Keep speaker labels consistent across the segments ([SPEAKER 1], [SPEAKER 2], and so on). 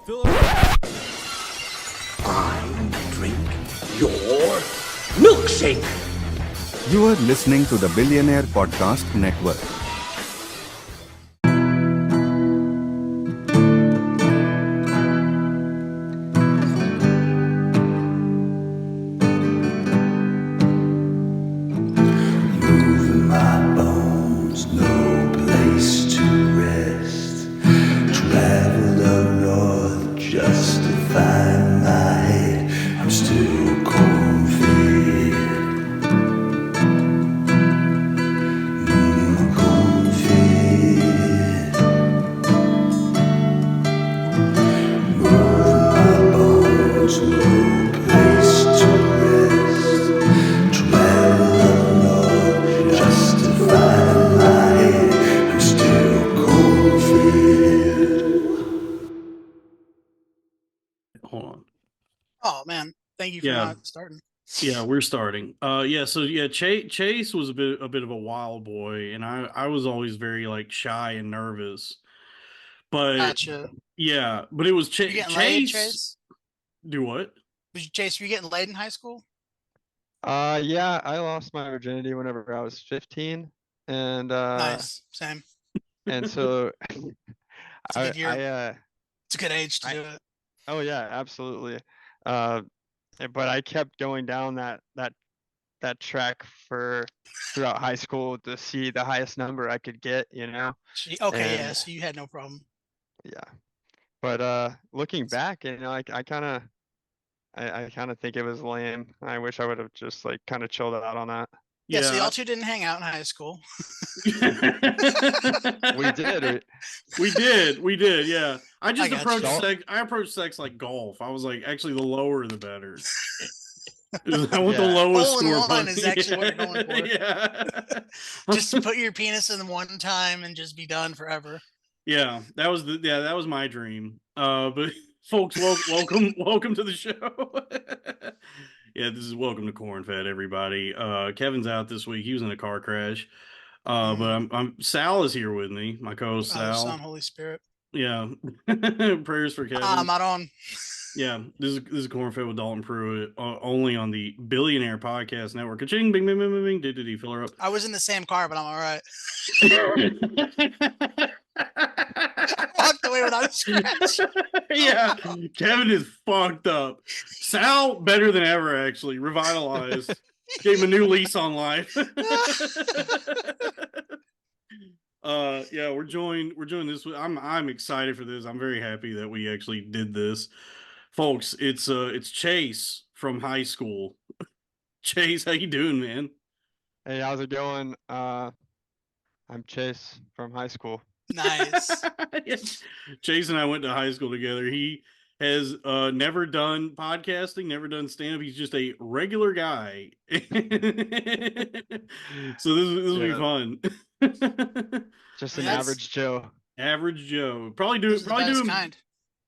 [SPEAKER 1] Fill up.
[SPEAKER 2] I drink your milkshake.
[SPEAKER 3] You are listening to the Billionaire Podcast Network.
[SPEAKER 2] Moving my bones, no place to rest. Traveled up north just to find my head. I'm still cornfed. Cornfed. Moving my bones, no place to rest. Traveled up north just to find my head. I'm still cornfed.
[SPEAKER 1] Hold on.
[SPEAKER 4] Oh man, thank you for
[SPEAKER 1] Yeah.
[SPEAKER 4] not starting.
[SPEAKER 1] Yeah, we're starting. Chase was a bit of a wild boy, and I was always very like shy and nervous. But
[SPEAKER 4] Gotcha.
[SPEAKER 1] yeah, but it was
[SPEAKER 4] You getting laid,
[SPEAKER 1] Chase.
[SPEAKER 4] Chase?
[SPEAKER 1] Do what?
[SPEAKER 4] Chase, were you getting laid in high school?
[SPEAKER 5] Yeah, I lost my virginity whenever I was 15, and
[SPEAKER 4] Nice, same.
[SPEAKER 5] and so
[SPEAKER 4] It's a good year. It's a good age to do it.
[SPEAKER 5] oh yeah, absolutely. But I kept going down that track throughout high school to see the highest number I could get,
[SPEAKER 4] Okay, yeah.
[SPEAKER 5] And
[SPEAKER 4] So you had no problem.
[SPEAKER 5] yeah. But looking back, I kind of think it was lame. I wish I would have just like kind of chilled out on that.
[SPEAKER 4] Yeah. So
[SPEAKER 1] Yeah.
[SPEAKER 4] y'all two didn't hang out in high school.
[SPEAKER 5] We did.
[SPEAKER 1] We did, yeah. I just
[SPEAKER 4] got
[SPEAKER 1] approached
[SPEAKER 5] you.
[SPEAKER 1] sex. I approached sex like golf. I was like, actually, the lower the better. I want the
[SPEAKER 5] Yeah.
[SPEAKER 1] lowest
[SPEAKER 4] Hole in
[SPEAKER 1] score
[SPEAKER 4] one
[SPEAKER 1] possible.
[SPEAKER 4] is actually what you're going for.
[SPEAKER 1] Yeah.
[SPEAKER 4] Just put your penis in one time and just be done forever.
[SPEAKER 1] Yeah, that was my dream. But folks, welcome to the show. Yeah, this is welcome to Corn Fed, everybody. Kevin's out this week. He was in a car crash. But I'm Sal is here with me, my co-host
[SPEAKER 4] Father,
[SPEAKER 1] Sal.
[SPEAKER 4] Son, Holy Spirit.
[SPEAKER 1] Yeah. Prayers for Kevin.
[SPEAKER 4] I'm not on.
[SPEAKER 1] Yeah, this is Corn Fed with Dalton Pruitt, only on the Billionaire Podcast Network. Ka-ching, bing, bing, bing, bing, bing. Did he fill her up?
[SPEAKER 4] I was in the same car, but I'm all right. Walked away without a scratch.
[SPEAKER 1] Yeah, Kevin is fucked up. Sal better than ever, actually, revitalized. Gave him a new lease on life. Yeah, we're joined this. I'm excited for this. I'm very happy that we actually did this, folks. It's Chase from high school. Chase, how you doing, man?
[SPEAKER 5] Hey, how's it going? I'm Chase from high school.
[SPEAKER 4] Nice.
[SPEAKER 1] Yes. Chase and I went to high school together. He has never done podcasting, never done stand-up. He's just a regular guy. So this will be fun.
[SPEAKER 5] Just an
[SPEAKER 4] That's-
[SPEAKER 5] average Joe.
[SPEAKER 1] Average Joe. Probably
[SPEAKER 4] Those are the best
[SPEAKER 1] doing
[SPEAKER 4] kind.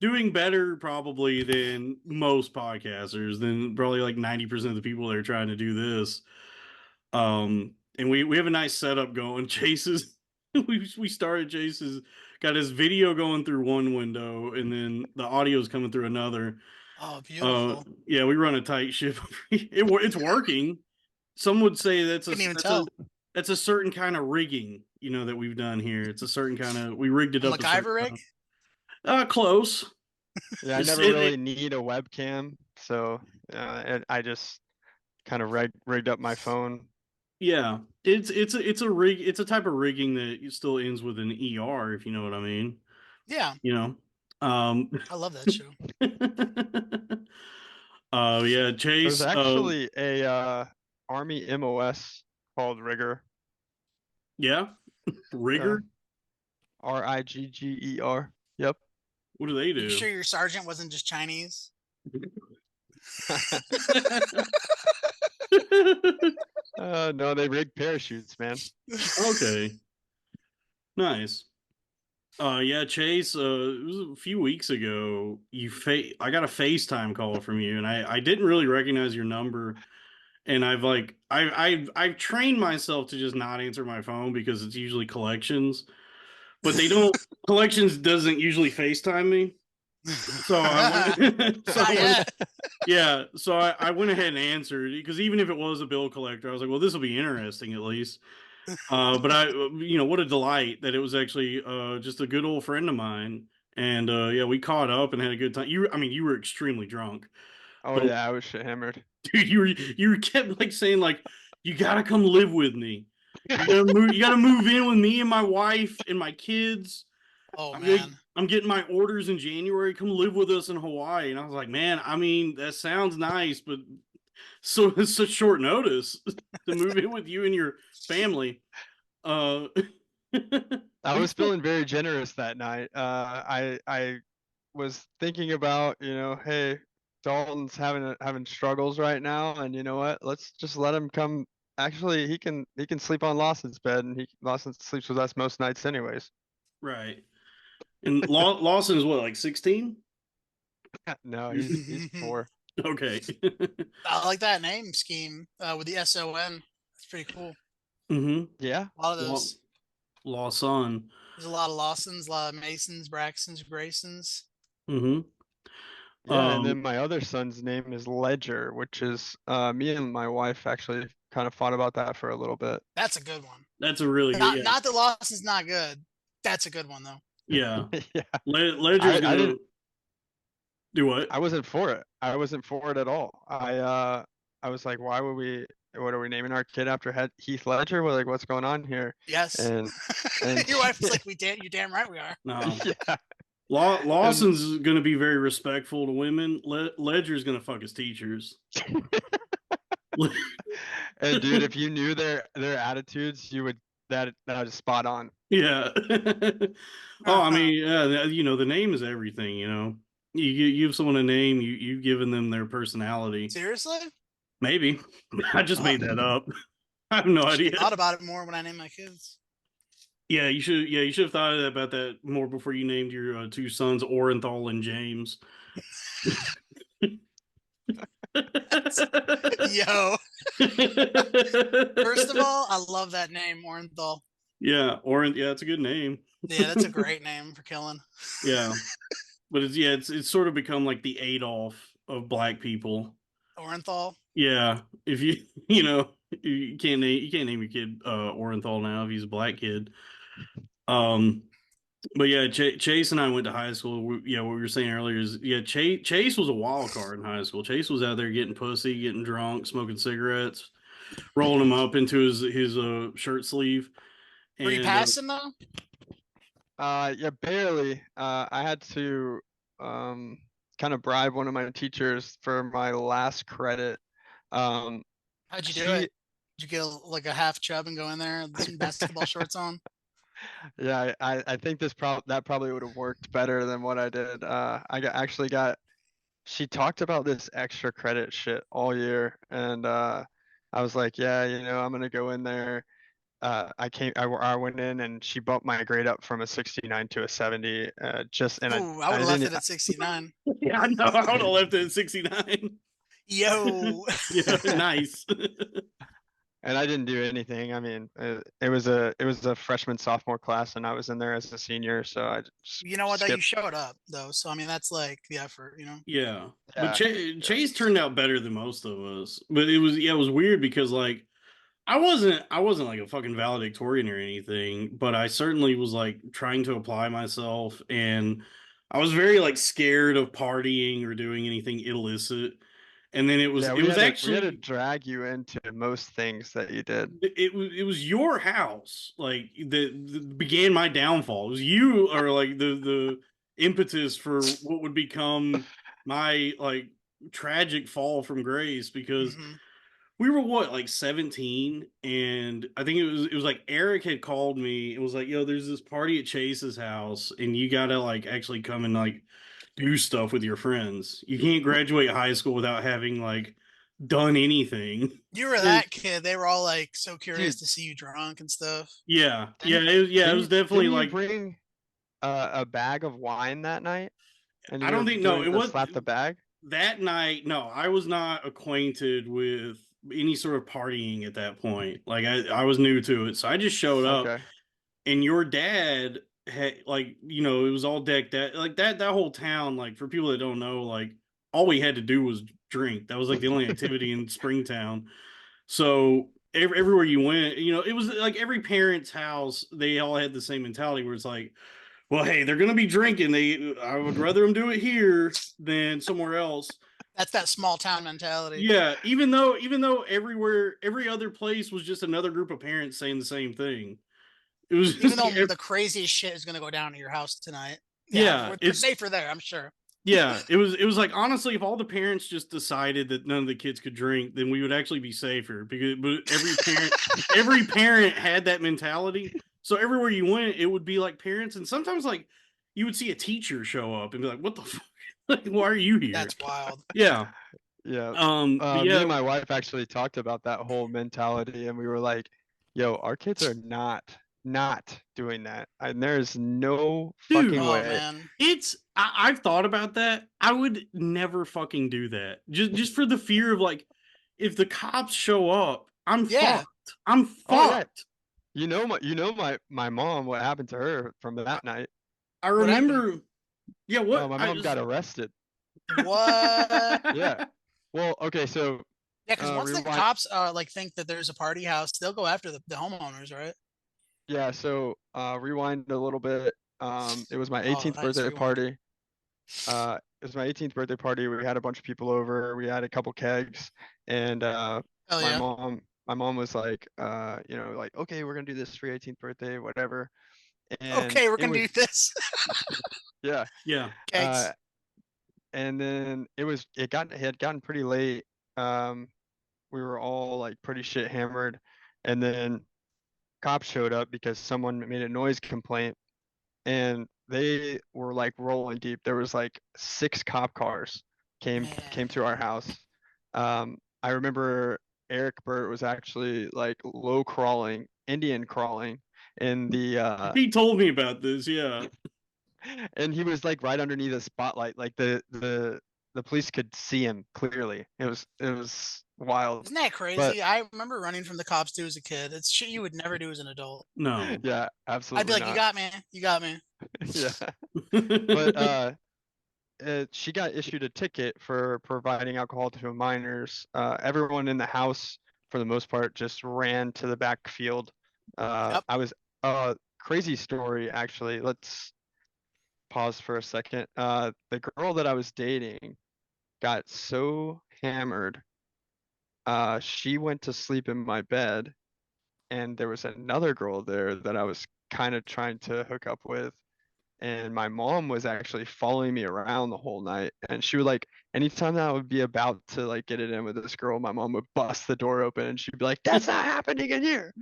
[SPEAKER 1] doing better probably than most podcasters, than probably like 90% of the people that are trying to do this. And we have a nice setup going. Chase's we started Chase's got his video going through one window and then the audio is coming through another.
[SPEAKER 4] Oh, beautiful.
[SPEAKER 1] Yeah, we run a tight ship. It's working. Some would say that's a certain kind of rigging, that we've done here. It's a certain kind of, we rigged it up.
[SPEAKER 4] MacGyver rig?
[SPEAKER 1] Close.
[SPEAKER 5] Yeah, I never really need a webcam, so I just kind of rigged up my phone.
[SPEAKER 1] Yeah, it's a rig. It's a type of rigging that still ends with an ER, if you know what I mean.
[SPEAKER 4] Yeah.
[SPEAKER 1] I
[SPEAKER 4] love that show.
[SPEAKER 1] Yeah, Chase.
[SPEAKER 5] There's actually a Army MOS called Rigger.
[SPEAKER 1] Yeah, Rigger.
[SPEAKER 5] RIGGER. Yep.
[SPEAKER 1] What do they do?
[SPEAKER 4] You sure your sergeant wasn't just Chinese?
[SPEAKER 5] No, they rig parachutes, man.
[SPEAKER 1] Okay. Nice. Yeah, Chase, it was a few weeks ago. I got a FaceTime call from you, and I didn't really recognize your number. And I've trained myself to just not answer my phone because it's usually collections. But they don't collections doesn't usually FaceTime me. So I went. So I
[SPEAKER 4] Not
[SPEAKER 1] went.
[SPEAKER 4] yet.
[SPEAKER 1] Yeah. So I went ahead and answered because even if it was a bill collector, I was like, well, this will be interesting at least. But what a delight that it was actually just a good old friend of mine, and yeah, we caught up and had a good time. You were extremely drunk,
[SPEAKER 5] Oh
[SPEAKER 1] but
[SPEAKER 5] yeah, I was shit hammered.
[SPEAKER 1] dude, you kept like saying like, you gotta come live with me. You gotta move in with me and my wife and my kids.
[SPEAKER 4] Oh
[SPEAKER 1] I'm gonna,
[SPEAKER 4] man.
[SPEAKER 1] I'm getting my orders in January. Come live with us in Hawaii. And I was like, man, I mean, that sounds nice, but so it's such short notice to move in with you and your family. Uh,
[SPEAKER 5] I was feeling very generous that night. I was thinking about, hey, Dalton's having struggles right now, and you know what? Let's just let him come. Actually, he can sleep on Lawson's bed, and Lawson sleeps with us most nights, anyways.
[SPEAKER 1] right. And Lawson is what, like 16?
[SPEAKER 5] No, he's 4.
[SPEAKER 1] Okay.
[SPEAKER 4] I like that name scheme with the SON. It's pretty cool.
[SPEAKER 1] Mm-hmm.
[SPEAKER 5] Yeah,
[SPEAKER 4] A lot of
[SPEAKER 1] Law,
[SPEAKER 4] those.
[SPEAKER 1] Lawson.
[SPEAKER 4] There's a lot of Lawsons, a lot of Masons, Braxtons, Graysons.
[SPEAKER 1] Mm-hmm.
[SPEAKER 5] yeah, and
[SPEAKER 1] Um,
[SPEAKER 5] then my other son's name is Ledger, which is me and my wife actually kind of fought about that for a little bit.
[SPEAKER 4] That's a good one.
[SPEAKER 1] that's a really good,
[SPEAKER 4] Not
[SPEAKER 1] yeah.
[SPEAKER 4] not that Lawson's not good. That's a good one though.
[SPEAKER 1] Yeah.
[SPEAKER 5] Yeah,
[SPEAKER 1] Ledger's
[SPEAKER 5] I
[SPEAKER 1] gonna
[SPEAKER 5] didn't
[SPEAKER 1] do what?
[SPEAKER 5] I wasn't for it. I wasn't for it at all. I was like, why would we? What are we naming our kid after Heath Ledger? We're like, what's going on here?
[SPEAKER 4] Yes.
[SPEAKER 5] And and
[SPEAKER 4] Your wife was like, you damn right we are.
[SPEAKER 1] No.
[SPEAKER 5] yeah, and
[SPEAKER 1] Lawson's gonna be very respectful to women. Ledger's gonna fuck his teachers.
[SPEAKER 5] and dude, if you knew their attitudes, you would that was spot on.
[SPEAKER 1] Yeah. Oh, I mean, yeah, the name is everything, You give someone a name, you've given them their personality.
[SPEAKER 4] Seriously?
[SPEAKER 1] Maybe. I just
[SPEAKER 4] Oh,
[SPEAKER 1] made that up. I have no
[SPEAKER 4] I should
[SPEAKER 1] idea.
[SPEAKER 4] have thought about it more when I named my kids.
[SPEAKER 1] You should have thought about that more before you named your two sons Orenthal and James.
[SPEAKER 4] Yo, first of all, I love that name, Orenthal.
[SPEAKER 1] Yeah, it's a good name.
[SPEAKER 4] Yeah, that's a great name for killing.
[SPEAKER 1] Yeah. But it's sort of become like the Adolf of black people.
[SPEAKER 4] Orenthal.
[SPEAKER 1] Yeah, if you can't name your kid Orenthal now if he's a black kid. Um, but yeah, Chase and I went to high school. Yeah, what we were saying earlier is yeah, Chase was a wild card in high school. Chase was out there getting pussy, getting drunk, smoking cigarettes, rolling them up into his shirt sleeve,
[SPEAKER 4] Were you
[SPEAKER 1] and
[SPEAKER 4] passing though?
[SPEAKER 5] Yeah, barely. I had to um kind of bribe one of my teachers for my last credit. Um,
[SPEAKER 4] How'd you do
[SPEAKER 5] she
[SPEAKER 4] it? Did you get like a half chub and go in there with some basketball shorts on?
[SPEAKER 5] Yeah, I think that probably would have worked better than what I did. Actually got she talked about this extra credit shit all year, and I was like, yeah, I'm gonna go in there. I went in and she bumped my grade up from a 69 to a 70.
[SPEAKER 4] Oh, I would
[SPEAKER 5] I
[SPEAKER 4] have left
[SPEAKER 5] didn't
[SPEAKER 4] it at 69.
[SPEAKER 1] yeah, I know I would have left it at 69.
[SPEAKER 4] Yo.
[SPEAKER 1] Yeah, nice.
[SPEAKER 5] and I didn't do anything. I mean, it was a freshman sophomore class, and I was in there as a senior, so I just
[SPEAKER 4] You know what though? You
[SPEAKER 5] skipped.
[SPEAKER 4] showed up though, so I mean that's like the effort.
[SPEAKER 1] Yeah, but
[SPEAKER 5] Yeah, yeah.
[SPEAKER 1] Chase turned out better than most of us. But it was weird because like I wasn't like a fucking valedictorian or anything, but I certainly was like trying to apply myself, and I was very like scared of partying or doing anything illicit. And then it was
[SPEAKER 5] Yeah,
[SPEAKER 1] it was
[SPEAKER 5] we had to
[SPEAKER 1] actually
[SPEAKER 5] drag you into most things that you did.
[SPEAKER 1] it was your house like that began my downfall. It was you or like the impetus for what would become my like tragic fall from grace because
[SPEAKER 4] Hmm.
[SPEAKER 1] we were what like 17, and I think it was like Eric had called me and was like, yo, there's this party at Chase's house and you gotta like actually come and like do stuff with your friends. You can't graduate high school without having like done anything.
[SPEAKER 4] You were
[SPEAKER 1] And
[SPEAKER 4] that kid. They were all like so curious
[SPEAKER 5] Dude,
[SPEAKER 4] to see you drunk and stuff.
[SPEAKER 1] yeah, yeah,
[SPEAKER 5] didn't
[SPEAKER 1] it was definitely
[SPEAKER 5] didn't you
[SPEAKER 1] like
[SPEAKER 5] bring a bag of wine that night? And
[SPEAKER 1] I
[SPEAKER 5] you
[SPEAKER 1] don't
[SPEAKER 5] were
[SPEAKER 1] think no,
[SPEAKER 5] doing
[SPEAKER 1] it
[SPEAKER 5] the
[SPEAKER 1] was
[SPEAKER 5] slap the bag?
[SPEAKER 1] that night. No, I was not acquainted with any sort of partying at that point. Like I was new to it, so I just showed up.
[SPEAKER 5] Okay.
[SPEAKER 1] And your dad like, you know, it was all decked out like that whole town. Like, for people that don't know, like, all we had to do was drink. That was like the only activity in Springtown. So everywhere you went, you know, it was like every parent's house, they all had the same mentality where it's like, well, hey, they're gonna be drinking. I would rather them do it here than somewhere else.
[SPEAKER 4] That's that small town mentality.
[SPEAKER 1] Yeah, even though everywhere, every other place was just another group of parents saying the same thing. It was
[SPEAKER 4] Even
[SPEAKER 1] just
[SPEAKER 4] though
[SPEAKER 1] like,
[SPEAKER 4] the craziest shit is going to go down at your house tonight. Yeah,
[SPEAKER 1] yeah,
[SPEAKER 4] we're
[SPEAKER 1] it's
[SPEAKER 4] safer there, I'm sure.
[SPEAKER 1] yeah, it was like, honestly, if all the parents just decided that none of the kids could drink, then we would actually be safer, because but every parent had that mentality. So everywhere you went, it would be like parents, and sometimes like you would see a teacher show up and be like, "What the fuck? Like, why are you here?"
[SPEAKER 4] That's wild.
[SPEAKER 1] Yeah.
[SPEAKER 5] Yeah.
[SPEAKER 1] But
[SPEAKER 5] Me
[SPEAKER 1] yeah,
[SPEAKER 5] and my wife actually talked about that whole mentality, and we were like, "Yo, our kids are not doing that, and there's no
[SPEAKER 1] dude,
[SPEAKER 5] fucking
[SPEAKER 4] Oh
[SPEAKER 5] way."
[SPEAKER 4] man.
[SPEAKER 1] I've thought about that. I would never fucking do that. Just for the fear of, like, if the cops show up, I'm
[SPEAKER 4] Yeah.
[SPEAKER 1] fucked. I'm
[SPEAKER 5] Oh yeah,
[SPEAKER 1] fucked.
[SPEAKER 5] my mom. What happened to her from that night?
[SPEAKER 1] I
[SPEAKER 4] What happened?
[SPEAKER 1] remember. Yeah, what
[SPEAKER 5] My
[SPEAKER 1] I
[SPEAKER 5] mom
[SPEAKER 1] was.
[SPEAKER 5] got arrested.
[SPEAKER 4] What?
[SPEAKER 5] Yeah. Well, okay, so
[SPEAKER 4] Yeah, because once the
[SPEAKER 5] rewind.
[SPEAKER 4] cops like think that there's a party house, they'll go after the homeowners, right?
[SPEAKER 5] Yeah, so rewind a little bit. It was my
[SPEAKER 4] Oh,
[SPEAKER 5] 18th
[SPEAKER 4] nice
[SPEAKER 5] birthday
[SPEAKER 4] rewind.
[SPEAKER 5] party. It was my 18th birthday party. We had a bunch of people over. We had a couple kegs, and
[SPEAKER 4] Hell
[SPEAKER 5] my
[SPEAKER 4] yeah.
[SPEAKER 5] mom, my mom was like, like, okay, we're gonna do this for your 18th birthday, whatever. And
[SPEAKER 4] Okay, we're
[SPEAKER 5] it
[SPEAKER 4] gonna do
[SPEAKER 5] was,
[SPEAKER 4] this.
[SPEAKER 5] yeah.
[SPEAKER 1] Yeah.
[SPEAKER 5] Uh,
[SPEAKER 4] Cakes.
[SPEAKER 5] and then it had gotten pretty late. Um, we were all like pretty shit hammered, and then cops showed up because someone made a noise complaint, and they were like rolling deep. There was like 6 cop cars came
[SPEAKER 4] Man.
[SPEAKER 5] to our house. I remember Eric Burt was actually like low crawling, Indian crawling in the
[SPEAKER 1] He told me about this. Yeah.
[SPEAKER 5] and he was like right underneath the spotlight. Like the police could see him clearly. It was wild.
[SPEAKER 4] Isn't that
[SPEAKER 5] But
[SPEAKER 4] crazy? I remember running from the cops too as a kid. It's shit you would never do as an adult.
[SPEAKER 1] No.
[SPEAKER 5] yeah,
[SPEAKER 4] I'd be
[SPEAKER 5] absolutely
[SPEAKER 4] like, "You
[SPEAKER 5] not.
[SPEAKER 4] got me, you got me."
[SPEAKER 5] Yeah. But she got issued a ticket for providing alcohol to minors. Everyone in the house, for the most part, just ran to the backfield.
[SPEAKER 4] Yep.
[SPEAKER 5] I was crazy story actually. Let's pause for a second. The girl that I was dating got so hammered, she went to sleep in my bed, and there was another girl there that I was kind of trying to hook up with, and my mom was actually following me around the whole night, and she would like anytime that I would be about to like get it in with this girl, my mom would bust the door open and she'd be like, "That's not happening in here."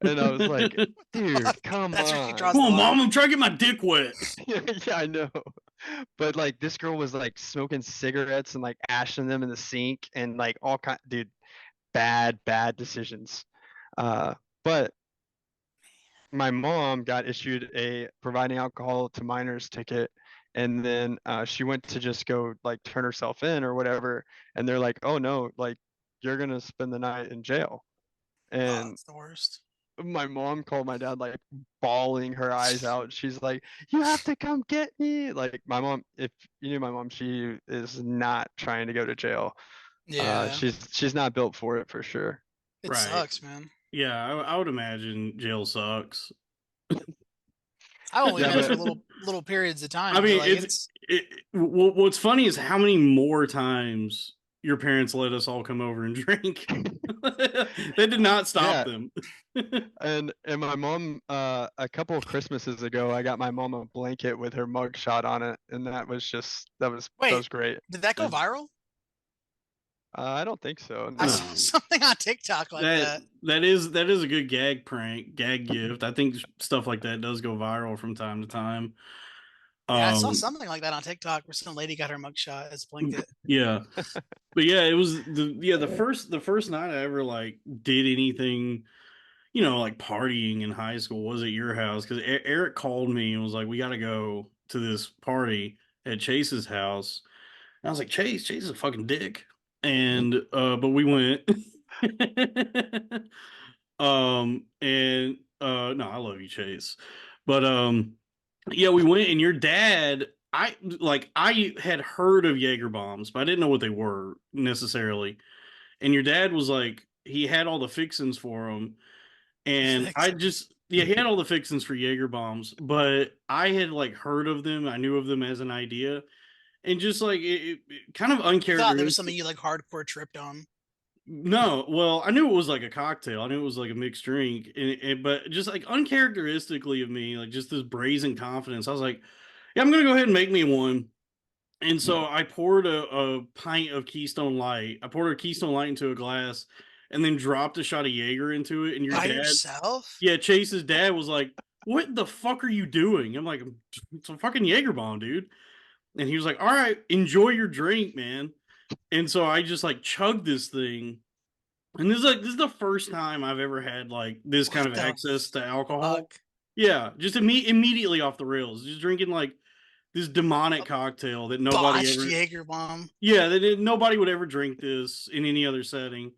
[SPEAKER 5] And I was like,
[SPEAKER 1] Come
[SPEAKER 5] dude, come
[SPEAKER 4] That's where she draws
[SPEAKER 5] on.
[SPEAKER 4] the
[SPEAKER 1] on,
[SPEAKER 4] line.
[SPEAKER 1] mom. I'm trying to get my dick wet.
[SPEAKER 5] Yeah, yeah, I know. But like this girl was like smoking cigarettes and like ashing them in the sink and like all kind, dude, bad decisions. But my mom got issued a providing alcohol to minors ticket, and then she went to just go like turn herself in or whatever, and they're like, oh no, like you're gonna spend the night in jail.
[SPEAKER 4] Oh,
[SPEAKER 5] And
[SPEAKER 4] that's the worst.
[SPEAKER 5] my mom called my dad like bawling her eyes out. She's like, you have to come get me. Like my mom, if you knew my mom, she is not trying to go to jail.
[SPEAKER 4] Yeah,
[SPEAKER 5] She's not built for it for sure.
[SPEAKER 4] it
[SPEAKER 1] Right.
[SPEAKER 4] sucks, man.
[SPEAKER 1] Yeah, I would imagine jail sucks.
[SPEAKER 4] I only
[SPEAKER 5] Yeah,
[SPEAKER 4] been for
[SPEAKER 5] but
[SPEAKER 4] little periods of
[SPEAKER 1] I
[SPEAKER 4] time, but
[SPEAKER 1] mean,
[SPEAKER 4] like it's
[SPEAKER 1] what's funny is how many more times your parents let us all come over and drink. They did not stop
[SPEAKER 5] yeah,
[SPEAKER 1] them.
[SPEAKER 5] and my mom, a couple of Christmases ago, I got my mom a blanket with her mug shot on it, and that
[SPEAKER 4] wait,
[SPEAKER 5] was great.
[SPEAKER 4] did that go
[SPEAKER 5] And
[SPEAKER 4] viral?
[SPEAKER 5] I don't think so.
[SPEAKER 4] I saw
[SPEAKER 5] No.
[SPEAKER 1] No,
[SPEAKER 4] something on TikTok like
[SPEAKER 1] that
[SPEAKER 4] that.
[SPEAKER 1] that is a good gag prank, gag gift. I think stuff like that does go viral from time to time.
[SPEAKER 4] Yeah, I saw
[SPEAKER 1] Um,
[SPEAKER 4] something like that on TikTok where some lady got her mugshot as a blanket.
[SPEAKER 1] yeah, but yeah, it was the first night I ever like did anything, like partying in high school was at your house, because Eric called me and was like, "We got to go to this party at Chase's house." And I was like, Chase is a fucking dick," and but we went. And no, I love you, Chase, but Yeah, we went, and your dad, I had heard of Jaeger bombs, but I didn't know what they were necessarily. And your dad was like, he had all the fixins for them, and I
[SPEAKER 4] Fixins.
[SPEAKER 1] just, yeah, he had all the fixins for Jaeger bombs, but I had like heard of them. I knew of them as an idea, and just like it kind of
[SPEAKER 4] You thought there was something
[SPEAKER 1] uncharacteristic.
[SPEAKER 4] you like hardcore tripped on.
[SPEAKER 1] No, well, I knew it was like a cocktail. I knew it was like a mixed drink, but just like uncharacteristically of me, like just this brazen confidence. I was like, yeah, I'm gonna go ahead and make me one. And so I poured a pint of Keystone Light. I poured a Keystone Light into a glass, and then dropped a shot of Jaeger into it. And your
[SPEAKER 4] By
[SPEAKER 1] dad,
[SPEAKER 4] yourself?
[SPEAKER 1] yeah, Chase's dad was like, "What the fuck are you doing?" I'm like, "It's a fucking Jaeger bomb, dude." And he was like, "All right, enjoy your drink, man." And so I just like chugged this thing. And this is the first time I've ever had like this kind
[SPEAKER 4] What
[SPEAKER 1] of
[SPEAKER 4] the
[SPEAKER 1] access to alcohol.
[SPEAKER 4] fuck?
[SPEAKER 1] Yeah, just immediately off the rails, just drinking like this demonic
[SPEAKER 4] A
[SPEAKER 1] cocktail that nobody
[SPEAKER 4] botched
[SPEAKER 1] ever.
[SPEAKER 4] Jaeger bomb.
[SPEAKER 1] Yeah, nobody would ever drink this in any other setting.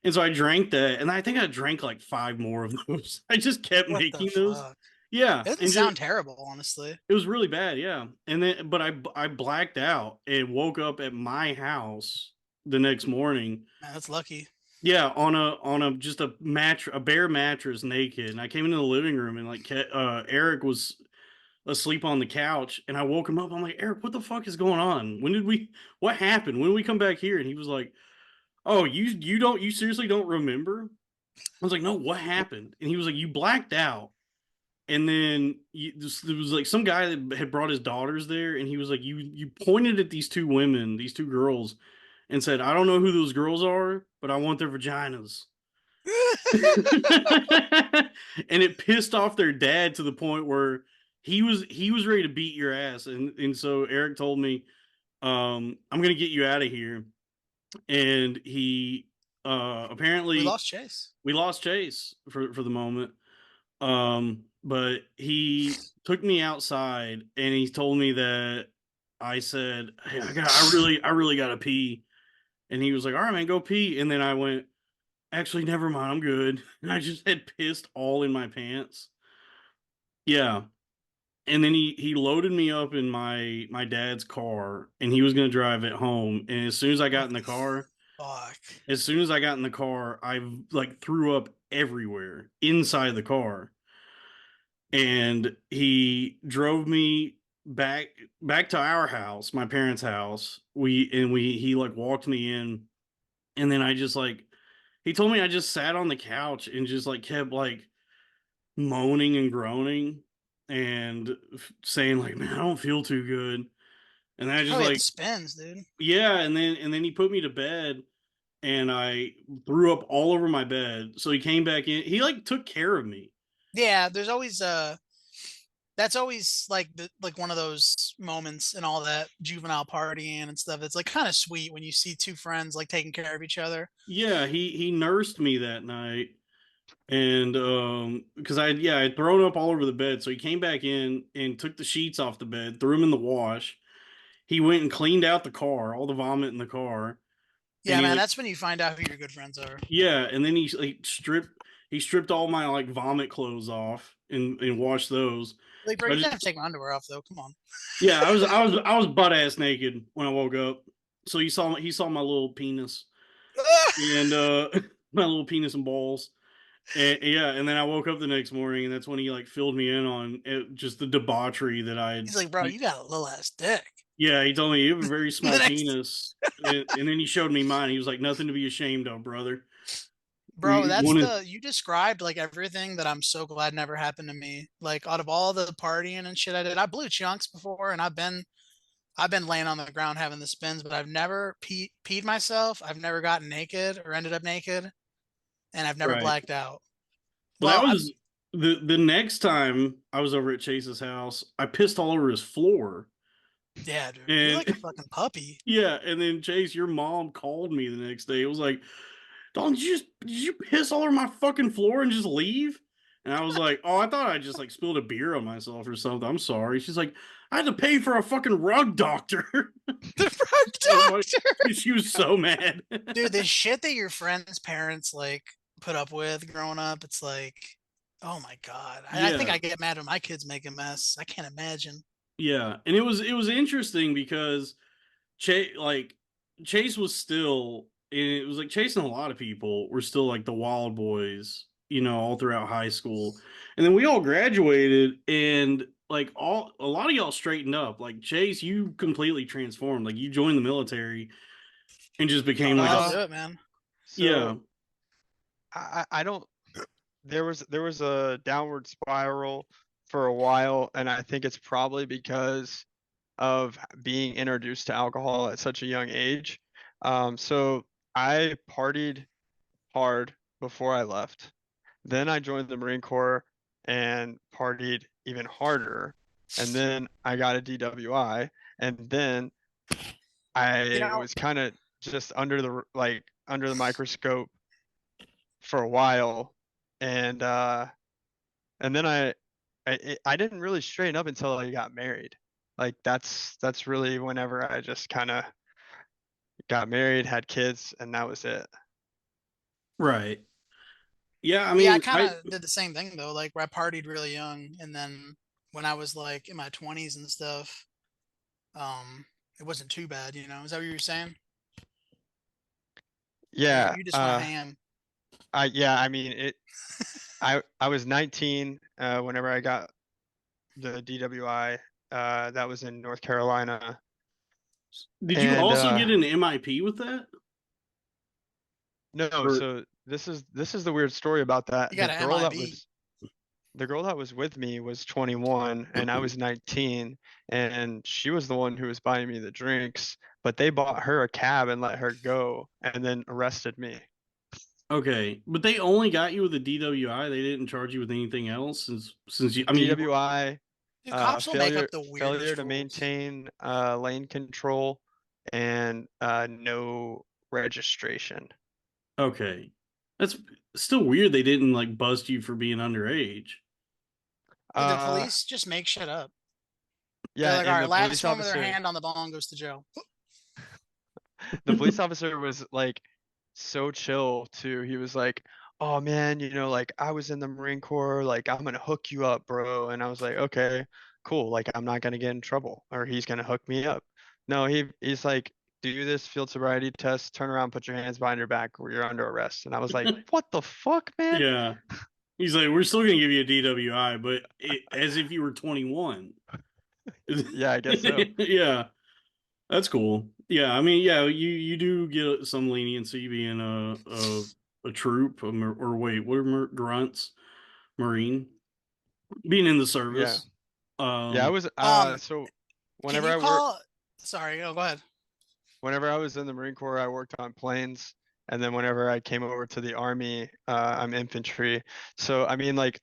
[SPEAKER 1] And so I drank that, and I think I drank like five more of those. I just kept
[SPEAKER 4] What the
[SPEAKER 1] making those.
[SPEAKER 4] fuck?
[SPEAKER 1] Yeah,
[SPEAKER 4] It doesn't
[SPEAKER 1] and just
[SPEAKER 4] sound terrible, honestly.
[SPEAKER 1] it was really bad. Yeah, and then but I blacked out and woke up at my house the next morning.
[SPEAKER 4] Man, that's lucky.
[SPEAKER 1] Yeah, on a just a bare mattress, naked. And I came into the living room, and like Eric was asleep on the couch, and I woke him up. I'm like, Eric, what the fuck is going on? What happened? When did we come back here? And he was like, oh, you seriously don't remember? I was like, no, what happened? And he was like, you blacked out. And then there was like some guy that had brought his daughters there, and he was like, you pointed at these two women, these two girls, and said, I don't know who those girls are, but I want their vaginas. And it pissed off their dad to the point where he was ready to beat your ass. And so Eric told me, I'm gonna get you out of here. And he
[SPEAKER 4] We
[SPEAKER 1] apparently
[SPEAKER 4] lost Chase.
[SPEAKER 1] we lost Chase for the moment. But he took me outside, and he told me that I said, hey, I really gotta pee. And he was like, all right, man, go pee. And then I went, actually, never mind, I'm good. And I just had pissed all in my pants. Yeah. And then he loaded me up in my dad's car, and he was gonna drive it home. And as soon as I got
[SPEAKER 4] What
[SPEAKER 1] in the
[SPEAKER 4] the
[SPEAKER 1] car,
[SPEAKER 4] fuck?
[SPEAKER 1] I like threw up everywhere inside the car. And he drove me back to our house, my parents' house. He like walked me in, and then I just like he told me I just sat on the couch and just like kept like moaning and groaning and saying like, man, I don't feel too good. And I just
[SPEAKER 4] Probably had the
[SPEAKER 1] like,
[SPEAKER 4] spins, dude.
[SPEAKER 1] yeah. And then he put me to bed, and I threw up all over my bed. So he came back in. He like took care of me.
[SPEAKER 4] Yeah, there's always that's always like like one of those moments and all that juvenile partying and stuff. It's like kind of sweet when you see two friends like taking care of each other.
[SPEAKER 1] Yeah, he nursed me that night. And because I'd thrown up all over the bed. So he came back in and took the sheets off the bed, threw them in the wash. He went and cleaned out the car, all the vomit in the car. And
[SPEAKER 4] Yeah,
[SPEAKER 1] he
[SPEAKER 4] man,
[SPEAKER 1] like,
[SPEAKER 4] that's when you find out who your good friends are.
[SPEAKER 1] yeah, and then he stripped all my like vomit clothes off and washed those.
[SPEAKER 4] Like, bro,
[SPEAKER 1] So I
[SPEAKER 4] you
[SPEAKER 1] just
[SPEAKER 4] didn't have to take my underwear off though. Come on.
[SPEAKER 1] yeah, I was butt ass naked when I woke up. So he saw my little penis and my little penis and balls. And yeah, and then I woke up the next morning, and that's when he like filled me in on it, just the debauchery that I had.
[SPEAKER 4] He's like, bro, you got a little ass dick.
[SPEAKER 1] Yeah, he told me you have a very
[SPEAKER 4] The
[SPEAKER 1] small
[SPEAKER 4] next,
[SPEAKER 1] penis, and then he showed me mine. He was like, "Nothing to be ashamed of, brother."
[SPEAKER 4] bro,
[SPEAKER 1] You
[SPEAKER 4] that's
[SPEAKER 1] want to?
[SPEAKER 4] the you described like everything that I'm so glad never happened to me. Like out of all the partying and shit I did, I blew chunks before, and I've been laying on the ground having the spins, but I've never peed myself. I've never gotten naked or ended up naked, and I've never
[SPEAKER 1] Right.
[SPEAKER 4] blacked out.
[SPEAKER 1] Well,
[SPEAKER 4] Well,
[SPEAKER 1] that
[SPEAKER 4] I've
[SPEAKER 1] was the next time I was over at Chase's house. I pissed all over his floor,
[SPEAKER 4] yeah, dude, you're
[SPEAKER 1] and
[SPEAKER 4] like a fucking puppy.
[SPEAKER 1] yeah, and then Chase, your mom called me the next day. It was like, Don, did you piss all over my fucking floor and just leave? And I was like, oh, I thought I just like spilled a beer on myself or something. I'm sorry. She's like, I had to pay for a fucking rug doctor.
[SPEAKER 4] The front
[SPEAKER 1] Oh my,
[SPEAKER 4] doctor,
[SPEAKER 1] she was so mad.
[SPEAKER 4] dude. The shit that your friends' parents like put up with growing up, it's like Oh my god. I think
[SPEAKER 1] Yeah,
[SPEAKER 4] I get mad when my kids make a mess. I can't imagine.
[SPEAKER 1] yeah, and it was interesting because Chase was still, and it was like Chase and a lot of people were still like the wild boys, all throughout high school, and then we all graduated, and like a lot of y'all straightened up. Like Chase, you completely transformed. Like you joined the military and just
[SPEAKER 4] Oh,
[SPEAKER 1] became like
[SPEAKER 4] that'll
[SPEAKER 1] a
[SPEAKER 5] Uh,
[SPEAKER 4] do it, man.
[SPEAKER 5] so
[SPEAKER 1] yeah,
[SPEAKER 5] I don't. There was a downward spiral for a while, and I think it's probably because of being introduced to alcohol at such a young age. So I partied hard before I left. Then I joined the Marine Corps and partied even harder. And then I got a DWI. And then
[SPEAKER 4] You
[SPEAKER 5] I
[SPEAKER 4] know,
[SPEAKER 5] was kind of just under the microscope for a while. And and then I didn't really straighten up until I got married. Like that's really whenever I just kind of got married, had kids, and that was it.
[SPEAKER 1] right. Yeah, I
[SPEAKER 4] yeah, I
[SPEAKER 1] mean,
[SPEAKER 4] kind of did the same thing though. Like, where I partied really young, and then when I was like in my 20s and stuff, um, it wasn't too bad. Is that what you were saying? Or you,
[SPEAKER 5] Yeah,
[SPEAKER 4] you just went ham?
[SPEAKER 5] I mean it. I was 19 whenever I got the DWI. That was in North Carolina,
[SPEAKER 1] did you
[SPEAKER 5] and
[SPEAKER 1] also get an MIP with that?
[SPEAKER 5] no.
[SPEAKER 1] Or
[SPEAKER 5] So this is the weird story about that.
[SPEAKER 4] You got an MIB.
[SPEAKER 5] The girl that was with me was 21 and I was 19, and she was the one who was buying me the drinks, but they bought her a cab and let her go and then arrested me.
[SPEAKER 1] okay, but they only got you with a DWI. They didn't charge you with anything else since I mean,
[SPEAKER 5] DWI,
[SPEAKER 4] Dude, cops will make up
[SPEAKER 5] failure
[SPEAKER 4] the
[SPEAKER 5] failure
[SPEAKER 4] weirdest
[SPEAKER 5] to
[SPEAKER 4] rules.
[SPEAKER 5] maintain lane control and no registration.
[SPEAKER 1] okay, that's still weird. They didn't like bust you for being underage.
[SPEAKER 4] Dude, the
[SPEAKER 5] Uh
[SPEAKER 4] police just make shit up. They're
[SPEAKER 5] yeah,
[SPEAKER 4] like, all
[SPEAKER 5] and
[SPEAKER 4] right,
[SPEAKER 5] the police
[SPEAKER 4] last one with their
[SPEAKER 5] officer
[SPEAKER 4] hand on the ball and goes to jail.
[SPEAKER 5] the police officer was like so chill too. He was like, "Oh man, like I was in the Marine Corps, like I'm gonna hook you up, bro." And I was like, "Okay, cool. Like I'm not gonna get in trouble, or he's gonna hook me up." No, he's like, "Do this field sobriety test, turn around, put your hands behind your back, or you're under arrest." And I was like, "What the fuck, man?"
[SPEAKER 1] Yeah, he's like, we're still gonna give you a DWI, but as if you were 21.
[SPEAKER 5] Yeah, I guess so.
[SPEAKER 1] Yeah, that's cool. Yeah, I mean, yeah, you do get some leniency being a troop, or wait, what are grunts? Marine, being in the
[SPEAKER 5] Yeah,
[SPEAKER 1] service.
[SPEAKER 5] yeah. I
[SPEAKER 1] Um,
[SPEAKER 5] was
[SPEAKER 4] Um,
[SPEAKER 5] so
[SPEAKER 4] can
[SPEAKER 5] whenever
[SPEAKER 4] you
[SPEAKER 5] I work
[SPEAKER 4] call? Sorry, go ahead.
[SPEAKER 5] whenever I was in the Marine Corps, I worked on planes, and then whenever I came over to the Army, I'm infantry. So I mean, like,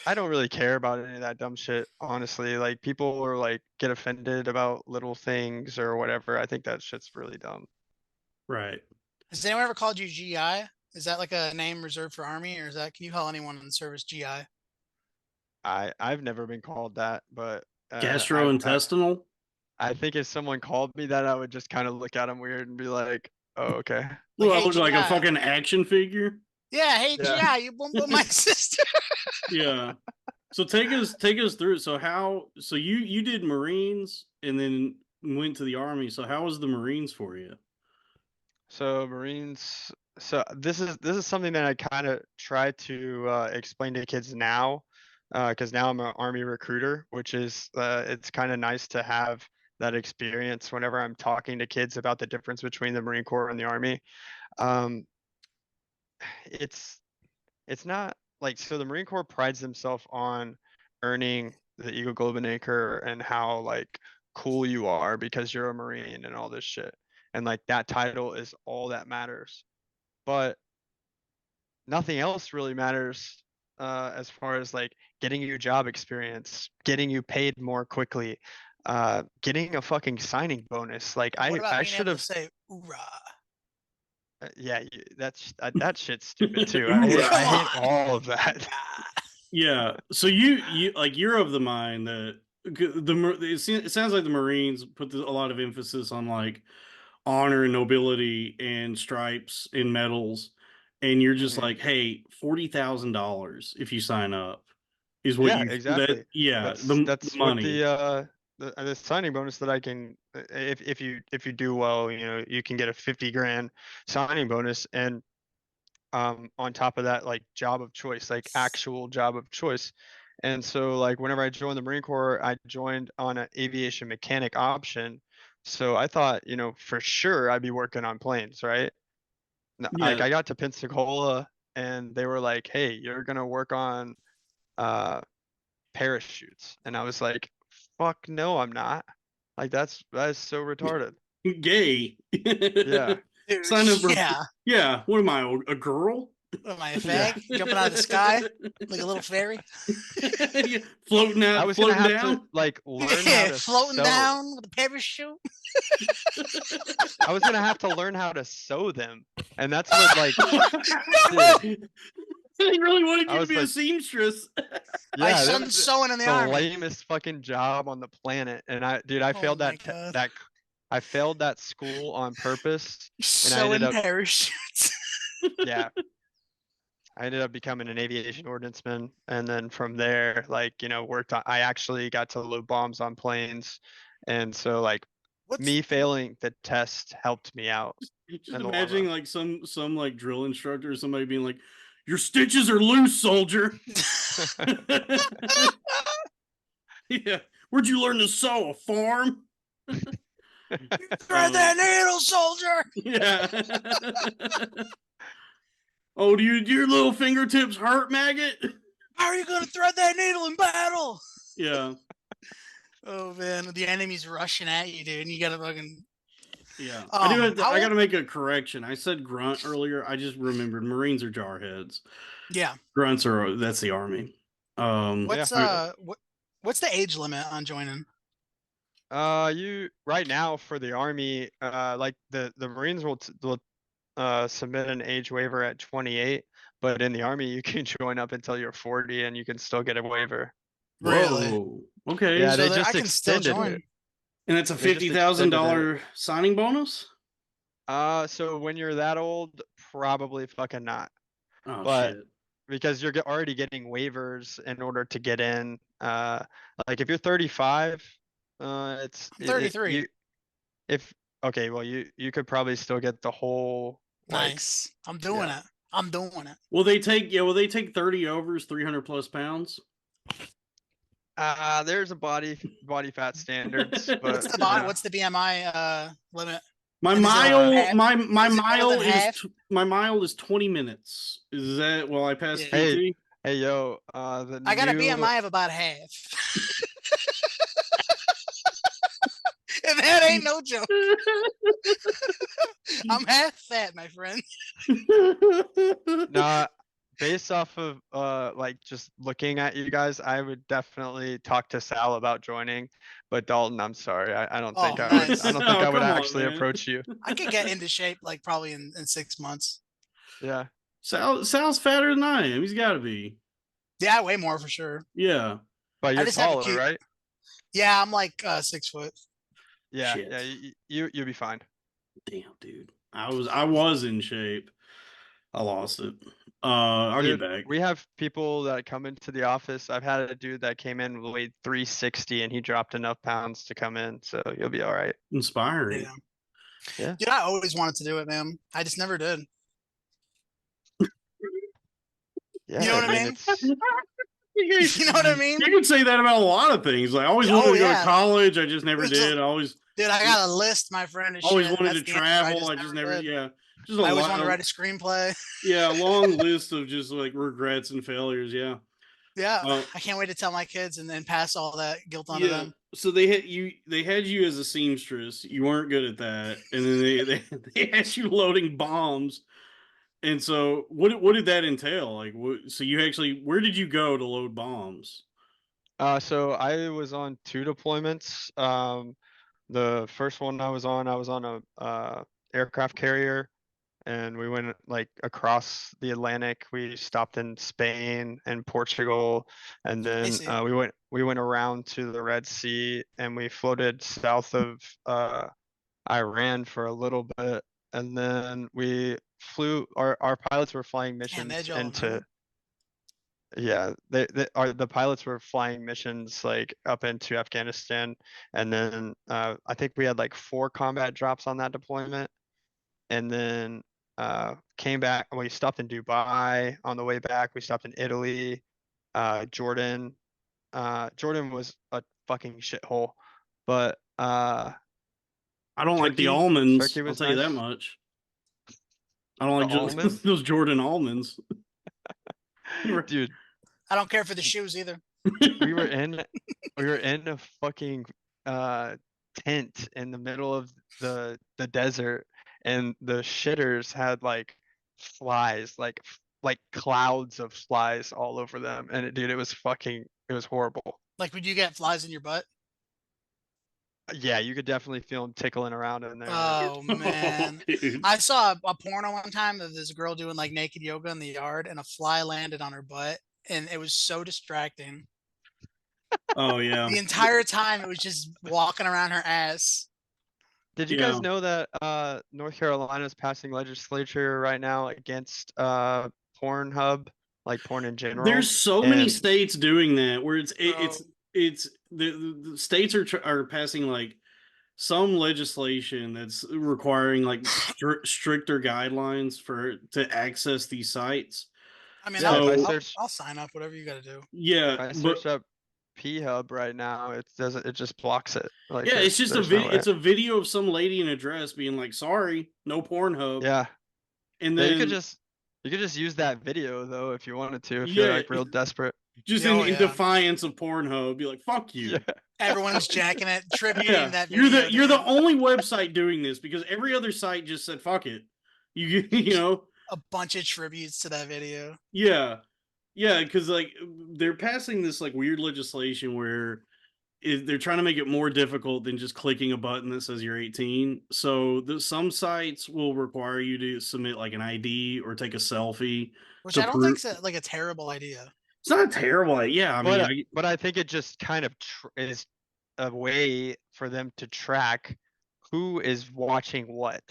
[SPEAKER 5] I don't really care about any of that dumb shit, honestly. Like, people are like get offended about little things or whatever. I think that shit's really dumb.
[SPEAKER 1] right.
[SPEAKER 4] Has anyone ever called you GI? Is that like a name reserved for Army, or can you call anyone in the service GI?
[SPEAKER 5] I've never been called that, but
[SPEAKER 1] Gastrointestinal.
[SPEAKER 5] I think if someone called me that, I would just kind of look at them weird and be like, "Oh, okay."
[SPEAKER 4] Like,
[SPEAKER 1] Well, I
[SPEAKER 4] hey
[SPEAKER 1] look like a
[SPEAKER 4] GI.
[SPEAKER 1] fucking action figure.
[SPEAKER 4] Yeah, hey
[SPEAKER 5] Yeah.
[SPEAKER 4] GI, you boom boom my sister.
[SPEAKER 1] Yeah. So take us through it. So you did Marines and then went to the Army. So how was the Marines for you?
[SPEAKER 5] So Marines. So this is something that I kind of try to explain to kids now, because now I'm an Army recruiter, which is it's kind of nice to have that experience whenever I'm talking to kids about the difference between the Marine Corps and the Army. Um, it's it's not like so the Marine Corps prides themselves on earning the Eagle Globe and Anchor and how like cool you are because you're a Marine and all this shit. And like that title is all that matters. But nothing else really matters as far as like getting you job experience, getting you paid more quickly, getting a fucking signing bonus. Like
[SPEAKER 4] What
[SPEAKER 5] I
[SPEAKER 4] about
[SPEAKER 5] I
[SPEAKER 4] being
[SPEAKER 5] should
[SPEAKER 4] able to
[SPEAKER 5] have
[SPEAKER 4] say "oorah"?
[SPEAKER 5] yeah, that shit's stupid too. I hate
[SPEAKER 1] Hoorah.
[SPEAKER 5] I
[SPEAKER 4] Come
[SPEAKER 5] hate
[SPEAKER 4] on,
[SPEAKER 5] all of that.
[SPEAKER 4] oorah.
[SPEAKER 1] Yeah. So you like you're of the mind that it sounds like the Marines put a lot of emphasis on like honor and nobility and stripes and medals. and you're just
[SPEAKER 5] Mhm.
[SPEAKER 1] like, hey, $40,000 if you sign up is what
[SPEAKER 5] Yeah,
[SPEAKER 1] you that
[SPEAKER 5] exactly.
[SPEAKER 1] yeah
[SPEAKER 5] That's
[SPEAKER 1] the
[SPEAKER 5] that's what
[SPEAKER 1] money.
[SPEAKER 5] the signing bonus that I can if you do well, you can get a 50 grand signing bonus, and on top of that, like job of choice, like actual job of choice. And so like whenever I joined the Marine Corps, I joined on an aviation mechanic option. So I thought, for sure I'd be working on planes, right? Like
[SPEAKER 1] Yeah,
[SPEAKER 5] I got to Pensacola and they were like, "Hey, you're gonna work on uh parachutes." And I was like, "Fuck no, I'm not." Like that is so retarded.
[SPEAKER 1] gay.
[SPEAKER 5] Yeah.
[SPEAKER 4] Dude,
[SPEAKER 1] Sign up for
[SPEAKER 4] yeah.
[SPEAKER 1] yeah. What am I, a girl?
[SPEAKER 4] What am I, a
[SPEAKER 5] Yeah.
[SPEAKER 4] fag? Jumping out of the sky like a little fairy?
[SPEAKER 1] Yeah, floating
[SPEAKER 5] I
[SPEAKER 1] out,
[SPEAKER 5] was gonna
[SPEAKER 1] floating
[SPEAKER 5] have to
[SPEAKER 1] down.
[SPEAKER 5] like learn how
[SPEAKER 4] Yeah,
[SPEAKER 5] to
[SPEAKER 4] floating
[SPEAKER 5] sew.
[SPEAKER 4] down with a parachute.
[SPEAKER 5] I was gonna have to learn how to sew them. And that's what like, dude,
[SPEAKER 1] They really wanted
[SPEAKER 5] I
[SPEAKER 1] you to
[SPEAKER 5] was
[SPEAKER 1] be a
[SPEAKER 5] like,
[SPEAKER 1] seamstress.
[SPEAKER 4] My
[SPEAKER 5] yeah, that
[SPEAKER 4] son's
[SPEAKER 5] was
[SPEAKER 4] sewing in the
[SPEAKER 5] the
[SPEAKER 4] army.
[SPEAKER 5] lamest fucking job on the planet. And I
[SPEAKER 4] Oh
[SPEAKER 5] failed
[SPEAKER 4] my god.
[SPEAKER 5] I failed that school on purpose, and I ended
[SPEAKER 4] Sewing
[SPEAKER 5] up,
[SPEAKER 4] parachutes.
[SPEAKER 5] yeah, I ended up becoming an aviation ordnanceman. And then from there, like, worked on, I actually got to load bombs on planes. And so like
[SPEAKER 4] What's
[SPEAKER 5] me failing the test helped me out
[SPEAKER 1] Just
[SPEAKER 5] in the long run.
[SPEAKER 1] imagining like some like drill instructor or somebody being like, "Your stitches are loose, soldier." Yeah, where'd you learn to sew? A farm?
[SPEAKER 4] thread that
[SPEAKER 1] Um,
[SPEAKER 4] needle, soldier?
[SPEAKER 1] yeah. Oh, do your little fingertips hurt, maggot?
[SPEAKER 4] How are you gonna thread that needle in battle?
[SPEAKER 1] Yeah,
[SPEAKER 4] Oh man, the enemy's rushing at you, dude. And you gotta fucking
[SPEAKER 1] yeah. I do have to,
[SPEAKER 4] how
[SPEAKER 1] I got
[SPEAKER 4] old?
[SPEAKER 1] to make a correction. I said grunt earlier. I just remembered Marines are jarheads.
[SPEAKER 4] Yeah.
[SPEAKER 1] Grunts are that's the army.
[SPEAKER 5] Yeah.
[SPEAKER 4] What's the age limit on joining?
[SPEAKER 5] You right now for the army, like the Marines will submit an age waiver at 28, but in the army you can join up until you're 40 and you can still get a waiver.
[SPEAKER 4] Really?
[SPEAKER 1] Whoa. Okay.
[SPEAKER 5] Yeah,
[SPEAKER 4] So
[SPEAKER 5] they
[SPEAKER 4] that I
[SPEAKER 5] just
[SPEAKER 4] can still
[SPEAKER 5] extended
[SPEAKER 4] join.
[SPEAKER 5] it.
[SPEAKER 1] And it's a
[SPEAKER 5] They
[SPEAKER 1] fifty
[SPEAKER 5] just
[SPEAKER 1] thousand
[SPEAKER 5] extended it.
[SPEAKER 1] dollar signing bonus.
[SPEAKER 5] So when you're that old, probably fucking not.
[SPEAKER 1] Oh
[SPEAKER 5] But
[SPEAKER 1] shit.
[SPEAKER 5] because you're already getting waivers in order to get in, like if you're 35,
[SPEAKER 4] I'm 33.
[SPEAKER 5] you if okay, well you could probably still get the whole like,
[SPEAKER 4] Nice. I'm doing
[SPEAKER 5] yeah.
[SPEAKER 4] it. I'm doing it.
[SPEAKER 1] Will they take 30 overs, 300 plus pounds?
[SPEAKER 5] There's a body fat standards, but
[SPEAKER 4] What's the BMI limit?
[SPEAKER 1] My
[SPEAKER 4] And is it
[SPEAKER 5] uh
[SPEAKER 1] mile,
[SPEAKER 4] half?
[SPEAKER 1] my
[SPEAKER 4] Is it better than
[SPEAKER 1] mile is
[SPEAKER 4] half?
[SPEAKER 1] my mile is 20 minutes. Is that well? I passed
[SPEAKER 4] Yeah.
[SPEAKER 5] hey,
[SPEAKER 1] PT.
[SPEAKER 5] hey yo, the
[SPEAKER 4] I got a
[SPEAKER 5] new
[SPEAKER 4] BMI of about half. And that ain't no joke. I'm half fat, my friend.
[SPEAKER 5] nah based off of like just looking at you guys, I would definitely talk to Sal about joining. But Dalton, I'm sorry.
[SPEAKER 4] Oh, nice.
[SPEAKER 5] I don't think
[SPEAKER 1] Oh,
[SPEAKER 5] I would
[SPEAKER 1] come on,
[SPEAKER 5] actually
[SPEAKER 1] man.
[SPEAKER 5] approach you.
[SPEAKER 4] I could get into shape like probably in 6 months.
[SPEAKER 5] Yeah.
[SPEAKER 1] Sal's fatter than I am. He's got to be.
[SPEAKER 4] Yeah, way more for sure.
[SPEAKER 1] Yeah.
[SPEAKER 5] But
[SPEAKER 4] I
[SPEAKER 5] you're
[SPEAKER 4] just have a
[SPEAKER 5] taller,
[SPEAKER 4] cute.
[SPEAKER 5] right?
[SPEAKER 4] Yeah, I'm like 6 foot.
[SPEAKER 5] Yeah, yeah,
[SPEAKER 1] Shit.
[SPEAKER 5] you'll be fine.
[SPEAKER 1] Damn, dude. I was in shape. I lost it. I'll get
[SPEAKER 5] Dude,
[SPEAKER 1] back.
[SPEAKER 5] we have people that come into the office. I've had a dude that came in weighed 360 and he dropped enough pounds to come in, so you'll be all right.
[SPEAKER 1] Inspiring.
[SPEAKER 4] Yeah.
[SPEAKER 5] Yeah.
[SPEAKER 4] Dude, I always wanted to do it, man. I just never did.
[SPEAKER 5] Yeah,
[SPEAKER 4] You know
[SPEAKER 5] I
[SPEAKER 4] what I
[SPEAKER 5] mean
[SPEAKER 4] mean?
[SPEAKER 5] it's
[SPEAKER 4] You know what I
[SPEAKER 1] You
[SPEAKER 4] mean?
[SPEAKER 1] can say that about a lot of things. Like, I always wanted
[SPEAKER 4] Oh
[SPEAKER 1] to go to
[SPEAKER 4] yeah.
[SPEAKER 1] college. I just never
[SPEAKER 4] It's a-
[SPEAKER 1] did.
[SPEAKER 4] Dude, I got a list, my friend, of
[SPEAKER 1] Always
[SPEAKER 4] shit, and
[SPEAKER 1] wanted
[SPEAKER 4] that's
[SPEAKER 1] to
[SPEAKER 4] the answer. I
[SPEAKER 1] travel.
[SPEAKER 4] just
[SPEAKER 1] I just never.
[SPEAKER 4] never did.
[SPEAKER 1] Yeah, just a
[SPEAKER 4] I always wanted to
[SPEAKER 1] lot.
[SPEAKER 4] write a screenplay.
[SPEAKER 1] Yeah, a long list of just like regrets and failures. Yeah.
[SPEAKER 4] Yeah,
[SPEAKER 1] Uh,
[SPEAKER 4] I can't wait to tell my kids and then pass all that guilt onto
[SPEAKER 1] yeah.
[SPEAKER 4] them.
[SPEAKER 1] So they had you. They had you as a seamstress. You weren't good at that, and then they had you loading bombs. And so, what did that entail? Like, so you actually, where did you go to load bombs?
[SPEAKER 5] so I was on two deployments. The first one I was on a aircraft carrier, and we went like across the Atlantic. We stopped in Spain and Portugal, and
[SPEAKER 4] I
[SPEAKER 5] then
[SPEAKER 4] see.
[SPEAKER 5] we went around to the Red Sea, and we floated south of Iran for a little bit, and then we our pilots were flying
[SPEAKER 4] Damn, they
[SPEAKER 5] missions
[SPEAKER 4] had y'all on the
[SPEAKER 5] into
[SPEAKER 4] road.
[SPEAKER 5] yeah, the pilots were flying missions like up into Afghanistan, and then I think we had like 4 combat drops on that deployment, and then came back. We stopped in Dubai on the way back. We stopped in Italy, Jordan. Jordan was a fucking shithole, but
[SPEAKER 1] I don't like the
[SPEAKER 5] Turkey
[SPEAKER 1] almonds.
[SPEAKER 5] Turkey
[SPEAKER 1] I'll
[SPEAKER 5] was
[SPEAKER 1] tell you that
[SPEAKER 5] nice.
[SPEAKER 1] much. I don't
[SPEAKER 5] The
[SPEAKER 1] like just
[SPEAKER 5] almonds,
[SPEAKER 1] those Jordan almonds.
[SPEAKER 5] dude.
[SPEAKER 4] I don't care for the shoes either.
[SPEAKER 5] We were in we were in a fucking uh tent in the middle of the desert, and the shitters had like flies, like clouds of flies all over them, and dude, it was horrible.
[SPEAKER 4] Like, would you get flies in your butt?
[SPEAKER 5] Yeah, you could definitely feel them tickling around in there, man.
[SPEAKER 4] Oh
[SPEAKER 1] Oh,
[SPEAKER 4] man.
[SPEAKER 1] dude.
[SPEAKER 4] I saw a porno one time of this girl doing like naked yoga in the yard and a fly landed on her butt and it was so distracting.
[SPEAKER 1] Oh yeah.
[SPEAKER 4] The entire time it was just walking around her ass.
[SPEAKER 5] Did you
[SPEAKER 1] Yeah.
[SPEAKER 5] guys know that North Carolina is passing legislature right now against Pornhub, like porn in
[SPEAKER 1] There's
[SPEAKER 5] general?
[SPEAKER 1] so many
[SPEAKER 5] And
[SPEAKER 1] states doing that where
[SPEAKER 4] Bro,
[SPEAKER 1] it's the states are passing like some legislation that's requiring like stricter guidelines for to access these sites.
[SPEAKER 4] I mean,
[SPEAKER 5] yeah,
[SPEAKER 4] I'll
[SPEAKER 5] if I
[SPEAKER 1] So
[SPEAKER 5] search
[SPEAKER 4] I'll sign up whatever you got to do.
[SPEAKER 1] yeah,
[SPEAKER 5] if I
[SPEAKER 1] but
[SPEAKER 5] search up P Hub right now, it doesn't it just blocks it. Like
[SPEAKER 1] yeah, it's just
[SPEAKER 5] there's no way.
[SPEAKER 1] it's a video of some lady in a dress being like, "Sorry, no Pornhub,"
[SPEAKER 5] Yeah.
[SPEAKER 1] and
[SPEAKER 5] Yeah,
[SPEAKER 1] then
[SPEAKER 5] you could just use that video though if you wanted to, if you're
[SPEAKER 1] yeah,
[SPEAKER 5] like real desperate.
[SPEAKER 1] just
[SPEAKER 4] Oh
[SPEAKER 1] in
[SPEAKER 4] yeah.
[SPEAKER 1] defiance of Pornhub, be like, "Fuck
[SPEAKER 5] Yeah.
[SPEAKER 1] you."
[SPEAKER 4] Everyone's jacking it, tributing
[SPEAKER 1] Yeah,
[SPEAKER 4] that video,
[SPEAKER 1] you're the
[SPEAKER 4] dude.
[SPEAKER 1] only website doing this because every other site just said fuck it. You
[SPEAKER 4] Just
[SPEAKER 1] know,
[SPEAKER 4] a bunch of tributes to that video.
[SPEAKER 1] yeah, yeah, because like they're passing this like weird legislation where they're trying to make it more difficult than just clicking a button that says you're 18. So some sites will require you to submit like an ID or take a selfie
[SPEAKER 4] Which
[SPEAKER 1] to
[SPEAKER 4] I don't
[SPEAKER 1] prove.
[SPEAKER 4] think's like a terrible idea.
[SPEAKER 1] It's not a terrible. Yeah, I mean,
[SPEAKER 5] But I think it just kind of is a way for them to track who is watching what.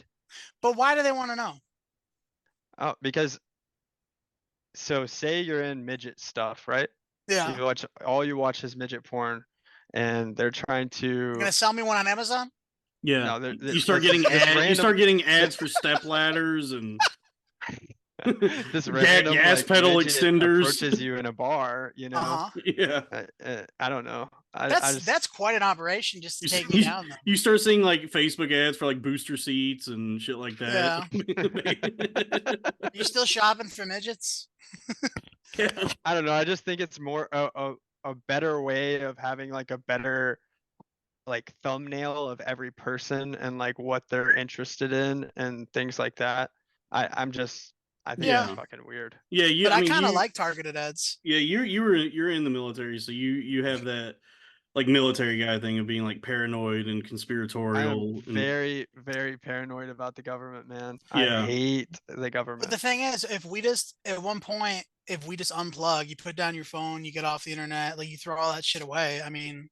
[SPEAKER 4] But why do they want to know?
[SPEAKER 5] Oh, because so say you're in midget stuff, right?
[SPEAKER 4] Yeah.
[SPEAKER 5] You watch is midget porn, and they're trying
[SPEAKER 4] You're
[SPEAKER 5] to
[SPEAKER 4] gonna sell me one on Amazon?
[SPEAKER 1] yeah.
[SPEAKER 5] no,
[SPEAKER 1] You start getting you
[SPEAKER 5] random
[SPEAKER 1] start getting ads for step ladders and
[SPEAKER 5] this random
[SPEAKER 1] gas
[SPEAKER 5] like
[SPEAKER 1] pedal
[SPEAKER 5] midget
[SPEAKER 1] extenders.
[SPEAKER 5] approaches you in a bar,
[SPEAKER 4] Uh-huh.
[SPEAKER 1] Yeah.
[SPEAKER 5] I don't know. I just
[SPEAKER 4] That's quite an operation just to
[SPEAKER 1] You,
[SPEAKER 4] take me
[SPEAKER 1] you,
[SPEAKER 4] down though.
[SPEAKER 1] you start seeing like Facebook ads for like booster seats and shit like that.
[SPEAKER 4] Yeah. Are you still shopping for midgets?
[SPEAKER 1] Yeah.
[SPEAKER 5] I don't know. I just think it's more a better way of having like a better like thumbnail of every person and like what they're interested in and things like that. I think it's
[SPEAKER 4] Yeah.
[SPEAKER 5] fucking weird.
[SPEAKER 1] Yeah, you
[SPEAKER 4] But
[SPEAKER 1] I
[SPEAKER 4] I
[SPEAKER 1] mean
[SPEAKER 4] kind of
[SPEAKER 1] you
[SPEAKER 4] like targeted ads.
[SPEAKER 1] yeah, you're in the military, so you have that like military guy thing of being like paranoid and
[SPEAKER 5] I am
[SPEAKER 1] conspiratorial and
[SPEAKER 5] very, very paranoid about the government, man. I
[SPEAKER 1] yeah.
[SPEAKER 5] hate the
[SPEAKER 4] But
[SPEAKER 5] government.
[SPEAKER 4] the thing is, if we just at one point, if we just unplug, you put down your phone, you get off the internet, like you throw all that shit away. I mean,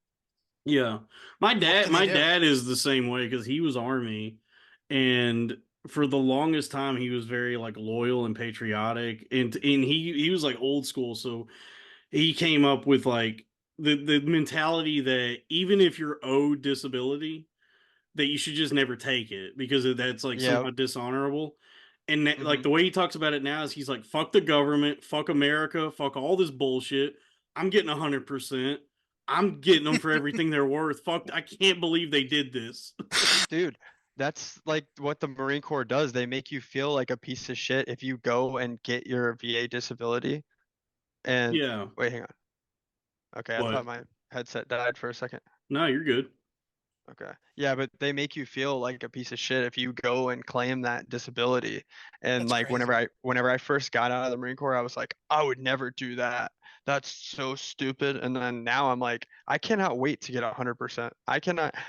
[SPEAKER 1] Yeah.
[SPEAKER 4] what can they
[SPEAKER 1] My
[SPEAKER 4] do?
[SPEAKER 1] dad is the same way cuz he was army and for the longest time he was very like loyal and patriotic and he was like old school, so he came up with like the mentality that even if you're owed disability, that you should just never take it because that's like
[SPEAKER 5] Yeah.
[SPEAKER 1] somehow dishonorable. And that, like
[SPEAKER 5] Hmm.
[SPEAKER 1] the way he talks about it now is he's like, "Fuck the government, fuck America, fuck all this bullshit. I'm getting 100%. I'm getting them for everything they're worth. Fuck, I can't believe they did this."
[SPEAKER 5] Dude, that's like what the Marine Corps does. They make you feel like a piece of shit if you go and get your VA disability. And
[SPEAKER 1] Yeah.
[SPEAKER 5] wait, hang on. Okay, I
[SPEAKER 1] What?
[SPEAKER 5] thought my headset died for a second.
[SPEAKER 1] No, you're good.
[SPEAKER 5] Okay. Yeah, but they make you feel like a piece of shit if you go and claim that disability. And
[SPEAKER 4] That's
[SPEAKER 5] like
[SPEAKER 4] crazy.
[SPEAKER 5] whenever I first got out of the Marine Corps, I was like, I would never do that. That's so stupid. And then now I'm like, I cannot wait to get 100%.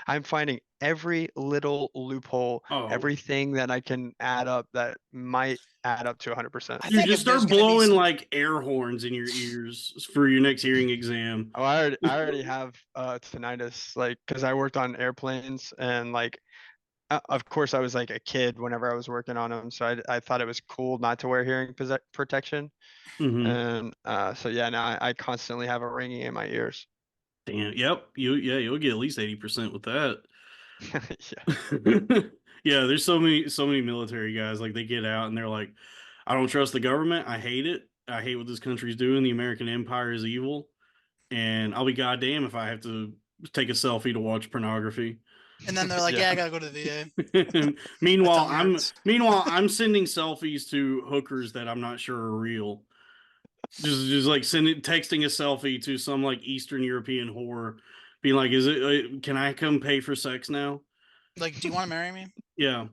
[SPEAKER 5] I'm finding every little loophole,
[SPEAKER 1] Oh,
[SPEAKER 5] everything that I can add up that might add up to 100%.
[SPEAKER 4] I
[SPEAKER 1] you
[SPEAKER 4] think
[SPEAKER 1] just
[SPEAKER 4] if there's
[SPEAKER 1] start
[SPEAKER 4] going to be
[SPEAKER 1] blowing
[SPEAKER 4] some,
[SPEAKER 1] like air horns in your ears for your next hearing exam.
[SPEAKER 5] Oh, I already have tinnitus, like, because I worked on airplanes and like Of course, I was like a kid whenever I was working on them, so I thought it was cool not to wear hearing protection.
[SPEAKER 1] Hmm.
[SPEAKER 5] And so yeah, now I constantly have a ringing in my ears.
[SPEAKER 1] Damn. Yep. You'll get at least 80% with that.
[SPEAKER 5] Yeah.
[SPEAKER 1] Yeah, there's so many military guys like they get out and they're like, I don't trust the government. I hate it. I hate what this country's doing. The American empire is evil, and I'll be goddamn if I have to take a selfie to watch pornography.
[SPEAKER 4] And then they're like,
[SPEAKER 5] Yeah.
[SPEAKER 4] "Yeah, I gotta go to the VA." That
[SPEAKER 1] meanwhile,
[SPEAKER 4] tummy
[SPEAKER 1] I'm
[SPEAKER 4] hurts.
[SPEAKER 1] meanwhile I'm sending selfies to hookers that I'm not sure are real. Just like sending texting a selfie to some like Eastern European whore, being like, "Is it? Can I come pay for sex now?"
[SPEAKER 4] Like, do you want to marry me?
[SPEAKER 1] Yeah.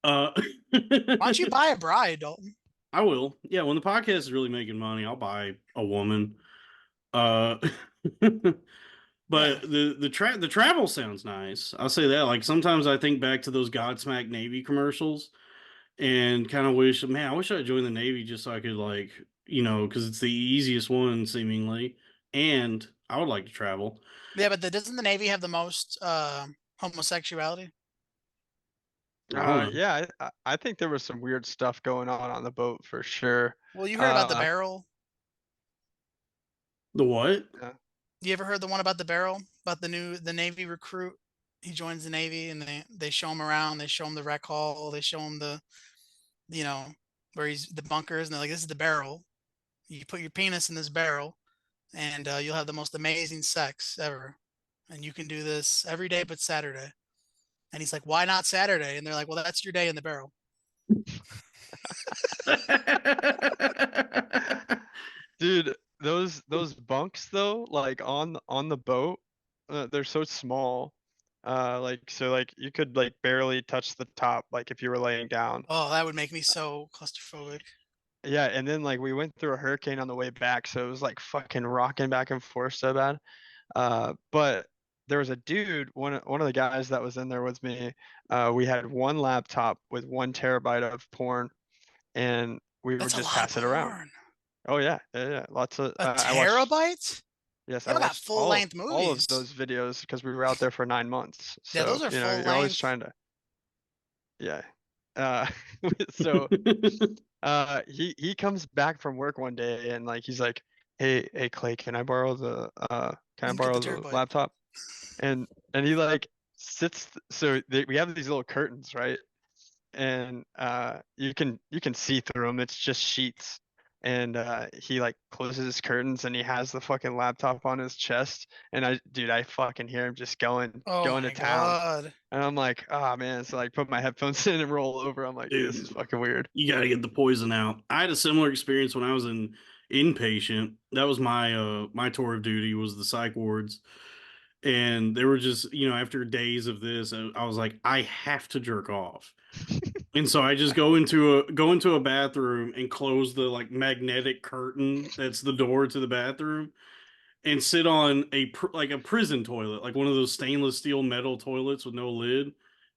[SPEAKER 1] Uh,
[SPEAKER 4] Why don't you buy a bride, Dalton?
[SPEAKER 1] I will. Yeah, when the podcast is really making money, I'll buy a woman. Uh,
[SPEAKER 4] Yeah.
[SPEAKER 1] but the travel sounds nice. I'll say that. Like sometimes I think back to those Godsmack Navy commercials and kind of wish, man, I wish I joined the Navy just so I could like, because it's the easiest one seemingly, and I would like to travel.
[SPEAKER 4] Yeah, but doesn't the Navy have the most homosexuality?
[SPEAKER 1] I don't know
[SPEAKER 5] Yeah, I think there was some weird stuff going on the boat for sure.
[SPEAKER 4] Well, you heard about the
[SPEAKER 5] Uh,
[SPEAKER 4] barrel.
[SPEAKER 1] the what.
[SPEAKER 5] yeah.
[SPEAKER 4] You ever heard the one about the barrel? About the Navy recruit? He joins the Navy and they show him around. They show him the rec hall. They show him you know, where he's the bunkers, and they're like, "This is the barrel. You put your penis in this barrel, and you'll have the most amazing sex ever. And you can do this every day but Saturday." And he's like, "Why not Saturday?" And they're like, "Well, that's your day in the barrel."
[SPEAKER 5] Dude, those bunks though, like on the boat, they're so small. Like so like you could like barely touch the top like if you were laying down.
[SPEAKER 4] Oh, that would make me so claustrophobic.
[SPEAKER 5] Yeah, and then like we went through a hurricane on the way back, so it was like fucking rocking back and forth so bad. But there was a dude, one of the guys that was in there with me. We had one laptop with 1 terabyte of porn, and we would
[SPEAKER 4] That's a
[SPEAKER 5] just
[SPEAKER 4] lot of
[SPEAKER 5] pass it around.
[SPEAKER 4] porn.
[SPEAKER 5] Oh yeah, yeah, yeah. Lots of
[SPEAKER 4] A
[SPEAKER 5] I watched.
[SPEAKER 4] terabyte?
[SPEAKER 5] Yes, I
[SPEAKER 4] Y'all got
[SPEAKER 5] watched
[SPEAKER 4] full length
[SPEAKER 5] all of
[SPEAKER 4] movies.
[SPEAKER 5] those videos because we were out there for 9 months.
[SPEAKER 4] Yeah,
[SPEAKER 5] So
[SPEAKER 4] those are
[SPEAKER 5] you know
[SPEAKER 4] full
[SPEAKER 5] you're always
[SPEAKER 4] length.
[SPEAKER 5] trying to yeah. Uh, so he comes back from work one day and like he's like, hey Clay, can I
[SPEAKER 4] You can get the
[SPEAKER 5] borrow the
[SPEAKER 4] terabyte.
[SPEAKER 5] laptop? And he like sits we have these little curtains, right? And you can see through them. It's just sheets. And he like closes his curtains and he has the fucking laptop on his chest. And I fucking hear him just going
[SPEAKER 4] Oh
[SPEAKER 5] going to
[SPEAKER 4] my
[SPEAKER 5] town.
[SPEAKER 4] god.
[SPEAKER 5] And I'm like, oh man. So like put my headphones in and roll over. I'm like, dude, this is
[SPEAKER 1] Dude,
[SPEAKER 5] fucking weird.
[SPEAKER 1] you got to get the poison out. I had a similar experience when I was in inpatient. That was my tour of duty was the psych wards, and they were just after days of this, I was like, I have to jerk off, and so I just go into a bathroom and close the like magnetic curtain that's the door to the bathroom, and sit on like a prison toilet, like one of those stainless steel metal toilets with no lid,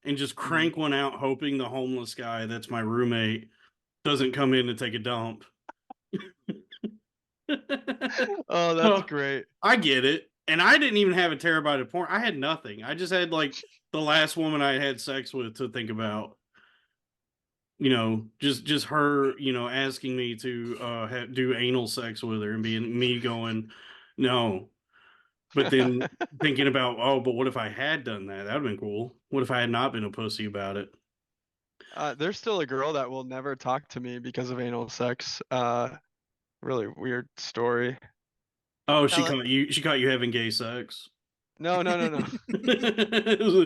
[SPEAKER 1] and just
[SPEAKER 5] Mhm.
[SPEAKER 1] crank one out, hoping the homeless guy that's my roommate doesn't come in to take a dump.
[SPEAKER 5] Oh, that's
[SPEAKER 1] So
[SPEAKER 5] great.
[SPEAKER 1] I get it. And I didn't even have a terabyte of porn. I had nothing. I just had like the last woman I had sex with to think about. Just her, asking me to do anal sex with her and being me going, no. But then thinking about, oh, but what if I had done that? That'd have been cool. What if I had not been a pussy about it?
[SPEAKER 5] There's still a girl that will never talk to me because of anal sex. Really weird story.
[SPEAKER 1] Oh, she
[SPEAKER 4] Tell it.
[SPEAKER 1] caught you. She caught you having gay sex.
[SPEAKER 5] No, no, no, no.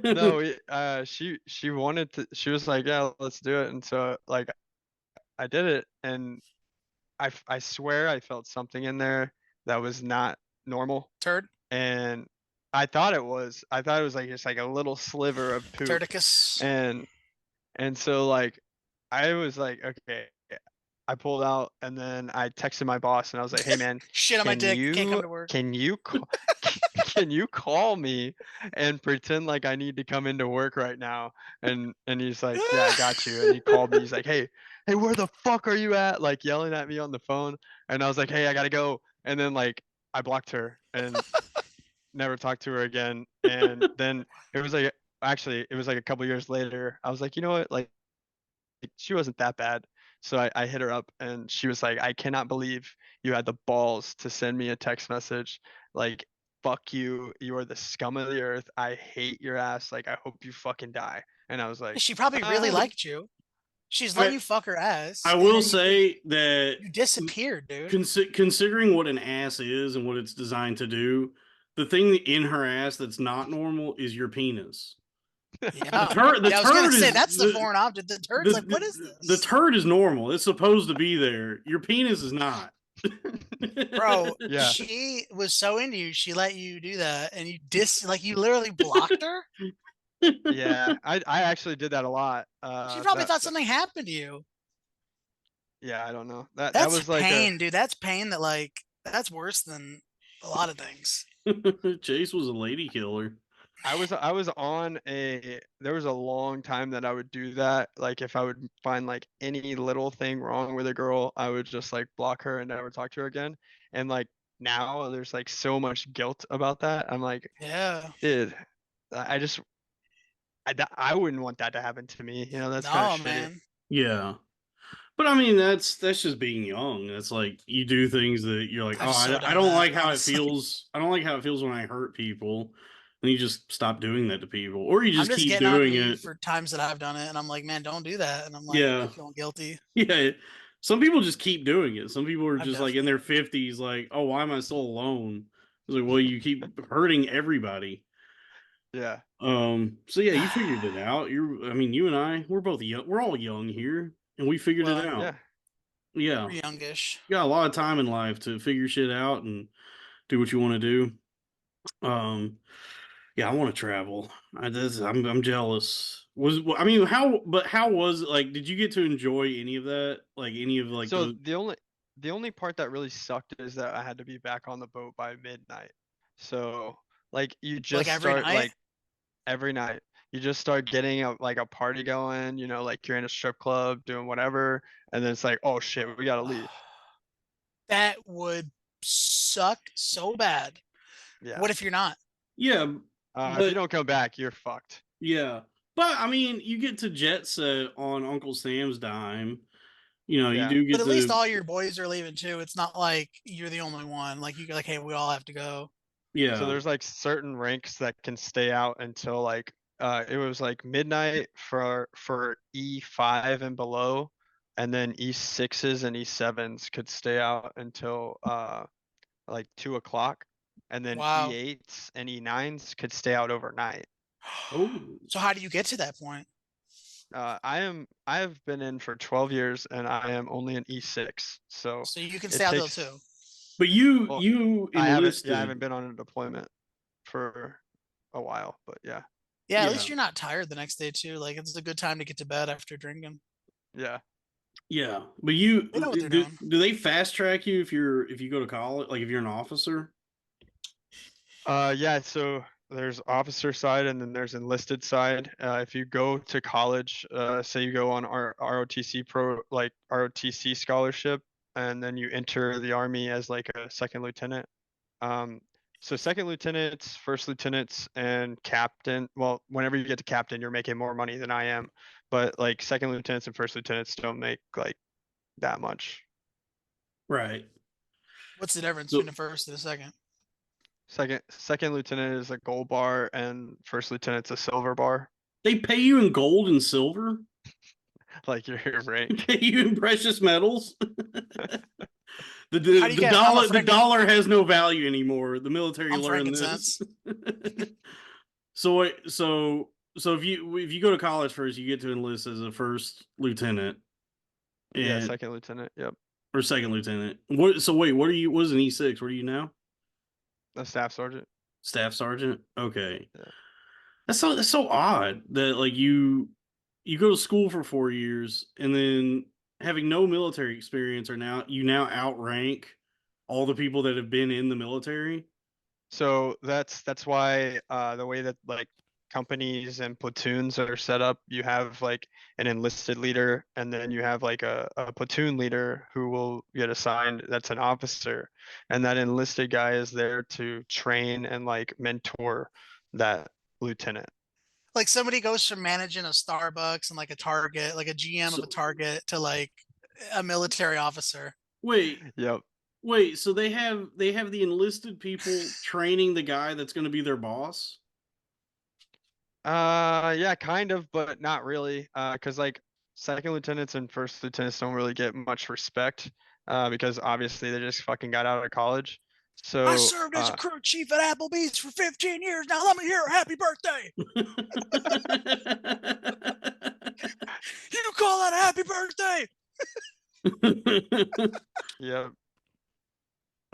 [SPEAKER 5] No, she wanted to. She was like, "Yeah, let's do it." And so like I did it, and I swear I felt something in there that was not normal,
[SPEAKER 4] Turd.
[SPEAKER 5] and I thought it was like just like a little sliver of poop,
[SPEAKER 4] Turdicus.
[SPEAKER 5] and so like I was like, okay. I pulled out and then I texted my boss and I was like, "Hey man,
[SPEAKER 4] Shit on my dick. Can't come to work.
[SPEAKER 5] can you call can you call me and pretend like I need to come into work right now?" And he's like, "Yeah, I got you." And he called me. He's like, "Hey, where the fuck are you at?" Like yelling at me on the phone. And I was like, "Hey, I gotta go." And then like I blocked her and never talked to her again. And then it was like actually, it was like a couple years later. I was like, you know what? Like she wasn't that bad. So I hit her up and she was like, I cannot believe you had the balls to send me a text message. Like, fuck you. You are the scum of the earth. I hate your ass. Like, I hope you fucking die. And I was like,
[SPEAKER 4] She probably really
[SPEAKER 5] ah,
[SPEAKER 4] liked you. She's letting
[SPEAKER 1] I
[SPEAKER 4] you fuck her
[SPEAKER 1] I
[SPEAKER 4] ass, and
[SPEAKER 1] will
[SPEAKER 4] then
[SPEAKER 1] say that
[SPEAKER 4] you disappeared, dude.
[SPEAKER 1] considering what an ass is and what it's designed to do, the thing in her ass that's not normal is your penis. The
[SPEAKER 4] Yeah.
[SPEAKER 1] turd the
[SPEAKER 4] Yeah, I was gonna
[SPEAKER 1] turd
[SPEAKER 4] say
[SPEAKER 1] is
[SPEAKER 4] that's the foreign object. The turd's like, what is
[SPEAKER 1] the
[SPEAKER 4] this?
[SPEAKER 1] turd is normal. It's supposed to be there. Your penis is not.
[SPEAKER 4] Bro,
[SPEAKER 5] yeah.
[SPEAKER 4] she was so into you, she let you do that, and you literally blocked her?
[SPEAKER 5] Yeah. I actually did that a lot.
[SPEAKER 4] She probably thought something happened to you.
[SPEAKER 5] Yeah, I don't know. That
[SPEAKER 4] That's
[SPEAKER 5] was like a
[SPEAKER 4] pain, dude. That's pain that that's worse than a lot of things.
[SPEAKER 1] Chase was a lady killer.
[SPEAKER 5] I was on a there was a long time that I would do that. Like if I would find like any little thing wrong with a girl, I would just like block her and never talk to her again. And like now there's like so much guilt about that. I'm like,
[SPEAKER 4] Yeah.
[SPEAKER 5] dude, I just I wouldn't want that to happen to me. You know, that's kind of
[SPEAKER 4] No,
[SPEAKER 5] shitty.
[SPEAKER 4] man.
[SPEAKER 1] Yeah. But I mean, that's just being young. That's like you do things that you're like, oh,
[SPEAKER 4] I've so
[SPEAKER 1] I
[SPEAKER 4] done
[SPEAKER 1] don't
[SPEAKER 4] that,
[SPEAKER 1] like how it
[SPEAKER 4] honestly.
[SPEAKER 1] feels. I don't like how it feels when I hurt people, and you just stop doing that to people, or you
[SPEAKER 4] I'm
[SPEAKER 1] just
[SPEAKER 4] just
[SPEAKER 1] keep
[SPEAKER 4] getting on
[SPEAKER 1] doing
[SPEAKER 4] you
[SPEAKER 1] it.
[SPEAKER 4] for times that I've done it, and I'm like, man, don't do that. And I'm like
[SPEAKER 1] Yeah,
[SPEAKER 4] feeling guilty.
[SPEAKER 1] yeah. Some people just keep doing it. Some people are
[SPEAKER 4] I've
[SPEAKER 1] just like in
[SPEAKER 4] definitely
[SPEAKER 1] their 50s, like, oh, why am I still alone? It's like, well, you keep hurting everybody.
[SPEAKER 5] Yeah.
[SPEAKER 1] So yeah, you figured it out. I mean, you and I, we're both young. We're all young here, and we figured it
[SPEAKER 4] well,
[SPEAKER 1] out.
[SPEAKER 5] Yeah.
[SPEAKER 1] Yeah,
[SPEAKER 4] we're youngish.
[SPEAKER 1] you got a lot of time in life to figure shit out and do what you want to do. Um, yeah, I want to travel. I'm jealous. I mean, how was it? Like, did you get to enjoy any of that? Like any of like
[SPEAKER 5] So
[SPEAKER 1] the
[SPEAKER 5] the only part that really sucked is that I had to be back on the boat by midnight. So like you
[SPEAKER 4] Like
[SPEAKER 5] just
[SPEAKER 4] every
[SPEAKER 5] start
[SPEAKER 4] night.
[SPEAKER 5] like every night. You just start getting like a party going, like you're in a strip club doing whatever, and then it's like, oh shit, we gotta leave.
[SPEAKER 4] That would suck so bad.
[SPEAKER 5] Yeah.
[SPEAKER 4] What if you're not?
[SPEAKER 1] yeah,
[SPEAKER 5] If you
[SPEAKER 1] but
[SPEAKER 5] don't come back, you're fucked.
[SPEAKER 1] yeah, but I mean, you get to jet set on Uncle Sam's dime. You
[SPEAKER 5] Yeah.
[SPEAKER 1] do
[SPEAKER 4] But
[SPEAKER 1] get
[SPEAKER 4] at least
[SPEAKER 1] to
[SPEAKER 4] all your boys are leaving too. It's not like you're the only one. Like you're like, hey, we all have to go.
[SPEAKER 5] So
[SPEAKER 1] yeah.
[SPEAKER 5] there's like certain ranks that can stay out until like it was like midnight for E5 and below, and then E6s and E7s could stay out until like 2 o'clock, and then
[SPEAKER 4] Wow.
[SPEAKER 5] E8s and E9s could stay out overnight.
[SPEAKER 1] Oh,
[SPEAKER 4] So how do you get to that point?
[SPEAKER 5] I have been in for 12 years and I am only an E6, so
[SPEAKER 4] So you can stay
[SPEAKER 5] it
[SPEAKER 4] out till
[SPEAKER 5] takes.
[SPEAKER 4] 2.
[SPEAKER 1] but you
[SPEAKER 5] Well,
[SPEAKER 1] you
[SPEAKER 5] I haven't
[SPEAKER 1] enlisted.
[SPEAKER 5] been on a deployment for a while, but yeah,
[SPEAKER 4] Yeah, at
[SPEAKER 1] Yeah,
[SPEAKER 4] least you're not tired the next day too. Like it's a good time to get to bed after drinking.
[SPEAKER 5] yeah.
[SPEAKER 1] yeah. But you
[SPEAKER 4] They know what they're doing.
[SPEAKER 1] do they fast track you if you go to college? Like if you're an officer?
[SPEAKER 5] Yeah, so there's officer side and then there's enlisted side. If you go to college, say you go on our ROTC like ROTC scholarship, and then you enter the army as like a second lieutenant. Um, so second lieutenants, first lieutenants, and captain. Well, whenever you get to captain, you're making more money than I am. But like second lieutenants and first lieutenants don't make like that much.
[SPEAKER 1] Right.
[SPEAKER 4] What's the difference between
[SPEAKER 1] So
[SPEAKER 4] the first and the second?
[SPEAKER 5] Second lieutenant is a gold bar, and first lieutenant's a silver bar,
[SPEAKER 1] they pay you in gold and silver?
[SPEAKER 5] like your rank.
[SPEAKER 1] Pay you in precious metals?
[SPEAKER 4] How do you
[SPEAKER 1] The
[SPEAKER 4] get?
[SPEAKER 1] dollar has no value anymore. The military
[SPEAKER 4] I'm
[SPEAKER 1] learned this.
[SPEAKER 4] frankincense.
[SPEAKER 1] So if you go to college first, you get to enlist as a first lieutenant
[SPEAKER 5] Yeah,
[SPEAKER 1] and
[SPEAKER 5] second lieutenant. Yep,
[SPEAKER 1] or second lieutenant. What are you? What is an E6? What are you now?
[SPEAKER 5] a staff sergeant.
[SPEAKER 1] Staff sergeant. Okay,
[SPEAKER 5] Yeah.
[SPEAKER 1] that's so odd that like you go to school for 4 years and then having no military experience or now you now outrank all the people that have been in the military.
[SPEAKER 5] So that's why the way that like companies and platoons are set up, you have like an enlisted leader, and then you have like a platoon leader who will get assigned. That's an officer, and that enlisted guy is there to train and like mentor that lieutenant.
[SPEAKER 4] Like somebody goes from managing a Starbucks and like a Target, like a GM of a
[SPEAKER 1] So
[SPEAKER 4] Target, to like a military officer.
[SPEAKER 1] wait,
[SPEAKER 5] Yep.
[SPEAKER 1] wait. So they have the enlisted people training the guy that's going to be their boss.
[SPEAKER 5] Yeah, kind of, but not really. Because like second lieutenants and first lieutenants don't really get much respect. Because obviously they just fucking got out of college.
[SPEAKER 4] I
[SPEAKER 5] So,
[SPEAKER 4] served as a crew chief at Applebee's for 15 years. Now let me hear a happy birthday. You call that a happy birthday?
[SPEAKER 5] yeah.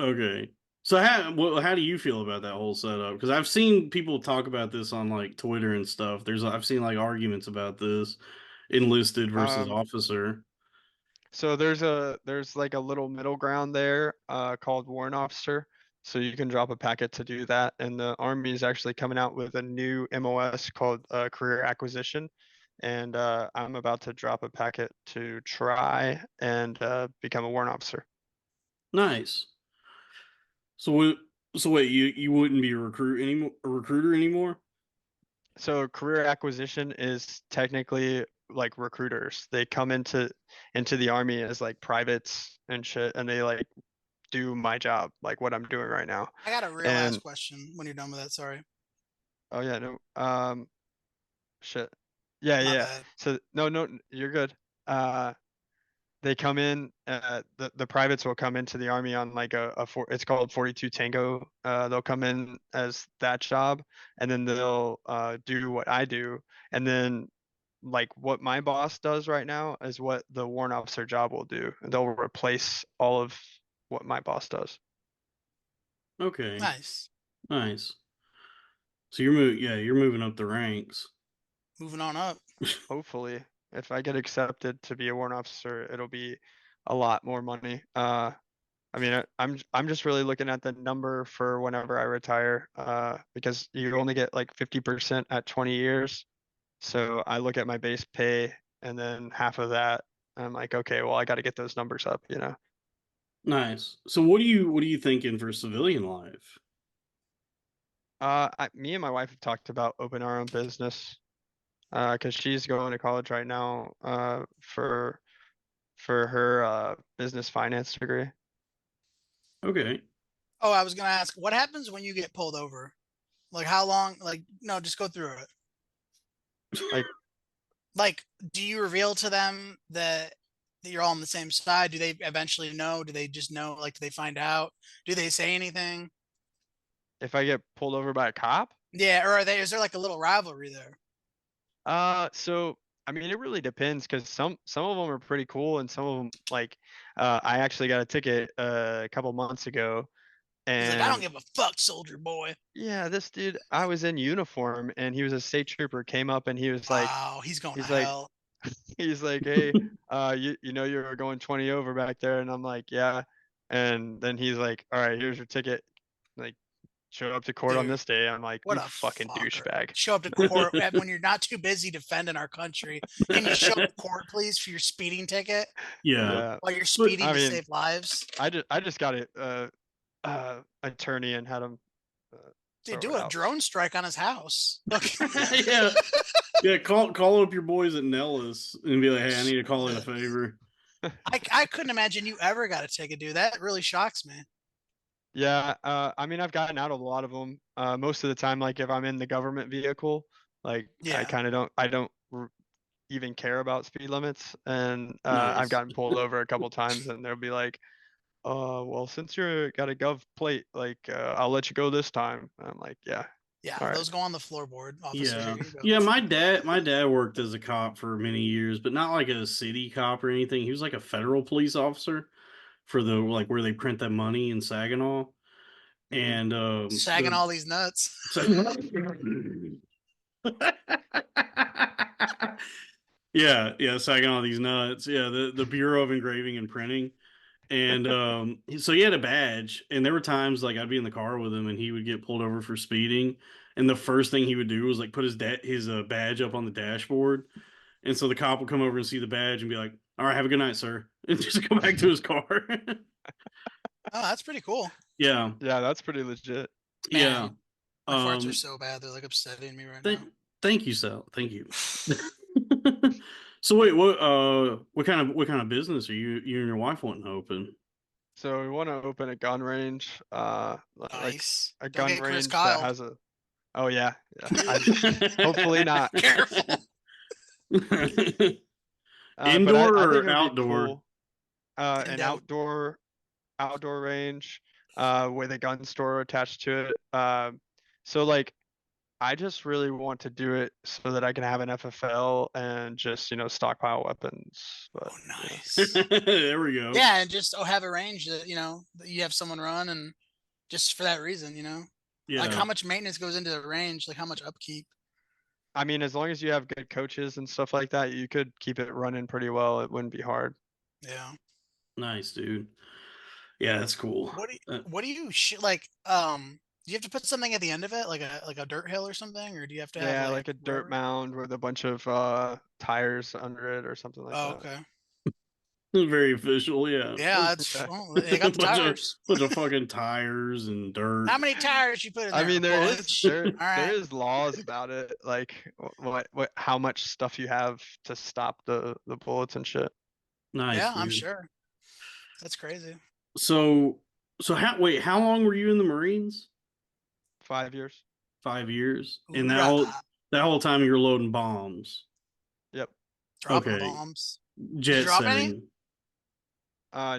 [SPEAKER 1] Okay. So how do you feel about that whole setup? Because I've seen people talk about this on like Twitter and stuff. I've seen like arguments about this, enlisted versus
[SPEAKER 5] Um,
[SPEAKER 1] officer.
[SPEAKER 5] so there's like a little middle ground there, called warrant officer. So you can drop a packet to do that, and the Army is actually coming out with a new MOS called career acquisition, and I'm about to drop a packet to try and become a warrant officer.
[SPEAKER 1] Nice. So what? So wait, you wouldn't be a recruiter anymore?
[SPEAKER 5] So career acquisition is technically like recruiters. They come into the Army as like privates and shit, and they like do my job, like what I'm doing right now.
[SPEAKER 4] I got a real ass
[SPEAKER 5] And
[SPEAKER 4] question when you're done with that. Sorry.
[SPEAKER 5] oh yeah, no, shit. Yeah,
[SPEAKER 4] My
[SPEAKER 5] yeah.
[SPEAKER 4] bad.
[SPEAKER 5] So no, no, you're good. Uh, they come in. The privates will come into the army on like it's called 42 Tango. They'll come in as that job, and then they'll do what I do, and then like what my boss does right now is what the warrant officer job will do. They'll replace all of what my boss does.
[SPEAKER 1] Okay.
[SPEAKER 4] Nice.
[SPEAKER 1] Nice. So you're moving up the ranks.
[SPEAKER 4] Moving on up.
[SPEAKER 5] Hopefully, if I get accepted to be a warrant officer, it'll be a lot more money. I mean, I'm just really looking at the number for whenever I retire, because you only get like 50% at 20 years. So I look at my base pay and then half of that, I'm like, okay, well, I got to get those numbers up, you know.
[SPEAKER 1] Nice. So what are you thinking for civilian life?
[SPEAKER 5] Me and my wife have talked about opening our own business, because she's going to college right now, for her business finance degree.
[SPEAKER 1] Okay.
[SPEAKER 4] Oh, I was gonna ask, what happens when you get pulled over? Like how long? Like no, just go through it.
[SPEAKER 5] Like
[SPEAKER 4] Like, do you reveal to them that you're all on the same side? Do they eventually know? Do they just know? Like, do they find out? Do they say anything?
[SPEAKER 5] if I get pulled over by a cop.
[SPEAKER 4] Yeah, or are they? Is there like a little rivalry there?
[SPEAKER 5] So I mean, it really depends because some of them are pretty cool, and some of them like, I actually got a ticket a couple months ago,
[SPEAKER 4] He's like, I don't
[SPEAKER 5] and
[SPEAKER 4] give a fuck, soldier boy.
[SPEAKER 5] yeah, this dude, I was in uniform, and he was a state trooper, came up, and
[SPEAKER 4] Wow, he's going to
[SPEAKER 5] he's like,
[SPEAKER 4] hell.
[SPEAKER 5] he's like, hey, you know you were going 20 over back there, and I'm like, yeah, and then he's like, all right, here's your ticket, like, show up to court on
[SPEAKER 4] Dude,
[SPEAKER 5] this day. I'm like,
[SPEAKER 4] what
[SPEAKER 5] you
[SPEAKER 4] a
[SPEAKER 5] fucking
[SPEAKER 4] fucker.
[SPEAKER 5] douchebag.
[SPEAKER 4] Show up to court when you're not too busy defending our country. Can you show up to court, please, for your speeding ticket
[SPEAKER 1] Yeah.
[SPEAKER 5] Yeah,
[SPEAKER 4] while you're
[SPEAKER 1] But
[SPEAKER 4] speeding
[SPEAKER 5] I
[SPEAKER 4] to
[SPEAKER 5] mean,
[SPEAKER 4] save lives?
[SPEAKER 5] I just got it. Attorney and had him
[SPEAKER 4] Dude,
[SPEAKER 5] throw
[SPEAKER 4] do
[SPEAKER 5] it
[SPEAKER 4] a
[SPEAKER 5] out.
[SPEAKER 4] drone strike on his house. Okay.
[SPEAKER 5] Yeah.
[SPEAKER 1] yeah. Yeah, call up your boys at Nellis and be like, "Hey, I need to call in a
[SPEAKER 4] Uh,
[SPEAKER 1] favor."
[SPEAKER 4] I couldn't imagine you ever got a ticket, dude. That really shocks me.
[SPEAKER 5] Yeah, I mean, I've gotten out of a lot of them. Most of the time, like if I'm in the government vehicle, like
[SPEAKER 4] Yeah.
[SPEAKER 5] I don't even care about speed limits, and I've
[SPEAKER 1] Nice.
[SPEAKER 5] gotten pulled over a couple times, and they'll be like, well, since you're got a gov plate, like, I'll let you go this time." I'm like, yeah,
[SPEAKER 4] Yeah.
[SPEAKER 5] all right.
[SPEAKER 4] Those go on the floorboard, officer.
[SPEAKER 1] Yeah.
[SPEAKER 4] Here you go.
[SPEAKER 1] Yeah, my dad worked as a cop for many years, but not like a city cop or anything. He was like a federal police officer for the like where they print that money in Saginaw.
[SPEAKER 5] Hmm.
[SPEAKER 1] And
[SPEAKER 4] Sagging
[SPEAKER 1] the
[SPEAKER 4] all these nuts.
[SPEAKER 1] so, yeah, yeah, sagging all these nuts. Yeah, the Bureau of Engraving and Printing. And so he had a badge, and there were times like I'd be in the car with him, and he would get pulled over for speeding, and the first thing he would do was like put his badge up on the dashboard, and so the cop would come over and see the badge and be like, "All right, have a good night, sir," and just go back to his car.
[SPEAKER 4] Oh, that's pretty cool.
[SPEAKER 1] Yeah,
[SPEAKER 5] Yeah, that's pretty legit.
[SPEAKER 1] yeah.
[SPEAKER 4] Man, my farts are
[SPEAKER 1] Um,
[SPEAKER 4] so bad. They're like upsetting me right
[SPEAKER 1] th-
[SPEAKER 4] now.
[SPEAKER 1] Thank you, Sal. Thank you. So wait, what kind of business are you and your wife wanting to open?
[SPEAKER 5] So we want to open a gun range, like
[SPEAKER 4] Nice.
[SPEAKER 5] a
[SPEAKER 4] Don't
[SPEAKER 5] gun
[SPEAKER 4] get Chris
[SPEAKER 5] range that
[SPEAKER 4] Kyle.
[SPEAKER 5] has a. Oh yeah, yeah. Hopefully not.
[SPEAKER 4] Careful.
[SPEAKER 5] But I
[SPEAKER 1] Indoor
[SPEAKER 5] think it
[SPEAKER 1] or
[SPEAKER 5] would be
[SPEAKER 1] outdoor?
[SPEAKER 5] cool. An
[SPEAKER 4] Indo.
[SPEAKER 5] outdoor range, with a gun store attached to it. So like I just really want to do it so that I can have an FFL and just, stockpile weapons. But
[SPEAKER 4] Oh,
[SPEAKER 5] yeah.
[SPEAKER 4] nice.
[SPEAKER 1] There we go.
[SPEAKER 4] Yeah, and just have a range that that you have someone run, and just for that reason, like
[SPEAKER 1] Yeah,
[SPEAKER 4] how much maintenance goes into the range, like how much upkeep.
[SPEAKER 5] I mean, as long as you have good coaches and stuff like that, you could keep it running pretty well. It wouldn't be hard.
[SPEAKER 4] Yeah.
[SPEAKER 1] nice, dude. Yeah, that's cool.
[SPEAKER 4] What do you,
[SPEAKER 1] Uh,
[SPEAKER 4] what do you like? Do you have to put something at the end of it, like a dirt hill or something, or do you have to have
[SPEAKER 5] Yeah,
[SPEAKER 4] like
[SPEAKER 5] like a dirt
[SPEAKER 4] rubber?
[SPEAKER 5] mound with a bunch of tires under it or something like
[SPEAKER 4] Oh,
[SPEAKER 5] that.
[SPEAKER 4] okay.
[SPEAKER 1] very official. Yeah,
[SPEAKER 4] Yeah, that's
[SPEAKER 5] Yeah.
[SPEAKER 4] well, they got the tires.
[SPEAKER 1] bunch of fucking tires and dirt.
[SPEAKER 4] How many tires you put in
[SPEAKER 5] I
[SPEAKER 4] there? A
[SPEAKER 5] mean, there is
[SPEAKER 4] bunch.
[SPEAKER 5] there
[SPEAKER 4] All
[SPEAKER 5] there
[SPEAKER 4] right.
[SPEAKER 5] is laws about it, like how much stuff you have to stop the bullets and shit.
[SPEAKER 1] Nice,
[SPEAKER 4] Yeah, I'm
[SPEAKER 1] dude.
[SPEAKER 4] sure. That's crazy.
[SPEAKER 1] So, how long were you in the Marines?
[SPEAKER 5] 5 years.
[SPEAKER 1] 5 years, and
[SPEAKER 4] Hoorah.
[SPEAKER 1] that whole time you were loading bombs.
[SPEAKER 5] Yep.
[SPEAKER 4] Dropping
[SPEAKER 1] Okay,
[SPEAKER 4] bombs. Did you
[SPEAKER 1] jet
[SPEAKER 4] drop any?
[SPEAKER 1] setting.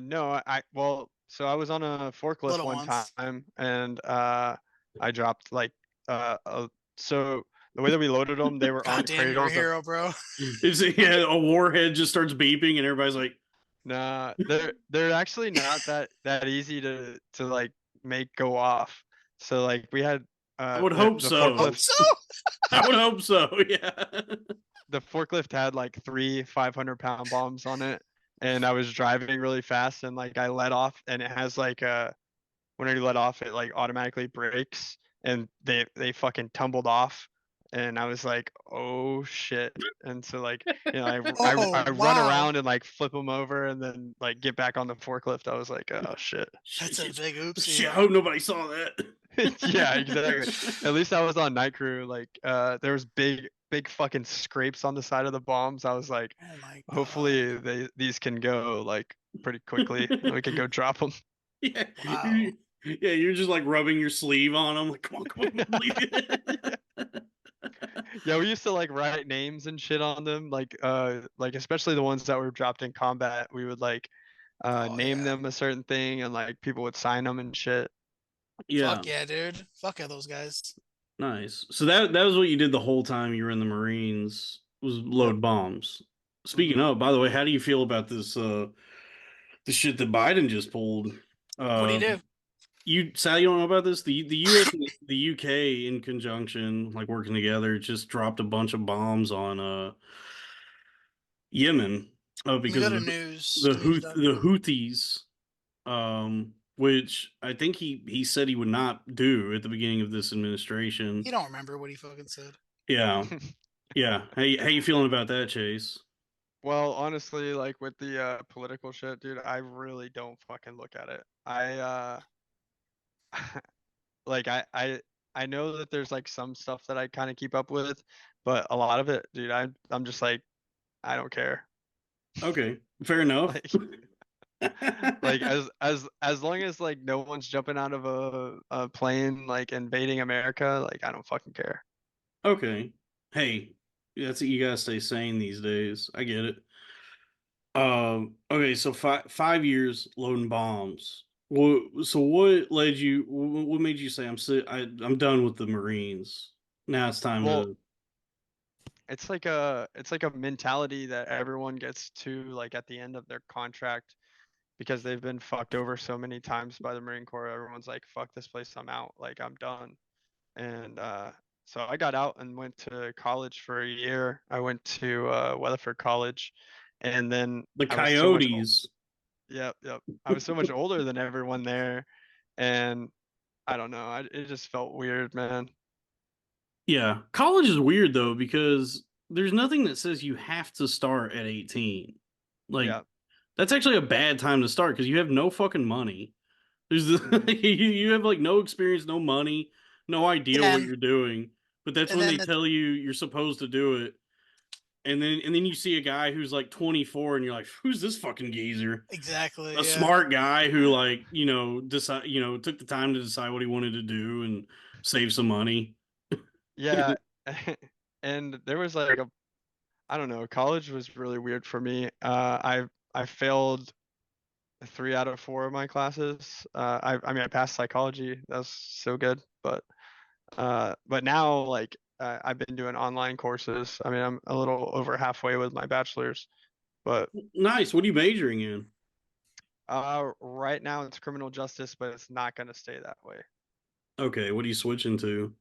[SPEAKER 5] No, well, so I was on a forklift
[SPEAKER 4] Little
[SPEAKER 5] one
[SPEAKER 4] ones.
[SPEAKER 5] time and I dropped like so the way that we loaded them, they were
[SPEAKER 4] God
[SPEAKER 5] on
[SPEAKER 4] damn, you're a
[SPEAKER 5] cradles of.
[SPEAKER 4] hero, bro.
[SPEAKER 1] It's yeah, a warhead just starts beeping, and everybody's like,
[SPEAKER 5] Nah, they're actually not that easy to like make go off. So like we had
[SPEAKER 1] "I would
[SPEAKER 5] the
[SPEAKER 1] hope
[SPEAKER 5] the
[SPEAKER 1] so.
[SPEAKER 4] Hope
[SPEAKER 5] forklift
[SPEAKER 4] so.
[SPEAKER 1] I would hope so." Yeah.
[SPEAKER 5] the forklift had like three 500-pound bombs on it, and I was driving really fast and like I let off and it has like when I let off it like automatically brakes and they fucking tumbled off and I was like, oh shit. And so like,
[SPEAKER 4] Oh,
[SPEAKER 5] I run
[SPEAKER 4] wow.
[SPEAKER 5] around and like flip them over and then like get back on the forklift. I was like, oh shit.
[SPEAKER 4] That's a big
[SPEAKER 1] Shit,
[SPEAKER 4] oopsie.
[SPEAKER 1] I hope nobody saw that.
[SPEAKER 5] Yeah, exactly. At least I was on night crew. Like there was big fucking scrapes on the side of the bombs. I was like,
[SPEAKER 4] Oh my God.
[SPEAKER 5] hopefully these can go like pretty quickly and we can go drop them.
[SPEAKER 1] Yeah,
[SPEAKER 4] Wow.
[SPEAKER 1] yeah, you're just like rubbing your sleeve on them, like, come on, believe it.
[SPEAKER 5] Yeah, we used to like write names and shit on them, like especially the ones that were dropped in combat. We would like
[SPEAKER 4] Oh
[SPEAKER 5] name
[SPEAKER 4] yeah.
[SPEAKER 5] them a certain thing, and like people would sign them and shit.
[SPEAKER 1] Yeah,
[SPEAKER 4] Fuck yeah, dude. Fuck yeah, those guys.
[SPEAKER 1] nice. So that was what you did the whole time you were in the Marines, was
[SPEAKER 5] Yep.
[SPEAKER 1] load bombs. Speaking
[SPEAKER 5] Hmm.
[SPEAKER 1] of, by the way, how do you feel about the shit that Biden just pulled?
[SPEAKER 4] What do you
[SPEAKER 1] Uh,
[SPEAKER 4] do?
[SPEAKER 1] Sal, you don't know about this? The U.S. and the UK in conjunction, like working together, just dropped a bunch of bombs on Yemen,
[SPEAKER 4] Let me
[SPEAKER 1] because
[SPEAKER 4] go
[SPEAKER 1] of
[SPEAKER 4] to news.
[SPEAKER 1] the
[SPEAKER 4] News.com.
[SPEAKER 1] Houthis, which I think he said he would not do at the beginning of this
[SPEAKER 4] You
[SPEAKER 1] administration.
[SPEAKER 4] don't remember what he fucking said.
[SPEAKER 1] Yeah, yeah. How you feeling about that, Chase?
[SPEAKER 5] Well, honestly, like with the political shit, dude, I really don't fucking look at it. Like I know that there's like some stuff that I kind of keep up with, but a lot of it, dude, I'm just like I don't care.
[SPEAKER 1] Okay, fair enough.
[SPEAKER 5] Like like as long as like no one's jumping out of a plane like invading America, like I don't fucking care.
[SPEAKER 1] Okay, hey, that's what you gotta stay sane these days. I get it. Okay, so 5 years loading bombs. So what led you? What made you say I'm done with the Marines? Now it's time
[SPEAKER 5] Well,
[SPEAKER 1] to.
[SPEAKER 5] it's like a mentality that everyone gets to like at the end of their contract because they've been fucked over so many times by the Marine Corps. Everyone's like, fuck this place, I'm out. Like I'm done. And so I got out and went to college for a year. I went to Weatherford College, and then
[SPEAKER 1] The
[SPEAKER 5] I was so much.
[SPEAKER 1] Coyotes.
[SPEAKER 5] Yep, yep. I was so much older than everyone there, and I don't know. It just felt weird, man.
[SPEAKER 1] Yeah, college is weird though because there's nothing that says you have to start at 18. Like
[SPEAKER 5] Yeah.
[SPEAKER 1] that's actually a bad time to start because you have no fucking money. There's
[SPEAKER 5] Hmm.
[SPEAKER 1] you have like no experience, no money, no idea
[SPEAKER 4] Yeah,
[SPEAKER 1] what
[SPEAKER 4] and
[SPEAKER 1] you're doing. but that's
[SPEAKER 4] And
[SPEAKER 1] when
[SPEAKER 4] then
[SPEAKER 1] they tell you you're supposed to do it. And then you see a guy who's like 24 and you're like, who's this fucking geezer? A
[SPEAKER 4] exactly, yeah.
[SPEAKER 1] smart guy who like, decide, took the time to decide what he wanted to do and save some money.
[SPEAKER 5] Yeah. And there was like I don't know, college was really weird for me. I failed 3 out of 4 of my classes. I mean I passed psychology. That was so good, but now like I've been doing online courses. I mean I'm a little over halfway with my bachelor's, but
[SPEAKER 1] Nice. What are you majoring in?
[SPEAKER 5] right now it's criminal justice, but it's not gonna stay that way.
[SPEAKER 1] Okay, what are you switching to?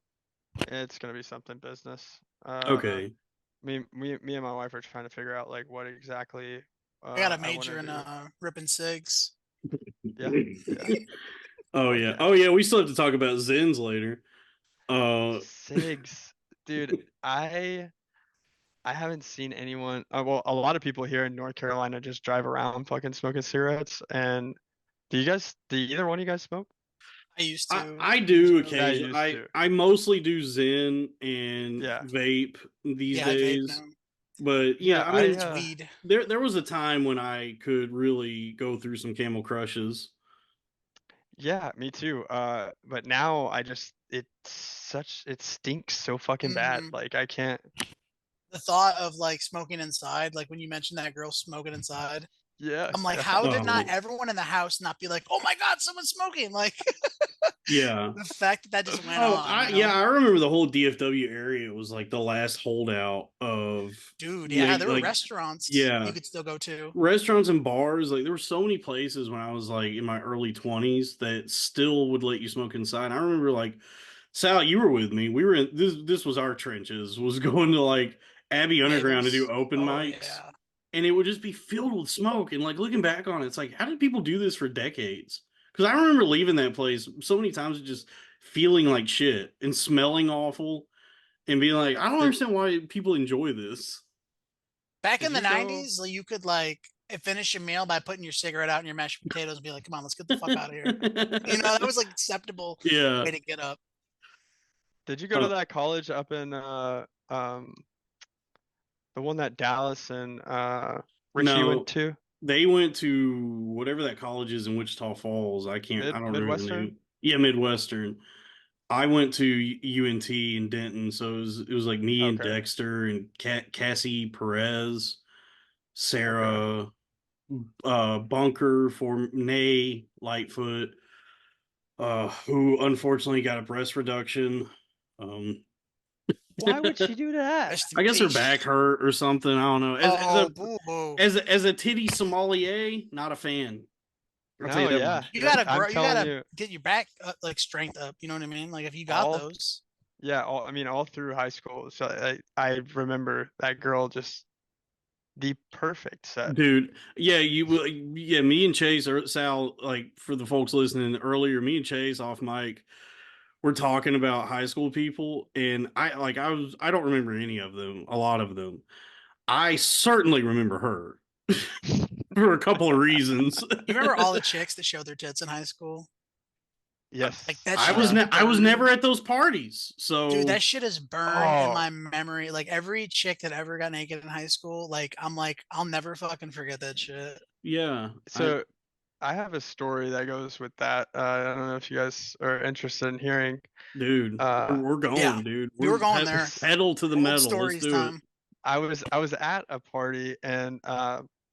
[SPEAKER 5] It's gonna be something business.
[SPEAKER 1] Okay.
[SPEAKER 5] Me and my wife are trying to figure out like what exactly
[SPEAKER 4] I got a
[SPEAKER 5] I want to
[SPEAKER 4] major in
[SPEAKER 5] do.
[SPEAKER 4] ripping cigs.
[SPEAKER 5] Yeah, yeah.
[SPEAKER 1] Oh
[SPEAKER 5] Fuck
[SPEAKER 1] yeah.
[SPEAKER 5] yeah.
[SPEAKER 1] Oh yeah, we still have to talk about Zens later. Uh
[SPEAKER 5] Sigs, dude. I haven't seen anyone. Well, a lot of people here in North Carolina just drive around fucking smoking cigarettes. And do either one of you guys smoke?
[SPEAKER 4] I used
[SPEAKER 1] I,
[SPEAKER 4] to
[SPEAKER 1] I
[SPEAKER 4] years
[SPEAKER 1] do
[SPEAKER 4] ago.
[SPEAKER 5] Yeah, I
[SPEAKER 1] occasionally.
[SPEAKER 5] used
[SPEAKER 1] I
[SPEAKER 5] to.
[SPEAKER 1] I mostly do Zen and
[SPEAKER 5] Yeah,
[SPEAKER 1] vape these
[SPEAKER 4] Yeah, I vape
[SPEAKER 1] days.
[SPEAKER 4] now.
[SPEAKER 1] But
[SPEAKER 5] yeah.
[SPEAKER 1] yeah, I
[SPEAKER 5] I
[SPEAKER 1] mean,
[SPEAKER 4] It's weed.
[SPEAKER 1] there was a time when I could really go through some Camel Crushes.
[SPEAKER 5] Yeah, me too. But now it stinks so fucking bad.
[SPEAKER 4] Hmm.
[SPEAKER 5] Like I can't.
[SPEAKER 4] The thought of like smoking inside, like when you mentioned that girl smoking inside,
[SPEAKER 5] Yeah,
[SPEAKER 4] I'm like,
[SPEAKER 5] yeah.
[SPEAKER 4] how did not
[SPEAKER 1] Oh
[SPEAKER 4] everyone in the house not be like, oh my god, someone's smoking? Like
[SPEAKER 1] yeah.
[SPEAKER 4] the fact that that just went
[SPEAKER 1] Oh,
[SPEAKER 4] on, you
[SPEAKER 1] yeah,
[SPEAKER 4] know?
[SPEAKER 1] I remember the whole DFW area was like the last holdout of
[SPEAKER 4] Dude, yeah, there were
[SPEAKER 1] like
[SPEAKER 4] restaurants you
[SPEAKER 1] yeah,
[SPEAKER 4] could still go to.
[SPEAKER 1] restaurants and bars. Like there were so many places when I was like in my early 20s that still would let you smoke inside. I remember like Sal, you were with me. We were in this was our trenches, was going to like Abbey Underground to do
[SPEAKER 4] Nables.
[SPEAKER 1] open
[SPEAKER 4] Oh
[SPEAKER 1] mics,
[SPEAKER 4] yeah.
[SPEAKER 1] and it would just be filled with smoke. And like looking back on it, it's like, how did people do this for decades? Because I remember leaving that place so many times just feeling like shit and smelling awful and being like, I don't
[SPEAKER 5] Did
[SPEAKER 1] understand why people enjoy this.
[SPEAKER 4] Back
[SPEAKER 5] did
[SPEAKER 4] in the
[SPEAKER 5] you go?
[SPEAKER 4] 90s, like, you could like finish your meal by putting your cigarette out and your mashed potatoes and be like, come on, let's get the fuck out of here. You know, that was like acceptable
[SPEAKER 1] Yeah.
[SPEAKER 4] way to get up.
[SPEAKER 5] Did you go to
[SPEAKER 1] Uh,
[SPEAKER 5] that college up in the one that Dallas and Richie went
[SPEAKER 1] no,
[SPEAKER 5] to?
[SPEAKER 1] they went to whatever that college is in Wichita Falls. I don't remember the
[SPEAKER 5] Midwestern?
[SPEAKER 1] name. Yeah, Midwestern. I went to UNT in Denton, so it was like me and
[SPEAKER 5] Okay.
[SPEAKER 1] Dexter and Cassie Perez,
[SPEAKER 5] Okay.
[SPEAKER 1] Sarah, Bunker for Nay Lightfoot, who unfortunately got a breast reduction. Um,
[SPEAKER 5] Why would she do that?
[SPEAKER 4] Rest in
[SPEAKER 1] I guess her
[SPEAKER 4] peace.
[SPEAKER 1] back hurt or something. I don't know. As
[SPEAKER 4] Oh,
[SPEAKER 1] a
[SPEAKER 4] boo boo.
[SPEAKER 1] as a titty sommelier, not a fan. I'll tell you
[SPEAKER 5] No,
[SPEAKER 1] that
[SPEAKER 5] yeah.
[SPEAKER 1] much.
[SPEAKER 4] You gotta
[SPEAKER 5] I'm
[SPEAKER 4] grow. You
[SPEAKER 5] telling
[SPEAKER 4] gotta
[SPEAKER 5] you,
[SPEAKER 4] get your back like strength up. You know what I mean? Like if you got
[SPEAKER 5] all
[SPEAKER 4] those,
[SPEAKER 5] yeah, I mean all through high school. So I remember that girl just the perfect set.
[SPEAKER 1] Dude, yeah, yeah, me and Chase or Sal, like for the folks listening earlier, me and Chase off mic, we're talking about high school people, and I don't remember any of them, a lot of them. I certainly remember her for a couple of reasons.
[SPEAKER 4] you remember all the chicks that showed their tits in high school? Like
[SPEAKER 5] Yes.
[SPEAKER 4] that shit is
[SPEAKER 1] I was
[SPEAKER 4] burned.
[SPEAKER 1] never at those parties,
[SPEAKER 4] Dude,
[SPEAKER 1] so
[SPEAKER 4] that shit is burned in
[SPEAKER 5] Oh,
[SPEAKER 4] my memory. Like every chick that ever got naked in high school, I'm like, I'll never fucking forget that shit.
[SPEAKER 1] yeah,
[SPEAKER 5] so I have a story that goes with that. I don't know if you guys are interested in hearing.
[SPEAKER 1] dude,
[SPEAKER 5] Uh,
[SPEAKER 1] we're
[SPEAKER 4] Yeah,
[SPEAKER 1] going, dude.
[SPEAKER 4] we were
[SPEAKER 1] We're
[SPEAKER 4] going there.
[SPEAKER 5] this
[SPEAKER 1] pedal to the
[SPEAKER 4] Old
[SPEAKER 1] metal. Let's
[SPEAKER 4] stories
[SPEAKER 1] do it.
[SPEAKER 4] time.
[SPEAKER 5] I was at a party and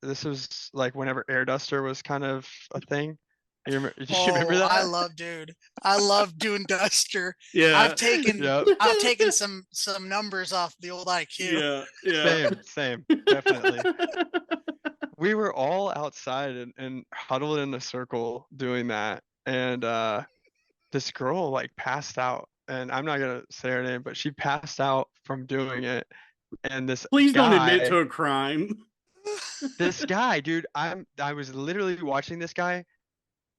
[SPEAKER 5] this was like whenever air duster was kind of a thing. Do you remember
[SPEAKER 4] Oh,
[SPEAKER 5] that?
[SPEAKER 4] dude. I love doing Duster.
[SPEAKER 1] Yeah,
[SPEAKER 5] Yep.
[SPEAKER 4] I've taken some numbers off the old IQ.
[SPEAKER 1] yeah, yeah.
[SPEAKER 5] Same, definitely. We were all outside and huddled in a circle doing that, and this girl like passed out, and I'm not gonna say her name, but she passed out from doing it, and
[SPEAKER 1] Please don't admit to a crime.
[SPEAKER 5] this guy, dude, I was literally watching this guy.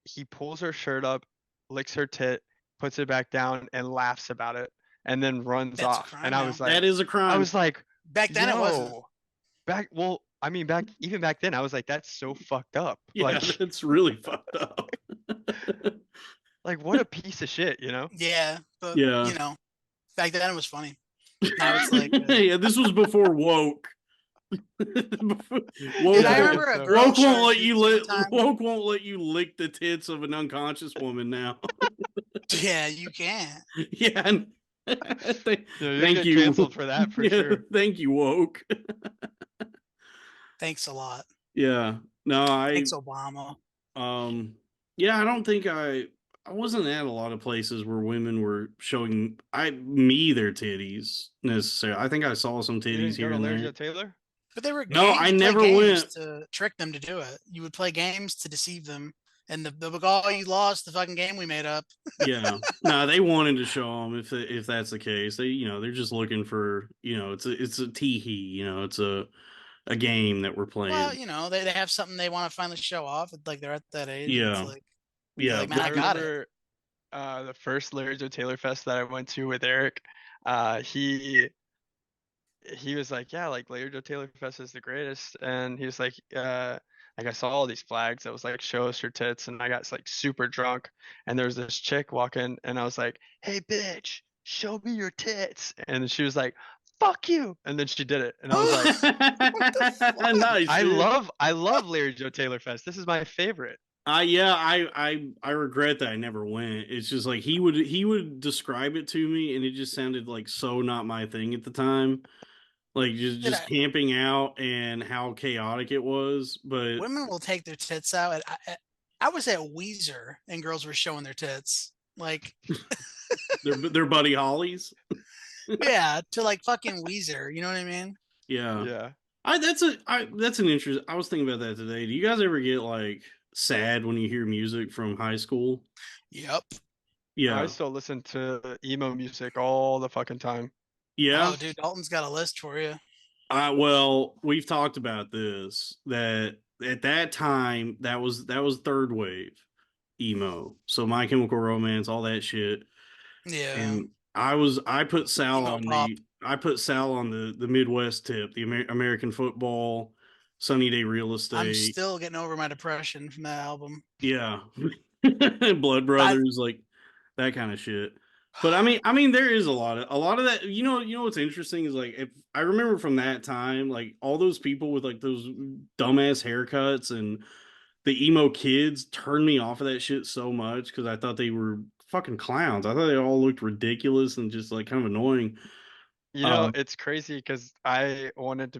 [SPEAKER 5] He pulls her shirt up, licks her tit, puts it back down, and laughs about it, and then runs
[SPEAKER 4] That's a
[SPEAKER 5] off. And
[SPEAKER 4] crime now.
[SPEAKER 1] That is a
[SPEAKER 5] I
[SPEAKER 1] crime.
[SPEAKER 5] was like,
[SPEAKER 4] Back then it wasn't.
[SPEAKER 5] yo, well, I mean, even back then, I was like, that's so fucked up.
[SPEAKER 1] Yeah, that's really fucked up.
[SPEAKER 5] Like what a piece of shit, you know?
[SPEAKER 4] Yeah, but
[SPEAKER 1] Yeah.
[SPEAKER 4] you know, back then it was funny. Now it's like,
[SPEAKER 1] Yeah, this was before woke.
[SPEAKER 4] dude,
[SPEAKER 1] woke
[SPEAKER 4] I
[SPEAKER 5] Yeah, I
[SPEAKER 1] won't
[SPEAKER 5] guess
[SPEAKER 4] remember a
[SPEAKER 5] so.
[SPEAKER 4] girl
[SPEAKER 1] woke won't
[SPEAKER 4] showed
[SPEAKER 1] let you
[SPEAKER 4] tits one
[SPEAKER 1] lick
[SPEAKER 4] time.
[SPEAKER 1] woke won't let you lick the tits of an unconscious woman now.
[SPEAKER 4] Yeah, you can.
[SPEAKER 1] Yeah. Th-
[SPEAKER 5] Yeah, you'll
[SPEAKER 1] thank
[SPEAKER 5] get
[SPEAKER 1] you.
[SPEAKER 5] canceled for that for
[SPEAKER 1] Yeah,
[SPEAKER 5] sure.
[SPEAKER 1] thank you, woke.
[SPEAKER 4] Thanks a lot.
[SPEAKER 1] Yeah. No,
[SPEAKER 4] Thanks, Obama.
[SPEAKER 1] um yeah, I don't think I wasn't at a lot of places where women were showing me their titties necessarily. I think I saw some
[SPEAKER 5] You
[SPEAKER 1] titties
[SPEAKER 5] didn't go
[SPEAKER 1] here
[SPEAKER 5] to
[SPEAKER 1] and
[SPEAKER 5] Larry
[SPEAKER 1] there.
[SPEAKER 5] Joe Taylor?
[SPEAKER 4] But there were
[SPEAKER 1] No,
[SPEAKER 4] games.
[SPEAKER 1] I
[SPEAKER 4] You play
[SPEAKER 1] never
[SPEAKER 4] games
[SPEAKER 1] went.
[SPEAKER 4] to trick them to do it. You would play games to deceive them, and the oh, you lost the fucking game we made up.
[SPEAKER 1] Yeah. No, they wanted to show them if that's the case. They're just looking for, it's a tee hee, it's a game that we're
[SPEAKER 4] Well,
[SPEAKER 1] playing.
[SPEAKER 4] they have something they want to finally show off. Like they're at that age. It's
[SPEAKER 1] Yeah.
[SPEAKER 4] like, you're
[SPEAKER 1] Yeah,
[SPEAKER 4] like, man,
[SPEAKER 1] but
[SPEAKER 4] I
[SPEAKER 5] I
[SPEAKER 4] got it.
[SPEAKER 5] remember the first Larry Joe Taylor Fest that I went to with Eric. He was like, yeah, like Larry Joe Taylor Fest is the greatest, and he was like I saw all these flags that was like show us your tits, and I got like super drunk, and there was this chick walking, and I was like, hey bitch, show me your tits, and she was like, fuck you, and then she did it, and I was like,
[SPEAKER 4] What the fuck?
[SPEAKER 1] nice, dude.
[SPEAKER 5] I love Larry Joe Taylor Fest. This is my favorite.
[SPEAKER 1] Yeah, I regret that I never went. It's just like he would describe it to me, and it just sounded like so not my thing at the time. Like just
[SPEAKER 4] Did
[SPEAKER 1] just
[SPEAKER 4] I?
[SPEAKER 1] camping out and how chaotic it was. But
[SPEAKER 4] Women will take their tits out. I was at Weezer and girls were showing their tits. Like,
[SPEAKER 1] they're Buddy Hollies.
[SPEAKER 4] yeah, to like fucking Weezer. You know what I mean?
[SPEAKER 1] Yeah,
[SPEAKER 5] Yeah.
[SPEAKER 1] that's an interest. I was thinking about that today. Do you guys ever get like sad when you hear music from high school?
[SPEAKER 4] Yep.
[SPEAKER 5] I
[SPEAKER 1] Yeah,
[SPEAKER 5] still listen to emo music all the fucking time.
[SPEAKER 1] yeah.
[SPEAKER 4] Oh, dude, Dalton's got a list for you.
[SPEAKER 1] Well, we've talked about this that at that time that was third wave emo. So My Chemical Romance, all that shit.
[SPEAKER 4] Yeah.
[SPEAKER 1] And
[SPEAKER 4] Emo pop.
[SPEAKER 1] I put Sal on the Midwest tip, the American football, Sunny Day Real
[SPEAKER 4] I'm
[SPEAKER 1] Estate.
[SPEAKER 4] still getting over my depression from that album.
[SPEAKER 1] Yeah. Blood
[SPEAKER 4] I
[SPEAKER 1] Brothers, like that kind of shit. But I mean, there is a lot of that. What's interesting is like if I remember from that time, like all those people with like those dumbass haircuts and the emo kids turned me off of that shit so much because I thought they were fucking clowns. I thought they all looked ridiculous and just like kind of annoying.
[SPEAKER 5] You know,
[SPEAKER 1] Um,
[SPEAKER 5] it's crazy because I wanted to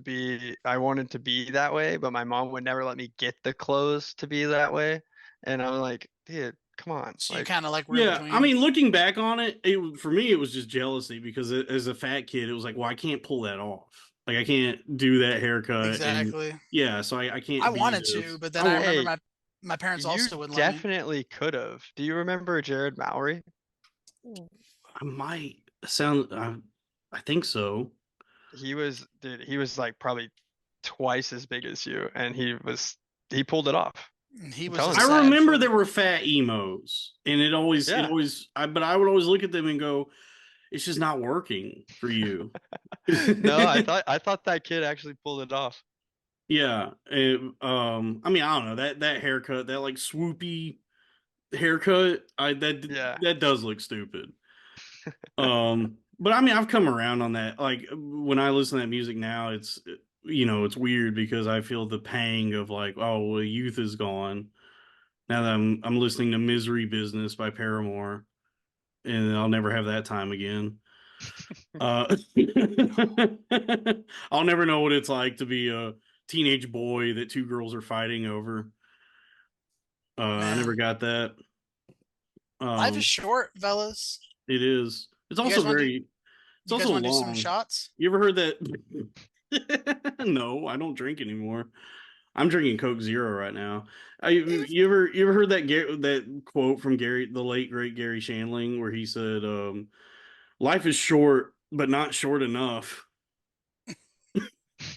[SPEAKER 5] be that way, but my mom would never let me get the clothes to be that way. And I'm like, dude, come on.
[SPEAKER 4] so you
[SPEAKER 5] Like,
[SPEAKER 4] kind of like were in
[SPEAKER 1] yeah, I
[SPEAKER 4] between.
[SPEAKER 1] mean, looking back on it, for me it was just jealousy because as a fat kid, it was like, well, I can't pull that off. Like I can't do that haircut, and
[SPEAKER 4] Exactly.
[SPEAKER 1] yeah, so I
[SPEAKER 4] I
[SPEAKER 1] can't be
[SPEAKER 4] wanted to,
[SPEAKER 1] this.
[SPEAKER 4] but
[SPEAKER 1] I
[SPEAKER 4] then I
[SPEAKER 1] want.
[SPEAKER 4] remember
[SPEAKER 5] hey,
[SPEAKER 4] my parents
[SPEAKER 5] you
[SPEAKER 4] also wouldn't let me.
[SPEAKER 5] definitely could have. Do you remember Jared Mowry?
[SPEAKER 1] I might sound. I think so.
[SPEAKER 5] He was like probably twice as big as you, and he pulled it off.
[SPEAKER 4] He
[SPEAKER 5] I'm
[SPEAKER 4] was a
[SPEAKER 5] telling you.
[SPEAKER 1] I
[SPEAKER 4] sad
[SPEAKER 1] remember there
[SPEAKER 4] fuck.
[SPEAKER 1] were fat emos, and it
[SPEAKER 5] Yeah.
[SPEAKER 1] always, but I would always look at them and go, "It's just not working for you."
[SPEAKER 5] No, I thought that kid actually pulled it off.
[SPEAKER 1] Yeah, I mean, I don't know that haircut, that like swoopy haircut. I that
[SPEAKER 5] Yeah.
[SPEAKER 1] that does look stupid. But I mean, I've come around on that. Like when I listen to that music now, it's weird because I feel the pang of like, oh, well, youth is gone. Now that I'm listening to "Misery Business" by Paramore, and I'll never have that time again. Uh, I'll never know what it's like to be a teenage boy that two girls are fighting over. I never
[SPEAKER 4] Man,
[SPEAKER 1] got that.
[SPEAKER 4] life is
[SPEAKER 1] Um,
[SPEAKER 4] short, fellas.
[SPEAKER 1] it is. It's
[SPEAKER 4] You
[SPEAKER 1] also
[SPEAKER 4] guys want to do?
[SPEAKER 1] very. It's
[SPEAKER 4] You guys
[SPEAKER 1] also
[SPEAKER 4] want to do some
[SPEAKER 1] long.
[SPEAKER 4] shots?
[SPEAKER 1] You ever heard that? No, I don't drink anymore. I'm drinking Coke Zero right now. You ever heard that quote from the late great Gary Shandling, where he said, "Life is short, but not short enough."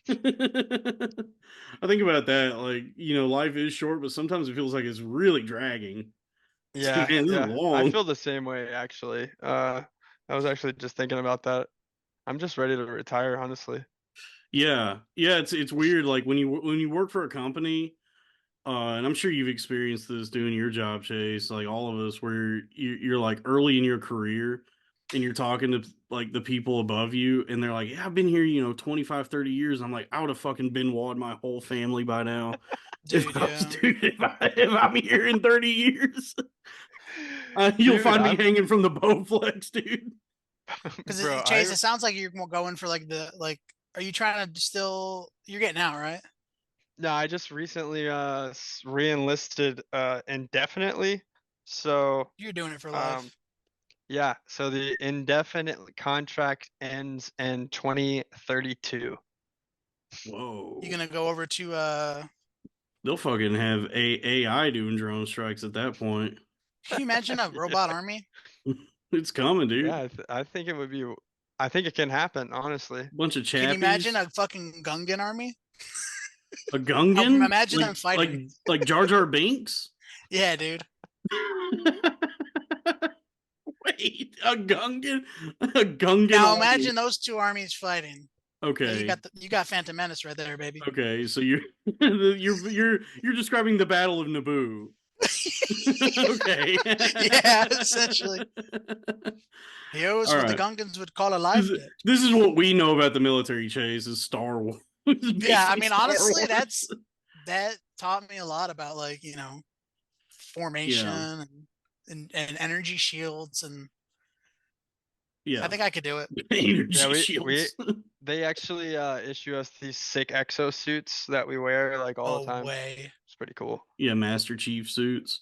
[SPEAKER 1] I think about that, like life is short, but sometimes it feels like it's really dragging. It's like,
[SPEAKER 5] Yeah,
[SPEAKER 1] man, this is
[SPEAKER 5] yeah. I
[SPEAKER 1] long.
[SPEAKER 5] feel the same way actually. I was actually just thinking about that. I'm just ready to retire, honestly.
[SPEAKER 1] Yeah, yeah. It's weird. Like when you work for a company, and I'm sure you've experienced this doing your job, Chase. Like all of us, where you're like early in your career, and you're talking to like the people above you, and they're like, "Yeah, I've been here, 25, 30 years." I'm like, I would have fucking been wad my whole family by now if
[SPEAKER 4] Dude,
[SPEAKER 1] I was,
[SPEAKER 4] yeah.
[SPEAKER 1] dude, if I'm here in 30 years. You'll
[SPEAKER 5] Dude,
[SPEAKER 1] find me hanging from the Bowflex, dude.
[SPEAKER 4] Because
[SPEAKER 5] bro,
[SPEAKER 4] Chase, it sounds like you're going for like the like. Are you trying to still? You're getting out, right?
[SPEAKER 5] no, I just recently re-enlisted indefinitely. So
[SPEAKER 4] You're doing it for
[SPEAKER 5] um
[SPEAKER 4] life.
[SPEAKER 5] yeah, so the indefinite contract ends in 2032.
[SPEAKER 4] You
[SPEAKER 1] Whoa.
[SPEAKER 4] gonna go over to
[SPEAKER 1] They'll fucking have AI doing drone strikes at that point.
[SPEAKER 4] Can you imagine a robot army?
[SPEAKER 1] It's coming,
[SPEAKER 5] Yeah,
[SPEAKER 1] dude.
[SPEAKER 5] I think it would be. I think it can happen, honestly.
[SPEAKER 1] Bunch of
[SPEAKER 4] Can you imagine
[SPEAKER 1] chappies.
[SPEAKER 4] a fucking Gungan army?
[SPEAKER 1] A Gungan?
[SPEAKER 4] Imagine
[SPEAKER 1] Like
[SPEAKER 4] them
[SPEAKER 1] like
[SPEAKER 4] fighting.
[SPEAKER 1] like Jar Jar Binks?
[SPEAKER 4] Yeah, dude.
[SPEAKER 1] Wait, a Gungan? A Gungan
[SPEAKER 4] Now
[SPEAKER 1] army.
[SPEAKER 4] imagine those two armies fighting. Now
[SPEAKER 1] Okay.
[SPEAKER 4] you got Phantom Menace right there, baby.
[SPEAKER 1] Okay, so you're you're describing the Battle of Naboo. Okay.
[SPEAKER 4] Yeah, essentially. Here's
[SPEAKER 1] All
[SPEAKER 4] what the
[SPEAKER 1] right.
[SPEAKER 4] Gungans would call a
[SPEAKER 1] This
[SPEAKER 4] live
[SPEAKER 1] is,
[SPEAKER 4] pit.
[SPEAKER 1] this is what we know about the military, Chase, is Star Wars. It's
[SPEAKER 4] Yeah, I
[SPEAKER 1] basically
[SPEAKER 4] mean
[SPEAKER 1] Star
[SPEAKER 4] honestly,
[SPEAKER 1] Wars.
[SPEAKER 4] that taught me a lot about like, formation
[SPEAKER 1] Yeah.
[SPEAKER 4] and energy shields, and I
[SPEAKER 1] Yeah.
[SPEAKER 4] think I could do it.
[SPEAKER 5] Yeah,
[SPEAKER 1] Energy
[SPEAKER 5] we
[SPEAKER 1] shields.
[SPEAKER 5] they actually issue us these sick exosuits that we wear like all the
[SPEAKER 4] Oh
[SPEAKER 5] time.
[SPEAKER 4] way.
[SPEAKER 5] It's pretty cool.
[SPEAKER 1] Yeah, Master Chief suits.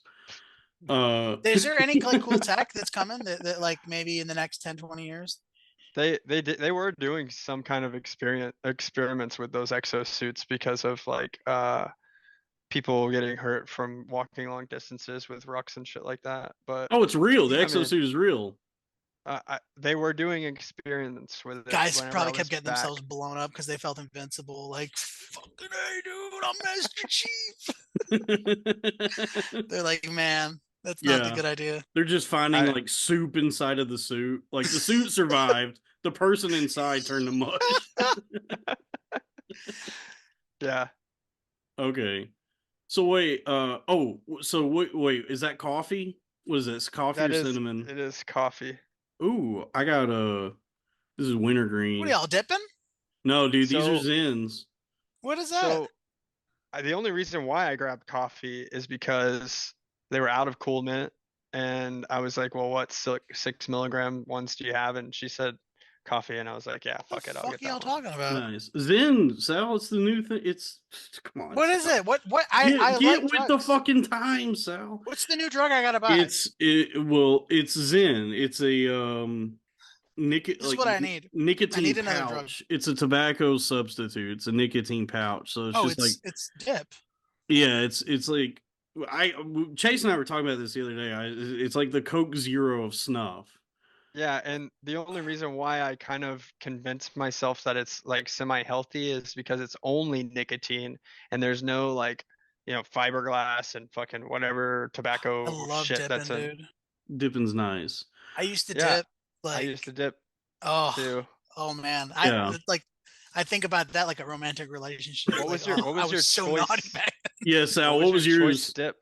[SPEAKER 4] Is there any like cool tech that's coming that like maybe in the next 10, 20 years?
[SPEAKER 5] They were doing some kind of experiments with those exosuits because of like people getting hurt from walking long distances with rucks and shit like that. But
[SPEAKER 1] Oh, it's real. The
[SPEAKER 5] yeah, I mean,
[SPEAKER 1] exosuit is real.
[SPEAKER 5] they were doing experiments with it
[SPEAKER 4] Guys
[SPEAKER 5] whenever I
[SPEAKER 4] probably kept
[SPEAKER 5] was
[SPEAKER 4] getting
[SPEAKER 5] back.
[SPEAKER 4] themselves blown up because they felt invincible. Like, fucking hey, dude, I'm Master Chief. They're like, man, that's not the
[SPEAKER 1] Yeah.
[SPEAKER 4] good idea.
[SPEAKER 1] They're just finding
[SPEAKER 5] I
[SPEAKER 1] like soup inside of the suit. Like the suit survived. The person inside turned to mush.
[SPEAKER 5] yeah,
[SPEAKER 1] Okay. So wait, so wait, is that coffee? What is this? Coffee or cinnamon?
[SPEAKER 5] it is coffee.
[SPEAKER 1] Ooh, I got this is
[SPEAKER 4] What are
[SPEAKER 1] wintergreen.
[SPEAKER 4] y'all dipping?
[SPEAKER 1] No, dude, these are
[SPEAKER 5] So
[SPEAKER 1] Zins.
[SPEAKER 4] What is that?
[SPEAKER 5] so the only reason why I grabbed coffee is because they were out of Cool Mint, and I was like, "Well, what 6 milligram ones do you have?" And she said coffee, and I was like, "Yeah,
[SPEAKER 4] What
[SPEAKER 5] fuck
[SPEAKER 4] the
[SPEAKER 5] it, I'll
[SPEAKER 4] fuck
[SPEAKER 5] get
[SPEAKER 4] are y'all
[SPEAKER 5] that one."
[SPEAKER 4] talking about?
[SPEAKER 1] Nice. Zin, Sal, it's the new thing. It's come on,
[SPEAKER 4] What is
[SPEAKER 1] Sal.
[SPEAKER 4] it? What I
[SPEAKER 1] Get
[SPEAKER 4] like
[SPEAKER 1] with the
[SPEAKER 4] drugs.
[SPEAKER 1] fucking time, Sal.
[SPEAKER 4] What's the new drug I gotta buy?
[SPEAKER 1] It's Zen. It's a
[SPEAKER 4] This is what I need. I
[SPEAKER 1] nicotine
[SPEAKER 4] need another drug.
[SPEAKER 1] pouch. It's a tobacco substitute. It's a nicotine pouch. So it's
[SPEAKER 4] Oh,
[SPEAKER 1] just like
[SPEAKER 4] it's dip.
[SPEAKER 1] yeah, it's like I Chase and I were talking about this the other day. It's like the Coke Zero of snuff.
[SPEAKER 5] Yeah, and the only reason why I kind of convinced myself that it's like semi-healthy is because it's only nicotine and there's no like, fiberglass and fucking whatever
[SPEAKER 4] I
[SPEAKER 5] tobacco
[SPEAKER 4] love
[SPEAKER 5] shit
[SPEAKER 4] dipping,
[SPEAKER 5] that's in.
[SPEAKER 4] dude.
[SPEAKER 1] Dipping's nice.
[SPEAKER 4] I used to
[SPEAKER 5] Yeah,
[SPEAKER 4] dip
[SPEAKER 5] I used to
[SPEAKER 4] like
[SPEAKER 5] dip
[SPEAKER 4] oh
[SPEAKER 5] too.
[SPEAKER 4] oh man.
[SPEAKER 1] Yeah.
[SPEAKER 4] I think about that like a romantic relationship. Like, oh,
[SPEAKER 5] What
[SPEAKER 4] I
[SPEAKER 5] was your
[SPEAKER 4] was so naughty
[SPEAKER 5] choice?
[SPEAKER 4] back
[SPEAKER 1] Yeah,
[SPEAKER 5] What
[SPEAKER 1] Sal,
[SPEAKER 5] was
[SPEAKER 1] what
[SPEAKER 5] your
[SPEAKER 1] was
[SPEAKER 5] choice
[SPEAKER 1] yours?
[SPEAKER 5] dip?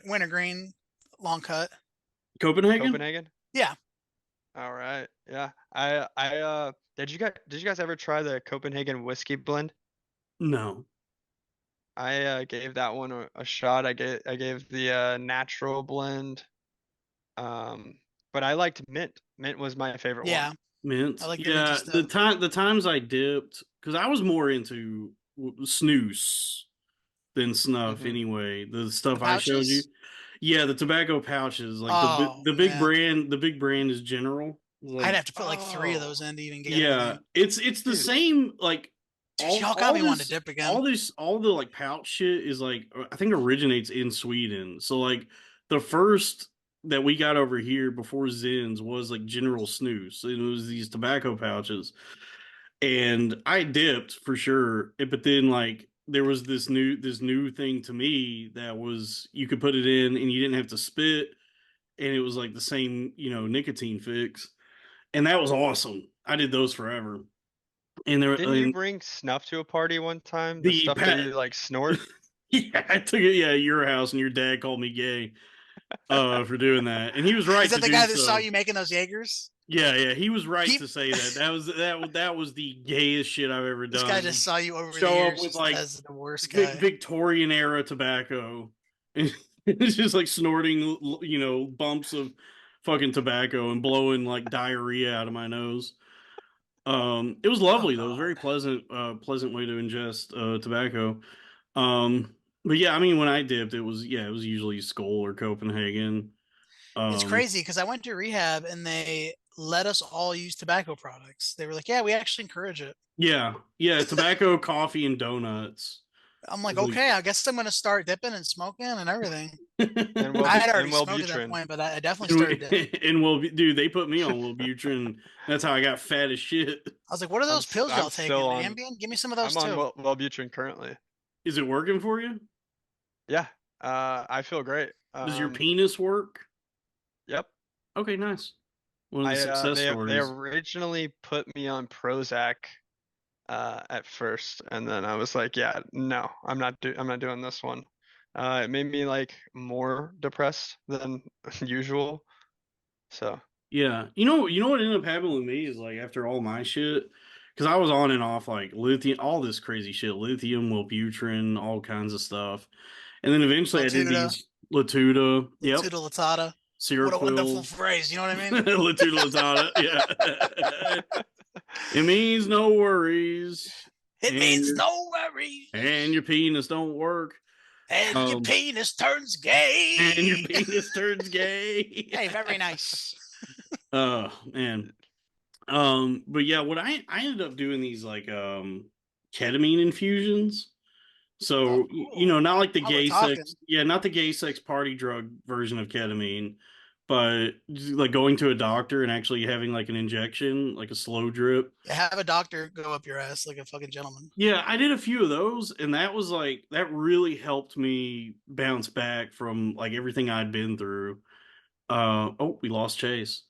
[SPEAKER 4] Wintergreen, long cut.
[SPEAKER 1] Copenhagen?
[SPEAKER 5] Copenhagen?
[SPEAKER 4] Yeah.
[SPEAKER 5] All right. Yeah. Did you guys ever try the Copenhagen whiskey blend?
[SPEAKER 1] No.
[SPEAKER 5] I gave that one a shot. I gave the natural blend. But I liked mint. Mint was my favorite one.
[SPEAKER 4] Yeah. I
[SPEAKER 1] Mint.
[SPEAKER 4] like the minty
[SPEAKER 1] Yeah,
[SPEAKER 4] stuff.
[SPEAKER 1] the times I dipped because I was more into snus than snuff
[SPEAKER 5] Hmm.
[SPEAKER 1] anyway. The
[SPEAKER 4] The
[SPEAKER 1] stuff I showed you.
[SPEAKER 4] pouches?
[SPEAKER 1] Yeah, the tobacco pouches, like
[SPEAKER 4] Oh man.
[SPEAKER 1] the big brand is General.
[SPEAKER 4] I'd
[SPEAKER 1] Like,
[SPEAKER 4] have to put like three of those in to even get
[SPEAKER 1] yeah,
[SPEAKER 4] anything.
[SPEAKER 1] it's the
[SPEAKER 5] Dude,
[SPEAKER 1] same like
[SPEAKER 4] Dude, y'all got me wanting to dip again.
[SPEAKER 1] all the like pouch shit is like I think originates in Sweden. So like the first that we got over here before Zins was like General Snus. It was these tobacco pouches. And I dipped for sure. But then like there was this new thing to me that was you could put it in and you didn't have to spit and it was like the same, nicotine fix. And that was awesome. I did those forever. And there
[SPEAKER 5] didn't you
[SPEAKER 1] and
[SPEAKER 5] bring snuff to a party one time? The
[SPEAKER 1] the
[SPEAKER 5] stuff that
[SPEAKER 1] pat
[SPEAKER 5] you like snort?
[SPEAKER 1] yeah, I took it yeah, at your house and your dad called me gay. for doing that, and he was right
[SPEAKER 4] Is that
[SPEAKER 1] to
[SPEAKER 4] the
[SPEAKER 1] do
[SPEAKER 4] guy that saw
[SPEAKER 1] so.
[SPEAKER 4] you making those Jaegers?
[SPEAKER 1] Yeah, he was right
[SPEAKER 4] He,
[SPEAKER 1] to say that. That was the gayest shit I've ever
[SPEAKER 4] this guy
[SPEAKER 1] done.
[SPEAKER 4] just saw you over the
[SPEAKER 1] Show up
[SPEAKER 4] years
[SPEAKER 1] with
[SPEAKER 4] just
[SPEAKER 1] like
[SPEAKER 4] as the worst guy.
[SPEAKER 1] Victorian era tobacco, and it's just like snorting, bumps of fucking tobacco and blowing like diarrhea out of my nose. It was
[SPEAKER 4] Oh
[SPEAKER 1] lovely though. It was very
[SPEAKER 4] God.
[SPEAKER 1] pleasant way to ingest tobacco. But yeah, I mean, when I dipped, it was usually Skull or Copenhagen.
[SPEAKER 4] It's
[SPEAKER 1] Um,
[SPEAKER 4] crazy because I went to rehab and they let us all use tobacco products. They were like, "Yeah, we actually encourage it."
[SPEAKER 1] yeah, tobacco, coffee, and donuts.
[SPEAKER 4] I'm like,
[SPEAKER 1] It's like,
[SPEAKER 4] "Okay, I guess I'm gonna start dipping and smoking and everything."
[SPEAKER 5] And
[SPEAKER 4] I had
[SPEAKER 5] and
[SPEAKER 4] already smoked at that
[SPEAKER 5] Wellbutrin.
[SPEAKER 4] point, but I definitely
[SPEAKER 1] and,
[SPEAKER 4] started dipping.
[SPEAKER 1] dude, they put me on Wellbutrin. That's how I got fat as shit.
[SPEAKER 4] I was like, "What are those pills
[SPEAKER 5] I'm
[SPEAKER 4] y'all
[SPEAKER 5] still
[SPEAKER 4] taking?
[SPEAKER 5] on.
[SPEAKER 4] Ambien? Give me some of those
[SPEAKER 5] I'm on
[SPEAKER 4] too."
[SPEAKER 5] Wellbutrin currently.
[SPEAKER 1] Is it working for you?
[SPEAKER 5] Yeah. I feel great.
[SPEAKER 1] Does your penis work?
[SPEAKER 5] Yep.
[SPEAKER 1] Okay, nice. One of the success
[SPEAKER 5] They
[SPEAKER 1] stories.
[SPEAKER 5] originally put me on Prozac at first, and then I was like, yeah, no, I'm not doing this one. It made me like more depressed than usual. So
[SPEAKER 1] Yeah, you know what ended up happening with me is like after all my shit, because I was on and off like lithium, all this crazy shit, lithium, Wellbutrin, all kinds of stuff, and then eventually I did
[SPEAKER 4] Latuda,
[SPEAKER 1] these Latuda, yep,
[SPEAKER 4] Latuda Latata. What a wonderful
[SPEAKER 1] Seroquel,
[SPEAKER 4] phrase. You know what I mean?
[SPEAKER 1] Latuda Latata, yeah. It means no worries,
[SPEAKER 4] It
[SPEAKER 1] and
[SPEAKER 4] means no worries.
[SPEAKER 1] your penis don't work,
[SPEAKER 4] And your
[SPEAKER 1] um,
[SPEAKER 4] penis turns
[SPEAKER 1] and your
[SPEAKER 4] gay.
[SPEAKER 1] penis turns gay.
[SPEAKER 4] Hey, very nice.
[SPEAKER 1] Oh man. But yeah, what I ended up doing these like ketamine infusions. So
[SPEAKER 4] Ooh,
[SPEAKER 1] not like the
[SPEAKER 4] now we're
[SPEAKER 1] gay
[SPEAKER 4] talking.
[SPEAKER 1] sex, yeah, not the gay sex party drug version of ketamine, but like going to a doctor and actually having like an injection, like a slow drip.
[SPEAKER 4] Have a doctor go up your ass like a fucking gentleman.
[SPEAKER 1] Yeah, I did a few of those, and that was like that really helped me bounce back from like everything I'd been through. Oh, we lost Chase.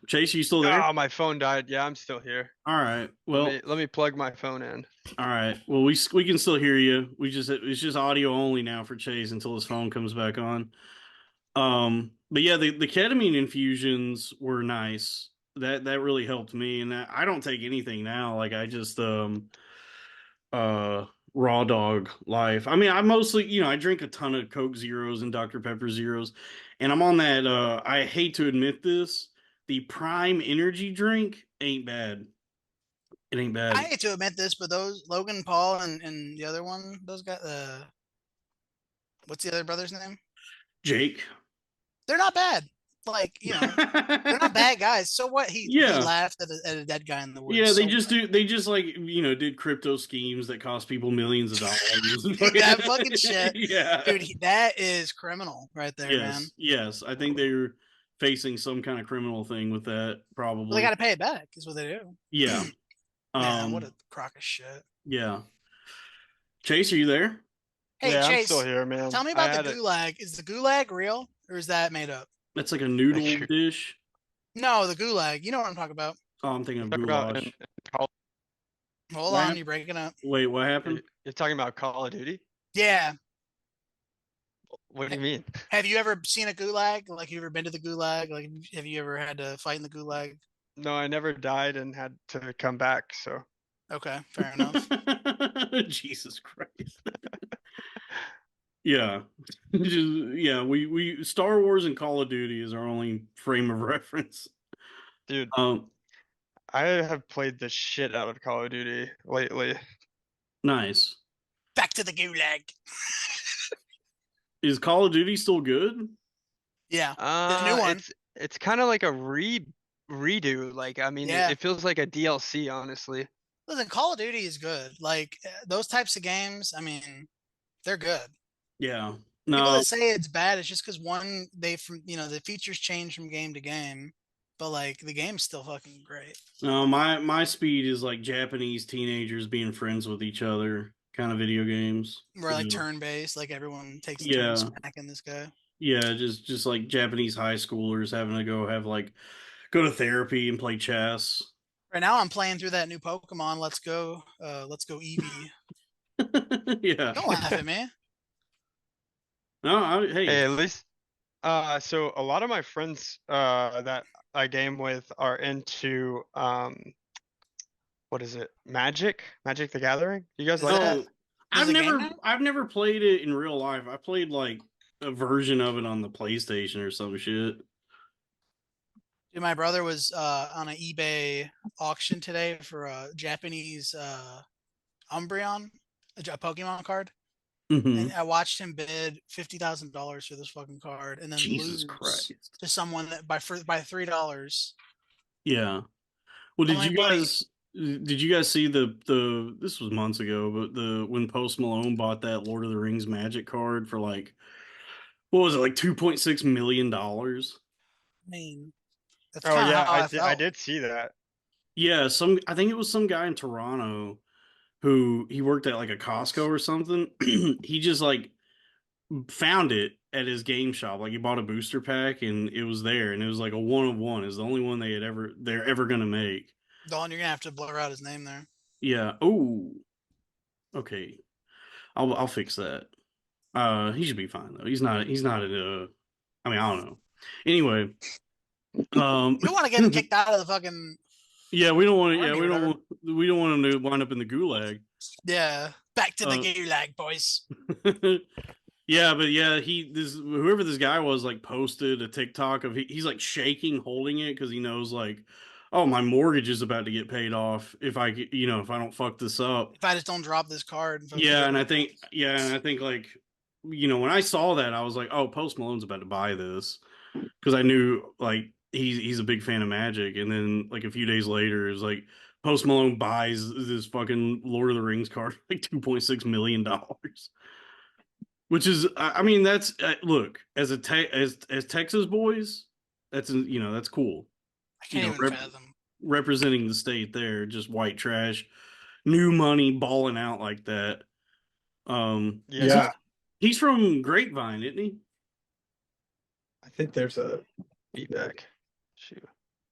[SPEAKER 1] Chase, are you still there?
[SPEAKER 5] oh, my phone died. Yeah, I'm still here.
[SPEAKER 1] All right. Well,
[SPEAKER 5] Let me plug my phone in.
[SPEAKER 1] all right. Well, we can still hear you. It's just audio only now for Chase until his phone comes back on. But yeah, the ketamine infusions were nice. That really helped me, and I don't take anything now. Like I just raw dog life. I mean, I mostly I drink a ton of Coke Zeros and Dr Pepper Zeros, and I'm on that. I hate to admit this, the Prime Energy drink ain't bad. It ain't
[SPEAKER 4] I
[SPEAKER 1] bad.
[SPEAKER 4] hate to admit this, but those Logan Paul and the other one, those guys, what's the other brother's name?
[SPEAKER 1] Jake.
[SPEAKER 4] They're not bad. Like they're not bad guys. So what? He
[SPEAKER 1] Yeah.
[SPEAKER 4] laughed at a dead guy in the woods.
[SPEAKER 1] Yeah,
[SPEAKER 4] So what?
[SPEAKER 1] they just like did crypto schemes that cost people millions of dollars.
[SPEAKER 4] That fucking shit,
[SPEAKER 1] Yeah.
[SPEAKER 4] dude. That is criminal right there, man.
[SPEAKER 1] Yes. I think they're facing some kind of criminal thing with that,
[SPEAKER 4] Well, they
[SPEAKER 1] probably.
[SPEAKER 4] got to pay it back. Is what they do.
[SPEAKER 1] Yeah.
[SPEAKER 4] Man, what
[SPEAKER 1] Um,
[SPEAKER 4] a crock of shit.
[SPEAKER 1] yeah. Chase, are you there?
[SPEAKER 4] Hey
[SPEAKER 5] Yeah, I'm still
[SPEAKER 4] Chase,
[SPEAKER 5] here, man.
[SPEAKER 4] tell me
[SPEAKER 5] I
[SPEAKER 4] about the
[SPEAKER 5] had it.
[SPEAKER 4] gulag. Is the gulag real or is that made up?
[SPEAKER 1] That's like a noodle
[SPEAKER 5] You're
[SPEAKER 1] dish.
[SPEAKER 4] No, the gulag. You know what I'm talking about.
[SPEAKER 1] Oh, I'm thinking of
[SPEAKER 5] talking about
[SPEAKER 1] goulash.
[SPEAKER 5] in Call.
[SPEAKER 4] Hold
[SPEAKER 1] What
[SPEAKER 4] on,
[SPEAKER 1] happened?
[SPEAKER 4] you're breaking up.
[SPEAKER 1] Wait, what happened?
[SPEAKER 5] You're talking about Call of Duty.
[SPEAKER 4] Yeah.
[SPEAKER 5] What do you mean?
[SPEAKER 4] Have you ever seen a gulag? Like, you ever been to the gulag? Like, have you ever had to fight in the gulag?
[SPEAKER 5] No, I never died and had to come back. So
[SPEAKER 4] Okay, fair enough.
[SPEAKER 1] Jesus Christ. Yeah. Yeah, we Star Wars and Call of Duty is our only frame of reference.
[SPEAKER 5] dude,
[SPEAKER 1] Um,
[SPEAKER 5] I have played the shit out of Call of Duty lately.
[SPEAKER 1] nice.
[SPEAKER 4] Back to the gulag.
[SPEAKER 1] Is Call of Duty still good?
[SPEAKER 4] Yeah, the new one.
[SPEAKER 5] It's kind of like a redo. Like, I mean,
[SPEAKER 4] Yeah.
[SPEAKER 5] it feels like a DLC, honestly.
[SPEAKER 4] Listen, Call of Duty is good. Like those types of games, I mean, they're good.
[SPEAKER 1] Yeah.
[SPEAKER 4] People
[SPEAKER 1] No,
[SPEAKER 4] that say it's bad, it's just because one, they from the features change from game to game, but like the game's still fucking great.
[SPEAKER 1] no, my speed is like Japanese teenagers being friends with each other kind of video games.
[SPEAKER 4] Where like turn based, like everyone takes a turn
[SPEAKER 1] Yeah.
[SPEAKER 4] smacking this guy.
[SPEAKER 1] Yeah, just like Japanese high schoolers having to go to therapy and play chess.
[SPEAKER 4] Right now, I'm playing through that new Pokemon. Let's go Eevee.
[SPEAKER 1] Yeah.
[SPEAKER 4] Don't laugh at me.
[SPEAKER 1] No, hey,
[SPEAKER 5] Hey, at least so a lot of my friends that I game with are into what is it? Magic the Gathering? You guys
[SPEAKER 4] Is
[SPEAKER 5] like
[SPEAKER 4] that
[SPEAKER 5] that?
[SPEAKER 1] oh,
[SPEAKER 4] there's a game now?
[SPEAKER 1] I've never played it in real life. I played like a version of it on the PlayStation or some shit.
[SPEAKER 4] Dude, my brother was on an eBay auction today for a Japanese Umbreon, a Pokemon card. And
[SPEAKER 1] Hmm.
[SPEAKER 4] I watched him bid $50,000 for this fucking card and then
[SPEAKER 1] Jesus
[SPEAKER 4] lose
[SPEAKER 1] Christ.
[SPEAKER 4] to someone that by $3.
[SPEAKER 1] Yeah. Well,
[SPEAKER 4] I'm like, buddy,
[SPEAKER 1] did you guys see the this was months ago, but the when Post Malone bought that Lord of the Rings Magic card for like what was it, like $2.6 million?
[SPEAKER 4] I mean, that's
[SPEAKER 5] Oh
[SPEAKER 4] kind of
[SPEAKER 5] yeah,
[SPEAKER 4] how I
[SPEAKER 5] I
[SPEAKER 4] felt.
[SPEAKER 5] did see that.
[SPEAKER 1] Yeah, some I think it was some guy in Toronto who he worked at like a Costco or something. He just like found it at his game shop. Like he bought a booster pack and it was there and it was like a one of one. It's the only one they're ever gonna make.
[SPEAKER 4] Dawn, you're gonna have to blur out his name there.
[SPEAKER 1] Yeah. Oh, okay. I'll fix that. He should be fine though. He's not a I mean, I don't know. Anyway, um
[SPEAKER 4] You don't want to get him kicked out of the fucking
[SPEAKER 1] yeah, we don't want to
[SPEAKER 4] army or whatever.
[SPEAKER 1] we don't want him to wind up in the gulag.
[SPEAKER 4] Yeah, back to the
[SPEAKER 1] Uh
[SPEAKER 4] gulag, boys.
[SPEAKER 1] yeah, but yeah, this whoever this guy was like posted a TikTok of he's like shaking holding it because he knows like, oh, my mortgage is about to get paid off if if I don't fuck this up.
[SPEAKER 4] If I just don't drop this card and fucking
[SPEAKER 1] Yeah,
[SPEAKER 4] get
[SPEAKER 1] and
[SPEAKER 4] ripped off.
[SPEAKER 1] I think like when I saw that I was like, oh, Post Malone's about to buy this because I knew like he's a big fan of Magic, and then like a few days later, it was like Post Malone buys this fucking Lord of the Rings card like $2.6 million. Which is, I mean, that's look as as Texas boys, that's cool.
[SPEAKER 4] I
[SPEAKER 1] You
[SPEAKER 4] can't
[SPEAKER 1] know,
[SPEAKER 4] even fathom.
[SPEAKER 1] representing the state there, just white trash, new money balling out like that. Is
[SPEAKER 5] Yeah,
[SPEAKER 1] he's from Grapevine, isn't he?
[SPEAKER 5] I think there's a feedback. Shoot.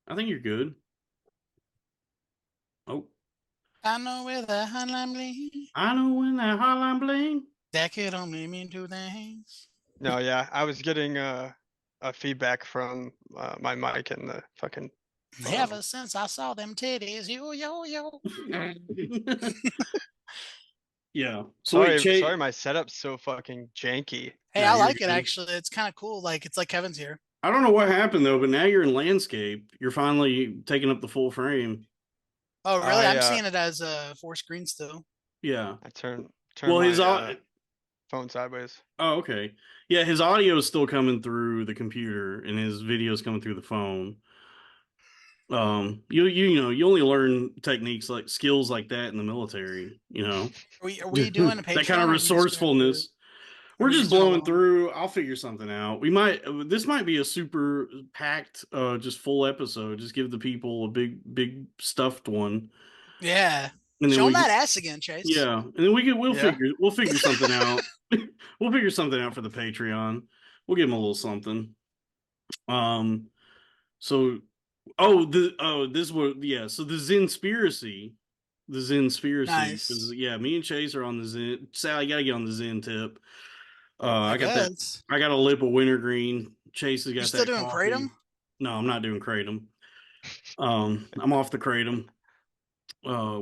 [SPEAKER 1] I think you're good. Oh,
[SPEAKER 4] I know where the hotline bling.
[SPEAKER 1] I know when that hotline bling.
[SPEAKER 4] That could only mean two things.
[SPEAKER 5] No, yeah, I was getting a feedback from my mic and the fucking phone.
[SPEAKER 4] Ever since I saw them titties, yo.
[SPEAKER 1] Yeah. So wait,
[SPEAKER 5] Sorry,
[SPEAKER 1] Che,
[SPEAKER 5] my setup's so fucking janky.
[SPEAKER 4] Hey,
[SPEAKER 1] no,
[SPEAKER 4] I
[SPEAKER 1] you're
[SPEAKER 4] like it
[SPEAKER 1] good.
[SPEAKER 4] actually. It's kind of cool. Like it's like Kevin's here.
[SPEAKER 1] I don't know what happened though, but now you're in landscape. You're finally taking up the full frame.
[SPEAKER 4] Oh, really?
[SPEAKER 5] I
[SPEAKER 4] I'm seeing it as four screens still.
[SPEAKER 1] Yeah.
[SPEAKER 5] I turn
[SPEAKER 1] Well,
[SPEAKER 5] my phone sideways.
[SPEAKER 1] oh, okay. Yeah, his audio is still coming through the computer and his video is coming through the phone. You only learn techniques like skills like that in the military,
[SPEAKER 4] Are we doing a
[SPEAKER 1] that kind
[SPEAKER 4] Patreon
[SPEAKER 1] of
[SPEAKER 4] or are you just gonna do it?
[SPEAKER 1] resourcefulness.
[SPEAKER 4] Or are
[SPEAKER 1] We're
[SPEAKER 4] we
[SPEAKER 1] just
[SPEAKER 4] just doing a
[SPEAKER 1] blowing
[SPEAKER 4] one?
[SPEAKER 1] through. I'll figure something out. This might be a super packed, just full episode. Just give the people a big stuffed one.
[SPEAKER 4] Yeah.
[SPEAKER 1] And then
[SPEAKER 4] Show him
[SPEAKER 1] we
[SPEAKER 4] that
[SPEAKER 1] can,
[SPEAKER 4] ass again, Chase.
[SPEAKER 1] yeah, and then
[SPEAKER 5] Yeah.
[SPEAKER 1] we'll figure something out. We'll figure something out for the Patreon. We'll give them a little something. Um, so this was yeah. So the Zenspiracy, because
[SPEAKER 4] Nice.
[SPEAKER 1] yeah, me and Chase are on the Zen. Sally, got to get on the Zen tip.
[SPEAKER 4] I
[SPEAKER 1] I got that.
[SPEAKER 4] guess.
[SPEAKER 1] I got a lip of wintergreen. Chase has
[SPEAKER 4] You
[SPEAKER 1] got
[SPEAKER 4] still
[SPEAKER 1] that
[SPEAKER 4] doing kratom?
[SPEAKER 1] coffee. No, I'm not doing kratom. I'm off the kratom,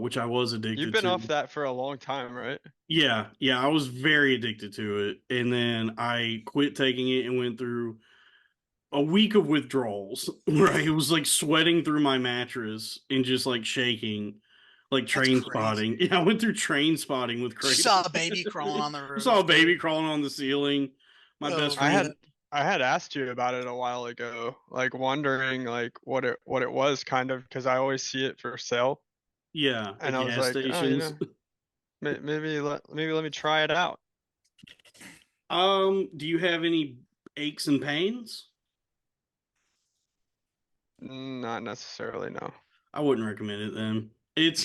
[SPEAKER 1] which I was
[SPEAKER 5] You've
[SPEAKER 1] addicted
[SPEAKER 5] been off
[SPEAKER 1] to.
[SPEAKER 5] that for a long time, right?
[SPEAKER 1] Yeah, I was very addicted to it, and then I quit taking it and went through a week of withdrawals where I was like sweating through my mattress and just like shaking, like
[SPEAKER 4] That's
[SPEAKER 1] train spotting.
[SPEAKER 4] crazy.
[SPEAKER 1] Yeah, I went through train spotting with
[SPEAKER 4] Just
[SPEAKER 1] kratom.
[SPEAKER 4] saw a baby crawling on the
[SPEAKER 1] I saw a
[SPEAKER 4] roof,
[SPEAKER 1] baby
[SPEAKER 4] dude.
[SPEAKER 1] crawling on the ceiling. My best
[SPEAKER 4] Oh
[SPEAKER 5] I
[SPEAKER 1] friend,
[SPEAKER 5] had
[SPEAKER 4] man.
[SPEAKER 5] I had asked you about it a while ago, like wondering like what it was kind of because I always see it for sale,
[SPEAKER 1] yeah,
[SPEAKER 5] and
[SPEAKER 1] at
[SPEAKER 5] I was
[SPEAKER 1] gas
[SPEAKER 5] like, oh,
[SPEAKER 1] stations.
[SPEAKER 5] maybe let me try it out.
[SPEAKER 1] Do you have any aches and pains?
[SPEAKER 5] Not necessarily, no.
[SPEAKER 1] I wouldn't recommend it then. It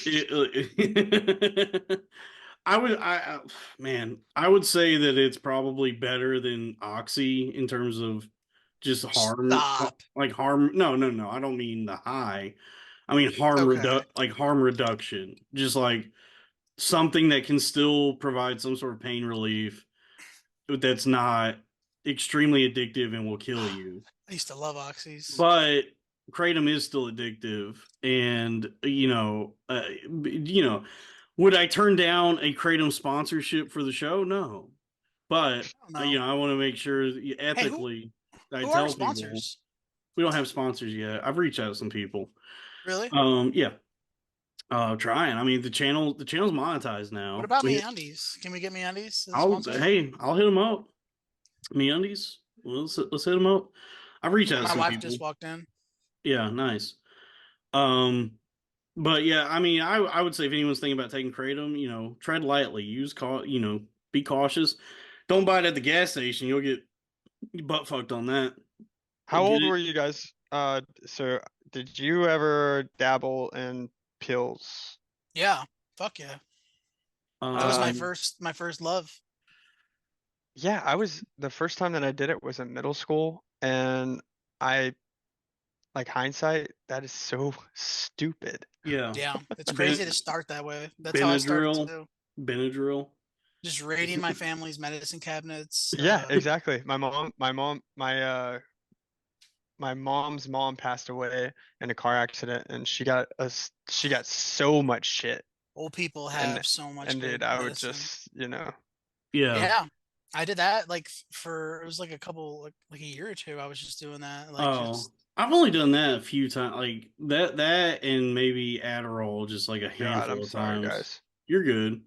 [SPEAKER 1] I would man, I would say that it's probably better than Oxy in terms of just harm
[SPEAKER 4] Stop.
[SPEAKER 1] like harm no, I don't mean the high. I mean
[SPEAKER 4] Okay.
[SPEAKER 1] harm reduction. Just like something that can still provide some sort of pain relief that's not extremely addictive and will kill you.
[SPEAKER 4] I used to love oxys.
[SPEAKER 1] But kratom is still addictive, and would I turn down a kratom sponsorship for the show? No, but
[SPEAKER 4] I don't know.
[SPEAKER 1] I want to make sure
[SPEAKER 4] Hey,
[SPEAKER 1] ethically. I
[SPEAKER 4] who are our
[SPEAKER 1] tell people
[SPEAKER 4] sponsors?
[SPEAKER 1] we don't have sponsors yet. I've reached out to some people.
[SPEAKER 4] Really?
[SPEAKER 1] Yeah, trying. I mean, the channel's monetized
[SPEAKER 4] What
[SPEAKER 1] now.
[SPEAKER 4] about me undies? Can we get me undies as a
[SPEAKER 1] I'll
[SPEAKER 4] sponsor?
[SPEAKER 1] hey, I'll hit them up. Me undies. Let's hit them up. I've reached out to
[SPEAKER 4] My
[SPEAKER 1] some
[SPEAKER 4] wife
[SPEAKER 1] people.
[SPEAKER 4] just walked in.
[SPEAKER 1] Yeah, nice. Um, but yeah, I mean, I would say if anyone's thinking about taking kratom, tread lightly. Be cautious. Don't buy it at the gas station. You'll get butt fucked on that.
[SPEAKER 5] How
[SPEAKER 1] Get
[SPEAKER 5] old
[SPEAKER 1] it?
[SPEAKER 5] were you guys? So did you ever dabble in pills?
[SPEAKER 4] Yeah. Fuck yeah. That was
[SPEAKER 5] Uh,
[SPEAKER 4] my first love.
[SPEAKER 5] yeah, the first time that I did it was in middle school, and I like hindsight, that is so stupid.
[SPEAKER 1] Yeah,
[SPEAKER 4] Yeah. It's crazy to
[SPEAKER 1] ben,
[SPEAKER 4] start that way. That's how I started
[SPEAKER 1] Benadryl,
[SPEAKER 4] too.
[SPEAKER 1] Benadryl.
[SPEAKER 4] Just raiding my family's medicine cabinets.
[SPEAKER 5] Yeah, exactly. My mom's mom passed away in a car accident, and she got so much shit.
[SPEAKER 4] Old people
[SPEAKER 5] And
[SPEAKER 4] have so much
[SPEAKER 5] dude,
[SPEAKER 4] good
[SPEAKER 5] I would
[SPEAKER 4] medicine.
[SPEAKER 5] just,
[SPEAKER 1] Yeah.
[SPEAKER 4] Yeah. I did that like for it was like a couple like a year or two. I was just doing that. Like
[SPEAKER 1] Oh,
[SPEAKER 4] just
[SPEAKER 1] I've only done that a few times, like that, and maybe Adderall, just like a
[SPEAKER 5] God, I'm
[SPEAKER 1] handful of
[SPEAKER 5] sorry,
[SPEAKER 1] times.
[SPEAKER 5] guys.
[SPEAKER 1] You're good.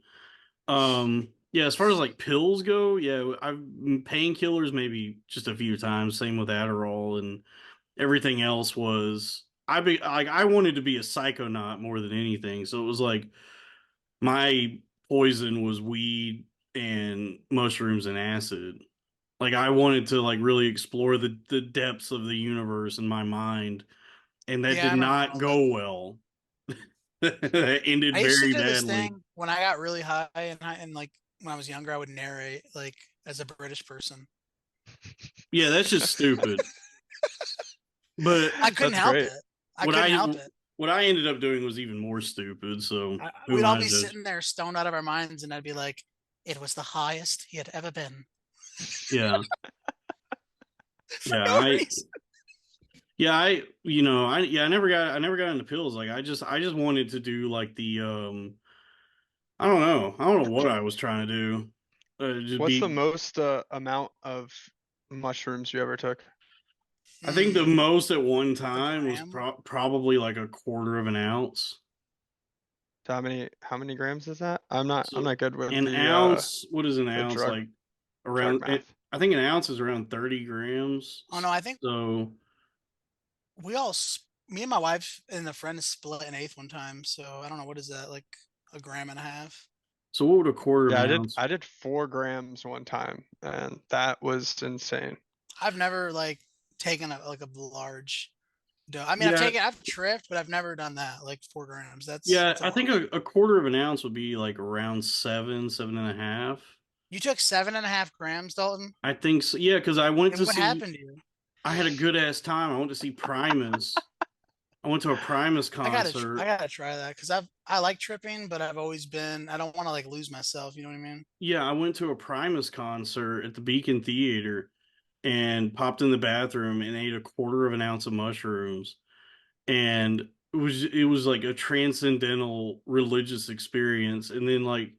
[SPEAKER 1] Yeah, as far as like pills go, yeah, I've painkillers maybe just a few times. Same with Adderall, and everything else was I wanted to be a psychonaut more than anything. So it was like my poison was weed and mushrooms and acid. Like I wanted to like really explore the depths of the universe in my mind, and that
[SPEAKER 4] yeah, I
[SPEAKER 1] did
[SPEAKER 4] remember
[SPEAKER 1] not
[SPEAKER 4] all that.
[SPEAKER 1] go well. That ended
[SPEAKER 4] I used to
[SPEAKER 1] very
[SPEAKER 4] do this
[SPEAKER 1] badly.
[SPEAKER 4] thing when I got really high and like when I was younger, I would narrate like as a British person.
[SPEAKER 1] Yeah, that's just stupid. But
[SPEAKER 4] I couldn't
[SPEAKER 5] That's
[SPEAKER 4] help
[SPEAKER 5] great.
[SPEAKER 4] it. I
[SPEAKER 1] what
[SPEAKER 4] couldn't
[SPEAKER 1] I
[SPEAKER 4] help it.
[SPEAKER 1] what I ended up doing was even more stupid. So who
[SPEAKER 4] We'd
[SPEAKER 1] am
[SPEAKER 4] all
[SPEAKER 1] I to
[SPEAKER 4] be
[SPEAKER 1] judge?
[SPEAKER 4] sitting there stoned out of our minds, and I'd be like, "It was the highest he had ever been."
[SPEAKER 1] Yeah,
[SPEAKER 4] For
[SPEAKER 1] yeah,
[SPEAKER 4] no reason.
[SPEAKER 1] I never got into pills. Like I just wanted to do like I don't know what I was trying to do. Just
[SPEAKER 5] What's the
[SPEAKER 1] be
[SPEAKER 5] most amount of mushrooms you ever took?
[SPEAKER 1] I think the most at one
[SPEAKER 4] A
[SPEAKER 1] time was
[SPEAKER 4] gram?
[SPEAKER 1] probably like a quarter of an ounce.
[SPEAKER 5] So how many grams is that? I'm
[SPEAKER 1] So
[SPEAKER 5] not good with
[SPEAKER 1] an ounce, what is an
[SPEAKER 5] the
[SPEAKER 1] ounce? Like
[SPEAKER 5] drug
[SPEAKER 1] around it,
[SPEAKER 5] math.
[SPEAKER 1] I think an ounce is around 30 grams.
[SPEAKER 4] Oh no, I think
[SPEAKER 1] So
[SPEAKER 4] we all, me and my wife and a friend split an eighth one time. So I don't know what is that like a gram and a half.
[SPEAKER 1] so what would a quarter of
[SPEAKER 5] Yeah,
[SPEAKER 1] an
[SPEAKER 5] I did
[SPEAKER 1] ounce?
[SPEAKER 5] I did 4 grams one time, and that was insane.
[SPEAKER 4] I've never like taken a like a large. I mean,
[SPEAKER 1] Yeah,
[SPEAKER 4] I've tripped, but I've never done that. Like 4 grams.
[SPEAKER 1] yeah,
[SPEAKER 4] That's a
[SPEAKER 1] I think
[SPEAKER 4] lot.
[SPEAKER 1] a quarter of an ounce would be like around seven and a half.
[SPEAKER 4] You took 7.5 grams, Dalton.
[SPEAKER 1] I think so. Yeah, because I went
[SPEAKER 4] And
[SPEAKER 1] to
[SPEAKER 4] what
[SPEAKER 1] see.
[SPEAKER 4] happened to you?
[SPEAKER 1] I had a good ass time. I went to see Primus. I went to a Primus
[SPEAKER 4] I
[SPEAKER 1] concert.
[SPEAKER 4] gotta try that because I like tripping, but I've always been I don't want to like lose myself. You know what I mean?
[SPEAKER 1] Yeah, I went to a Primus concert at the Beacon Theater and popped in the bathroom and ate a quarter of an ounce of mushrooms. And it was like a transcendental religious experience. And then like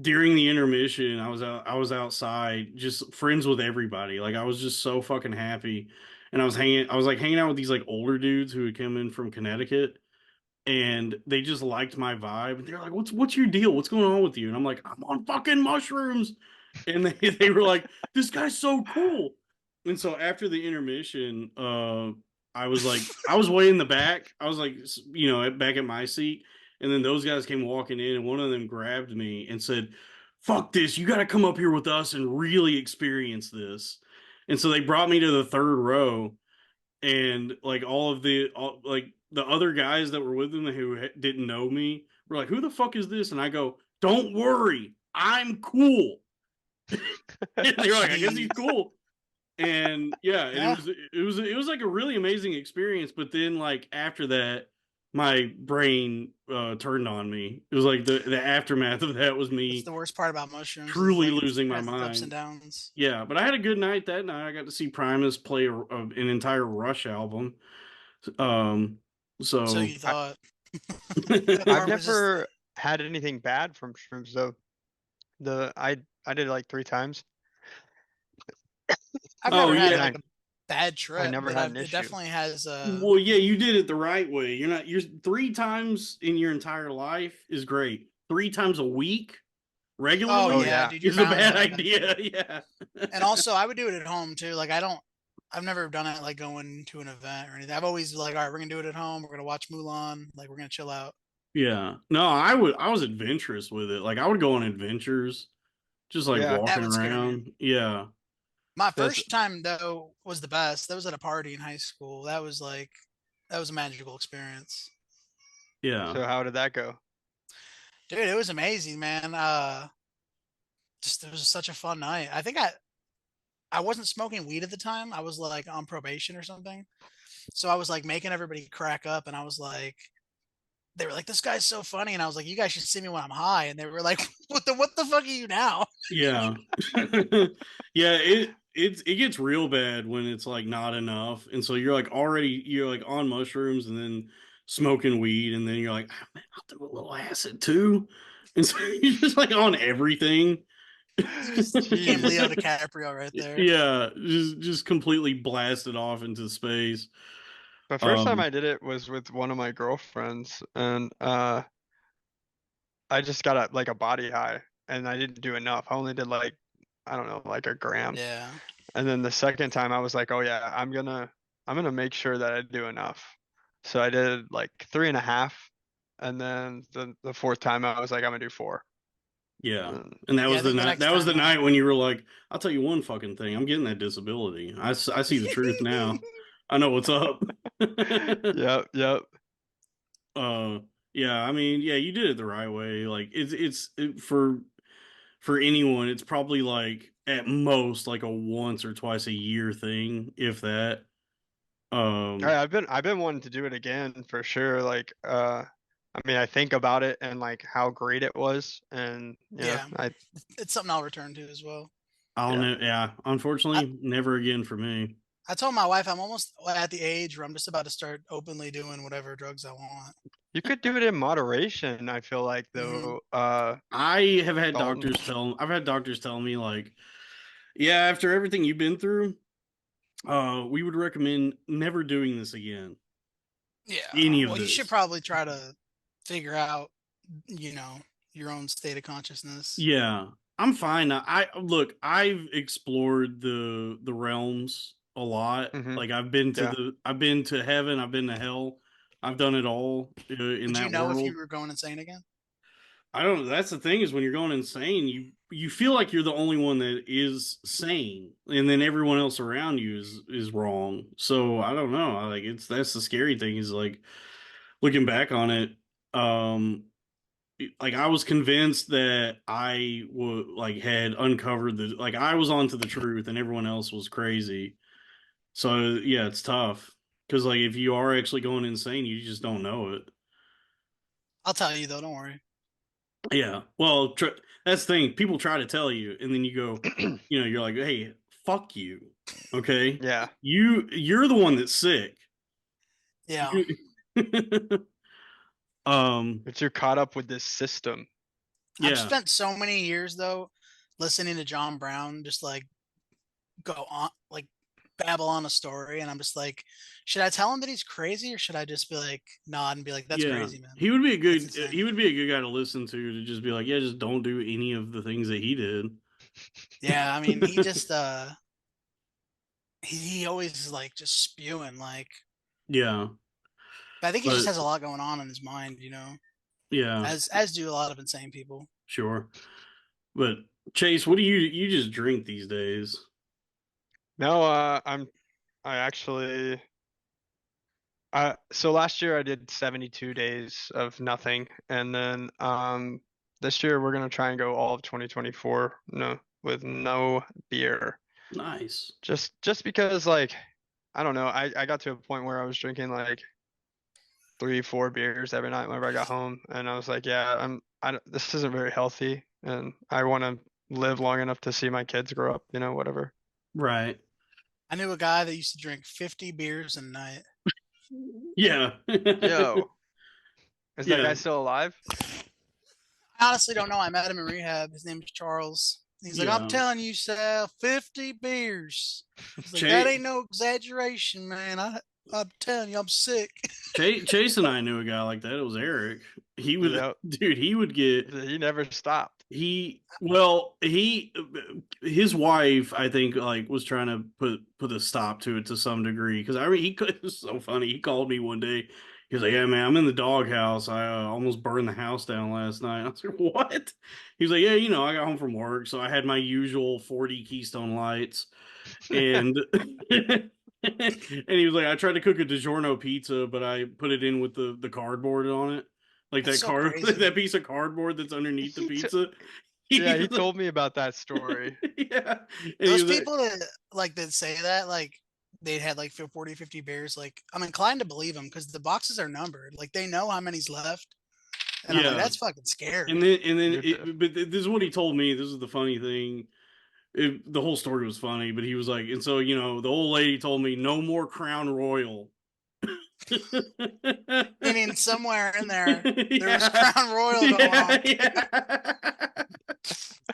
[SPEAKER 1] during the intermission, I was outside just friends with everybody. Like I was just so fucking happy. And I was like hanging out with these like older dudes who had come in from Connecticut, and they just liked my vibe. And they're like, "What's your deal? What's going on with you?" And I'm like, "I'm on fucking mushrooms." And they were like, "This guy's so cool." And so after the intermission, I was way in the back. I was like, back at my seat. And then those guys came walking in, and one of them grabbed me and said, "Fuck this! You got to come up here with us and really experience this." And so they brought me to the third row, and like like the other guys that were with them who didn't know me were like, "Who the fuck is this?" And I go, "Don't worry, I'm cool." And they were like, "I guess he's
[SPEAKER 4] Jeez.
[SPEAKER 1] cool." And yeah, and
[SPEAKER 4] Yeah.
[SPEAKER 1] it was like a really amazing experience. But then like after that, my brain turned on me. It was like the aftermath of that was
[SPEAKER 4] That's
[SPEAKER 1] me
[SPEAKER 4] the worst part about mushrooms is
[SPEAKER 1] truly
[SPEAKER 4] like
[SPEAKER 1] losing
[SPEAKER 4] it
[SPEAKER 1] my
[SPEAKER 4] has its ups and
[SPEAKER 1] mind.
[SPEAKER 4] downs.
[SPEAKER 1] Yeah, but I had a good night that night. I got to see Primus play an entire Rush album. Um,
[SPEAKER 4] So
[SPEAKER 1] so
[SPEAKER 4] you thought that
[SPEAKER 5] I've
[SPEAKER 4] part was just
[SPEAKER 5] never had anything bad from shrooms though. I did it like 3 times
[SPEAKER 4] I've
[SPEAKER 1] oh
[SPEAKER 4] never had
[SPEAKER 5] and
[SPEAKER 1] yeah,
[SPEAKER 4] like a bad
[SPEAKER 5] I
[SPEAKER 4] trip,
[SPEAKER 5] never
[SPEAKER 4] but
[SPEAKER 5] had an
[SPEAKER 4] it
[SPEAKER 5] issue.
[SPEAKER 4] definitely has
[SPEAKER 1] well yeah, you did it the right way. You're 3 times in your entire life is great. 3 times a week
[SPEAKER 4] oh
[SPEAKER 5] Oh
[SPEAKER 1] regularly
[SPEAKER 4] yeah,
[SPEAKER 5] yeah.
[SPEAKER 4] dude, you're
[SPEAKER 1] is a
[SPEAKER 4] bound to
[SPEAKER 1] bad
[SPEAKER 4] have a bad trip.
[SPEAKER 1] idea. Yeah.
[SPEAKER 4] And also I would do it at home too. Like I've never done it like going to an event or anything. I've always like, all right, we're gonna do it at home. We're gonna watch Mulan. Like we're gonna chill out.
[SPEAKER 1] Yeah. No, I was adventurous with it. Like I would go on adventures, just like
[SPEAKER 5] Yeah.
[SPEAKER 4] That
[SPEAKER 1] walking
[SPEAKER 4] would scare me.
[SPEAKER 1] around. Yeah.
[SPEAKER 4] My
[SPEAKER 5] That's
[SPEAKER 4] first time though was the best. That was at a party in high school. That was a magical experience.
[SPEAKER 1] Yeah.
[SPEAKER 5] so how did that go?
[SPEAKER 4] Dude, it was amazing, man. Just it was such a fun night. I wasn't smoking weed at the time. I was like on probation or something. So I was like making everybody crack up and I was like they were like, "This guy's so funny," and I was like, "You guys should see me when I'm high." And they were like, what the fuck are you now?"
[SPEAKER 1] Yeah. Yeah, it gets real bad when it's like not enough. And so you're like on mushrooms and then smoking weed and then you're like, "Ah, man, I'll do a little acid too." And so you're just like on everything.
[SPEAKER 4] You just became Leo
[SPEAKER 5] Jeez.
[SPEAKER 4] DiCaprio right there.
[SPEAKER 1] Yeah, just completely blasted off into space.
[SPEAKER 5] The first time
[SPEAKER 1] Um,
[SPEAKER 5] I did it was with one of my girlfriends and I just got like a body high and I didn't do enough. I only did like I don't know, like a gram.
[SPEAKER 4] Yeah.
[SPEAKER 5] And then the second time I was like, oh yeah, I'm gonna make sure that I do enough. So I did like 3.5, and then the fourth time I was like, I'm gonna do 4.
[SPEAKER 1] yeah.
[SPEAKER 5] And
[SPEAKER 1] And that
[SPEAKER 4] Yeah, I
[SPEAKER 1] was the
[SPEAKER 4] think the
[SPEAKER 1] night.
[SPEAKER 4] next
[SPEAKER 1] That was
[SPEAKER 4] time
[SPEAKER 1] the
[SPEAKER 4] I
[SPEAKER 1] night when you were like, "I'll tell you one fucking thing. I'm getting that disability. I see the truth now. I know what's up."
[SPEAKER 5] yep, yep.
[SPEAKER 1] uh, yeah. I mean, yeah, you did it the right way. Like for anyone, it's probably like at most like a once or twice a year thing, if that. Um,
[SPEAKER 5] I've been wanting to do it again for sure. Like I mean I think about it and like how great it was and
[SPEAKER 4] yeah,
[SPEAKER 5] I
[SPEAKER 4] it's something I'll return to as well.
[SPEAKER 1] I'll
[SPEAKER 5] yeah.
[SPEAKER 1] know. Yeah,
[SPEAKER 4] I,
[SPEAKER 1] unfortunately, never again for me.
[SPEAKER 4] I told my wife I'm almost at the age where I'm just about to start openly doing whatever drugs I want.
[SPEAKER 5] You could do it in moderation, I feel like
[SPEAKER 4] Hmm.
[SPEAKER 5] though. Don't
[SPEAKER 1] I've had doctors tell me like, yeah, after everything you've been through, we would recommend never doing this again.
[SPEAKER 4] Yeah.
[SPEAKER 1] Any of
[SPEAKER 4] Well, you should
[SPEAKER 1] this.
[SPEAKER 4] probably try to figure out, you know, your own state of consciousness.
[SPEAKER 1] Yeah, I'm fine. Look, I've explored the realms a lot.
[SPEAKER 5] hmm
[SPEAKER 1] Like
[SPEAKER 5] Yeah.
[SPEAKER 1] I've been to heaven, I've been to hell. I've done it all in
[SPEAKER 4] Would you
[SPEAKER 1] that
[SPEAKER 4] know if you
[SPEAKER 1] world.
[SPEAKER 4] were going insane again?
[SPEAKER 1] I don't. That's the thing is when you're going insane, you feel like you're the only one that is sane, and then everyone else around you is wrong. So I don't know. Like that's the scary thing is like looking back on it. Um, like I was convinced that I would like had uncovered the like I was onto the truth, and everyone else was crazy. So yeah, it's tough because like if you are actually going insane, you just don't know it.
[SPEAKER 4] I'll tell you though. Don't worry.
[SPEAKER 1] Yeah. Well, that's the thing. People try to tell you, and then you go, you're like, "Hey, fuck you." Okay.
[SPEAKER 5] Yeah.
[SPEAKER 1] You're the one that's sick.
[SPEAKER 4] Yeah.
[SPEAKER 1] You, um.
[SPEAKER 5] But you're caught up with this system.
[SPEAKER 4] I've
[SPEAKER 1] Yeah.
[SPEAKER 4] spent so many years though listening to John Brown just like go on like babble on a story and I'm just like, should I tell him that he's crazy or should I just be like nod and be like, that's
[SPEAKER 1] Yeah.
[SPEAKER 4] crazy, man.
[SPEAKER 1] He would be a
[SPEAKER 4] That's
[SPEAKER 1] good.
[SPEAKER 4] insane.
[SPEAKER 1] He would be a good guy to listen to just be like, yeah, just don't do any of the things that he did.
[SPEAKER 4] Yeah, I mean, he just he always is like just spewing like
[SPEAKER 1] Yeah.
[SPEAKER 4] but I think he just
[SPEAKER 1] But
[SPEAKER 4] has a lot going on in his mind, you know,
[SPEAKER 1] yeah,
[SPEAKER 4] as do a lot of insane people.
[SPEAKER 1] sure. But Chase, what do you just drink these days?
[SPEAKER 5] No, I actually so last year I did 72 days of nothing, and then this year we're gonna try and go all of 2024 with no beer.
[SPEAKER 1] Nice.
[SPEAKER 5] Just because like I don't know, I got to a point where I was drinking like 3, 4 beers every night whenever I got home, and I was like, yeah, this isn't very healthy, and I want to live long enough to see my kids grow up, whatever.
[SPEAKER 1] Right.
[SPEAKER 4] I knew a guy that used to drink 50 beers a night.
[SPEAKER 1] Yeah.
[SPEAKER 5] Yo, is that guy
[SPEAKER 1] Yeah.
[SPEAKER 5] still alive?
[SPEAKER 4] I honestly don't know. I met him in rehab. His name is Charles. He's like, I'm
[SPEAKER 1] Yeah.
[SPEAKER 4] telling you, Sal, 50 beers. He's like, that
[SPEAKER 1] Chase,
[SPEAKER 4] ain't no exaggeration, man. I'm telling you, I'm sick.
[SPEAKER 1] Chase and I knew a guy like that. It was Eric. He would,
[SPEAKER 5] Yep.
[SPEAKER 1] dude, he would get,
[SPEAKER 5] He never stopped.
[SPEAKER 1] his wife, I think, like, was trying to put a stop to it to some degree. Cause I mean, it was so funny. He called me one day. He was like, yeah, man, I'm in the doghouse. I almost burned the house down last night. I was like, what? He was like, yeah, I got home from work. So I had my usual 40 Keystone Lights. And and he was like, I tried to cook a DiGiorno pizza, but I put it in with the cardboard on it, like
[SPEAKER 4] That's
[SPEAKER 1] that
[SPEAKER 4] so
[SPEAKER 1] card
[SPEAKER 4] crazy.
[SPEAKER 1] that piece of cardboard that's underneath the
[SPEAKER 5] He t
[SPEAKER 1] pizza.
[SPEAKER 5] Yeah,
[SPEAKER 1] He
[SPEAKER 5] he
[SPEAKER 1] was like,
[SPEAKER 5] told me about that story.
[SPEAKER 1] yeah, and he
[SPEAKER 4] Those
[SPEAKER 1] was like,
[SPEAKER 4] people that say that, like, they had like 40, 50 beers, like, I'm inclined to believe them because the boxes are numbered. Like, they know how many's left. And I'm like,
[SPEAKER 1] yeah,
[SPEAKER 4] that's fucking
[SPEAKER 1] and
[SPEAKER 4] scary.
[SPEAKER 1] then
[SPEAKER 5] Dude,
[SPEAKER 1] but this is what he told me. This is the funny thing. The whole story was funny, but he was like, and so the old lady told me no more Crown Royal.
[SPEAKER 4] Meaning somewhere in there, there was
[SPEAKER 1] Yeah,
[SPEAKER 4] Crown Royal going
[SPEAKER 1] yeah,
[SPEAKER 4] on.
[SPEAKER 1] yeah.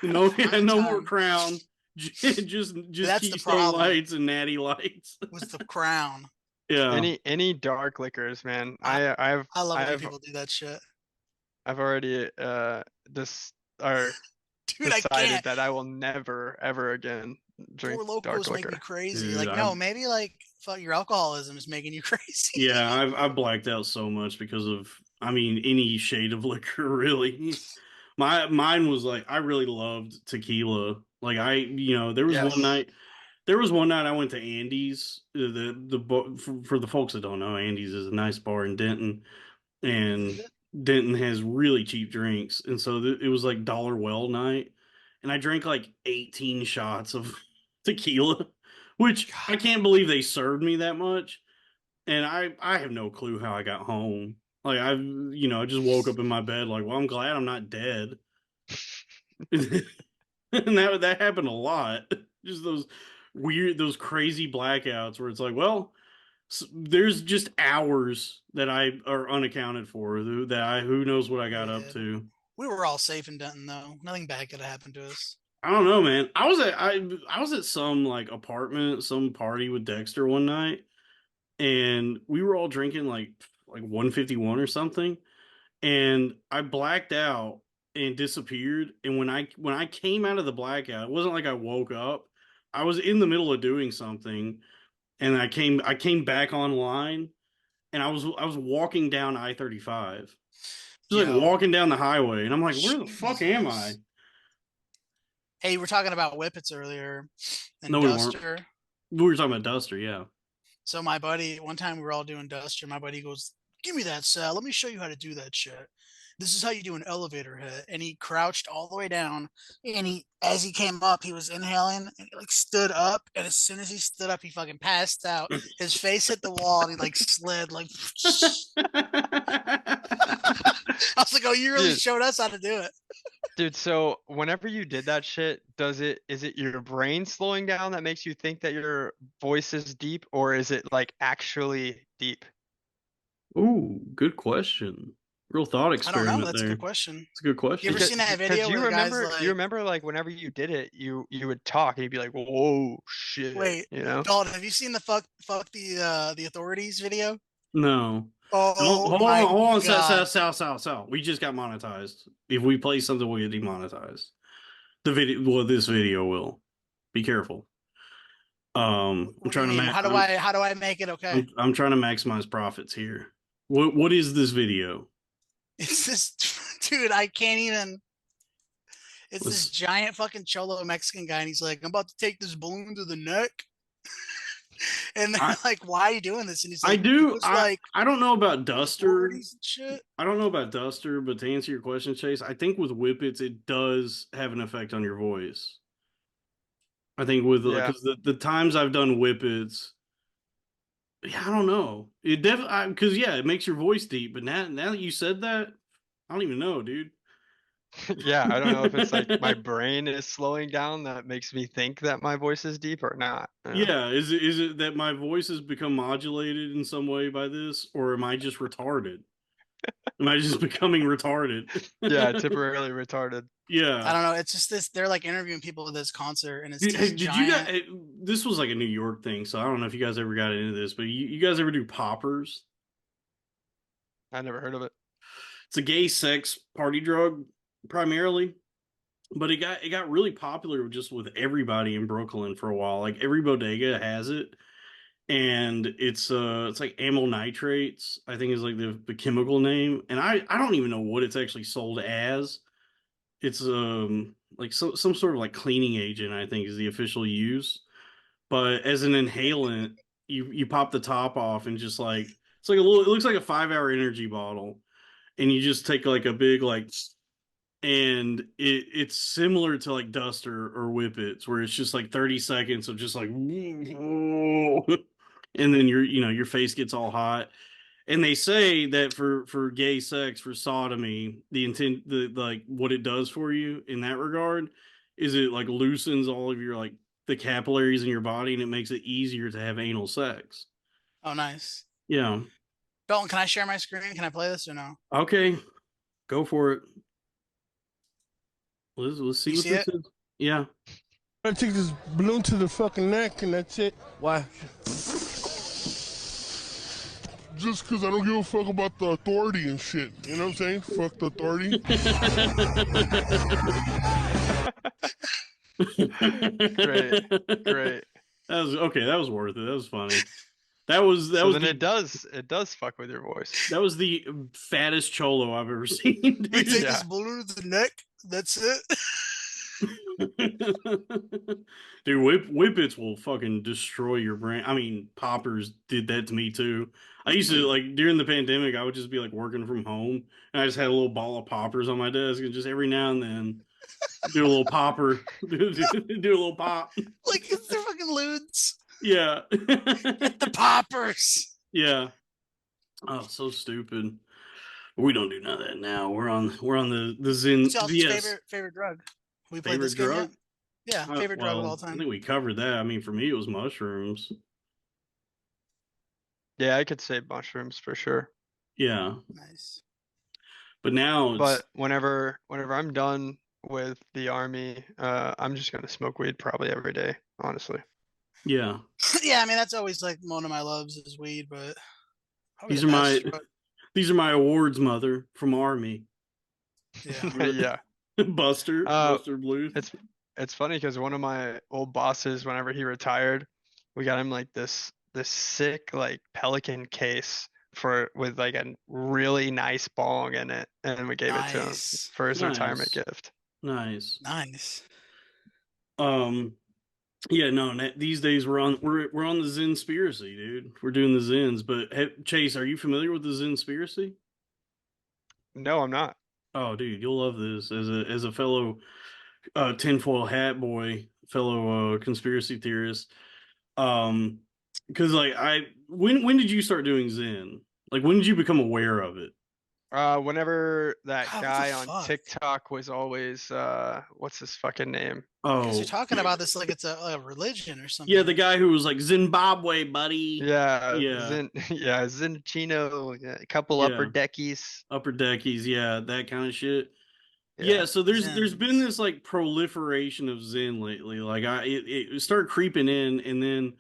[SPEAKER 1] No, yeah,
[SPEAKER 4] Prime
[SPEAKER 1] no more
[SPEAKER 4] time.
[SPEAKER 1] Crown. Just
[SPEAKER 4] That's the
[SPEAKER 1] Keystone
[SPEAKER 4] problem
[SPEAKER 1] Lights and Natty Lights.
[SPEAKER 4] with the Crown.
[SPEAKER 1] Yeah,
[SPEAKER 5] any dark liquors, man.
[SPEAKER 4] I
[SPEAKER 5] I've
[SPEAKER 4] I love when
[SPEAKER 5] I've
[SPEAKER 4] people do that shit.
[SPEAKER 5] I've already this or
[SPEAKER 4] Dude, I
[SPEAKER 5] decided
[SPEAKER 4] can't.
[SPEAKER 5] that I will never ever again drink
[SPEAKER 4] Four
[SPEAKER 5] dark
[SPEAKER 4] Locos make me
[SPEAKER 5] liquor.
[SPEAKER 4] crazy.
[SPEAKER 1] dude,
[SPEAKER 4] Like, no, maybe like fuck your alcoholism is making you crazy.
[SPEAKER 1] I've blacked out so much because of, I mean, any shade of liquor really. Mine was like, I really loved tequila. Like
[SPEAKER 5] Yes.
[SPEAKER 1] there was one night I went to Andy's. For the folks that don't know, Andy's is a nice bar in Denton,
[SPEAKER 4] Is
[SPEAKER 1] and
[SPEAKER 4] it?
[SPEAKER 1] Denton has really cheap drinks, and so it was like dollar well night, and I drank like 18 shots of tequila, which I
[SPEAKER 4] God,
[SPEAKER 1] can't believe they served me that much, and I have no clue how I got home. Like I just woke up in my bed like, well, I'm glad I'm not dead. And that happened a lot. Just those crazy blackouts where it's like, well, there's just hours that I are unaccounted for that I who knows what I got up
[SPEAKER 4] yeah.
[SPEAKER 1] to.
[SPEAKER 4] We were all safe in Denton though. Nothing bad could have happened to us.
[SPEAKER 1] I don't know, man. I was at some like apartment, some party with Dexter one night, and we were all drinking like 151 or something, and I blacked out and disappeared. And when I came out of the blackout, it wasn't like I woke up. I was in the middle of doing something, and I came back online, and I was walking down I-35, just like
[SPEAKER 4] Yo,
[SPEAKER 1] walking down the highway, and I'm like, where the fuck am I?
[SPEAKER 4] Jesus. Hey, we're talking about whippets earlier and
[SPEAKER 1] No, we weren't.
[SPEAKER 4] Duster.
[SPEAKER 1] We were talking about Duster, yeah.
[SPEAKER 4] So my buddy, one time we were all doing Duster. My buddy goes, "Give me that cell. Let me show you how to do that shit. This is how you do an elevator hit." And he crouched all the way down. And as he came up, he was inhaling and he like stood up. And as soon as he stood up, he fucking passed out. His face hit the wall and he like slid like. I was like, "Oh, you really
[SPEAKER 5] Dude,
[SPEAKER 4] showed us how to do it."
[SPEAKER 5] dude, so whenever you did that shit, is it your brain slowing down that makes you think that your voice is deep, or is it like actually deep?
[SPEAKER 1] Ooh, good question. Real thought
[SPEAKER 4] I don't know.
[SPEAKER 1] experiment
[SPEAKER 4] That's a
[SPEAKER 1] there.
[SPEAKER 4] good question.
[SPEAKER 1] It's a good
[SPEAKER 4] You ever
[SPEAKER 1] question.
[SPEAKER 4] seen that
[SPEAKER 5] Because
[SPEAKER 4] video where the guy's
[SPEAKER 5] you
[SPEAKER 4] like,
[SPEAKER 5] remember like whenever you did it, you would talk and you'd be like, "Whoa, shit,"
[SPEAKER 4] "Wait,
[SPEAKER 5] you know?
[SPEAKER 4] Dalton, have you seen the fuck the authorities video?"
[SPEAKER 1] No.
[SPEAKER 4] Oh
[SPEAKER 1] Hold on,
[SPEAKER 4] my
[SPEAKER 1] hold on,
[SPEAKER 4] god.
[SPEAKER 1] Sal. We just got monetized. If we play something, we'll get demonetized. The video, well, this video will. Be careful. I'm
[SPEAKER 4] What do you
[SPEAKER 1] trying to
[SPEAKER 4] mean? How do I make it okay?
[SPEAKER 1] I'm trying to maximize profits here. What is this video?
[SPEAKER 4] It's this dude, I can't even. It's this
[SPEAKER 1] Let's,
[SPEAKER 4] giant fucking cholo Mexican guy, and he's like, "I'm about to take this balloon to the neck." And they're
[SPEAKER 1] I
[SPEAKER 4] like, "Why are you doing this?" And he's
[SPEAKER 1] I
[SPEAKER 4] like,
[SPEAKER 1] do
[SPEAKER 4] "Because like
[SPEAKER 1] I don't know about
[SPEAKER 4] the
[SPEAKER 1] Duster.
[SPEAKER 4] authorities and shit."
[SPEAKER 1] I don't know about Duster, but to answer your question, Chase, I think with Whippets it does have an effect on your voice. I think with
[SPEAKER 5] Yeah.
[SPEAKER 1] because the times I've done Whippets, Yeah, I don't know. It definitely because yeah, it makes your voice deep. But now that you said that, I don't even know, dude.
[SPEAKER 5] Yeah, I don't know if it's like my brain is slowing down that makes me think that my voice is deep or not. Yeah,
[SPEAKER 1] Yeah, is it that my voice has become modulated in some way by this, or am I just retarded? Am I just becoming retarded?
[SPEAKER 5] yeah, temporarily retarded.
[SPEAKER 4] I
[SPEAKER 1] Yeah.
[SPEAKER 4] don't know. It's just this. They're like interviewing people at this concert, and it's
[SPEAKER 1] Hey,
[SPEAKER 4] these
[SPEAKER 1] did you
[SPEAKER 4] giant.
[SPEAKER 1] guys? This was like a New York thing, so I don't know if you guys ever got into this, but you guys ever do poppers?
[SPEAKER 5] I never heard of it.
[SPEAKER 1] It's a gay sex party drug primarily, but it got really popular just with everybody in Brooklyn for a while. Like every bodega has it, and it's like amyl nitrates. I think is like the chemical name, and I don't even know what it's actually sold as. It's like some sort of like cleaning agent. I think is the official use. But as an inhalant, you pop the top off and just like it's like a little. It looks like a 5 hour energy bottle, and you just take like a big like, and it's similar to like Duster or Whippets, where it's just like 30 seconds of just like, and then your face gets all hot. And they say that for gay sex, for sodomy, the intent, the like what it does for you in that regard is it like loosens all of your like the capillaries in your body, and it makes it easier to have anal sex.
[SPEAKER 4] Oh, nice.
[SPEAKER 1] Yeah.
[SPEAKER 4] Dalton, can I share my screen? Can I play this or no?
[SPEAKER 1] Okay. Go for it. Let's see
[SPEAKER 4] You
[SPEAKER 1] what
[SPEAKER 4] see
[SPEAKER 1] this
[SPEAKER 4] it?
[SPEAKER 1] is. Yeah.
[SPEAKER 6] I take this balloon to the fucking neck and that's it.
[SPEAKER 7] Why?
[SPEAKER 6] Just because I don't give a fuck about the authority and shit. You know what I'm saying? Fuck the authority.
[SPEAKER 5] Great, great.
[SPEAKER 1] That was okay. That was worth it. That was funny. That
[SPEAKER 5] So
[SPEAKER 1] was
[SPEAKER 5] then
[SPEAKER 1] the
[SPEAKER 5] it does fuck with your voice.
[SPEAKER 1] that was the fattest cholo I've ever seen,
[SPEAKER 4] We
[SPEAKER 1] dude.
[SPEAKER 4] take
[SPEAKER 5] Yeah.
[SPEAKER 4] this balloon to the neck. That's it.
[SPEAKER 1] Dude, whippets will fucking destroy your brain. I mean, poppers did that to me too. I used to like during the pandemic, I would just be like working from home, and I just had a little ball of poppers on my desk, and just every now and then do a little popper, do a little pop.
[SPEAKER 4] Like they're fucking loons.
[SPEAKER 1] Yeah,
[SPEAKER 4] Get the poppers.
[SPEAKER 1] yeah. Oh, so stupid. We don't do none of that now. We're on the
[SPEAKER 4] What's
[SPEAKER 1] Zen
[SPEAKER 4] y'all's
[SPEAKER 1] VS
[SPEAKER 4] favorite drug? We played
[SPEAKER 1] favorite
[SPEAKER 4] this game yet?
[SPEAKER 1] drug.
[SPEAKER 4] Yeah, favorite drug of all
[SPEAKER 1] Well, I
[SPEAKER 4] time.
[SPEAKER 1] think we covered that. I mean, for me, it was mushrooms.
[SPEAKER 5] Yeah, I could say mushrooms for sure.
[SPEAKER 1] Yeah,
[SPEAKER 4] Nice.
[SPEAKER 1] but now it's
[SPEAKER 5] But whenever I'm done with the army, I'm just gonna smoke weed probably every day, honestly.
[SPEAKER 1] yeah.
[SPEAKER 4] Yeah, I mean that's always like one of my loves is weed, but probably
[SPEAKER 1] These
[SPEAKER 4] the
[SPEAKER 1] are
[SPEAKER 4] best
[SPEAKER 1] my
[SPEAKER 4] drug.
[SPEAKER 1] these are my awards, mother, from Army.
[SPEAKER 4] Yeah.
[SPEAKER 5] Yeah.
[SPEAKER 1] Buster Blues.
[SPEAKER 5] It's funny because one of my old bosses, whenever he retired, we got him like this sick like Pelican case for with like a really nice bong in it, and we gave it to him
[SPEAKER 4] Nice.
[SPEAKER 5] for his retirement
[SPEAKER 1] Nice,
[SPEAKER 5] gift.
[SPEAKER 1] nice.
[SPEAKER 4] Nice.
[SPEAKER 1] Um, yeah, no. These days we're on the Zenspiracy, dude. We're doing the Zens. But Chase, are you familiar with the Zenspiracy?
[SPEAKER 5] No, I'm not.
[SPEAKER 1] Oh, dude, you'll love this as a fellow tinfoil hat boy, fellow conspiracy theorist. Um, because like when did you start doing Zen? Like when did you become aware of it?
[SPEAKER 5] Whenever that
[SPEAKER 4] God, what the
[SPEAKER 5] guy on
[SPEAKER 4] fuck?
[SPEAKER 5] TikTok was always what's his fucking name?
[SPEAKER 4] Because
[SPEAKER 1] Oh,
[SPEAKER 4] you're talking about this like it's a religion or something.
[SPEAKER 1] yeah, the guy who was like Zimbabwe, buddy.
[SPEAKER 5] Yeah,
[SPEAKER 1] Yeah,
[SPEAKER 5] yeah, Zinchino, yeah, a couple upper
[SPEAKER 1] yeah,
[SPEAKER 5] deckies.
[SPEAKER 1] upper deckies, yeah, that kind of shit. Yeah,
[SPEAKER 5] Yeah.
[SPEAKER 1] so there's been
[SPEAKER 4] Zens.
[SPEAKER 1] this like proliferation of Zen lately. Like it started creeping in, and then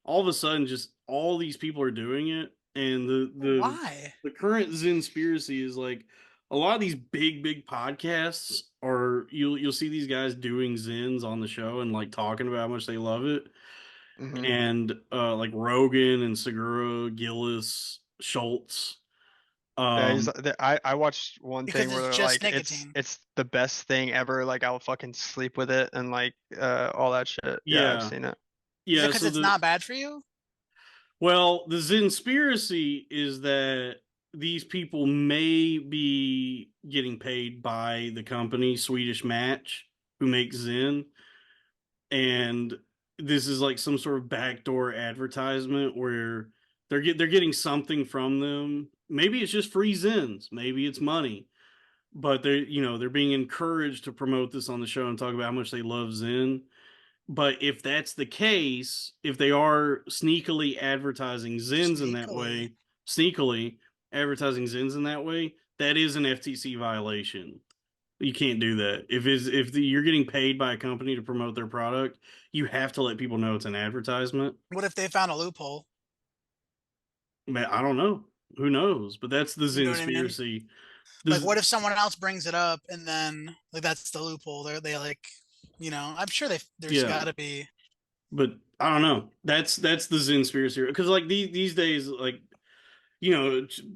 [SPEAKER 1] all of a sudden, just all these people are doing it, and
[SPEAKER 4] Why?
[SPEAKER 1] the current Zenspiracy is like a lot of these big podcasts are you'll see these guys doing Zens on the show and like talking about how much they love it,
[SPEAKER 5] Hmm.
[SPEAKER 1] and like Rogan and Segura, Gillis, Schultz.
[SPEAKER 5] Yeah,
[SPEAKER 1] Um,
[SPEAKER 5] I watched one thing
[SPEAKER 4] Because
[SPEAKER 5] where
[SPEAKER 4] it's
[SPEAKER 5] they're
[SPEAKER 4] just
[SPEAKER 5] like it's
[SPEAKER 4] nicotine.
[SPEAKER 5] it's the best thing ever, like I'll fucking sleep with it and like all that shit. Yeah, I've
[SPEAKER 1] yeah,
[SPEAKER 5] seen it.
[SPEAKER 4] Is it
[SPEAKER 1] yeah.
[SPEAKER 4] because
[SPEAKER 1] So
[SPEAKER 4] it's
[SPEAKER 1] the
[SPEAKER 4] not bad for you?
[SPEAKER 1] well, the Zenspiracy is that these people may be getting paid by the company Swedish Match who makes Zen, and this is like some sort of backdoor advertisement where they're getting something from them. Maybe it's just free Zens. Maybe it's money. But they're being encouraged to promote this on the show and talk about how much they love Zen. But if that's the case, if they are sneakily advertising Zens in that
[SPEAKER 4] Sneakily.
[SPEAKER 1] way, sneakily advertising Zens in that way, that is an FTC violation. You can't do that. You're getting paid by a company to promote their product, you have to let people know it's an advertisement.
[SPEAKER 4] What if they found a loophole?
[SPEAKER 1] Man, I don't know. Who knows? But that's the
[SPEAKER 4] You know what I mean?
[SPEAKER 1] Zenspiracy.
[SPEAKER 4] Like,
[SPEAKER 1] This,
[SPEAKER 4] what if someone else brings it up and then like that's the loophole? They like, I'm sure there's
[SPEAKER 1] yeah.
[SPEAKER 4] got to be.
[SPEAKER 1] But I don't know. That's the Zenspiracy because like these days, like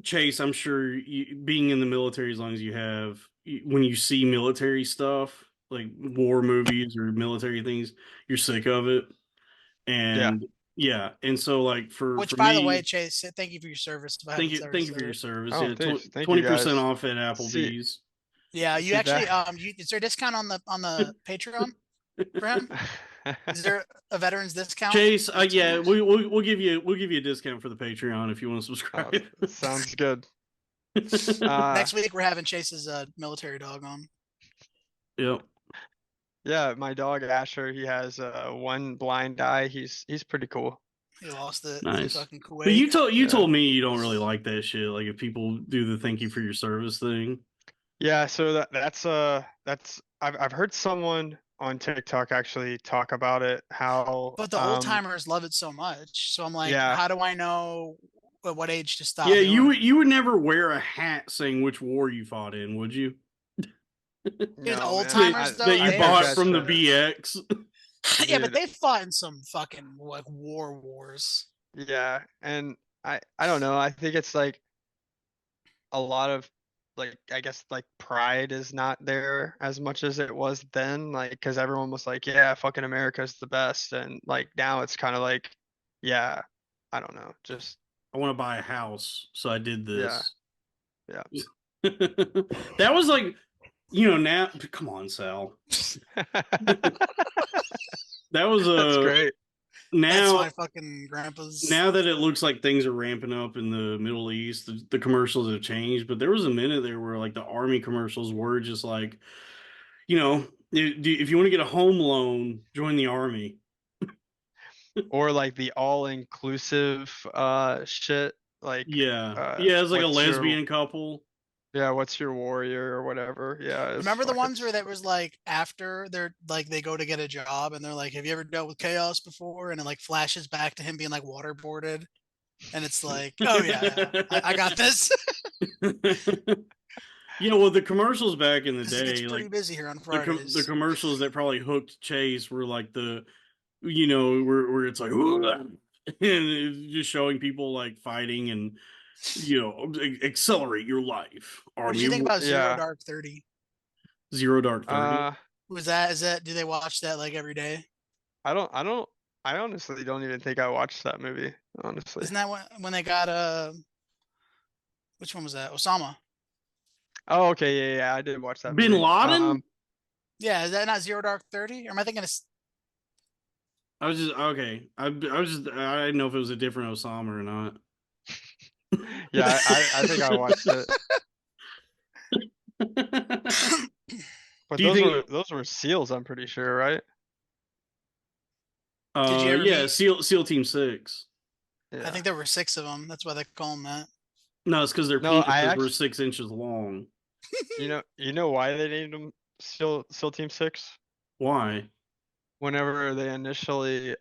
[SPEAKER 1] Chase, I'm sure being in the military as long as you have, when you see military stuff like war movies or military things, you're sick of it.
[SPEAKER 5] Yeah.
[SPEAKER 1] And yeah, and so like for
[SPEAKER 4] Which, by the way,
[SPEAKER 1] me,
[SPEAKER 4] Chase, thank you for your service. If I haven't ever
[SPEAKER 1] thank you
[SPEAKER 4] said
[SPEAKER 1] for your
[SPEAKER 4] it.
[SPEAKER 1] service.
[SPEAKER 5] Oh,
[SPEAKER 1] Yeah,
[SPEAKER 5] thank you
[SPEAKER 1] 20%
[SPEAKER 5] guys.
[SPEAKER 1] off at
[SPEAKER 5] See,
[SPEAKER 1] Applebee's.
[SPEAKER 4] Yeah, you
[SPEAKER 5] see
[SPEAKER 4] actually
[SPEAKER 5] that?
[SPEAKER 4] is there a discount on the Patreon for him? Is there a veterans discount?
[SPEAKER 1] Chase,
[SPEAKER 4] Just
[SPEAKER 1] yeah,
[SPEAKER 4] curious.
[SPEAKER 1] we'll give you a discount for the Patreon if you want to
[SPEAKER 5] Oh,
[SPEAKER 1] subscribe.
[SPEAKER 5] sounds good. Uh,
[SPEAKER 4] Next week we're having Chase's military dog on.
[SPEAKER 1] Yep.
[SPEAKER 5] yeah, my dog Asher, he has one blind eye. He's pretty cool.
[SPEAKER 4] He lost it in
[SPEAKER 1] Nice.
[SPEAKER 4] fucking
[SPEAKER 1] But
[SPEAKER 4] Kuwait.
[SPEAKER 1] you
[SPEAKER 5] Yeah.
[SPEAKER 1] told me you don't really like that shit. Like if people do the thank you for your service thing.
[SPEAKER 5] Yeah, so that's I've heard someone on TikTok actually talk about it, how
[SPEAKER 4] But the old timers love it so much. So I'm like,
[SPEAKER 5] yeah,
[SPEAKER 4] how do I know at what age to
[SPEAKER 1] Yeah,
[SPEAKER 4] stop doing it?
[SPEAKER 1] you would never wear a hat saying which war you fought in, would you?
[SPEAKER 4] Dude, the
[SPEAKER 5] no
[SPEAKER 4] old
[SPEAKER 5] man,
[SPEAKER 4] timers
[SPEAKER 1] That
[SPEAKER 4] though,
[SPEAKER 1] you
[SPEAKER 5] I
[SPEAKER 4] they
[SPEAKER 5] think
[SPEAKER 4] are
[SPEAKER 1] bought
[SPEAKER 5] that's
[SPEAKER 1] from the
[SPEAKER 4] so
[SPEAKER 1] BX.
[SPEAKER 4] yeah, but
[SPEAKER 5] dude,
[SPEAKER 4] they fought in some fucking like wars.
[SPEAKER 5] yeah, and I don't know. I think it's like a lot of like I guess like pride is not there as much as it was then, like because everyone was like, yeah, fucking America's the best, and like now it's kind of like, yeah, I don't know, just
[SPEAKER 1] I want to buy a house, so I did
[SPEAKER 5] yeah,
[SPEAKER 1] this.
[SPEAKER 5] yeah.
[SPEAKER 1] That was like, now come on, Sal. That was
[SPEAKER 5] That's great.
[SPEAKER 4] That's my
[SPEAKER 1] now
[SPEAKER 4] fucking grandpa's.
[SPEAKER 1] now that it looks like things are ramping up in the Middle East, the commercials have changed, but there was a minute there where like the army commercials were just like, if you want to get a home loan, join the army.
[SPEAKER 5] Or like the all-inclusive shit, like
[SPEAKER 1] Yeah, it's like a
[SPEAKER 5] what's your
[SPEAKER 1] lesbian couple.
[SPEAKER 5] yeah, what's your warrior or whatever. Yeah, it's
[SPEAKER 4] Remember the
[SPEAKER 5] fucking
[SPEAKER 4] ones where that was like after they're like they go to get a job and they're like, "Have you ever dealt with chaos before?" And it like flashes back to him being like waterboarded, and it's like, "Oh yeah, I got this."
[SPEAKER 1] Well, the commercials back in the
[SPEAKER 4] Because it gets
[SPEAKER 1] day,
[SPEAKER 4] pretty
[SPEAKER 1] like
[SPEAKER 4] busy here on
[SPEAKER 1] the
[SPEAKER 4] Fridays.
[SPEAKER 1] commercials that probably hooked Chase were like where it's like and it's just showing people like fighting and accelerate your life.
[SPEAKER 4] What did you
[SPEAKER 1] Army
[SPEAKER 4] think
[SPEAKER 1] of
[SPEAKER 4] about Zero
[SPEAKER 5] yeah.
[SPEAKER 4] Dark 30?
[SPEAKER 1] Zero Dark 30.
[SPEAKER 4] Was that is that do they watch that like every day?
[SPEAKER 5] I don't I honestly don't even think I watched that movie, honestly.
[SPEAKER 4] Isn't that when they got which one was that? Osama.
[SPEAKER 5] Oh, okay, yeah, I did watch that
[SPEAKER 1] Bin
[SPEAKER 5] movie.
[SPEAKER 1] Laden.
[SPEAKER 4] Yeah, is that not Zero Dark 30? Or am I thinking of
[SPEAKER 1] I was just okay. I didn't know if it was a different Osama or not.
[SPEAKER 5] Yeah, I think I watched it. But
[SPEAKER 1] Do you think?
[SPEAKER 5] those were SEALs, I'm pretty sure, right?
[SPEAKER 4] Did you ever
[SPEAKER 1] Yeah,
[SPEAKER 4] meet
[SPEAKER 1] SEAL Team 6.
[SPEAKER 4] I
[SPEAKER 5] Yeah.
[SPEAKER 4] think there were 6 of them. That's why they call them that.
[SPEAKER 1] No, it's because their
[SPEAKER 5] No, I
[SPEAKER 1] penises were
[SPEAKER 5] actually
[SPEAKER 1] 6 inches long.
[SPEAKER 5] you know why they named them SEAL Team 6?
[SPEAKER 1] Why?
[SPEAKER 5] Whenever they initially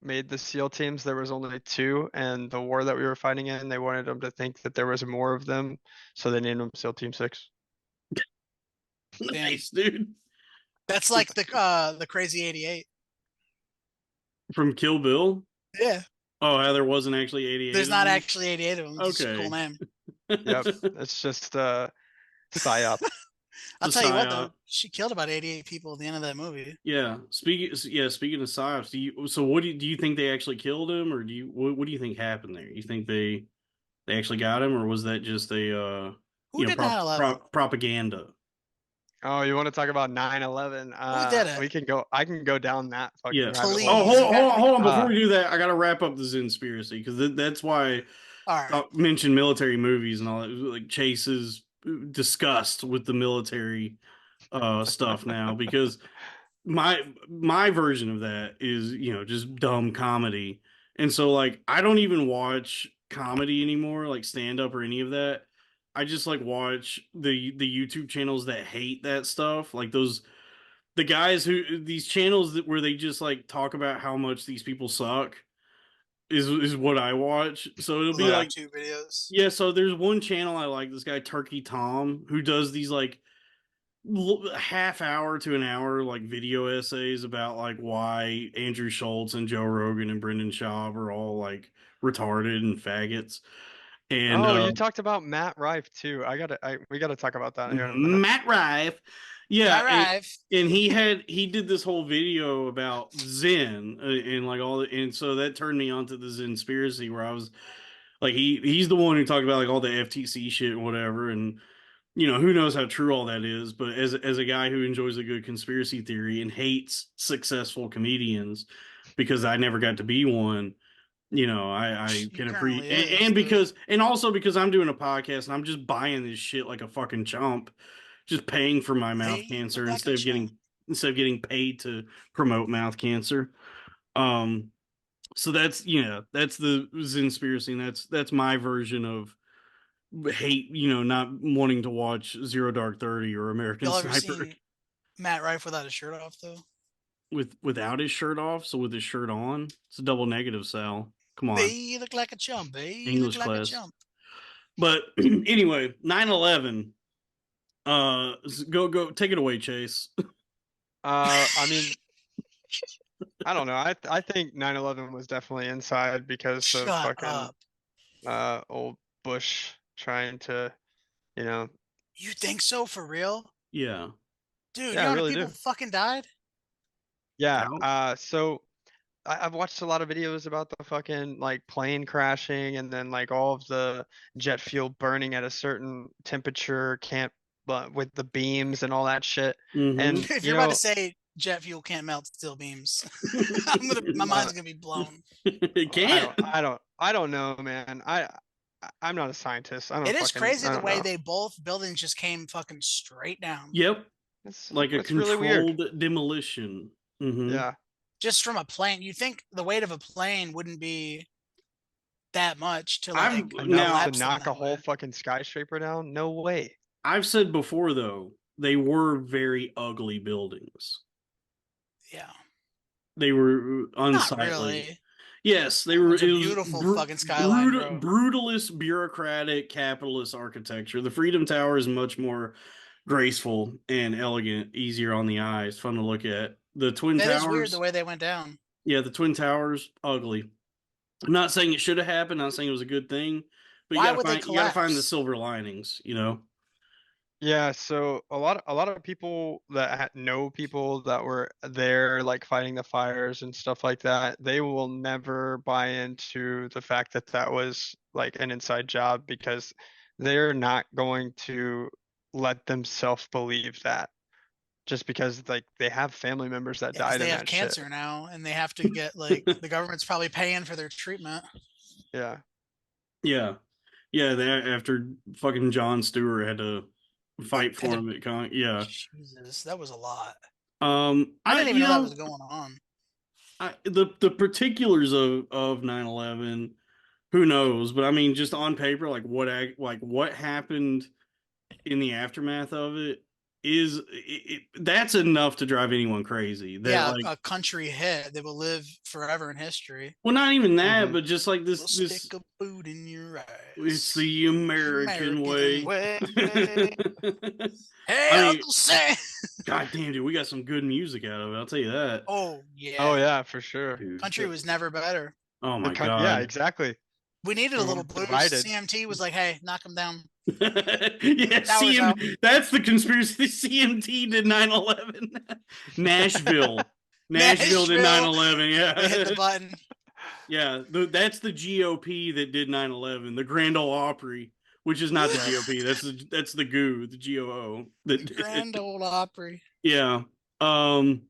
[SPEAKER 5] made the SEAL teams, there was only two, and the war that we were fighting in, they wanted them to think that there was more of them, so they named them SEAL Team 6.
[SPEAKER 4] Damn.
[SPEAKER 1] Nice, dude.
[SPEAKER 4] That's like the Crazy 88.
[SPEAKER 1] From Kill Bill.
[SPEAKER 4] Yeah.
[SPEAKER 1] Oh, how there wasn't actually 88
[SPEAKER 4] There's
[SPEAKER 1] of
[SPEAKER 4] not
[SPEAKER 1] them?
[SPEAKER 4] actually 88 of them. It's just a cool
[SPEAKER 1] Okay.
[SPEAKER 4] name.
[SPEAKER 5] Yep, it's just psyop.
[SPEAKER 4] I'll
[SPEAKER 1] The
[SPEAKER 4] tell you what though,
[SPEAKER 1] psyop.
[SPEAKER 4] she killed about 88 people at the end of that movie.
[SPEAKER 1] Yeah. Speaking of psyops, do you think they actually killed him, or what do you think happened there? You think they actually got him, or was that just a
[SPEAKER 4] Who did 9/11?
[SPEAKER 1] propaganda?
[SPEAKER 5] Oh, you want to talk about 9/11?
[SPEAKER 4] Who did it?
[SPEAKER 5] We can go. I can go down that fucking
[SPEAKER 1] Yeah.
[SPEAKER 5] rabbit
[SPEAKER 1] Oh,
[SPEAKER 5] hole.
[SPEAKER 4] Please.
[SPEAKER 1] hold on. Before
[SPEAKER 5] Uh,
[SPEAKER 1] we do that, I got to wrap up the Zinspiracy because that's why
[SPEAKER 4] All right.
[SPEAKER 1] I mentioned military movies and all that. Like Chase's disgust with the military stuff now because my version of that is just dumb comedy, and so like I don't even watch comedy anymore, like stand up or any of that. I just like watch the YouTube channels that hate that stuff, like the guys who these channels where they just like talk about how much these people suck is what I watch. So it'll
[SPEAKER 4] The
[SPEAKER 1] be
[SPEAKER 5] yeah.
[SPEAKER 1] like,
[SPEAKER 4] YouTube videos.
[SPEAKER 1] yeah, so there's one channel I like, this guy Turkey Tom, who does these like half hour to an hour like video essays about like why Andrew Schultz and Joe Rogan and Brendan Schaub are all like retarded and faggots. And
[SPEAKER 5] Oh, you talked about Matt Rife too. We gotta talk about that here in a minute.
[SPEAKER 1] Matt Rife, yeah,
[SPEAKER 4] Matt Rife.
[SPEAKER 1] and he did this whole video about Zen and like all the, and so that turned me onto the Zenspiracy where I was like he's the one who talked about like all the FTC shit and whatever, and who knows how true all that is, but as a guy who enjoys a good conspiracy theory and hates successful comedians because I never got to be one, I
[SPEAKER 4] He
[SPEAKER 1] can
[SPEAKER 4] currently
[SPEAKER 1] appreciate,
[SPEAKER 4] is, but
[SPEAKER 1] and also because I'm doing a podcast and I'm just buying this shit like a fucking chump, just paying for my mouth
[SPEAKER 4] they
[SPEAKER 1] cancer
[SPEAKER 4] look like a chump.
[SPEAKER 1] instead of getting paid to promote mouth cancer. Um, so that's the Zenspiracy, and that's my version of hate, not wanting to watch Zero Dark 30 or American
[SPEAKER 4] Y'all ever
[SPEAKER 1] Sniper
[SPEAKER 4] seen Matt Rife without his shirt off though?
[SPEAKER 1] without his shirt off, so with his shirt on. It's a double negative, Sal. Come on,
[SPEAKER 4] They look like a chump. They look
[SPEAKER 1] English
[SPEAKER 4] like a
[SPEAKER 1] class.
[SPEAKER 4] chump.
[SPEAKER 1] But anyway, 9/11. Go take it away, Chase.
[SPEAKER 5] I mean, I don't know. I think 9/11 was definitely inside because of
[SPEAKER 4] Shut
[SPEAKER 5] fucking
[SPEAKER 4] up.
[SPEAKER 5] old Bush trying to, you know,
[SPEAKER 4] You think so for real?
[SPEAKER 1] Yeah.
[SPEAKER 4] Dude, you
[SPEAKER 5] yeah, I
[SPEAKER 4] know how many
[SPEAKER 5] really
[SPEAKER 4] people
[SPEAKER 5] do.
[SPEAKER 4] fucking died?
[SPEAKER 5] Yeah.
[SPEAKER 1] How?
[SPEAKER 5] So I've watched a lot of videos about the fucking like plane crashing and then like all of the jet fuel burning at a certain temperature, can't, but with the beams and all that shit.
[SPEAKER 1] Mm-hmm.
[SPEAKER 5] And
[SPEAKER 4] If
[SPEAKER 5] you
[SPEAKER 4] you're about to
[SPEAKER 5] know,
[SPEAKER 4] say jet fuel can't melt steel beams, my
[SPEAKER 5] uh,
[SPEAKER 4] mind's gonna be blown.
[SPEAKER 1] It
[SPEAKER 5] I
[SPEAKER 1] can't.
[SPEAKER 5] don't, I don't, I don't know, man. I'm not a scientist.
[SPEAKER 4] It is crazy
[SPEAKER 5] I
[SPEAKER 4] the
[SPEAKER 5] don't
[SPEAKER 4] way
[SPEAKER 5] know.
[SPEAKER 4] they both buildings just came fucking straight down.
[SPEAKER 1] Yep. Like a
[SPEAKER 5] It's really weird.
[SPEAKER 1] controlled demolition. Mm-hmm.
[SPEAKER 5] Yeah.
[SPEAKER 4] Just from a plane. You think the weight of a plane wouldn't be that much to
[SPEAKER 1] I've
[SPEAKER 4] like
[SPEAKER 5] Enough to
[SPEAKER 1] now
[SPEAKER 4] collapse them
[SPEAKER 5] knock a
[SPEAKER 4] that
[SPEAKER 5] whole
[SPEAKER 4] way.
[SPEAKER 5] fucking skyscraper down? No way.
[SPEAKER 1] I've said before though, they were very ugly buildings.
[SPEAKER 4] Yeah.
[SPEAKER 1] They were
[SPEAKER 4] Not
[SPEAKER 1] unsightly.
[SPEAKER 4] really.
[SPEAKER 1] Yes, they
[SPEAKER 4] That
[SPEAKER 1] were.
[SPEAKER 4] one's a
[SPEAKER 1] It was
[SPEAKER 4] beautiful fucking skyline, bro.
[SPEAKER 1] brutalist, bureaucratic, capitalist architecture. The Freedom Tower is much more graceful and elegant, easier on the eyes, fun to look at. The Twin
[SPEAKER 4] That is weird the
[SPEAKER 1] Towers,
[SPEAKER 4] way they went down.
[SPEAKER 1] yeah, the Twin Towers, ugly. I'm not saying it should have happened. Not saying it was a good thing, but
[SPEAKER 4] Why would they
[SPEAKER 1] you gotta find the
[SPEAKER 4] collapse?
[SPEAKER 1] silver linings.
[SPEAKER 5] Yeah, so a lot of people that know people that were there like fighting the fires and stuff like that, they will never buy into the fact that that was like an inside job because they're not going to let themselves believe that just because like they have family members that
[SPEAKER 4] Yeah, because
[SPEAKER 5] died
[SPEAKER 4] they
[SPEAKER 5] in
[SPEAKER 4] have
[SPEAKER 5] that shit.
[SPEAKER 4] cancer now and they have to get like the government's probably paying for their treatment.
[SPEAKER 5] Yeah.
[SPEAKER 1] Yeah, yeah. After fucking John Stewart had to fight
[SPEAKER 4] Had
[SPEAKER 1] for
[SPEAKER 4] to,
[SPEAKER 1] him at yeah.
[SPEAKER 4] Jesus, that was a lot. I
[SPEAKER 1] I
[SPEAKER 4] didn't even know that was going on.
[SPEAKER 1] the particulars of 9/11, who knows, but I mean just on paper like what happened in the aftermath of it is that's enough to drive anyone crazy, that
[SPEAKER 4] Yeah,
[SPEAKER 1] like,
[SPEAKER 4] a country hit that will live forever in history.
[SPEAKER 1] well, not even that,
[SPEAKER 5] Hmm.
[SPEAKER 1] but just like
[SPEAKER 4] We'll stick
[SPEAKER 1] this
[SPEAKER 4] a boot in your
[SPEAKER 1] it's
[SPEAKER 4] ass.
[SPEAKER 1] the
[SPEAKER 4] The
[SPEAKER 1] American
[SPEAKER 4] American
[SPEAKER 1] way.
[SPEAKER 4] way.
[SPEAKER 1] I
[SPEAKER 4] Hey,
[SPEAKER 1] mean,
[SPEAKER 4] Uncle Sam.
[SPEAKER 1] god damn, dude, we got some good music out of it, I'll tell you that.
[SPEAKER 4] Oh
[SPEAKER 5] Oh
[SPEAKER 4] yeah.
[SPEAKER 5] yeah, for sure.
[SPEAKER 1] Dude,
[SPEAKER 4] Country was never better.
[SPEAKER 1] oh my
[SPEAKER 5] Yeah,
[SPEAKER 1] god.
[SPEAKER 5] exactly.
[SPEAKER 4] We needed a
[SPEAKER 5] We're
[SPEAKER 4] little
[SPEAKER 5] more
[SPEAKER 4] boost.
[SPEAKER 5] divided.
[SPEAKER 4] CMT was like, hey, knock him down.
[SPEAKER 1] Yeah,
[SPEAKER 4] Towers out.
[SPEAKER 1] that's the conspiracy. The CMT did 9/11. Nashville. Nashville did
[SPEAKER 4] Nashville.
[SPEAKER 1] 9/11.
[SPEAKER 4] They hit the
[SPEAKER 1] Yeah.
[SPEAKER 4] button.
[SPEAKER 1] Yeah, that's the GOP that did 9/11. The Grand Ole Opry which is not the
[SPEAKER 5] Yeah.
[SPEAKER 1] GOP. That's the GOO, the GOO. That
[SPEAKER 4] Grand Ole Opry.
[SPEAKER 1] yeah. Um,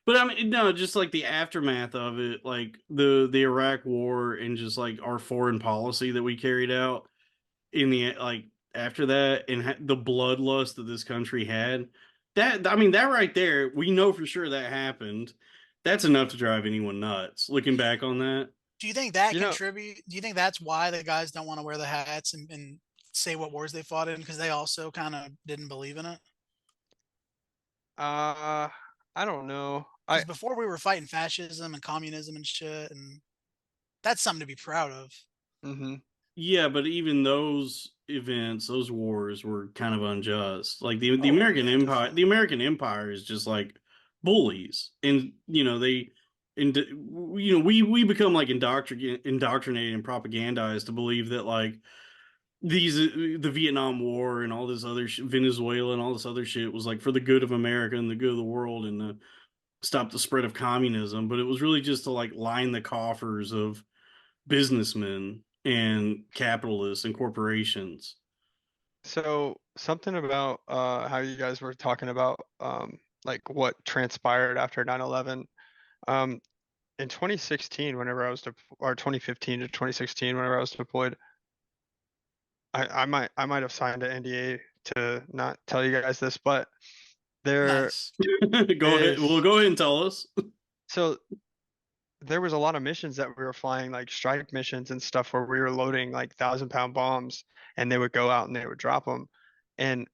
[SPEAKER 1] but I mean, no, just like the aftermath of it, like the Iraq War and just like our foreign policy that we carried out in the like after that and the bloodlust that this country had. That I mean, that right there, we know for sure that happened. That's enough to drive anyone nuts. Looking back on that,
[SPEAKER 4] Do you think that
[SPEAKER 5] You know,
[SPEAKER 4] contribute? Do you think that's why the guys don't want to wear the hats and say what wars they fought in because they also kind of didn't believe in it?
[SPEAKER 5] uh, I don't know.
[SPEAKER 4] Because before we were fighting fascism and communism and shit, and that's something to be proud of.
[SPEAKER 5] Mhm.
[SPEAKER 1] yeah, but even those events, those wars were kind of unjust. Like the
[SPEAKER 4] Oh
[SPEAKER 1] American
[SPEAKER 4] yeah,
[SPEAKER 1] Empire,
[SPEAKER 4] definitely.
[SPEAKER 1] the American Empire is just like bullies, and they, and we become like indoctrinated and propagandized to believe that like the Vietnam War and all this other Venezuela and all this other shit was like for the good of America and the good of the world and to stop the spread of communism, but it was really just to like line the coffers of businessmen and capitalists and corporations.
[SPEAKER 5] So something about how you guys were talking about like what transpired after 9/11. Um in 2016 whenever I was or 2015 to 2016 whenever I was deployed, I might have signed an NDA to not tell you guys this, but there
[SPEAKER 4] Nice.
[SPEAKER 1] Go ahead. Well,
[SPEAKER 5] is
[SPEAKER 1] go ahead and tell us.
[SPEAKER 5] so there was a lot of missions that we were flying, like strike missions and stuff, where we were loading like 1,000-pound bombs, and they would go out and they would drop them. And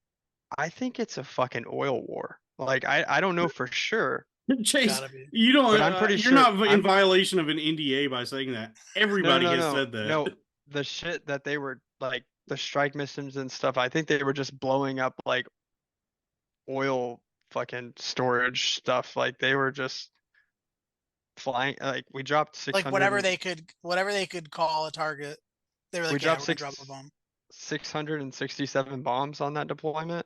[SPEAKER 5] I think it's a fucking oil war. Like I don't know for sure,
[SPEAKER 1] Chase,
[SPEAKER 4] Gotta be.
[SPEAKER 1] you don't.
[SPEAKER 5] but I'm pretty
[SPEAKER 1] You're
[SPEAKER 5] sure
[SPEAKER 1] not in
[SPEAKER 5] I'm
[SPEAKER 1] violation of an NDA by saying that.
[SPEAKER 5] no
[SPEAKER 1] Everybody
[SPEAKER 5] no
[SPEAKER 1] has
[SPEAKER 5] no
[SPEAKER 1] said that.
[SPEAKER 5] no the shit that they were like the strike missions and stuff. I think they were just blowing up like oil fucking storage stuff. Like they were just flying. Like we dropped
[SPEAKER 4] Like
[SPEAKER 5] 600 and
[SPEAKER 4] whatever they could call a target. They were
[SPEAKER 5] we
[SPEAKER 4] like, yeah,
[SPEAKER 5] dropped
[SPEAKER 4] we're gonna drop a bomb.
[SPEAKER 5] 667 bombs on that deployment,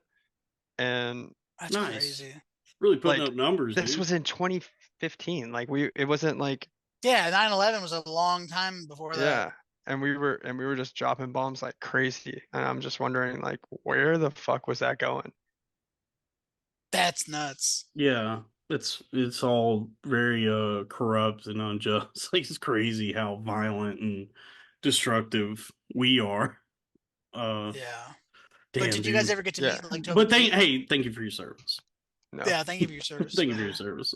[SPEAKER 5] and
[SPEAKER 4] That's
[SPEAKER 1] Nice.
[SPEAKER 4] crazy.
[SPEAKER 1] Really putting
[SPEAKER 5] like
[SPEAKER 1] up numbers,
[SPEAKER 5] this
[SPEAKER 1] dude.
[SPEAKER 5] was in 2015. Like it wasn't like
[SPEAKER 4] Yeah, 9/11 was a long time before that.
[SPEAKER 5] yeah. And we were just dropping bombs like crazy. And I'm just wondering like where the fuck was that going?
[SPEAKER 4] That's nuts.
[SPEAKER 1] Yeah, it's all very corrupt and unjust. Like it's crazy how violent and destructive we are. Uh,
[SPEAKER 4] Yeah. But
[SPEAKER 1] damn,
[SPEAKER 4] did you guys
[SPEAKER 1] dude.
[SPEAKER 4] ever get to
[SPEAKER 5] Yeah.
[SPEAKER 4] meet like Toby
[SPEAKER 1] But
[SPEAKER 4] Keith?
[SPEAKER 1] thank you for your service.
[SPEAKER 5] No.
[SPEAKER 4] Yeah, thank you for your service.
[SPEAKER 1] Thank you for your service.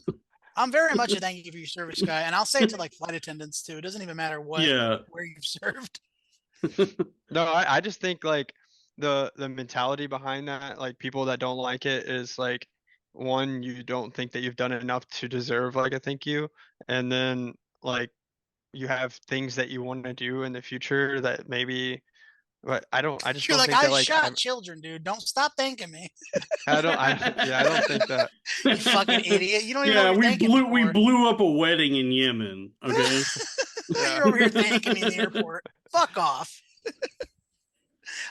[SPEAKER 4] I'm very much a thank you for your service guy, and I'll say it to like flight attendants too. It doesn't even matter
[SPEAKER 1] Yeah.
[SPEAKER 4] where you've served.
[SPEAKER 5] No, I just think like the mentality behind that, like people that don't like it is like one, you don't think that you've done enough to deserve like a thank you. And then like you have things that you want to do in the future that maybe but I just
[SPEAKER 4] You're
[SPEAKER 5] don't
[SPEAKER 4] like,
[SPEAKER 5] think
[SPEAKER 4] I
[SPEAKER 5] that like
[SPEAKER 4] shot children, dude. Don't stop thanking me.
[SPEAKER 5] I don't think that
[SPEAKER 4] You fucking idiot. You don't even know what
[SPEAKER 1] Yeah,
[SPEAKER 4] you're thanking me
[SPEAKER 1] we
[SPEAKER 4] for.
[SPEAKER 1] blew up a wedding in Yemen. Okay.
[SPEAKER 5] yeah.
[SPEAKER 4] You're over here thanking me in the airport. Fuck off.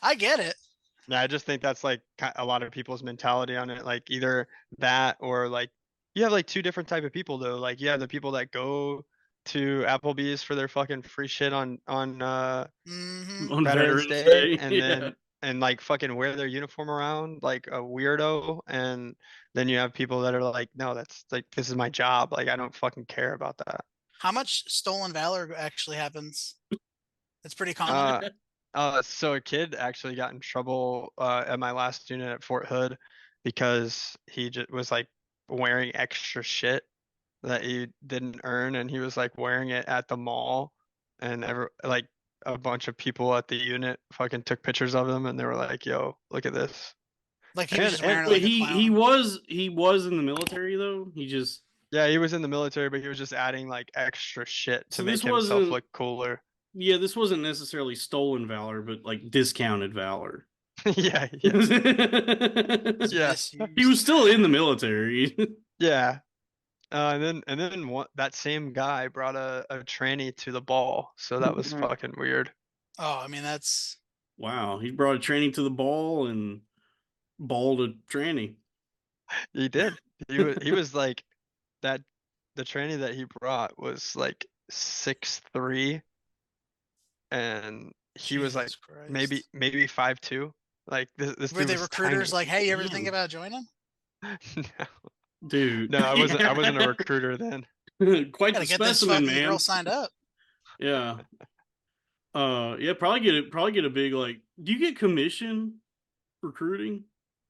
[SPEAKER 4] I get it.
[SPEAKER 5] Yeah, I just think that's like a lot of people's mentality on it. Like either that or like you have like two different type of people though. Like you have the people that go to Applebee's for their fucking free shit on
[SPEAKER 4] Hmm.
[SPEAKER 1] On
[SPEAKER 5] Veterans
[SPEAKER 1] Veterans
[SPEAKER 5] Day,
[SPEAKER 1] Day.
[SPEAKER 5] and
[SPEAKER 1] Yeah.
[SPEAKER 5] then and like fucking wear their uniform around like a weirdo, and then you have people that are like, no, that's like this is my job. Like I don't fucking care about that.
[SPEAKER 4] How much stolen valor actually happens? It's pretty common.
[SPEAKER 5] Uh, so a kid actually got in trouble at my last unit at Fort Hood because he just was like wearing extra shit that he didn't earn, and he was like wearing it at the mall, and like a bunch of people at the unit fucking took pictures of him, and they were like, "Yo, look at this."
[SPEAKER 4] Like he was
[SPEAKER 5] And
[SPEAKER 4] just wearing it
[SPEAKER 1] But
[SPEAKER 4] like a clown.
[SPEAKER 1] he was in the military though. He just
[SPEAKER 5] yeah, he was in the military, but he was just adding like extra shit to
[SPEAKER 1] so
[SPEAKER 5] make
[SPEAKER 1] this
[SPEAKER 5] himself
[SPEAKER 1] wasn't
[SPEAKER 5] look cooler.
[SPEAKER 1] yeah, this wasn't necessarily stolen valor, but like discounted valor.
[SPEAKER 5] Yeah,
[SPEAKER 1] He
[SPEAKER 5] yeah,
[SPEAKER 4] It's
[SPEAKER 5] yeah,
[SPEAKER 4] misused.
[SPEAKER 1] was still in the military.
[SPEAKER 5] yeah. And then that same guy brought a tranny to the ball, so that was fucking weird.
[SPEAKER 4] Oh, I mean that's
[SPEAKER 1] Wow, he brought a tranny to the ball and balled a tranny.
[SPEAKER 5] He did. He was like that. The tranny that he brought was like 6'3", and he was like
[SPEAKER 4] Jesus
[SPEAKER 5] maybe
[SPEAKER 4] Christ.
[SPEAKER 5] 5'2". Like this
[SPEAKER 4] Were
[SPEAKER 5] dude
[SPEAKER 4] they
[SPEAKER 5] was tiny.
[SPEAKER 4] recruiters like, hey, you ever think
[SPEAKER 1] Damn,
[SPEAKER 4] about joining?
[SPEAKER 5] No,
[SPEAKER 1] dude.
[SPEAKER 5] no, I wasn't a
[SPEAKER 1] Yeah.
[SPEAKER 5] recruiter then.
[SPEAKER 1] Quite the
[SPEAKER 4] Gotta get this
[SPEAKER 1] specimen,
[SPEAKER 4] fucking girl
[SPEAKER 1] man.
[SPEAKER 4] signed up.
[SPEAKER 1] Yeah. Yeah, probably get a big like do you get commission recruiting?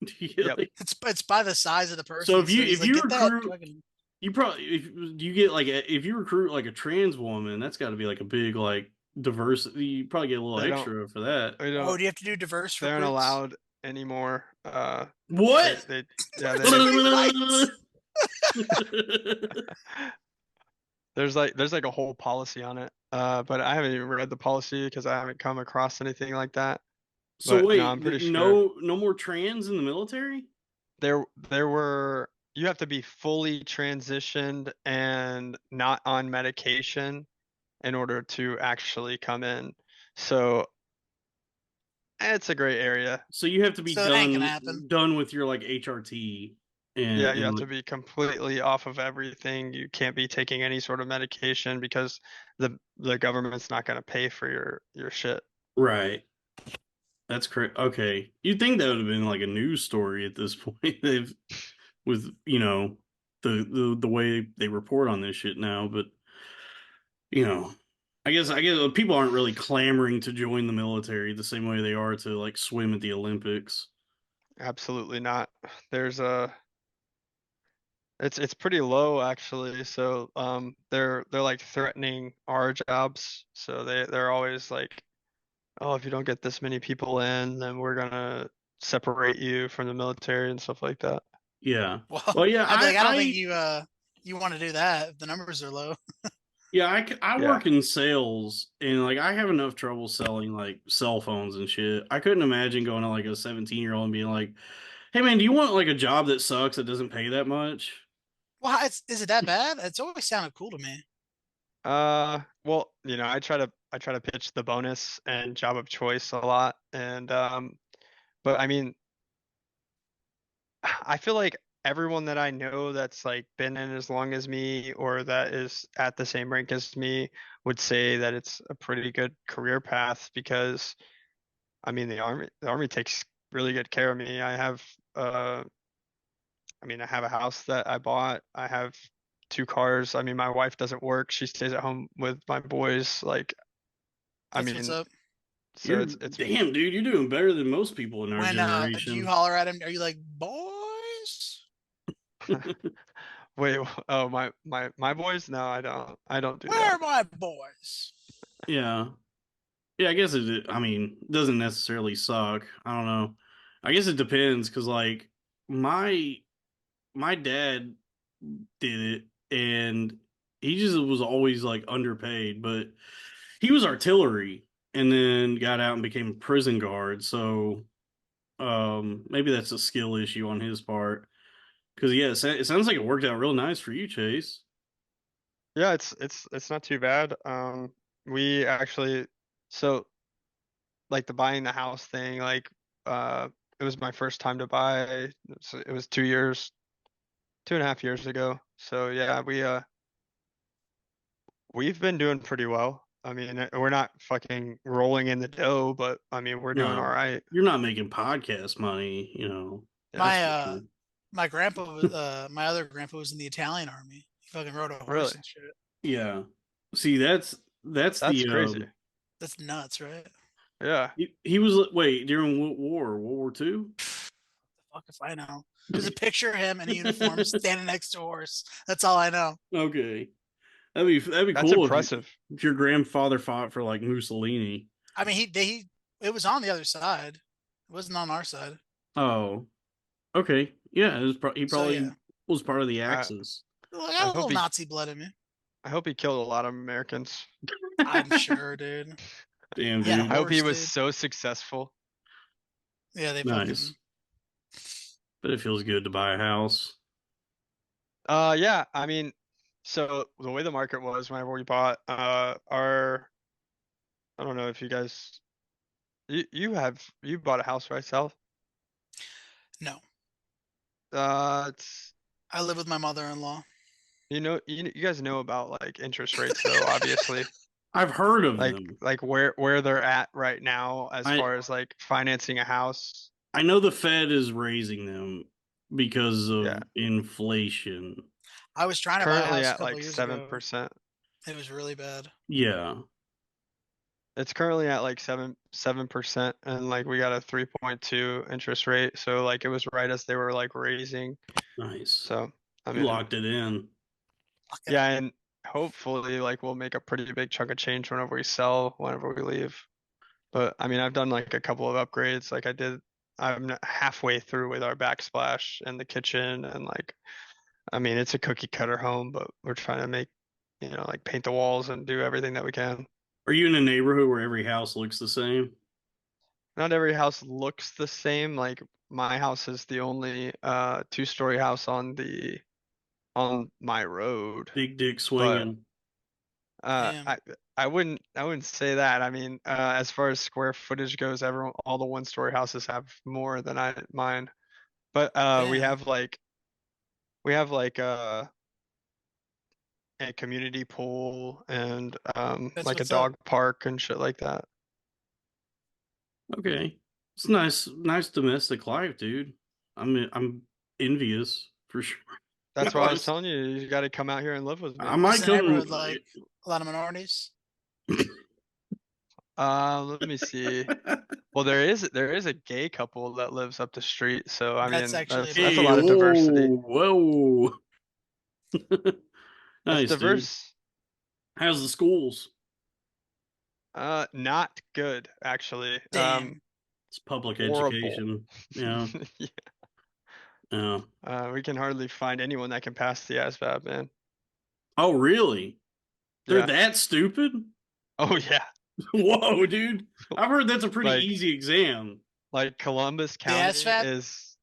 [SPEAKER 1] Do you get,
[SPEAKER 5] Yep.
[SPEAKER 1] like,
[SPEAKER 4] It's by the size of the
[SPEAKER 1] so
[SPEAKER 4] person. So he's
[SPEAKER 1] if
[SPEAKER 4] like,
[SPEAKER 1] you
[SPEAKER 4] get that
[SPEAKER 1] recruit
[SPEAKER 4] fucking.
[SPEAKER 1] you probably if you get like if you recruit like a trans woman, that's got to be like a big like diversity. You probably get a little
[SPEAKER 5] They don't
[SPEAKER 1] extra for that.
[SPEAKER 5] we
[SPEAKER 4] Oh,
[SPEAKER 5] don't
[SPEAKER 4] do you have to do diverse
[SPEAKER 5] they aren't
[SPEAKER 4] recruits?
[SPEAKER 5] allowed anymore.
[SPEAKER 1] What?
[SPEAKER 5] They yeah,
[SPEAKER 4] So
[SPEAKER 5] they
[SPEAKER 4] many fights.
[SPEAKER 5] there's like a whole policy on it. But I haven't even read the policy because I haven't come across anything like that.
[SPEAKER 1] So
[SPEAKER 5] But no,
[SPEAKER 1] wait,
[SPEAKER 5] I'm pretty sure
[SPEAKER 1] no more trans in the military?
[SPEAKER 5] there were you have to be fully transitioned and not on medication in order to actually come in. So it's a gray area.
[SPEAKER 1] So you have to be
[SPEAKER 4] So it ain't gonna happen.
[SPEAKER 1] done with your like HRT
[SPEAKER 5] Yeah, you
[SPEAKER 1] and
[SPEAKER 5] have to
[SPEAKER 1] like
[SPEAKER 5] be completely off of everything. You can't be taking any sort of medication because the government's not going to pay for your shit.
[SPEAKER 1] right. That's correct. Okay, you'd think that would have been like a news story at this point. They've with the way they report on this shit now, but you know, I guess people aren't really clamoring to join the military the same way they are to like swim at the Olympics.
[SPEAKER 5] Absolutely not. There's a it's pretty low actually. So they're like threatening our jobs. So they're always like, "Oh, if you don't get this many people in, then we're gonna separate you from the military and stuff like that."
[SPEAKER 1] Yeah.
[SPEAKER 4] Well,
[SPEAKER 1] Well, yeah,
[SPEAKER 4] I'd be like, I don't think
[SPEAKER 1] I
[SPEAKER 4] you want to do that if the numbers are low.
[SPEAKER 1] yeah, I
[SPEAKER 5] Yeah.
[SPEAKER 1] work in sales and like I have enough trouble selling like cell phones and shit. I couldn't imagine going to like a 17-year-old and being like, "Hey man, do you want like a job that sucks that doesn't pay that much?"
[SPEAKER 4] Well, is it that bad? It's always sounded cool to me.
[SPEAKER 5] Well, I try to pitch the bonus and job of choice a lot, and but I mean, I feel like everyone that I know that's like been in as long as me or that is at the same rank as me would say that it's a pretty good career path because I mean the army takes really good care of me. I have a house that I bought. I have two cars. I mean, my wife doesn't work. She stays at home with my boys. Like, I
[SPEAKER 4] That's what's
[SPEAKER 5] mean,
[SPEAKER 4] up.
[SPEAKER 5] so
[SPEAKER 1] You're
[SPEAKER 5] it's
[SPEAKER 1] damn dude, you're doing better than most people in our
[SPEAKER 4] When do you
[SPEAKER 1] generation.
[SPEAKER 4] holler at him? Are you like, boys?
[SPEAKER 5] wait, oh my boys? No, I don't do
[SPEAKER 4] Where
[SPEAKER 5] that.
[SPEAKER 4] are my boys?
[SPEAKER 1] Yeah. Yeah, I guess I mean, doesn't necessarily suck. I don't know. I guess it depends because like my my dad did it and he just was always like underpaid, but he was artillery and then got out and became a prison guard. So maybe that's a skill issue on his part. Because yeah, it sounds like it worked out real nice for you, Chase.
[SPEAKER 5] Yeah, it's not too bad. We actually so like the buying the house thing, like uh it was my first time to buy. It was 2 years, 2.5 years ago. So yeah, we've been doing pretty well. I mean, we're not fucking rolling in the dough, but I mean, we're doing all
[SPEAKER 1] No,
[SPEAKER 5] right.
[SPEAKER 1] you're not making podcast money,
[SPEAKER 5] Yeah,
[SPEAKER 1] that's
[SPEAKER 4] My
[SPEAKER 1] for sure.
[SPEAKER 4] my grandpa my other grandpa was in the Italian army. He fucking rode a horse
[SPEAKER 5] really.
[SPEAKER 4] and shit.
[SPEAKER 1] Yeah. See, that's
[SPEAKER 5] That's
[SPEAKER 1] the
[SPEAKER 5] crazy.
[SPEAKER 4] That's nuts, right?
[SPEAKER 5] Yeah.
[SPEAKER 1] he was wait during what war? World War II?
[SPEAKER 4] Fuck if I know. There's a picture of him in a uniform standing next to a horse. That's all I know.
[SPEAKER 1] Okay, that'd be
[SPEAKER 5] That's
[SPEAKER 1] cool
[SPEAKER 5] impressive.
[SPEAKER 1] if your grandfather fought for like Mussolini.
[SPEAKER 4] I mean, he it was on the other side. It wasn't on our side.
[SPEAKER 1] Oh, okay, yeah, he
[SPEAKER 4] So
[SPEAKER 1] probably
[SPEAKER 4] yeah,
[SPEAKER 1] was part of the
[SPEAKER 5] I
[SPEAKER 1] Axis.
[SPEAKER 4] I
[SPEAKER 5] I
[SPEAKER 4] got a
[SPEAKER 5] hope
[SPEAKER 4] little
[SPEAKER 5] he
[SPEAKER 4] Nazi blood in me.
[SPEAKER 5] I hope he killed a lot of Americans.
[SPEAKER 4] I'm sure, dude.
[SPEAKER 1] Damn,
[SPEAKER 4] He had a
[SPEAKER 5] I
[SPEAKER 1] dude,
[SPEAKER 5] hope he
[SPEAKER 4] horse,
[SPEAKER 5] was
[SPEAKER 4] dude.
[SPEAKER 5] so successful.
[SPEAKER 4] Yeah, they
[SPEAKER 1] nice.
[SPEAKER 4] fucking.
[SPEAKER 1] But it feels good to buy a house.
[SPEAKER 5] Yeah, I mean, so the way the market was whenever we bought our I don't know if you guys you bought a house, right, Sal?
[SPEAKER 4] No,
[SPEAKER 5] It's
[SPEAKER 4] I live with my mother-in-law.
[SPEAKER 5] you guys know about like interest rates though, obviously.
[SPEAKER 1] I've heard of
[SPEAKER 5] Like
[SPEAKER 1] them.
[SPEAKER 5] like where they're at right now as
[SPEAKER 1] I
[SPEAKER 5] far as like financing a house.
[SPEAKER 1] I know the Fed is raising them because
[SPEAKER 5] Yeah.
[SPEAKER 1] of inflation.
[SPEAKER 4] I was
[SPEAKER 5] It's
[SPEAKER 4] trying to buy a
[SPEAKER 5] currently
[SPEAKER 4] house a
[SPEAKER 5] at
[SPEAKER 4] couple
[SPEAKER 5] like
[SPEAKER 4] years ago.
[SPEAKER 5] 7%.
[SPEAKER 4] It was really bad.
[SPEAKER 1] Yeah,
[SPEAKER 5] It's currently at like 7%, and like we got a 3.2 interest rate. So like it was right as they were like raising.
[SPEAKER 1] nice.
[SPEAKER 5] So I
[SPEAKER 1] You
[SPEAKER 5] mean,
[SPEAKER 1] locked it in.
[SPEAKER 5] yeah, and hopefully like we'll make a pretty big chunk of change whenever we sell, whenever we leave. But I mean, I've done like a couple of upgrades. Like I'm halfway through with our backsplash and the kitchen, and like, I mean, it's a cookie cutter home, but we're trying to make, like paint the walls and do everything that we can.
[SPEAKER 1] Are you in a neighborhood where every house looks the same?
[SPEAKER 5] Not every house looks the same. Like my house is the only two-story house on my road,
[SPEAKER 1] Big dick
[SPEAKER 5] but
[SPEAKER 1] swinging.
[SPEAKER 5] uh
[SPEAKER 4] Damn.
[SPEAKER 5] I I wouldn't say that. I mean, as far as square footage goes, all the one-story houses have more than mine. But we
[SPEAKER 4] Damn.
[SPEAKER 5] have like a community pool and
[SPEAKER 4] That's
[SPEAKER 5] like a
[SPEAKER 4] what's up.
[SPEAKER 5] dog park and shit like that.
[SPEAKER 1] Okay, it's nice domestic life, dude. I'm envious for sure.
[SPEAKER 5] That's why I was
[SPEAKER 1] Honest-
[SPEAKER 5] telling you, you got to come out here and live with
[SPEAKER 1] I
[SPEAKER 5] me.
[SPEAKER 4] Is
[SPEAKER 1] might
[SPEAKER 4] the
[SPEAKER 1] come.
[SPEAKER 4] neighborhood like a lot of minorities?
[SPEAKER 5] Let me see. Well, there is a gay couple that lives up the street, so I
[SPEAKER 4] That's
[SPEAKER 5] mean
[SPEAKER 4] actually
[SPEAKER 5] that's a
[SPEAKER 1] Hey,
[SPEAKER 5] lot of
[SPEAKER 4] better.
[SPEAKER 5] diversity.
[SPEAKER 1] whoa.
[SPEAKER 5] That's
[SPEAKER 1] Nice, dude.
[SPEAKER 5] diverse.
[SPEAKER 1] How's the schools?
[SPEAKER 5] Not good actually.
[SPEAKER 4] Damn.
[SPEAKER 1] It's public
[SPEAKER 5] Horrible.
[SPEAKER 1] education. Yeah,
[SPEAKER 5] Yeah.
[SPEAKER 1] yeah.
[SPEAKER 5] We can hardly find anyone that can pass the ASVAB, man.
[SPEAKER 1] Oh, really? They're
[SPEAKER 5] Yeah.
[SPEAKER 1] that stupid?
[SPEAKER 5] Oh yeah.
[SPEAKER 1] Whoa, dude. I've heard that's a pretty
[SPEAKER 5] Like
[SPEAKER 1] easy exam.
[SPEAKER 5] like Columbus
[SPEAKER 4] The
[SPEAKER 5] County
[SPEAKER 4] ASVAB?
[SPEAKER 5] is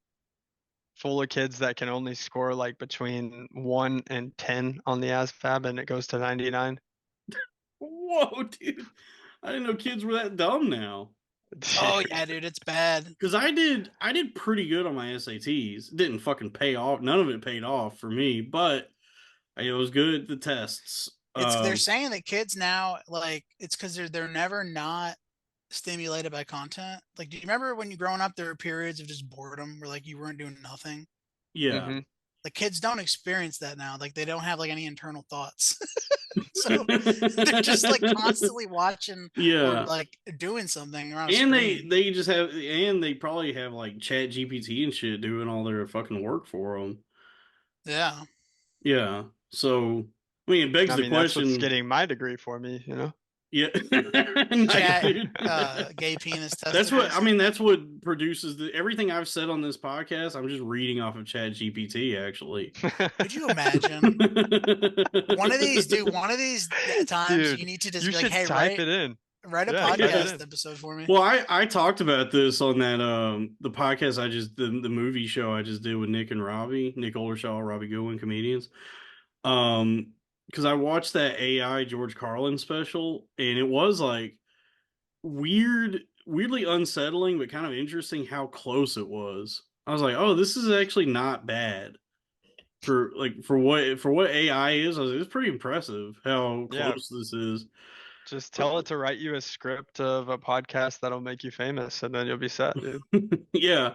[SPEAKER 5] full of kids that can only score like between 1 and 10 on the ASVAB, and it goes to 99.
[SPEAKER 1] Whoa, dude. I didn't know kids were that dumb now.
[SPEAKER 4] Oh
[SPEAKER 5] Dude.
[SPEAKER 4] yeah, dude, it's bad.
[SPEAKER 1] Because I did pretty good on my SATs. It didn't fucking pay off. None of it paid off for me, but I was good at the tests.
[SPEAKER 4] They're saying that kids now like it's because they're never not stimulated by content. Like, do you remember when you growing up there were periods of just boredom where like you weren't doing nothing?
[SPEAKER 1] Yeah.
[SPEAKER 5] hmm
[SPEAKER 4] Like kids don't experience that now. Like they don't have like any internal thoughts. So they're just like constantly watching or
[SPEAKER 1] Yeah.
[SPEAKER 4] like doing something around a
[SPEAKER 1] And they
[SPEAKER 4] screen.
[SPEAKER 1] they just have and they probably have like Chat GPT and shit doing all their fucking work for them.
[SPEAKER 4] Yeah.
[SPEAKER 1] Yeah. So I mean, it begs
[SPEAKER 5] I
[SPEAKER 1] the
[SPEAKER 5] mean, that's what's
[SPEAKER 1] question.
[SPEAKER 5] getting my degree for me.
[SPEAKER 1] Yeah. Nice,
[SPEAKER 4] Chat
[SPEAKER 1] dude.
[SPEAKER 4] gay penis
[SPEAKER 1] That's what I
[SPEAKER 4] testicles.
[SPEAKER 1] mean. That's what produces everything I've said on this podcast. I'm just reading off of Chat GPT, actually.
[SPEAKER 4] Could you imagine? One of these times you
[SPEAKER 5] Dude,
[SPEAKER 4] need to just
[SPEAKER 5] you
[SPEAKER 4] be like,
[SPEAKER 5] should
[SPEAKER 4] hey,
[SPEAKER 5] type it in.
[SPEAKER 4] write a
[SPEAKER 5] Yeah, type it
[SPEAKER 1] Yeah.
[SPEAKER 4] podcast
[SPEAKER 5] in.
[SPEAKER 4] episode for me.
[SPEAKER 1] Well, I talked about this on that the podcast I just the movie show I just did with Nick and Robbie, Nick Oldershaw, Robbie Goodwin, comedians. Because I watched that AI George Carlin special, and it was like weirdly unsettling, but kind of interesting how close it was. I was like, oh, this is actually not bad for what AI is. I was like, it's pretty impressive how
[SPEAKER 5] Yeah,
[SPEAKER 1] close this is.
[SPEAKER 5] just tell it to write you a script of a podcast that'll make you famous, and then you'll be set, dude.
[SPEAKER 1] Yeah.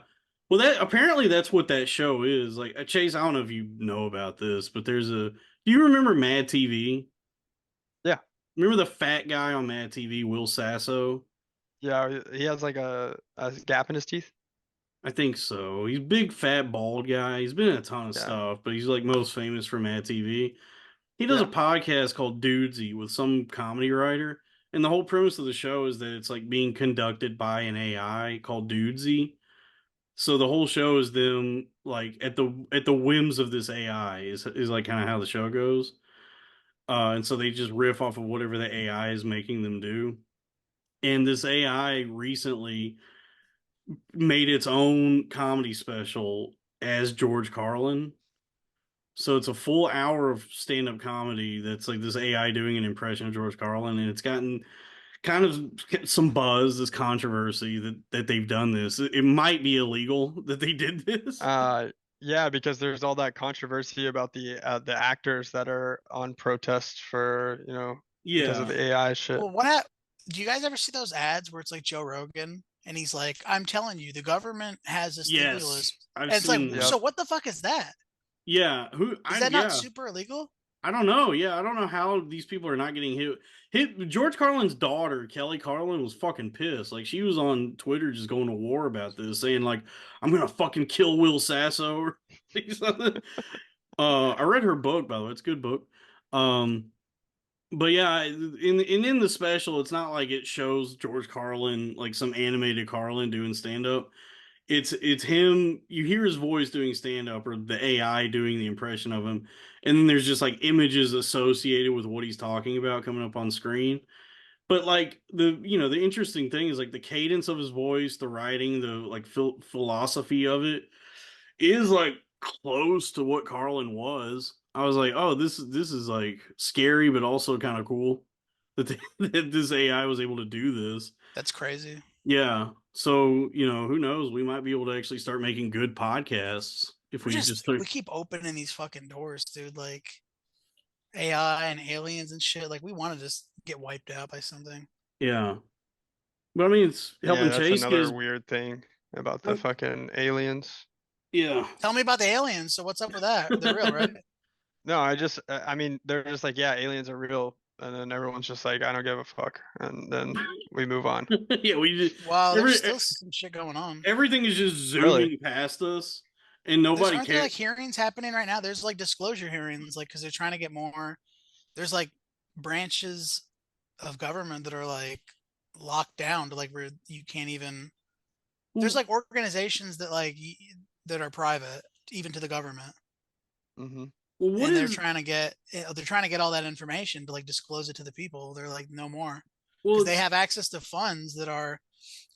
[SPEAKER 1] Well, that apparently that's what that show is. Like Chase, I don't know if you know about this, but do you remember Mad TV?
[SPEAKER 5] Yeah,
[SPEAKER 1] Remember the fat guy on Mad TV, Will Sasso?
[SPEAKER 5] yeah. He has like a gap in his teeth.
[SPEAKER 1] I think so. He's a big fat bald guy. He's been in a ton of
[SPEAKER 5] Yeah,
[SPEAKER 1] stuff, but he's like most famous for Mad TV. He does a
[SPEAKER 5] yeah.
[SPEAKER 1] podcast called Dudesy with some comedy writer, and the whole premise of the show is that it's like being conducted by an AI called Dudesy. So the whole show is them like at the whims of this AI is like kind of how the show goes. And so they just riff off of whatever the AI is making them do. And this AI recently made its own comedy special as George Carlin. So it's a full hour of stand-up comedy that's like this AI doing an impression of George Carlin, and it's gotten kind of some buzz, this controversy that they've done this. It might be illegal that they did this.
[SPEAKER 5] Uh, yeah, because there's all that controversy about the actors that are on protest for because of
[SPEAKER 1] Yeah.
[SPEAKER 5] the AI shit.
[SPEAKER 4] Well, do you guys ever see those ads where it's like Joe Rogan and he's like, "I'm telling you, the government has a
[SPEAKER 1] Yes.
[SPEAKER 4] stimulus,"
[SPEAKER 1] I've
[SPEAKER 4] and it's like,
[SPEAKER 1] seen
[SPEAKER 5] Yep.
[SPEAKER 1] that.
[SPEAKER 4] so what the fuck is that?
[SPEAKER 1] Yeah.
[SPEAKER 4] Is that not super illegal?
[SPEAKER 1] I don't know. Yeah, I don't know how these people are not getting hit. George Carlin's daughter, Kelly Carlin, was fucking pissed. Like she was on Twitter just going to war about this, saying like, "I'm gonna fucking kill Will Sasso." Or something. I read her book, by the way. It's a good book. Um, but yeah, in the special, it's not like it shows George Carlin like some animated Carlin doing stand up. It's him. You hear his voice doing stand up, or the AI doing the impression of him, and then there's just like images associated with what he's talking about coming up on screen. But like the interesting thing is like the cadence of his voice, the writing, the like philosophy of it is like close to what Carlin was. I was like, oh, this is like scary, but also kind of cool that, that this AI was able to do this.
[SPEAKER 4] That's crazy.
[SPEAKER 1] Yeah. So, who knows? We might be able to actually start making good podcasts if we just
[SPEAKER 4] We keep opening these fucking doors, dude. Like AI and aliens and shit. Like we want to just get wiped out by something.
[SPEAKER 1] yeah. But I mean, it's
[SPEAKER 5] Yeah,
[SPEAKER 1] helping
[SPEAKER 5] that's
[SPEAKER 1] Chase
[SPEAKER 5] another
[SPEAKER 1] because,
[SPEAKER 5] weird thing about the fucking aliens.
[SPEAKER 1] yeah.
[SPEAKER 4] Tell me about the aliens. So what's up with that? They're real, right?
[SPEAKER 5] No, I mean, they're just like, yeah, aliens are real, and then everyone's just like, I don't give a fuck, and then we move on.
[SPEAKER 1] Yeah, we just,
[SPEAKER 4] Wow, there's
[SPEAKER 1] every,
[SPEAKER 4] still some shit going on.
[SPEAKER 1] everything is just
[SPEAKER 5] Really?
[SPEAKER 1] zooming past us and
[SPEAKER 4] There's
[SPEAKER 1] nobody
[SPEAKER 4] aren't there
[SPEAKER 1] cares.
[SPEAKER 4] like hearings happening right now? There's like disclosure hearings, like because they're trying to get more. There's like branches of government that are like locked down to like where you can't even. There's
[SPEAKER 1] Well,
[SPEAKER 4] like organizations that that are private, even to the government,
[SPEAKER 5] Mm-hmm.
[SPEAKER 1] what
[SPEAKER 4] and
[SPEAKER 1] is,
[SPEAKER 4] they're trying to get all that information to like disclose it to the people. They're like no more
[SPEAKER 1] well,
[SPEAKER 4] because they
[SPEAKER 1] it's,
[SPEAKER 4] have access to funds that are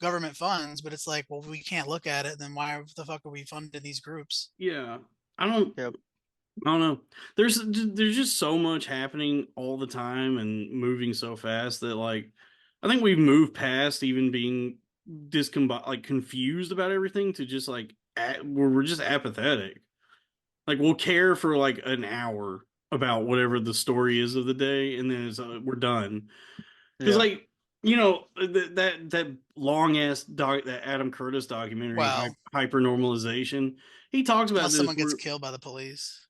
[SPEAKER 4] government funds, but it's like, well, if we can't look at it, then why the fuck are we funding these groups?
[SPEAKER 1] yeah. I don't,
[SPEAKER 5] Yep.
[SPEAKER 1] I don't know. There's just so much happening all the time and moving so fast that like I think we've moved past even being like confused about everything to just like we're just apathetic. Like we'll care for like an hour about whatever the story is of the day, and then we're done. Because
[SPEAKER 5] Yeah.
[SPEAKER 1] like that long ass that Adam Curtis documentary,
[SPEAKER 4] Well,
[SPEAKER 1] hyper normalization, he talks about
[SPEAKER 4] unless
[SPEAKER 1] this
[SPEAKER 4] someone gets
[SPEAKER 1] where
[SPEAKER 4] killed by the police.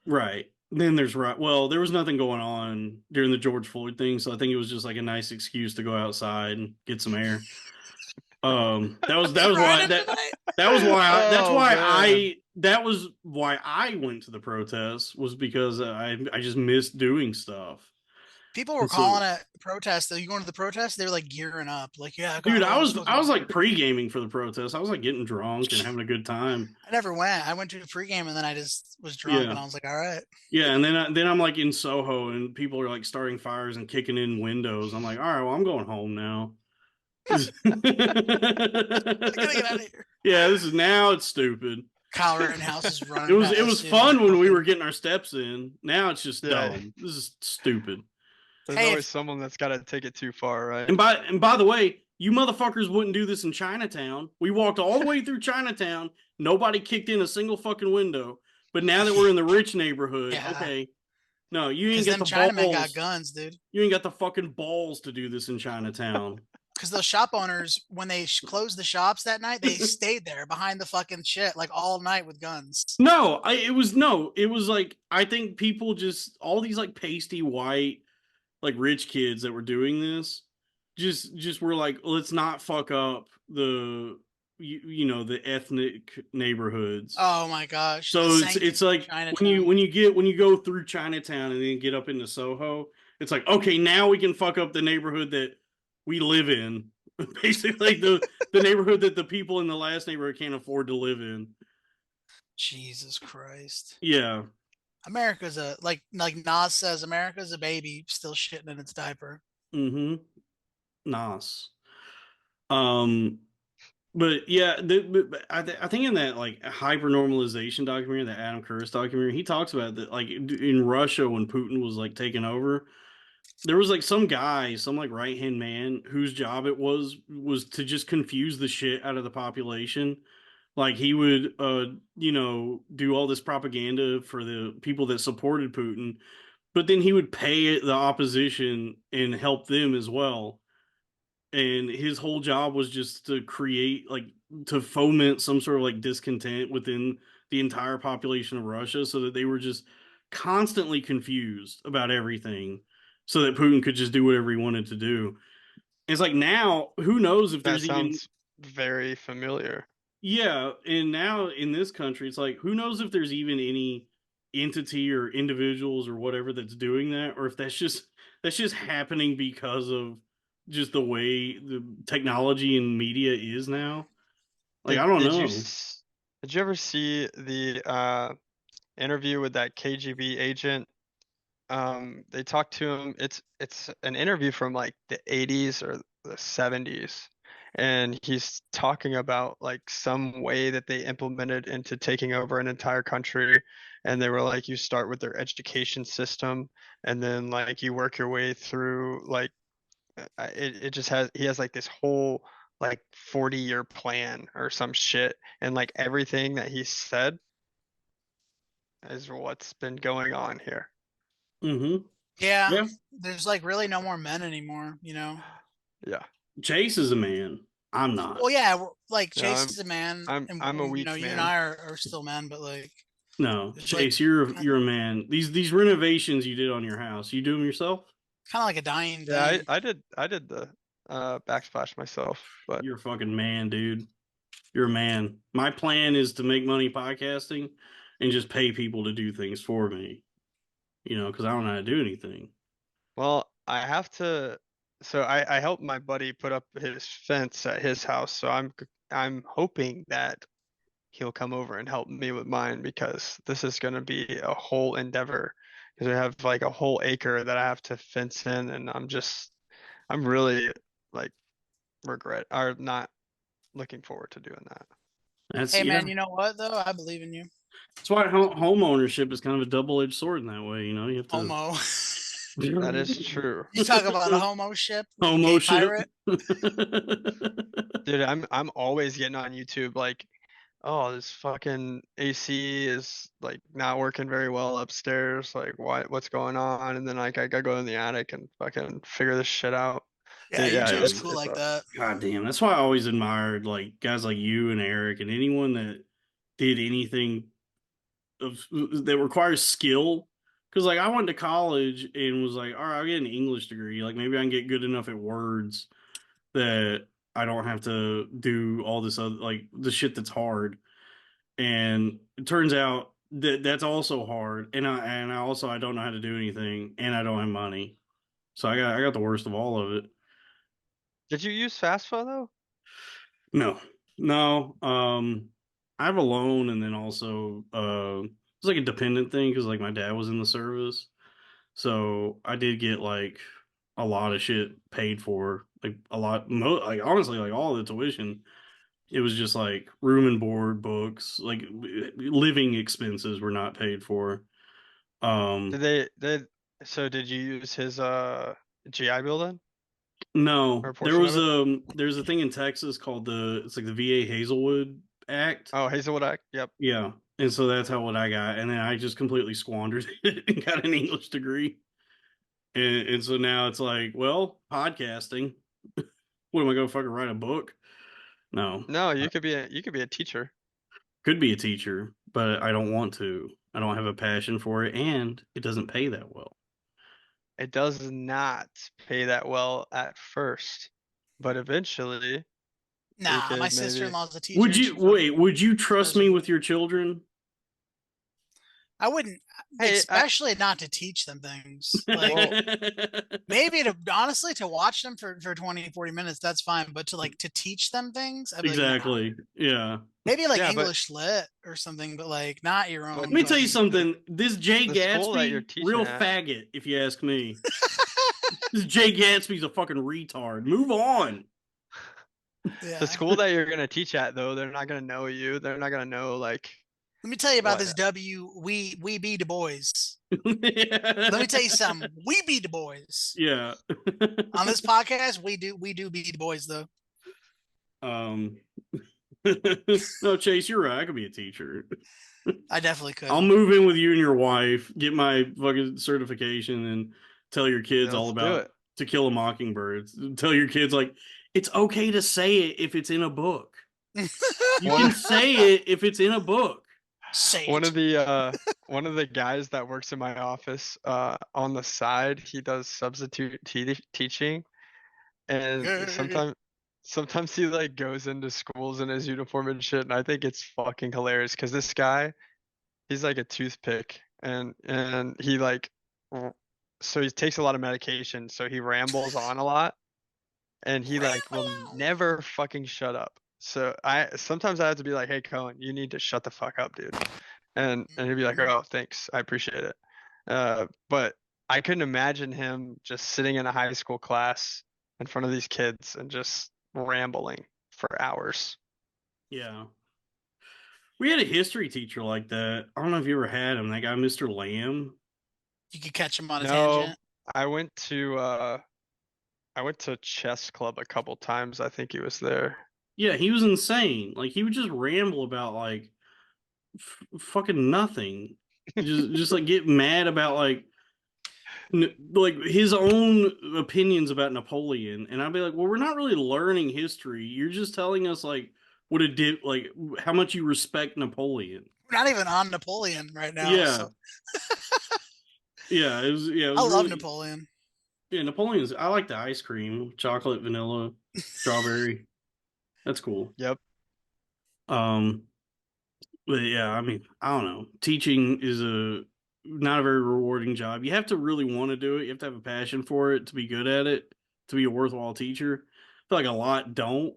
[SPEAKER 1] right. Then there's right. Well, there was nothing going on during the George Floyd thing, so I think it was just like a nice excuse to go outside and get some air. That was why
[SPEAKER 4] Friday night.
[SPEAKER 5] Oh man.
[SPEAKER 1] that was why I went to the protest was because I just missed doing stuff.
[SPEAKER 4] People were
[SPEAKER 1] And so,
[SPEAKER 4] calling it protest. Though you going to the protest? They were like gearing up. Like, yeah, I
[SPEAKER 1] dude,
[SPEAKER 4] got all this
[SPEAKER 1] I
[SPEAKER 4] fucking
[SPEAKER 1] was like
[SPEAKER 4] gear.
[SPEAKER 1] pre gaming for the protest. I was like getting drunk and having a good time.
[SPEAKER 4] I never went. I went to the pregame and then I just was drunk
[SPEAKER 1] Yeah,
[SPEAKER 4] and I was like, all right.
[SPEAKER 1] yeah, and then I'm like in Soho and people are like starting fires and kicking in windows. I'm like, all right, well, I'm going home now.
[SPEAKER 4] I gotta get out of here.
[SPEAKER 1] Yeah, this is now it's stupid.
[SPEAKER 4] Kyle Rittenhouse is
[SPEAKER 1] It
[SPEAKER 4] running
[SPEAKER 1] was it was
[SPEAKER 4] past you. And
[SPEAKER 1] fun when we
[SPEAKER 4] fucking,
[SPEAKER 1] were getting our steps in. Now it's just
[SPEAKER 5] Yeah.
[SPEAKER 1] dumb. This is stupid.
[SPEAKER 5] There's
[SPEAKER 4] hey,
[SPEAKER 5] always
[SPEAKER 4] if
[SPEAKER 5] someone that's got to take it too far, right?
[SPEAKER 1] And by the way, you motherfuckers wouldn't do this in Chinatown. We walked all the way through Chinatown. Nobody kicked in a single fucking window. But now that we're in the rich neighborhood,
[SPEAKER 4] yeah,
[SPEAKER 1] okay. No, you ain't
[SPEAKER 4] because
[SPEAKER 1] got
[SPEAKER 4] them
[SPEAKER 1] the
[SPEAKER 4] Chinamen got
[SPEAKER 1] balls.
[SPEAKER 4] guns, dude.
[SPEAKER 1] You ain't got the fucking balls to do this in Chinatown.
[SPEAKER 4] Because those shop owners, when they closed the shops that night, they stayed there behind the fucking shit like all night with guns.
[SPEAKER 1] No, it was like I think people just all these like pasty white like rich kids that were doing this just were like let's not fuck up the ethnic neighborhoods.
[SPEAKER 4] Oh my gosh, the
[SPEAKER 1] So it's
[SPEAKER 4] sanctity of
[SPEAKER 1] like
[SPEAKER 4] Chinatown.
[SPEAKER 1] when you go through Chinatown and then get up into Soho, it's like okay, now we can fuck up the neighborhood that we live in. Basically like the neighborhood that the people in the last neighborhood can't afford to live in.
[SPEAKER 4] Jesus Christ.
[SPEAKER 1] Yeah.
[SPEAKER 4] America's a like Nas says, America's a baby still shitting in its diaper.
[SPEAKER 1] Mm-hmm. Nice. Um, but yeah, I think in that like hyper normalization documentary, the Adam Curtis documentary, he talks about that like in Russia when Putin was like taking over, there was like some guy, some like right hand man whose job it was to just confuse the shit out of the population. Like he would, do all this propaganda for the people that supported Putin, but then he would pay the opposition and help them as well. And his whole job was just to create, like, to foment some sort of like discontent within the entire population of Russia, so that they were just constantly confused about everything, so that Putin could just do whatever he wanted to do. It's like, now who knows if
[SPEAKER 5] That
[SPEAKER 1] there's even,
[SPEAKER 5] sounds very familiar.
[SPEAKER 1] yeah, and now in this country, it's like, who knows if there's even any entity or individuals or whatever that's doing that, or if that's just happening because of just the way the technology and media is now. Like, I
[SPEAKER 5] Did
[SPEAKER 1] don't
[SPEAKER 5] did you
[SPEAKER 1] know.
[SPEAKER 5] s- did you ever see the interview with that KGB agent? They talked to him. It's an interview from like the 80s or the 70s, and he's talking about like some way that they implemented into taking over an entire country. And they were like, you start with their education system, and then like you work your way through like it just has he has like this whole like 40-year plan or some shit, and like everything that he said is what's been going on here.
[SPEAKER 1] Mm-hmm.
[SPEAKER 4] Yeah,
[SPEAKER 1] Yeah.
[SPEAKER 4] there's like really no more men anymore, you know.
[SPEAKER 5] Yeah.
[SPEAKER 1] Chase is a man. I'm not.
[SPEAKER 4] Well, yeah, like
[SPEAKER 5] No,
[SPEAKER 4] Chase is a man, and
[SPEAKER 5] I'm a
[SPEAKER 4] you know,
[SPEAKER 5] weak
[SPEAKER 4] you and
[SPEAKER 5] man.
[SPEAKER 4] I are still men, but like
[SPEAKER 1] No,
[SPEAKER 4] there's like
[SPEAKER 1] Chase, you're a man. These renovations you did on your house, you do them yourself?
[SPEAKER 4] kind of like a dying
[SPEAKER 5] Yeah,
[SPEAKER 4] thing.
[SPEAKER 5] I did the backsplash myself, but
[SPEAKER 1] You're a fucking man, dude. You're a man. My plan is to make money podcasting and just pay people to do things for me, because I don't know how to do anything.
[SPEAKER 5] well, I have to. So I helped my buddy put up his fence at his house, so I'm hoping that he'll come over and help me with mine, because this is going to be a whole endeavor, because I have like a whole acre that I have to fence in, and I'm really like regret or not looking forward to doing that.
[SPEAKER 1] That's
[SPEAKER 4] Hey
[SPEAKER 1] yeah.
[SPEAKER 4] man, you know what though? I believe in you.
[SPEAKER 1] That's why home ownership is kind of a double-edged sword in that way. You have to
[SPEAKER 4] Homo.
[SPEAKER 5] That is true.
[SPEAKER 4] You talk about a homo ship, like a
[SPEAKER 1] homo
[SPEAKER 4] gay
[SPEAKER 1] ship.
[SPEAKER 4] pirate.
[SPEAKER 5] Dude, I'm always getting on YouTube like, oh, this fucking AC is like not working very well upstairs. Like, what's going on? And then like I gotta go in the attic and fucking figure this shit out.
[SPEAKER 4] Yeah,
[SPEAKER 5] Yeah,
[SPEAKER 4] YouTube's
[SPEAKER 1] Dude,
[SPEAKER 4] cool
[SPEAKER 5] it's
[SPEAKER 4] like
[SPEAKER 5] a
[SPEAKER 4] that.
[SPEAKER 1] God damn. That's why I always admired like guys like you and Eric and anyone that did anything that requires skill. Because like I went to college and was like, all right, I'll get an English degree. Like maybe I can get good enough at words that I don't have to do all this other, like, the shit that's hard. And it turns out that that's also hard. And I also, I don't know how to do anything, and I don't have money. So I got the worst of all of it.
[SPEAKER 5] Did you use FastFlow though?
[SPEAKER 1] No, no. I have a loan, and then also it's like a dependent thing because like my dad was in the service, so I did get like a lot of shit paid for, like a lot, like honestly, like all the tuition. It was just like room and board, books, like living expenses were not paid for.
[SPEAKER 5] Did
[SPEAKER 1] Um,
[SPEAKER 5] they so did you use his GI Bill then? Or
[SPEAKER 1] no,
[SPEAKER 5] a portion of it?
[SPEAKER 1] there's a thing in Texas called it's like the VA Hazelwood Act.
[SPEAKER 5] Oh, Hazelwood Act. Yep.
[SPEAKER 1] Yeah. And so that's how what I got. And then I just completely squandered it and got an English degree. And so now it's like, well, podcasting. What am I going to fucking write a book? No.
[SPEAKER 5] No, you could be a teacher.
[SPEAKER 1] Could be a teacher, but I don't want to. I don't have a passion for it, and it doesn't pay that well.
[SPEAKER 5] It does not pay that well at first, but eventually you
[SPEAKER 4] Nah, my
[SPEAKER 5] could
[SPEAKER 4] sister in
[SPEAKER 5] maybe.
[SPEAKER 4] law's a teacher,
[SPEAKER 1] Would
[SPEAKER 4] and
[SPEAKER 1] you
[SPEAKER 4] she
[SPEAKER 1] wait?
[SPEAKER 4] fucking
[SPEAKER 1] Would you
[SPEAKER 4] she
[SPEAKER 1] trust
[SPEAKER 4] does
[SPEAKER 1] me
[SPEAKER 4] her
[SPEAKER 1] with
[SPEAKER 4] thing.
[SPEAKER 1] your
[SPEAKER 4] I wouldn't,
[SPEAKER 5] Hey,
[SPEAKER 4] especially not to teach them things. Like
[SPEAKER 5] well,
[SPEAKER 1] children?
[SPEAKER 4] maybe to honestly to watch them for 20, 40 minutes, that's fine. But to like to teach them things, I'd be like, nah.
[SPEAKER 1] Exactly. Yeah.
[SPEAKER 4] Maybe like
[SPEAKER 5] yeah,
[SPEAKER 4] English lit or something, but like not your
[SPEAKER 5] but
[SPEAKER 1] Let
[SPEAKER 4] own
[SPEAKER 1] me tell you
[SPEAKER 4] fucking kid.
[SPEAKER 1] something. This Jay
[SPEAKER 5] the school that you're
[SPEAKER 1] Gatsby,
[SPEAKER 5] teaching
[SPEAKER 1] real
[SPEAKER 5] at,
[SPEAKER 1] faggot, if you ask me. This Jay Gatsby's a fucking retard. Move on.
[SPEAKER 5] the
[SPEAKER 4] Yeah.
[SPEAKER 5] school that you're gonna teach at though, they're not gonna know you. They're not gonna know like
[SPEAKER 4] Let me tell you about this
[SPEAKER 5] what.
[SPEAKER 4] W. We be the boys. Let me
[SPEAKER 1] Yeah.
[SPEAKER 4] tell you something. We be the boys.
[SPEAKER 1] Yeah.
[SPEAKER 4] On this podcast, we do be the boys though.
[SPEAKER 1] um no, Chase, you're right. I could be a teacher.
[SPEAKER 4] I definitely could.
[SPEAKER 1] I'll move in with you and your wife, get my fucking certification, and tell your
[SPEAKER 5] Yeah,
[SPEAKER 1] kids all
[SPEAKER 5] let's do
[SPEAKER 1] about
[SPEAKER 5] it.
[SPEAKER 1] To Kill a Mockingbird. Tell your kids like it's okay to say it if it's in a book. You
[SPEAKER 5] One
[SPEAKER 1] can say it if it's in a book.
[SPEAKER 4] Say
[SPEAKER 5] one
[SPEAKER 4] it.
[SPEAKER 5] of the guys that works in my office, on the side, he does substitute teaching, and
[SPEAKER 4] Yeah.
[SPEAKER 5] sometimes he like goes into schools in his uniform and shit, and I think it's fucking hilarious because this guy, he's like a toothpick, and he like r- so he takes a lot of medication, so he rambles on a lot, and he like will never fucking shut up. So I sometimes I have to be like, "Hey Cohen, you need to shut the fuck up, dude." And he'd be like, "Oh, thanks, I appreciate it." But I couldn't imagine him just sitting in a high school class in front of these kids and just rambling for hours.
[SPEAKER 1] Yeah. We had a history teacher like that. I don't know if you ever had him. That guy, Mr. Lamb.
[SPEAKER 4] You could catch him on a
[SPEAKER 5] No,
[SPEAKER 4] tangent.
[SPEAKER 5] I went to uh I went to chess club a couple times. I think he was there.
[SPEAKER 1] Yeah, he was insane. Like he would just ramble about like fucking nothing. Just like get mad about like his own opinions about Napoleon, and I'd be like, well, we're not really learning history. You're just telling us like what it did, like how much you respect Napoleon.
[SPEAKER 4] We're not even on Napoleon right now,
[SPEAKER 1] Yeah,
[SPEAKER 4] so
[SPEAKER 1] it
[SPEAKER 4] I
[SPEAKER 1] was
[SPEAKER 4] love
[SPEAKER 1] really
[SPEAKER 4] Napoleon.
[SPEAKER 1] yeah. Napoleon's. I like the ice cream, chocolate, vanilla, strawberry. That's cool.
[SPEAKER 5] Yep.
[SPEAKER 1] Um, but yeah, I mean, I don't know. Teaching is a not a very rewarding job. You have to really want to do it. You have to have a passion for it to be good at it, to be a worthwhile teacher. I feel like a lot don't,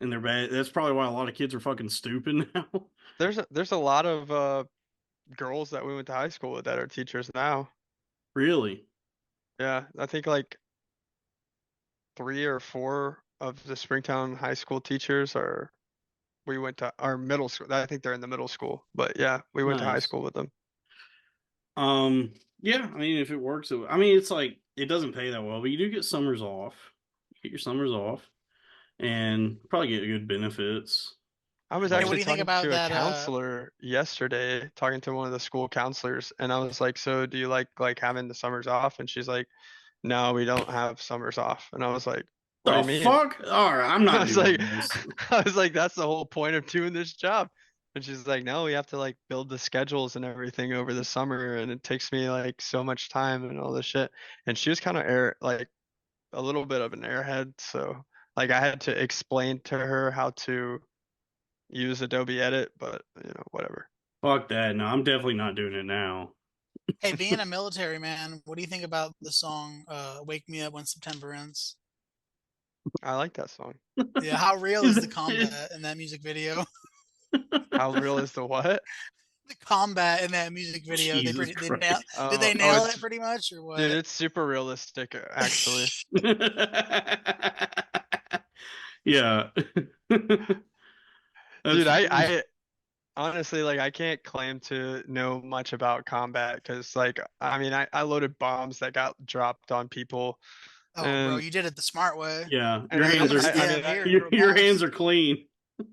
[SPEAKER 1] and they're bad. That's probably why a lot of kids are fucking stupid now.
[SPEAKER 5] There's a lot of girls that we went to high school with that are teachers now.
[SPEAKER 1] Really
[SPEAKER 5] Yeah, I think like 3 or 4 of the Springtown high school teachers are we went to our middle school. I think they're in the middle school, but yeah, we went to high
[SPEAKER 1] nice.
[SPEAKER 5] school with them.
[SPEAKER 1] Yeah. I mean, if it works, I mean, it's like it doesn't pay that well, but you do get summers off. You get your summers off, and probably get good benefits.
[SPEAKER 5] I was
[SPEAKER 4] Hey, what
[SPEAKER 5] actually
[SPEAKER 4] do
[SPEAKER 1] Um,
[SPEAKER 4] you think
[SPEAKER 5] talking
[SPEAKER 4] about
[SPEAKER 5] to a
[SPEAKER 4] that?
[SPEAKER 5] counselor yesterday, talking to one of the school counselors, and I was like, "So do you like having the summers off?" And she's like, "No, we don't have summers off." And I was like, "What do
[SPEAKER 1] the
[SPEAKER 5] you mean?"
[SPEAKER 1] fuck? All right, I'm
[SPEAKER 5] I
[SPEAKER 1] not
[SPEAKER 5] was
[SPEAKER 1] doing
[SPEAKER 5] like,
[SPEAKER 1] this.
[SPEAKER 5] I was like, "That's the whole point of doing this job." And she's like, "No, we have to like build the schedules and everything over the summer, and it takes me like so much time and all this shit." And she was kind of like a little bit of an airhead, so like I had to explain to her how to use Adobe Edit, but whatever.
[SPEAKER 1] Fuck that. No, I'm definitely not doing it now.
[SPEAKER 4] Hey, being a military man, what do you think about the song "Wake Me Up When September Ends"?
[SPEAKER 5] I like that song.
[SPEAKER 4] Yeah, how real
[SPEAKER 1] Is
[SPEAKER 4] is the
[SPEAKER 1] that
[SPEAKER 4] combat in that music video?
[SPEAKER 5] How real is the what?
[SPEAKER 4] The combat in that music video,
[SPEAKER 1] Jesus
[SPEAKER 4] they nail,
[SPEAKER 1] Christ.
[SPEAKER 4] did they
[SPEAKER 5] Oh,
[SPEAKER 4] nail it pretty much or
[SPEAKER 5] dude,
[SPEAKER 4] what?
[SPEAKER 5] it's super realistic, actually.
[SPEAKER 1] Yeah.
[SPEAKER 5] Dude,
[SPEAKER 1] That's
[SPEAKER 5] I honestly, like, I can't claim to know much about combat because, like, I mean, I loaded bombs that got dropped on people,
[SPEAKER 4] Oh, bro,
[SPEAKER 5] and
[SPEAKER 4] you did it the smart way.
[SPEAKER 1] yeah,
[SPEAKER 5] and I,
[SPEAKER 4] I'm gonna
[SPEAKER 5] I, I
[SPEAKER 4] stand
[SPEAKER 5] mean,
[SPEAKER 4] here and throw
[SPEAKER 1] your hands
[SPEAKER 4] bombs.
[SPEAKER 1] are clean.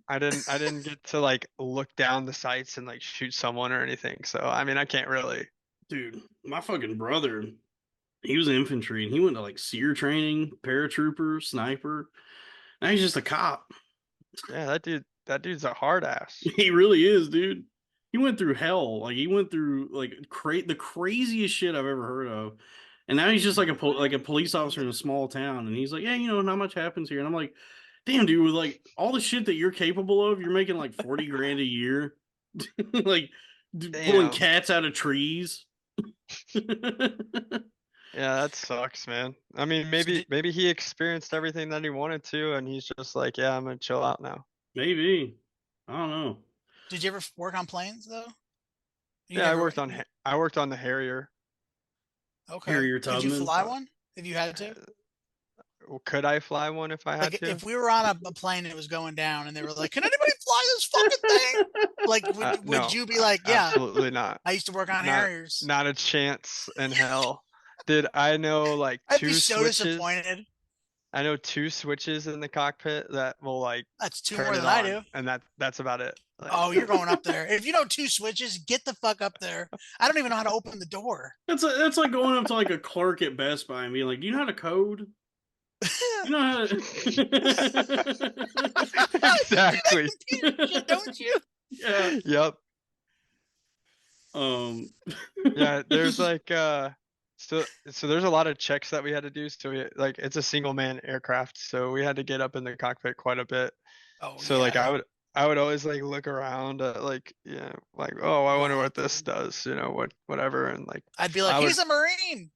[SPEAKER 5] I didn't get to like look down the sights and like shoot someone or anything. So, I mean, I can't really.
[SPEAKER 1] Dude, my fucking brother, he was infantry and he went to like SEER training, paratrooper, sniper. Now he's just a cop.
[SPEAKER 5] Yeah, that dude's a hard ass.
[SPEAKER 1] He really is, dude. He went through hell. Like he went through like the craziest shit I've ever heard of. And now he's just like like a police officer in a small town. And he's like, yeah, not much happens here. And I'm like, damn, dude, with like all the shit that you're capable of, you're making like 40 grand a year, like pulling
[SPEAKER 5] Damn.
[SPEAKER 1] cats out of trees.
[SPEAKER 5] Yeah, that sucks, man. I mean,
[SPEAKER 4] So
[SPEAKER 5] maybe he experienced everything that he wanted to, and he's just like, yeah, I'm gonna chill out now.
[SPEAKER 1] Maybe. I don't know.
[SPEAKER 4] did you ever work on planes though? You
[SPEAKER 5] Yeah,
[SPEAKER 4] never.
[SPEAKER 5] I worked on the Harrier.
[SPEAKER 4] Okay.
[SPEAKER 1] Harrier
[SPEAKER 4] Could you
[SPEAKER 1] Tubman.
[SPEAKER 4] fly one if you had to?
[SPEAKER 5] Uh, well, could I fly one if I had
[SPEAKER 4] Like
[SPEAKER 5] to?
[SPEAKER 4] if we were on a plane and it was going down and they were like, "Can anybody fly this fucking thing?" Like, would
[SPEAKER 5] No,
[SPEAKER 4] you be like, "Yeah,
[SPEAKER 5] absolutely not.
[SPEAKER 4] I used to work on
[SPEAKER 5] Not
[SPEAKER 4] Harriers."
[SPEAKER 5] not a chance in hell. Did I know like
[SPEAKER 4] I'd be
[SPEAKER 5] two
[SPEAKER 4] so
[SPEAKER 5] switches?
[SPEAKER 4] disappointed.
[SPEAKER 5] I know two switches in the cockpit that will like
[SPEAKER 4] That's two
[SPEAKER 5] turn
[SPEAKER 4] more
[SPEAKER 5] it
[SPEAKER 4] than I
[SPEAKER 5] on,
[SPEAKER 4] do.
[SPEAKER 5] and that's about it. Like,
[SPEAKER 4] Oh, you're going up there. If you know two switches, get the fuck up there. I don't even know how to open the door.
[SPEAKER 1] That's like going up to like a clerk at Best Buy and being like, "Do you know how to code? You know how to?"
[SPEAKER 4] You do that
[SPEAKER 5] exactly.
[SPEAKER 4] computer shit, don't you?
[SPEAKER 1] Yeah.
[SPEAKER 5] Yep.
[SPEAKER 1] Um.
[SPEAKER 5] Yeah, there's like so there's a lot of checks that we had to do. So like it's a single man aircraft, so we had to get up in the cockpit quite a bit.
[SPEAKER 4] Oh
[SPEAKER 5] So like
[SPEAKER 4] yeah,
[SPEAKER 5] I would always like look around at like like oh I wonder
[SPEAKER 4] going
[SPEAKER 5] what this
[SPEAKER 4] through.
[SPEAKER 5] does, whatever, and like
[SPEAKER 4] I'd be like,
[SPEAKER 5] I would
[SPEAKER 4] he's a Marine.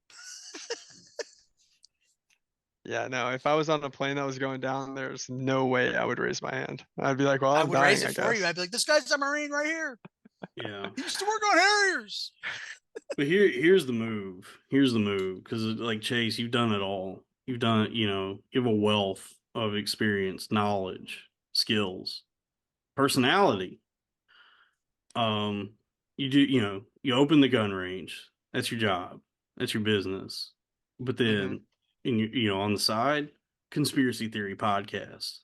[SPEAKER 5] yeah no if I was on a plane that was going down, there's no way I would raise my hand. I'd be like, well,
[SPEAKER 4] I
[SPEAKER 5] I'm
[SPEAKER 4] would raise
[SPEAKER 5] dying,
[SPEAKER 4] it
[SPEAKER 5] I
[SPEAKER 4] for you.
[SPEAKER 5] guess.
[SPEAKER 4] I'd be like, this guy's a Marine right here.
[SPEAKER 1] Yeah.
[SPEAKER 4] He used to work on Harriers.
[SPEAKER 1] But here's the move. Here's the move. Because like Chase, you've done it all. You've done it. You have a wealth of experience, knowledge, skills, personality. Um, you do. You open the gun range. That's your job. That's your business. But
[SPEAKER 5] Hmm.
[SPEAKER 1] then, on the side, conspiracy theory podcast.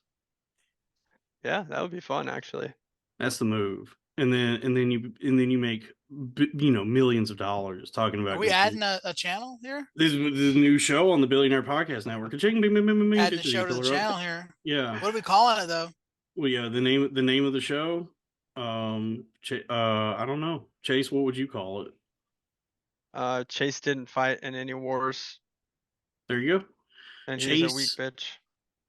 [SPEAKER 5] Yeah, that would be fun actually.
[SPEAKER 1] That's the move. And then you make millions of dollars talking
[SPEAKER 4] Are
[SPEAKER 1] about
[SPEAKER 4] we
[SPEAKER 1] conspiracy.
[SPEAKER 4] adding a channel here?
[SPEAKER 1] This is a new show on the Billionaire Podcast Network. Ka-ching, bing, bing, bing, bing, bing,
[SPEAKER 4] Adding a
[SPEAKER 1] ka-ching,
[SPEAKER 4] show to the
[SPEAKER 1] fill her up.
[SPEAKER 4] channel here.
[SPEAKER 1] Yeah.
[SPEAKER 4] What are we calling it though?
[SPEAKER 1] Well, yeah. The name of the show. I don't know. Chase, what would you call it?
[SPEAKER 5] Chase didn't fight in any wars,
[SPEAKER 1] There you go.
[SPEAKER 5] and he's a weak
[SPEAKER 1] Chase.
[SPEAKER 5] bitch.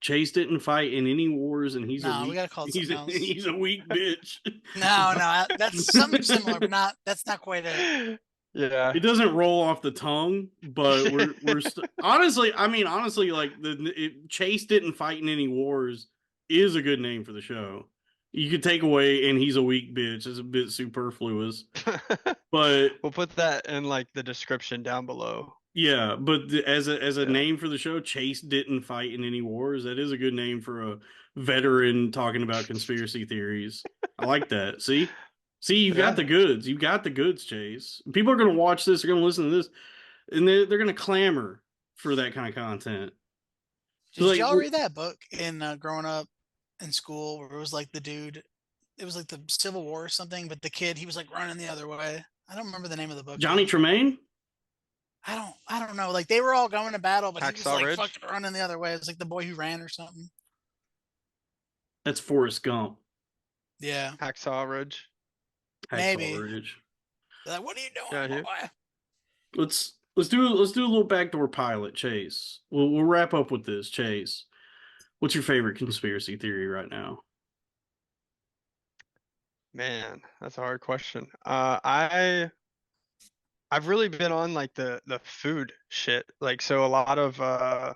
[SPEAKER 1] Chase didn't fight in any wars, and he's a
[SPEAKER 4] No, we
[SPEAKER 1] weak.
[SPEAKER 4] gotta call it
[SPEAKER 1] He's
[SPEAKER 4] something
[SPEAKER 1] a,
[SPEAKER 4] else.
[SPEAKER 1] he's a weak bitch.
[SPEAKER 4] No, that's something similar, but not. That's not quite it.
[SPEAKER 5] Yeah.
[SPEAKER 1] It doesn't roll off the tongue, but honestly. I mean, honestly, like Chase didn't fight in any wars is a good name for the show. You could take away, and he's a weak bitch. It's a bit superfluous, but
[SPEAKER 5] We'll put that in like the description down below.
[SPEAKER 1] yeah. But as a
[SPEAKER 5] Yeah.
[SPEAKER 1] name for the show, Chase didn't fight in any wars. That is a good name for a veteran talking about conspiracy theories. I like that. See, you got
[SPEAKER 5] Yeah.
[SPEAKER 1] the goods. You got the goods, Chase. People are gonna watch this. They're gonna listen to this and they're gonna clamor for that kind of content. So
[SPEAKER 4] Did
[SPEAKER 1] like,
[SPEAKER 4] y'all read that book in growing up in school where it was like the dude? It was like the Civil War or something, but the kid he was like running the other way. I don't remember the name of the book
[SPEAKER 1] Johnny
[SPEAKER 4] though.
[SPEAKER 1] Tremaine,
[SPEAKER 4] I don't know. Like they were all going to battle, but he was
[SPEAKER 5] Hacksaw
[SPEAKER 4] like
[SPEAKER 5] Ridge.
[SPEAKER 4] fucking running the other way. It was like the boy who ran or something.
[SPEAKER 1] that's Forrest Gump.
[SPEAKER 4] Yeah,
[SPEAKER 5] Hacksaw Ridge.
[SPEAKER 1] Hacksaw
[SPEAKER 4] maybe.
[SPEAKER 1] Ridge.
[SPEAKER 4] Like, what are you
[SPEAKER 5] Yeah,
[SPEAKER 4] doing,
[SPEAKER 5] here.
[SPEAKER 4] boy?
[SPEAKER 1] Let's do a little backdoor pilot, Chase. We'll wrap up with this, Chase. What's your favorite conspiracy theory right now?
[SPEAKER 5] Man, that's a hard question. I've really been on like the food shit. Like so a lot of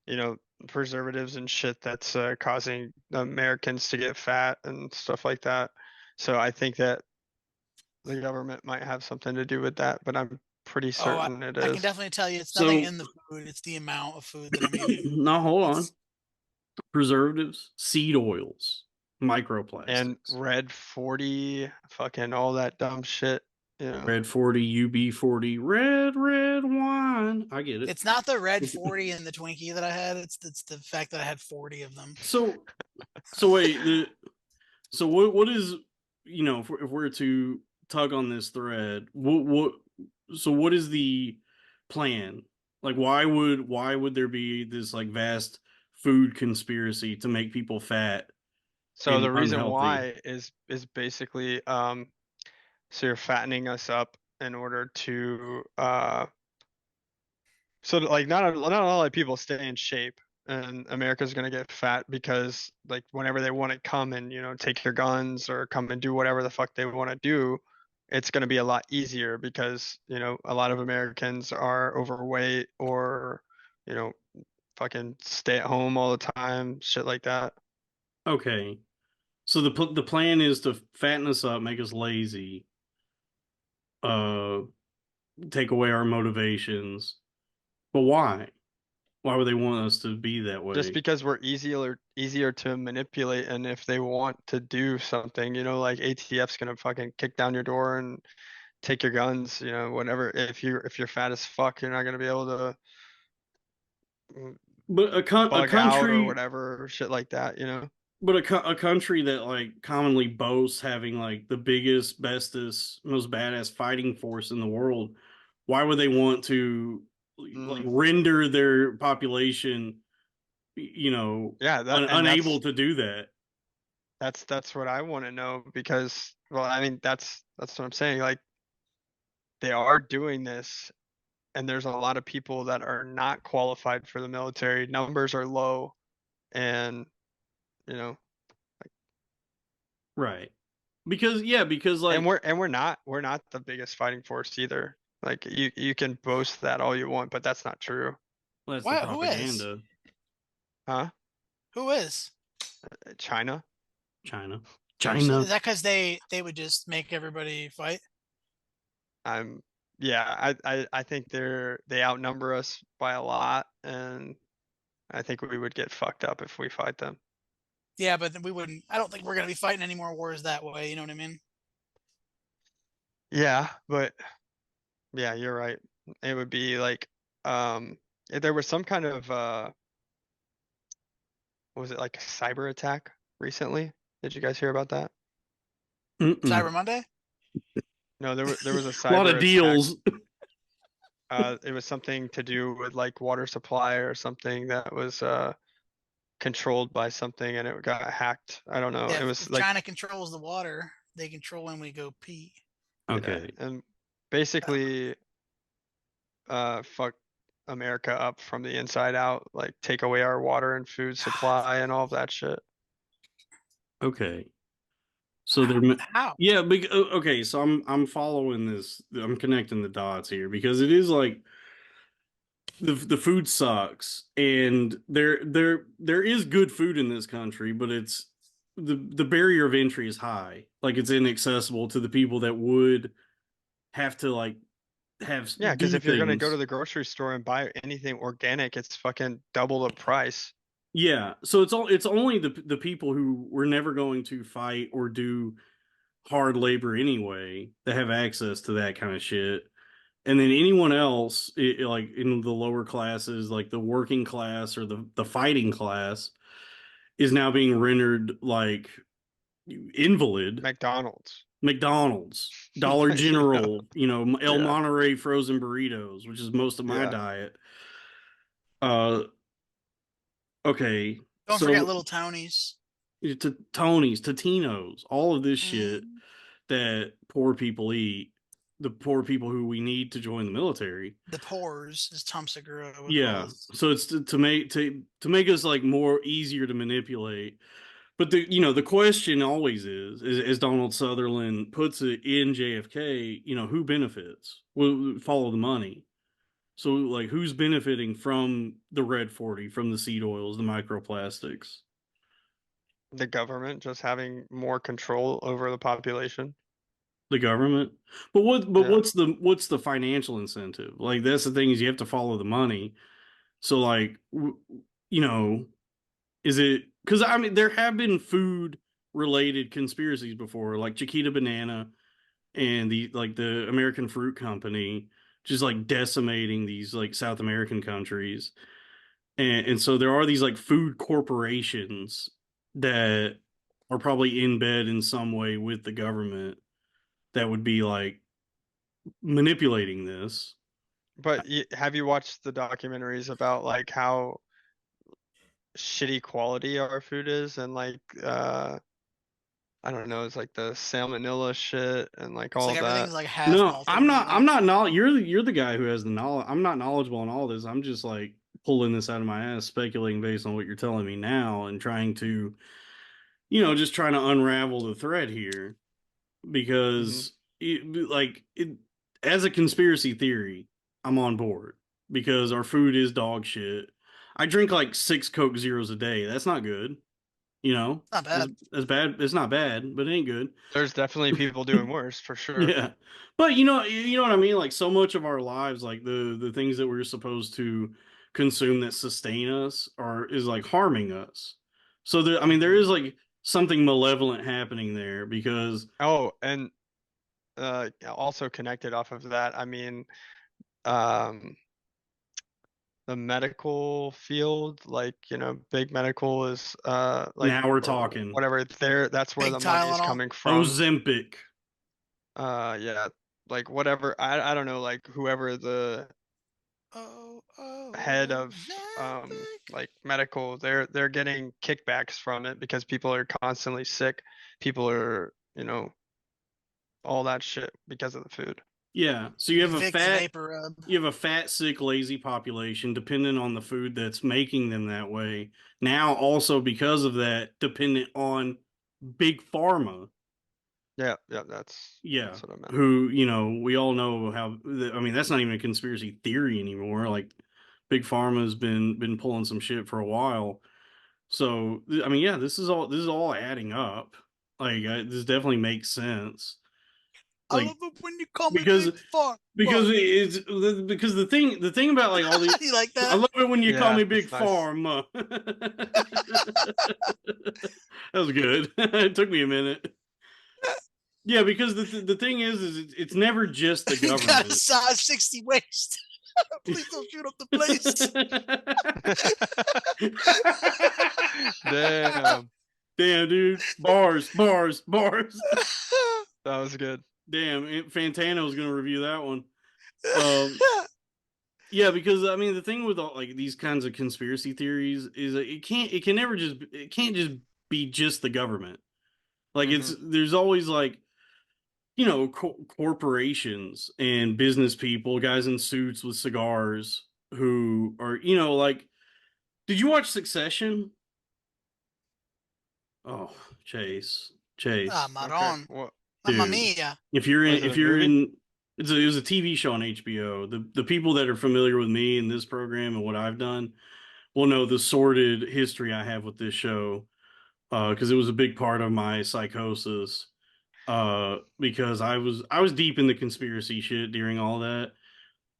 [SPEAKER 5] you know, preservatives and shit that's causing Americans to get fat and stuff like that. So I think that the government might have something to do with that, but I'm pretty
[SPEAKER 4] Oh,
[SPEAKER 5] certain it
[SPEAKER 4] I can
[SPEAKER 5] is.
[SPEAKER 4] definitely tell you it's nothing
[SPEAKER 1] So
[SPEAKER 4] in the food. It's the amount of food that I'm eating.
[SPEAKER 1] now hold on.
[SPEAKER 4] It's
[SPEAKER 1] Preservatives, seed oils,
[SPEAKER 5] And
[SPEAKER 1] microplastics,
[SPEAKER 5] Red 40, fucking all that dumb shit, you know.
[SPEAKER 1] red 40, UB40, red wine. I get it.
[SPEAKER 4] it's not the red 40 and the Twinkie that I had. It's the fact that I had 40 of them.
[SPEAKER 1] So so wait, so what is if we're to tug on this thread, what is the plan? Like why would there be this like vast food conspiracy to make people fat
[SPEAKER 5] So
[SPEAKER 1] and
[SPEAKER 5] the reason
[SPEAKER 1] unhealthy?
[SPEAKER 5] why is basically so you're fattening us up in order to so that, like not a lot of people stay in shape, and America's gonna get fat because like whenever they want to come and take your guns or come and do whatever the fuck they want to do, it's gonna be a lot easier because a lot of Americans are overweight or you know fucking stay at home all the time, shit like that.
[SPEAKER 1] Okay. So the plan is to fatten us up, make us lazy, uh take away our motivations. But why? Why would they want us to be that
[SPEAKER 5] Just
[SPEAKER 1] way?
[SPEAKER 5] because we're easier to manipulate, and if they want to do something, like ATF's gonna fucking kick down your door and take your guns, whatever. If you're fat as fuck, you're not gonna be able to
[SPEAKER 1] but a
[SPEAKER 5] bug out or
[SPEAKER 1] country,
[SPEAKER 5] whatever, shit like that, you know?
[SPEAKER 1] but a country that like commonly boasts having like the biggest, bestest, most badass fighting force in the world, why would they want to like
[SPEAKER 5] Mm.
[SPEAKER 1] render their population, you know,
[SPEAKER 5] Yeah, that and
[SPEAKER 1] unable to do that?
[SPEAKER 5] that's what I want to know because, well, I mean, that's what I'm saying. Like they are doing this, and there's a lot of people that are not qualified for the military. Numbers are low, and you know,
[SPEAKER 1] Right. Because yeah, because
[SPEAKER 5] and
[SPEAKER 1] like
[SPEAKER 5] we're not the biggest fighting force either. Like you can boast that all you want, but that's not true.
[SPEAKER 1] well, that's the
[SPEAKER 4] What? Who is?
[SPEAKER 1] propaganda.
[SPEAKER 5] Huh?
[SPEAKER 4] Who is?
[SPEAKER 5] China?
[SPEAKER 1] China.
[SPEAKER 4] So is
[SPEAKER 1] China.
[SPEAKER 4] that because they would just make everybody fight?
[SPEAKER 5] I'm yeah, I think they outnumber us by a lot, and I think we would get fucked up if we fight them.
[SPEAKER 4] Yeah, but then we wouldn't. I don't think we're gonna be fighting any more wars that way. You know what I mean?
[SPEAKER 5] Yeah, but yeah, you're right. It would be like if there was some kind of what was it, like a cyber attack recently? Did you guys hear about that?
[SPEAKER 1] Mm-mm.
[SPEAKER 4] Cyber Monday.
[SPEAKER 5] No, there was a
[SPEAKER 1] A lot of
[SPEAKER 5] cyber attack.
[SPEAKER 1] deals.
[SPEAKER 5] It was something to do with like water supply or something that was controlled by something and it got hacked. I don't know.
[SPEAKER 4] Yeah,
[SPEAKER 5] It
[SPEAKER 4] if
[SPEAKER 5] was like
[SPEAKER 4] China controls the water, they control when we go pee.
[SPEAKER 5] yeah,
[SPEAKER 1] Okay.
[SPEAKER 5] and basically fuck America up from the inside out, like take away our water and food supply and all of that shit.
[SPEAKER 1] Okay. So they're
[SPEAKER 4] How?
[SPEAKER 1] yeah, okay, so I'm following this. I'm connecting the dots here because it is like the food sucks and there is good food in this country, but it's the barrier of entry is high. Like it's inaccessible to the people that would have to like have
[SPEAKER 5] Yeah, because
[SPEAKER 1] do
[SPEAKER 5] if you're gonna go to
[SPEAKER 1] things.
[SPEAKER 5] the grocery store and buy anything organic, it's fucking double the price.
[SPEAKER 1] Yeah, so it's only the people who were never going to fight or do hard labor anyway that have access to that kind of shit. And then anyone else, like in the lower classes, like the working class or the fighting class, is now being rendered like invalid.
[SPEAKER 5] McDonald's.
[SPEAKER 1] McDonald's, Dollar
[SPEAKER 5] You know?
[SPEAKER 1] General, El
[SPEAKER 5] Yeah.
[SPEAKER 1] Monterey frozen burritos, which is most of my
[SPEAKER 5] Yeah.
[SPEAKER 1] diet. Uh, okay,
[SPEAKER 4] Don't forget
[SPEAKER 1] so
[SPEAKER 4] little Tony's.
[SPEAKER 1] to Tony's, Totino's, all of this shit
[SPEAKER 4] Mm,
[SPEAKER 1] that poor people eat, the poor people who we need to join the military.
[SPEAKER 4] the pores, as Tom Segura would call
[SPEAKER 1] Yeah,
[SPEAKER 4] us.
[SPEAKER 1] so it's to make us like more easier to manipulate. But the question always is as Donald Sutherland puts it in JFK, who benefits? Well, follow the money. So like who's benefiting from the red 40, from the seed oils, the microplastics?
[SPEAKER 5] The government just having more control over the population.
[SPEAKER 1] The government. But
[SPEAKER 5] Yeah.
[SPEAKER 1] what's the financial incentive? Like that's the thing is you have to follow the money. So like you know, is it because I mean there have been food related conspiracies before, like Chiquita Banana and the American Fruit Company just like decimating these like South American countries. And so there are these like food corporations that are probably in bed in some way with the government that would be like manipulating this.
[SPEAKER 5] But have you watched the documentaries about like how shitty quality our food is and like I don't know, it's like the salmonella shit and like
[SPEAKER 4] It's
[SPEAKER 5] all
[SPEAKER 4] like
[SPEAKER 5] of that.
[SPEAKER 4] everything's like half
[SPEAKER 1] No,
[SPEAKER 4] malted
[SPEAKER 1] I'm not.
[SPEAKER 4] mainly.
[SPEAKER 1] I'm not knowledge. You're the guy who has the knowledge. I'm not knowledgeable on all this. I'm just like pulling this out of my ass, speculating based on what you're telling me now, and trying to, just trying to unravel the thread here
[SPEAKER 5] Hmm.
[SPEAKER 1] because, as a conspiracy theory, I'm on board because our food is dog shit. I drink like 6 Coke Zeros a day. That's not good. You know,
[SPEAKER 4] Not
[SPEAKER 1] that's,
[SPEAKER 4] bad.
[SPEAKER 1] that's bad. It's not bad, but it ain't good.
[SPEAKER 5] There's definitely people doing worse for sure.
[SPEAKER 1] Yeah. But you know what I mean? Like so much of our lives, like the things that we're supposed to consume that sustain us is like harming us. So I mean there
[SPEAKER 5] Hmm.
[SPEAKER 1] is like something malevolent happening there because
[SPEAKER 5] Oh, and also connected off of that, I mean, um, the medical field, like, big medical is like,
[SPEAKER 1] Now we're
[SPEAKER 5] or
[SPEAKER 1] talking.
[SPEAKER 5] whatever, that's where
[SPEAKER 4] Big
[SPEAKER 5] the money is
[SPEAKER 4] Tylenol.
[SPEAKER 5] coming from.
[SPEAKER 1] Ozempic.
[SPEAKER 5] Yeah, like whatever, I don't know, like whoever the
[SPEAKER 4] Oh,
[SPEAKER 5] head of
[SPEAKER 4] Ozempic.
[SPEAKER 5] like medical, they're getting kickbacks from it because people are constantly sick. People are, all that shit because of the food.
[SPEAKER 1] Yeah. So you have a
[SPEAKER 4] Vicks
[SPEAKER 1] fat,
[SPEAKER 4] Vapor Rub.
[SPEAKER 1] sick, lazy population dependent on the food that's making them that way. Now, also because of that, dependent on big pharma.
[SPEAKER 5] Yeah, yeah, that's
[SPEAKER 1] Yeah.
[SPEAKER 5] that's what I meant.
[SPEAKER 1] Who, we all know how, I mean, that's not even a conspiracy theory anymore. Like, big pharma's been pulling some shit for a while. So, I mean, yeah, this is all adding up. Like, this definitely makes sense.
[SPEAKER 4] I
[SPEAKER 1] Like,
[SPEAKER 4] love it when you call me
[SPEAKER 1] because
[SPEAKER 4] Big Fuck.
[SPEAKER 1] because it's because the thing about like all the
[SPEAKER 4] You like
[SPEAKER 1] I
[SPEAKER 4] that?
[SPEAKER 1] love it when you call
[SPEAKER 5] Yeah,
[SPEAKER 1] me
[SPEAKER 5] that's
[SPEAKER 1] Big
[SPEAKER 5] nice.
[SPEAKER 1] Pharma. That was good. It took me a minute. Yeah, because the thing is it's never just the
[SPEAKER 4] You got a
[SPEAKER 1] government.
[SPEAKER 4] size 60 waist. Please don't shoot up the place.
[SPEAKER 5] Damn,
[SPEAKER 1] Damn, dude. Bars, bars, bars.
[SPEAKER 5] that was good.
[SPEAKER 1] Damn, Fantano's gonna review that one. Um, yeah, because I mean the thing with all like these kinds of conspiracy theories is that it can't just be just the government. Like
[SPEAKER 5] Hmm.
[SPEAKER 1] there's always like corporations and business people, guys in suits with cigars who are like. Did you watch Succession? Oh, Chase,
[SPEAKER 4] Ah,
[SPEAKER 1] Chase,
[SPEAKER 5] Okay,
[SPEAKER 4] Maron.
[SPEAKER 5] what
[SPEAKER 4] Mamma
[SPEAKER 1] dude.
[SPEAKER 4] mia.
[SPEAKER 5] what is it,
[SPEAKER 1] If
[SPEAKER 5] a
[SPEAKER 1] you're
[SPEAKER 5] movie?
[SPEAKER 1] in, it was a TV show on HBO. The people that are familiar with me and this program and what I've done will know the sordid history I have with this show because it was a big part of my psychosis. Because I was deep in the conspiracy shit during all that,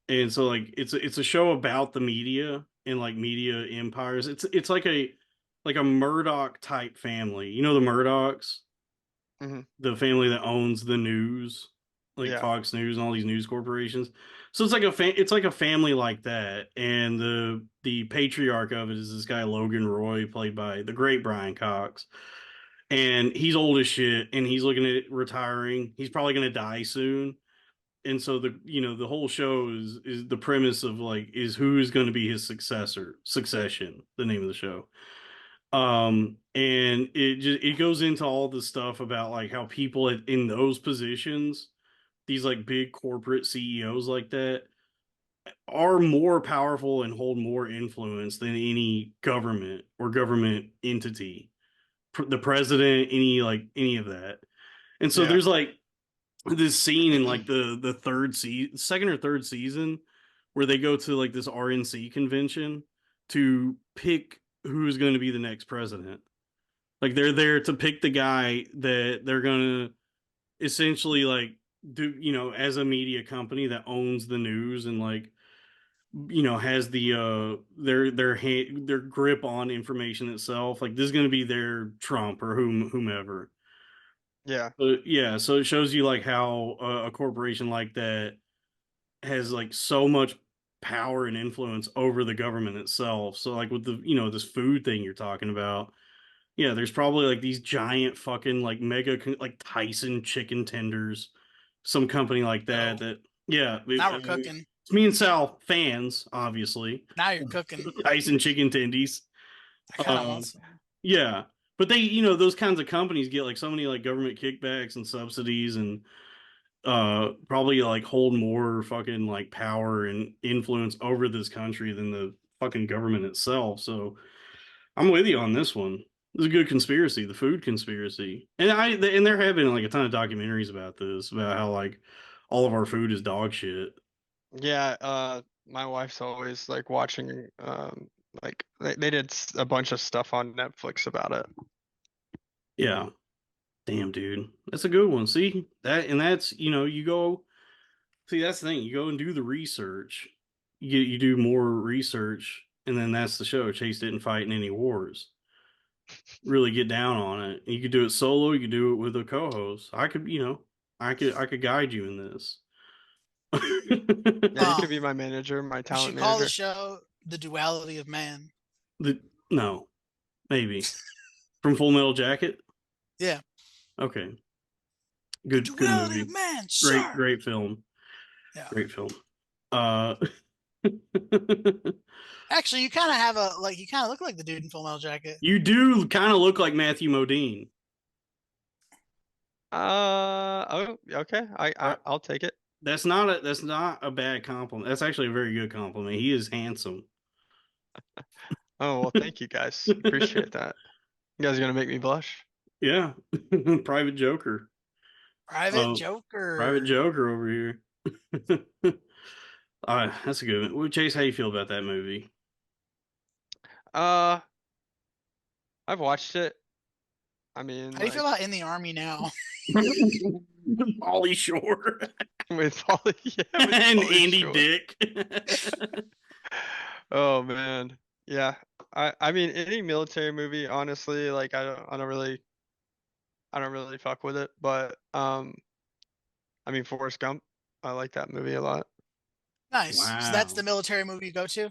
[SPEAKER 1] and so like it's a show about the media and like media empires. It's like a Murdoch type family. You know the Murdochs,
[SPEAKER 5] Hmm.
[SPEAKER 1] the family that owns the news, like
[SPEAKER 5] Yeah,
[SPEAKER 1] Fox News and all these news corporations. So it's like a family like that, and the patriarch of it is this guy Logan Roy, played by the great Brian Cox, and he's old as shit, and he's looking at retiring. He's probably gonna die soon, and so the whole show is the premise of like is who is going to be his succession, the name of the show. And it goes into all the stuff about like how people in those positions, these like big corporate CEOs like that, are more powerful and hold more influence than any government or government entity, the president, any of that. And so
[SPEAKER 5] yeah,
[SPEAKER 1] there's like this scene in like the second or third season, where they go to like this RNC convention to pick who's going to be the next president. Like they're there to pick the guy that they're going to essentially like do, as a media company that owns the news and like has the their grip on information itself. Like this is going to be their Trump or whomever.
[SPEAKER 5] yeah,
[SPEAKER 1] But yeah, so it shows you like how a corporation like that has like so much power and influence over the government itself. So like with the this food thing you're talking about, yeah, there's probably like these giant fucking like like Tyson chicken tenders, some company like that.
[SPEAKER 4] Oh,
[SPEAKER 1] That yeah,
[SPEAKER 4] now
[SPEAKER 1] I
[SPEAKER 4] we're
[SPEAKER 1] mean,
[SPEAKER 4] cooking.
[SPEAKER 1] it's me and Sal fans, obviously.
[SPEAKER 4] Now you're cooking.
[SPEAKER 1] Tyson chicken tendies.
[SPEAKER 4] I kind of want
[SPEAKER 1] Um,
[SPEAKER 4] some.
[SPEAKER 1] yeah, but they those kinds of companies get like so many like government kickbacks and subsidies and probably like hold more fucking like power and influence over this country than the fucking government itself. So I'm with you on this one. It's a good conspiracy, the food conspiracy, and there have been like a ton of documentaries about this, about how like all of our food is dog shit.
[SPEAKER 5] yeah. My wife's always like watching. Like they did a bunch of stuff on Netflix about it.
[SPEAKER 1] Yeah, damn, dude, that's a good one. See that, and that's you go see that's the thing. You go and do the research. You do more research, and then that's the show. Chase didn't fight in any wars. Really get down on it. You could do it solo. You could do it with a co-host. I could guide you in this.
[SPEAKER 5] Yeah, you could
[SPEAKER 4] Um,
[SPEAKER 5] be my manager, my
[SPEAKER 4] we
[SPEAKER 5] talent
[SPEAKER 4] should call the
[SPEAKER 5] manager.
[SPEAKER 4] show The Duality of Man.
[SPEAKER 1] No, maybe from Full Metal Jacket.
[SPEAKER 4] Yeah.
[SPEAKER 1] Okay,
[SPEAKER 4] The
[SPEAKER 1] good
[SPEAKER 4] Duality of
[SPEAKER 1] movie.
[SPEAKER 4] Man,
[SPEAKER 1] Great
[SPEAKER 4] sir.
[SPEAKER 1] great film.
[SPEAKER 4] Yeah.
[SPEAKER 1] Great film. Uh,
[SPEAKER 4] Actually, you kind of have a you kind of look like the dude in Full Metal Jacket.
[SPEAKER 1] you do kind of look like Matthew Modine.
[SPEAKER 5] Oh, okay. I'll take it.
[SPEAKER 1] That's not a bad compliment. That's actually a very good compliment. He is handsome.
[SPEAKER 5] Oh, well, thank you guys. Appreciate that. You guys are gonna make me blush.
[SPEAKER 1] Yeah, Private Joker.
[SPEAKER 4] Private
[SPEAKER 1] Oh, Private
[SPEAKER 4] Joker.
[SPEAKER 1] Joker over here. That's a good one. Well, Chase, how you feel about that movie?
[SPEAKER 5] Uh, I've watched it. I mean,
[SPEAKER 4] How do you feel
[SPEAKER 5] like
[SPEAKER 4] about In the Army now?
[SPEAKER 1] Ollie Shore
[SPEAKER 5] with Polly, yeah, with
[SPEAKER 1] and
[SPEAKER 5] Polly
[SPEAKER 1] Andy
[SPEAKER 5] Shore.
[SPEAKER 1] Dick.
[SPEAKER 5] Oh man, yeah. I mean, any military movie, honestly, like I don't really fuck with it. But I mean, Forrest Gump, I like that movie a lot.
[SPEAKER 4] Nice. So that's the
[SPEAKER 1] Wow,
[SPEAKER 4] military movie you go to?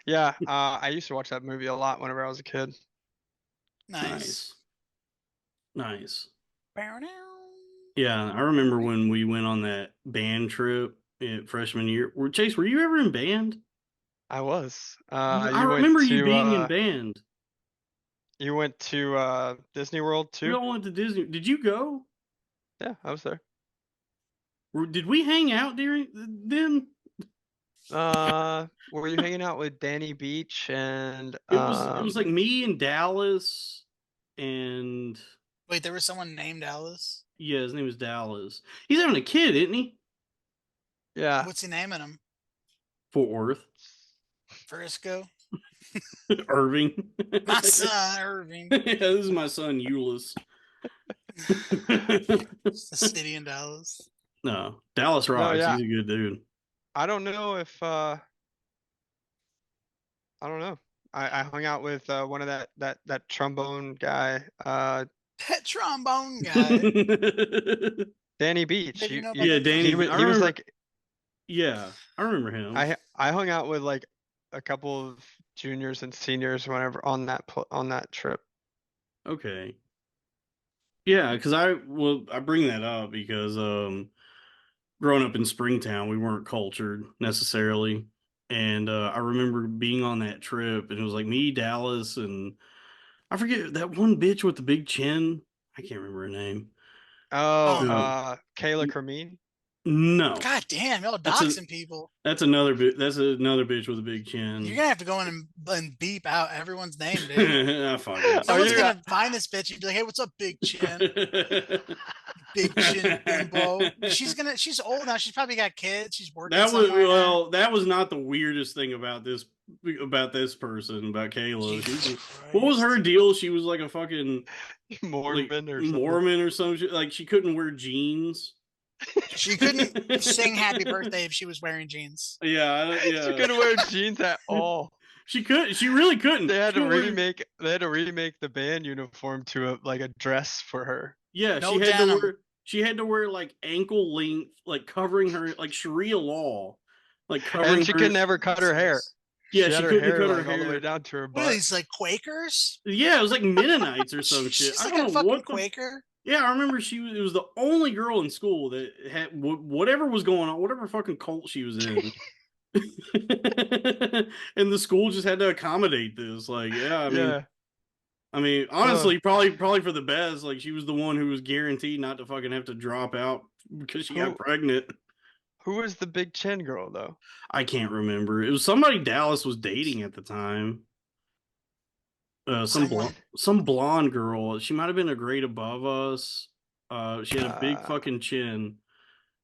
[SPEAKER 5] Yeah, I used to watch that movie a lot whenever I was a kid.
[SPEAKER 4] Nice.
[SPEAKER 1] nice, nice.
[SPEAKER 4] Bow now.
[SPEAKER 1] Yeah, I remember when we went on that band trip in freshman year. Chase, were you ever in band?
[SPEAKER 5] I was.
[SPEAKER 1] I remember you being in band.
[SPEAKER 5] You went to Disney World
[SPEAKER 1] We
[SPEAKER 5] too?
[SPEAKER 1] all went to Disney. Did you go?
[SPEAKER 5] Yeah, I was there.
[SPEAKER 1] Did we hang out during then?
[SPEAKER 5] Were you hanging out with Danny Beach and
[SPEAKER 1] It was like me and Dallas and
[SPEAKER 4] Wait, there was someone named Alice?
[SPEAKER 1] yeah, his name was Dallas. He's having a kid, isn't he?
[SPEAKER 5] yeah.
[SPEAKER 4] What's he naming him?
[SPEAKER 1] Fort Worth.
[SPEAKER 4] Frisco?
[SPEAKER 1] Irving.
[SPEAKER 4] My son, Irving.
[SPEAKER 1] Yeah, this is my son Euless.
[SPEAKER 4] It's the city in Dallas.
[SPEAKER 1] No, Dallas
[SPEAKER 5] No,
[SPEAKER 1] rocks.
[SPEAKER 5] yeah.
[SPEAKER 1] He's a good dude.
[SPEAKER 5] I don't know if I don't know. I hung out with one of that trombone guy,
[SPEAKER 4] That trombone guy.
[SPEAKER 5] Danny Beach.
[SPEAKER 4] Did you know about
[SPEAKER 1] Yeah,
[SPEAKER 4] that
[SPEAKER 1] Danny.
[SPEAKER 4] trombone?
[SPEAKER 1] I
[SPEAKER 5] He was
[SPEAKER 1] remember.
[SPEAKER 5] like
[SPEAKER 1] Yeah, I remember him.
[SPEAKER 5] I hung out with like a couple of juniors and seniors whenever on that trip.
[SPEAKER 1] Okay. Yeah, because I bring that up because growing up in Springtown, we weren't cultured necessarily. And I remember being on that trip, and it was like me, Dallas, and I forget that one bitch with the big chin. I can't remember her name.
[SPEAKER 5] Oh,
[SPEAKER 4] Um,
[SPEAKER 5] Kayla Kermeen.
[SPEAKER 1] No,
[SPEAKER 4] God damn, y'all
[SPEAKER 1] that's a
[SPEAKER 4] doxing people.
[SPEAKER 1] that's another bit. That's another bitch with a big
[SPEAKER 4] You're
[SPEAKER 1] chin.
[SPEAKER 4] gonna have to go in and beep out everyone's name, dude.
[SPEAKER 1] Ah, fuck it.
[SPEAKER 5] Oh,
[SPEAKER 4] Someone's
[SPEAKER 5] you're
[SPEAKER 4] gonna find this bitch and be like, "Hey, what's up, Big Chin? Big Chin bimbo." She's old now. She's probably got kids. She's working somewhere.
[SPEAKER 1] That was not the weirdest thing about this person, about Kayla.
[SPEAKER 4] Jesus
[SPEAKER 1] What was her
[SPEAKER 4] Christ.
[SPEAKER 1] deal? She was like a fucking like
[SPEAKER 5] Mormon or something.
[SPEAKER 1] Mormon or some shit. Like she couldn't wear jeans.
[SPEAKER 4] She couldn't sing happy birthday if she was wearing jeans.
[SPEAKER 1] Yeah,
[SPEAKER 5] She
[SPEAKER 1] yeah.
[SPEAKER 5] couldn't wear jeans at all.
[SPEAKER 1] She could. She really couldn't.
[SPEAKER 5] They had
[SPEAKER 1] She
[SPEAKER 5] to
[SPEAKER 1] couldn't wear-
[SPEAKER 5] remake. They had to remake the band uniform to a dress for her.
[SPEAKER 1] Yeah,
[SPEAKER 4] No
[SPEAKER 1] she had to
[SPEAKER 4] denim.
[SPEAKER 1] wear. She had to wear like ankle length, like covering her, like Sharia law, like covering
[SPEAKER 5] And she
[SPEAKER 1] her.
[SPEAKER 5] could never cut her hair.
[SPEAKER 1] Yeah,
[SPEAKER 5] She
[SPEAKER 1] she
[SPEAKER 5] had her
[SPEAKER 1] couldn't
[SPEAKER 5] hair
[SPEAKER 1] cut her
[SPEAKER 5] like all the way
[SPEAKER 1] hair.
[SPEAKER 5] down to her
[SPEAKER 4] What are
[SPEAKER 5] butt.
[SPEAKER 4] these, like Quakers?
[SPEAKER 1] Yeah, it was like Mennonites or some shit.
[SPEAKER 4] She's
[SPEAKER 1] I
[SPEAKER 4] like
[SPEAKER 1] don't
[SPEAKER 4] a
[SPEAKER 1] know
[SPEAKER 4] fucking
[SPEAKER 1] what the.
[SPEAKER 4] Quaker.
[SPEAKER 1] Yeah, I remember it was the only girl in school that had whatever was going on, whatever fucking cult she was in. And the school just had to accommodate this. Like, yeah,
[SPEAKER 5] Yeah.
[SPEAKER 1] honestly, probably for the best. Like, she was the one who was guaranteed not to fucking have to drop out because she got
[SPEAKER 5] Who
[SPEAKER 1] pregnant.
[SPEAKER 5] who was the big chin girl though?
[SPEAKER 1] I can't remember. It was somebody Dallas was dating at the time.
[SPEAKER 4] Someone.
[SPEAKER 1] Some blonde girl. She might have been a grade above us. She had a big
[SPEAKER 5] Uh,
[SPEAKER 1] fucking chin.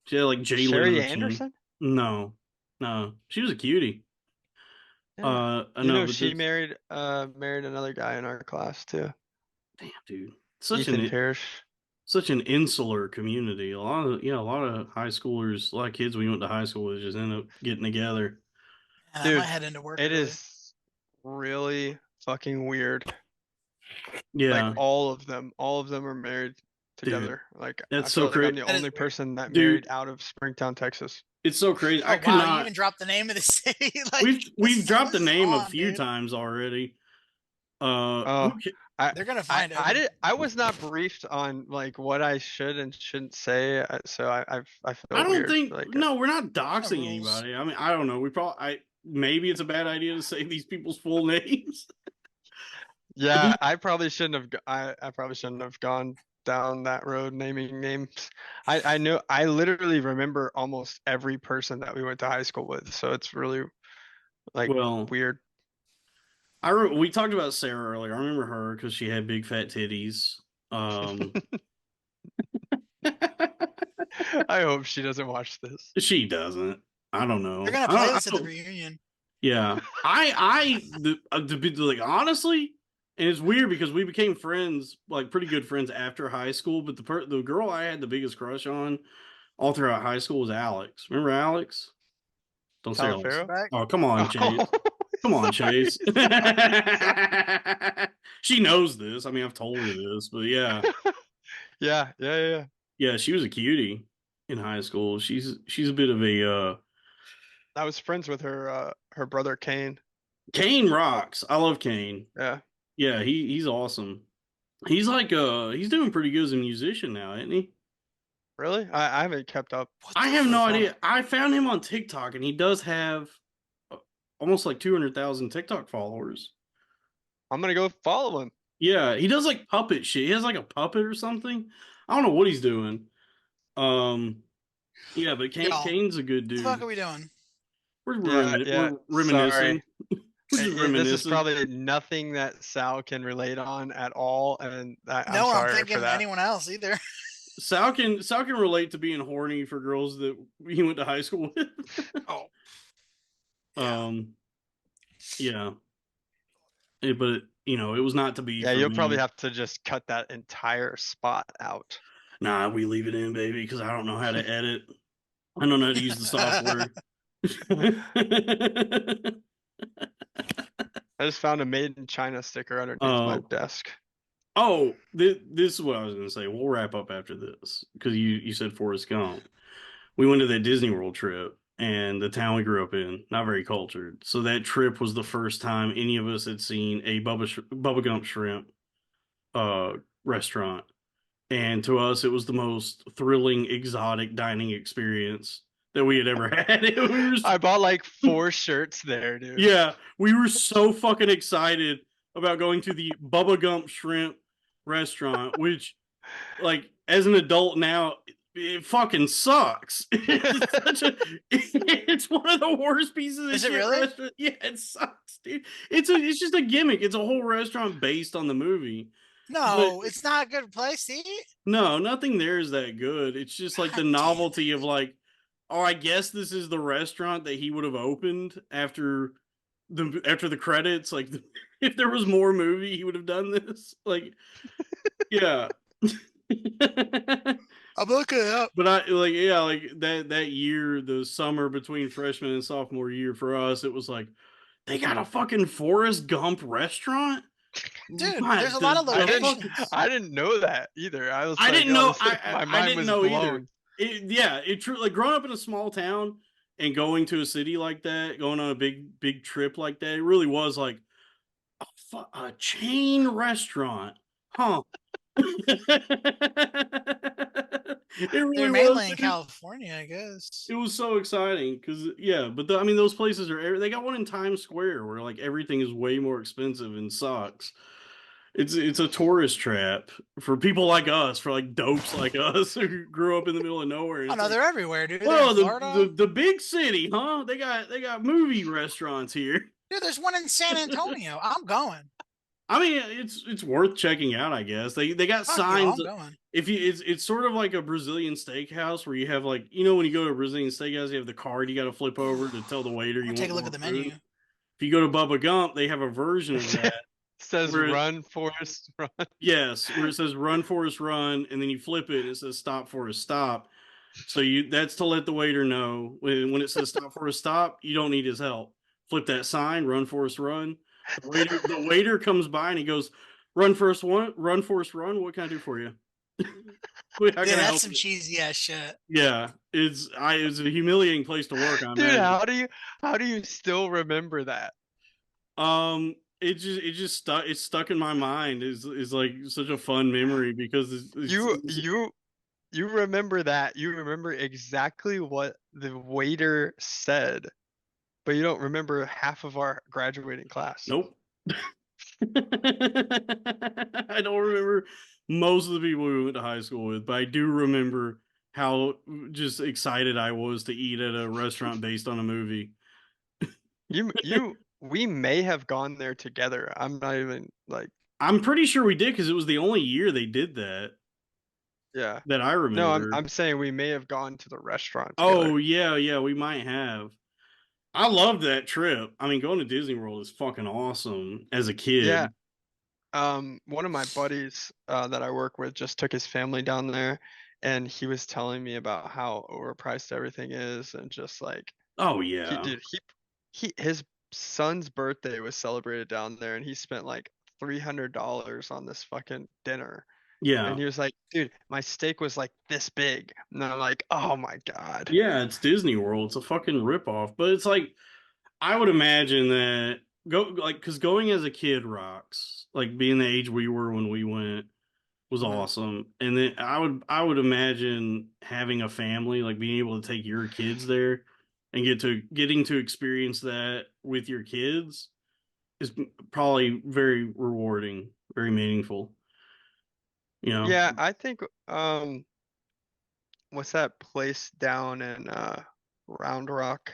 [SPEAKER 1] She had like Jay
[SPEAKER 5] Sherry
[SPEAKER 1] Leno chin.
[SPEAKER 5] Anderson?
[SPEAKER 1] No, no, she was a cutie.
[SPEAKER 5] Yeah.
[SPEAKER 1] I
[SPEAKER 5] You
[SPEAKER 1] know,
[SPEAKER 5] know
[SPEAKER 1] but
[SPEAKER 5] she married another guy in our class too.
[SPEAKER 1] damn, dude,
[SPEAKER 5] Ethan Parrish.
[SPEAKER 1] such an insular community. A lot of high schoolers, a lot of kids we went to high school with just end up getting together.
[SPEAKER 4] And I
[SPEAKER 5] Dude,
[SPEAKER 4] might head into work
[SPEAKER 5] it
[SPEAKER 4] early.
[SPEAKER 5] is really fucking weird. Like
[SPEAKER 1] Yeah,
[SPEAKER 5] all of them are married
[SPEAKER 1] dude,
[SPEAKER 5] together. Like I
[SPEAKER 1] that's
[SPEAKER 5] feel
[SPEAKER 1] so
[SPEAKER 5] like I'm
[SPEAKER 1] crazy.
[SPEAKER 5] the
[SPEAKER 4] That is
[SPEAKER 5] only
[SPEAKER 4] weird.
[SPEAKER 5] person that
[SPEAKER 1] Dude,
[SPEAKER 5] married out of Springtown, Texas.
[SPEAKER 1] It's so crazy. I
[SPEAKER 4] Oh
[SPEAKER 1] could
[SPEAKER 4] wow, you
[SPEAKER 1] not.
[SPEAKER 4] even dropped the name of the city. Like
[SPEAKER 1] We've dropped the
[SPEAKER 4] this is
[SPEAKER 1] name a
[SPEAKER 4] on,
[SPEAKER 1] few
[SPEAKER 4] dude.
[SPEAKER 1] times already.
[SPEAKER 5] Oh,
[SPEAKER 1] I
[SPEAKER 4] They're gonna
[SPEAKER 5] I
[SPEAKER 4] find it.
[SPEAKER 5] I did I was not briefed on like what I should and shouldn't say, so I
[SPEAKER 1] I
[SPEAKER 5] feel
[SPEAKER 1] don't
[SPEAKER 5] weird.
[SPEAKER 1] think
[SPEAKER 5] Like,
[SPEAKER 1] no, we're not
[SPEAKER 4] No
[SPEAKER 1] doxing
[SPEAKER 4] rules.
[SPEAKER 1] anybody. I mean, I don't know. We probably I maybe it's a bad idea to say these people's full names.
[SPEAKER 5] yeah, I probably shouldn't have. I probably shouldn't have gone down that road naming names. I know I literally remember almost every person that we went to high school with, so it's really like
[SPEAKER 1] Well,
[SPEAKER 5] weird.
[SPEAKER 1] we talked about Sarah earlier. I remember her because she had big fat titties. Um,
[SPEAKER 5] I hope she doesn't watch this.
[SPEAKER 1] she doesn't. I don't
[SPEAKER 4] They're
[SPEAKER 1] know.
[SPEAKER 4] gonna
[SPEAKER 1] I don't.
[SPEAKER 4] play
[SPEAKER 1] I
[SPEAKER 4] this at the
[SPEAKER 1] don't
[SPEAKER 4] reunion.
[SPEAKER 1] yeah. To be like honestly, and it's weird because we became friends, like pretty good friends after high school. But the girl I had the biggest crush on all throughout high school was Alex. Remember Alex? Don't say her last.
[SPEAKER 5] Talafaro?
[SPEAKER 4] Back.
[SPEAKER 1] Oh, come on, Chase.
[SPEAKER 5] Oh,
[SPEAKER 1] Come on,
[SPEAKER 5] sorry.
[SPEAKER 1] Chase. She knows this. I mean, I've told her this, but yeah,
[SPEAKER 5] Yeah.
[SPEAKER 1] yeah, she was a cutie in high school. She's a bit of a
[SPEAKER 5] I was friends with her brother Kane.
[SPEAKER 1] Kane rocks. I love Kane.
[SPEAKER 5] Yeah.
[SPEAKER 1] Yeah, he's awesome. He's doing pretty good as a musician now, isn't he?
[SPEAKER 5] Really? I haven't kept up
[SPEAKER 4] What
[SPEAKER 1] I
[SPEAKER 4] the
[SPEAKER 1] have
[SPEAKER 5] so
[SPEAKER 1] no
[SPEAKER 5] far.
[SPEAKER 1] idea. I found him on TikTok, and he does have almost like 200,000 TikTok followers.
[SPEAKER 5] I'm gonna go follow him.
[SPEAKER 1] Yeah, he does like puppet shit. He has like a puppet or something. I don't know what he's doing. Um, yeah, but
[SPEAKER 4] y'all?
[SPEAKER 1] Kane's a good
[SPEAKER 4] What the fuck
[SPEAKER 1] dude.
[SPEAKER 4] are we doing?
[SPEAKER 5] Yeah.
[SPEAKER 1] We're reminiscing.
[SPEAKER 5] Sorry.
[SPEAKER 1] We're just
[SPEAKER 5] This is
[SPEAKER 1] reminiscing.
[SPEAKER 5] probably nothing that Sal can relate on at all, and I'm
[SPEAKER 4] No, I'm
[SPEAKER 5] sorry for
[SPEAKER 4] thinking
[SPEAKER 5] that.
[SPEAKER 4] anyone else either.
[SPEAKER 1] Sal can relate to being horny for girls that he went to high school with.
[SPEAKER 4] Oh, yeah.
[SPEAKER 1] um, yeah, but it was not to be
[SPEAKER 5] Yeah,
[SPEAKER 1] for
[SPEAKER 5] you'll probably
[SPEAKER 1] me.
[SPEAKER 5] have to just cut that entire spot out.
[SPEAKER 1] Nah, we leave it in, baby, because I don't know how to edit. I don't know how to use the software.
[SPEAKER 5] I just found a made in China sticker underneath my
[SPEAKER 1] uh,
[SPEAKER 5] desk.
[SPEAKER 1] oh, this is what I was going to say. We'll wrap up after this because you said Forrest Gump. We went to that Disney World trip, and the town we grew up in, not very cultured. So that trip was the first time any of us had seen a Bubba Gump shrimp restaurant. And to us, it was the most thrilling, exotic dining experience that we had ever had.
[SPEAKER 5] I bought like 4 shirts there, dude.
[SPEAKER 1] Yeah, we were so fucking excited about going to the Bubba Gump Shrimp restaurant, which, like, as an adult now, it fucking sucks. It's one of the worst pieces of
[SPEAKER 4] Is it
[SPEAKER 1] shit
[SPEAKER 4] really?
[SPEAKER 1] restaurant. Yeah, it sucks, dude. It's just a gimmick. It's a whole restaurant based on the movie. But
[SPEAKER 4] No, it's not a good place to eat.
[SPEAKER 1] no, nothing there is that good. It's just like the
[SPEAKER 4] God damn
[SPEAKER 1] novelty of like, oh, I guess this is the restaurant that he would have opened after the credits. Like, if there was more movie, he would have done this. Like, yeah.
[SPEAKER 4] I'm looking it up.
[SPEAKER 1] But I like, yeah, like that year, the summer between freshman and sophomore year for us, it was like they got a fucking Forrest Gump restaurant.
[SPEAKER 4] Dude,
[SPEAKER 1] What
[SPEAKER 4] there's a lot of
[SPEAKER 5] I didn't
[SPEAKER 4] locations.
[SPEAKER 5] I didn't know that either. I was
[SPEAKER 1] I
[SPEAKER 5] like,
[SPEAKER 1] didn't
[SPEAKER 5] oh,
[SPEAKER 1] know.
[SPEAKER 5] this
[SPEAKER 1] I
[SPEAKER 5] my
[SPEAKER 1] I
[SPEAKER 5] mind
[SPEAKER 1] didn't
[SPEAKER 5] was
[SPEAKER 1] know either.
[SPEAKER 5] blown.
[SPEAKER 1] It true like growing up in a small town and going to a city like that, going on a big trip like that. It really was like a chain restaurant, huh? It
[SPEAKER 4] They're
[SPEAKER 1] really was,
[SPEAKER 4] mainly in
[SPEAKER 1] dude.
[SPEAKER 4] California, I guess.
[SPEAKER 1] It was so exciting because yeah, but I mean those places are they got one in Times Square where like everything is way more expensive and sucks. It's a tourist trap for people like us, for like dopes like us who grew up in the middle of nowhere. And
[SPEAKER 4] Oh
[SPEAKER 1] it's
[SPEAKER 4] no,
[SPEAKER 1] like,
[SPEAKER 4] they're everywhere, dude. They're in
[SPEAKER 1] well,
[SPEAKER 4] Florida.
[SPEAKER 1] the big city, huh? They got movie restaurants here.
[SPEAKER 4] Dude, there's one in San Antonio. I'm going.
[SPEAKER 1] I mean, it's worth checking out, I guess. They got
[SPEAKER 4] Fuck yeah,
[SPEAKER 1] signs.
[SPEAKER 4] I'm going.
[SPEAKER 1] If you it's sort of like a Brazilian steakhouse where you have like when you go to a Brazilian steakhouse, you have the card you got to flip over to tell the waiter
[SPEAKER 4] I'm
[SPEAKER 1] you
[SPEAKER 4] gonna
[SPEAKER 1] want
[SPEAKER 4] take a look
[SPEAKER 1] more
[SPEAKER 4] at the
[SPEAKER 1] food.
[SPEAKER 4] menu.
[SPEAKER 1] If you go to Bubba Gump, they have a version of that
[SPEAKER 5] Says
[SPEAKER 1] where
[SPEAKER 5] run, Forrest, run.
[SPEAKER 1] yes, where it says "Run Forest Run," and then you flip it and it says "Stop Forest Stop." So that's to let the waiter know when it says "Stop Forest Stop," you don't need his help. Flip that sign, "Run Forest Run." The waiter comes by and he goes, "Run Forest Run. What can I do for you?" How
[SPEAKER 4] Dude,
[SPEAKER 1] can I
[SPEAKER 4] that's
[SPEAKER 1] help
[SPEAKER 4] some
[SPEAKER 1] you?
[SPEAKER 4] cheesy ass shit.
[SPEAKER 1] Yeah, it's a humiliating place to work, I
[SPEAKER 5] Dude,
[SPEAKER 1] imagine.
[SPEAKER 5] how do you still remember that?
[SPEAKER 1] It just stuck. It's stuck in my mind. Is like such a fun memory because
[SPEAKER 5] You you you remember that. You remember exactly what the waiter said, but you don't remember half of our graduating class.
[SPEAKER 1] nope. I don't remember most of the people we went to high school with, but I do remember how just excited I was to eat at a restaurant based on a movie.
[SPEAKER 5] We may have gone there together. I'm not even like,
[SPEAKER 1] I'm pretty sure we did because it was the only year they did that
[SPEAKER 5] yeah.
[SPEAKER 1] that I
[SPEAKER 5] No, I'm
[SPEAKER 1] remember.
[SPEAKER 5] saying we may have gone to the restaurant
[SPEAKER 1] Oh
[SPEAKER 5] together.
[SPEAKER 1] yeah, yeah, we might have. I loved that trip. I mean, going to Disney World is fucking awesome as a
[SPEAKER 5] Yeah.
[SPEAKER 1] kid.
[SPEAKER 5] One of my buddies that I work with just took his family down there, and he was telling me about how overpriced everything is, and just like
[SPEAKER 1] Oh
[SPEAKER 5] he
[SPEAKER 1] yeah,
[SPEAKER 5] dude his son's birthday was celebrated down there, and he spent like $300 on this fucking dinner.
[SPEAKER 1] yeah,
[SPEAKER 5] And he was like, dude, my steak was like this big. And I'm like, oh my God.
[SPEAKER 1] yeah. It's Disney World. It's a fucking ripoff, but it's like I would imagine that go like because going as a kid rocks. Like being the age we were when we went was
[SPEAKER 5] Mhm.
[SPEAKER 1] awesome, and then I would imagine having a family, like being able to take your kids there and getting to experience that with your kids is probably very rewarding, very meaningful. You know,
[SPEAKER 5] Yeah, I think what's that place down in Round Rock?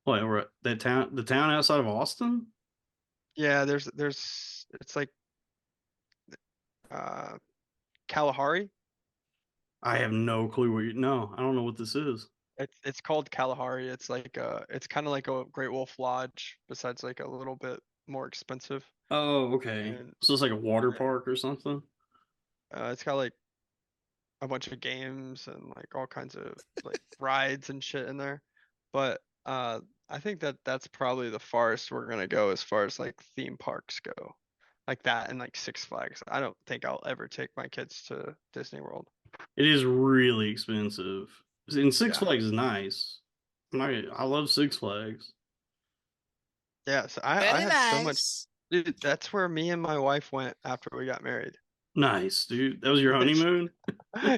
[SPEAKER 1] what that town, the town outside of Austin?
[SPEAKER 5] Yeah, there's it's like uh Kalahari.
[SPEAKER 1] I have no clue where you. No, I don't know what this is.
[SPEAKER 5] It's called Kalahari. It's like it's kind of like a Great Wolf Lodge, besides like a little bit more expensive.
[SPEAKER 1] Oh, okay.
[SPEAKER 5] And
[SPEAKER 1] So it's like a water
[SPEAKER 5] uh,
[SPEAKER 1] park or something.
[SPEAKER 5] it's got like a bunch of games and like all kinds of like rides and shit in there. But I think that that's probably the farthest we're gonna go as far as like theme parks go. Like that and like Six Flags. I don't think I'll ever take my kids to Disney World.
[SPEAKER 1] It is really expensive. And Six
[SPEAKER 5] Yeah.
[SPEAKER 1] Flags is nice. I love Six Flags.
[SPEAKER 5] Yeah, so I
[SPEAKER 4] Very
[SPEAKER 5] have so much.
[SPEAKER 4] nice.
[SPEAKER 5] Dude, that's where me and my wife went after we got married.
[SPEAKER 1] Nice, dude. That was your honeymoon?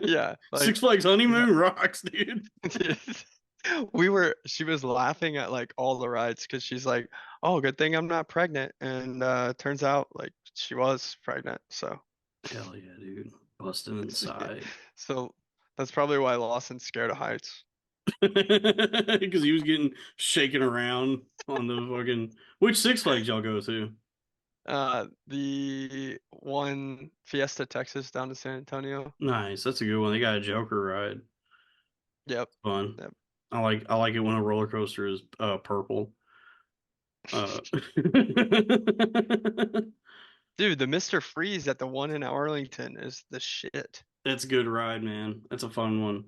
[SPEAKER 5] Yeah,
[SPEAKER 1] Six
[SPEAKER 5] like
[SPEAKER 1] Flags
[SPEAKER 5] yeah.
[SPEAKER 1] honeymoon rocks, dude.
[SPEAKER 5] She was laughing at like all the rides because she's like, "Oh, good thing I'm not pregnant." And turns out like she was pregnant. So
[SPEAKER 1] Hell yeah, dude. Busting inside.
[SPEAKER 5] so that's probably why Lawson's scared of heights.
[SPEAKER 1] Because he was getting shaken around on the fucking. Which Six Flags y'all go to?
[SPEAKER 5] The one Fiesta, Texas, down to San Antonio.
[SPEAKER 1] Nice. That's a good one. They got a Joker ride.
[SPEAKER 5] Yep.
[SPEAKER 1] Fun.
[SPEAKER 5] Yep.
[SPEAKER 1] I like it when a roller coaster is purple.
[SPEAKER 5] Dude, the Mr. Freeze at the one in Arlington is the shit.
[SPEAKER 1] That's a good ride, man. That's a fun one.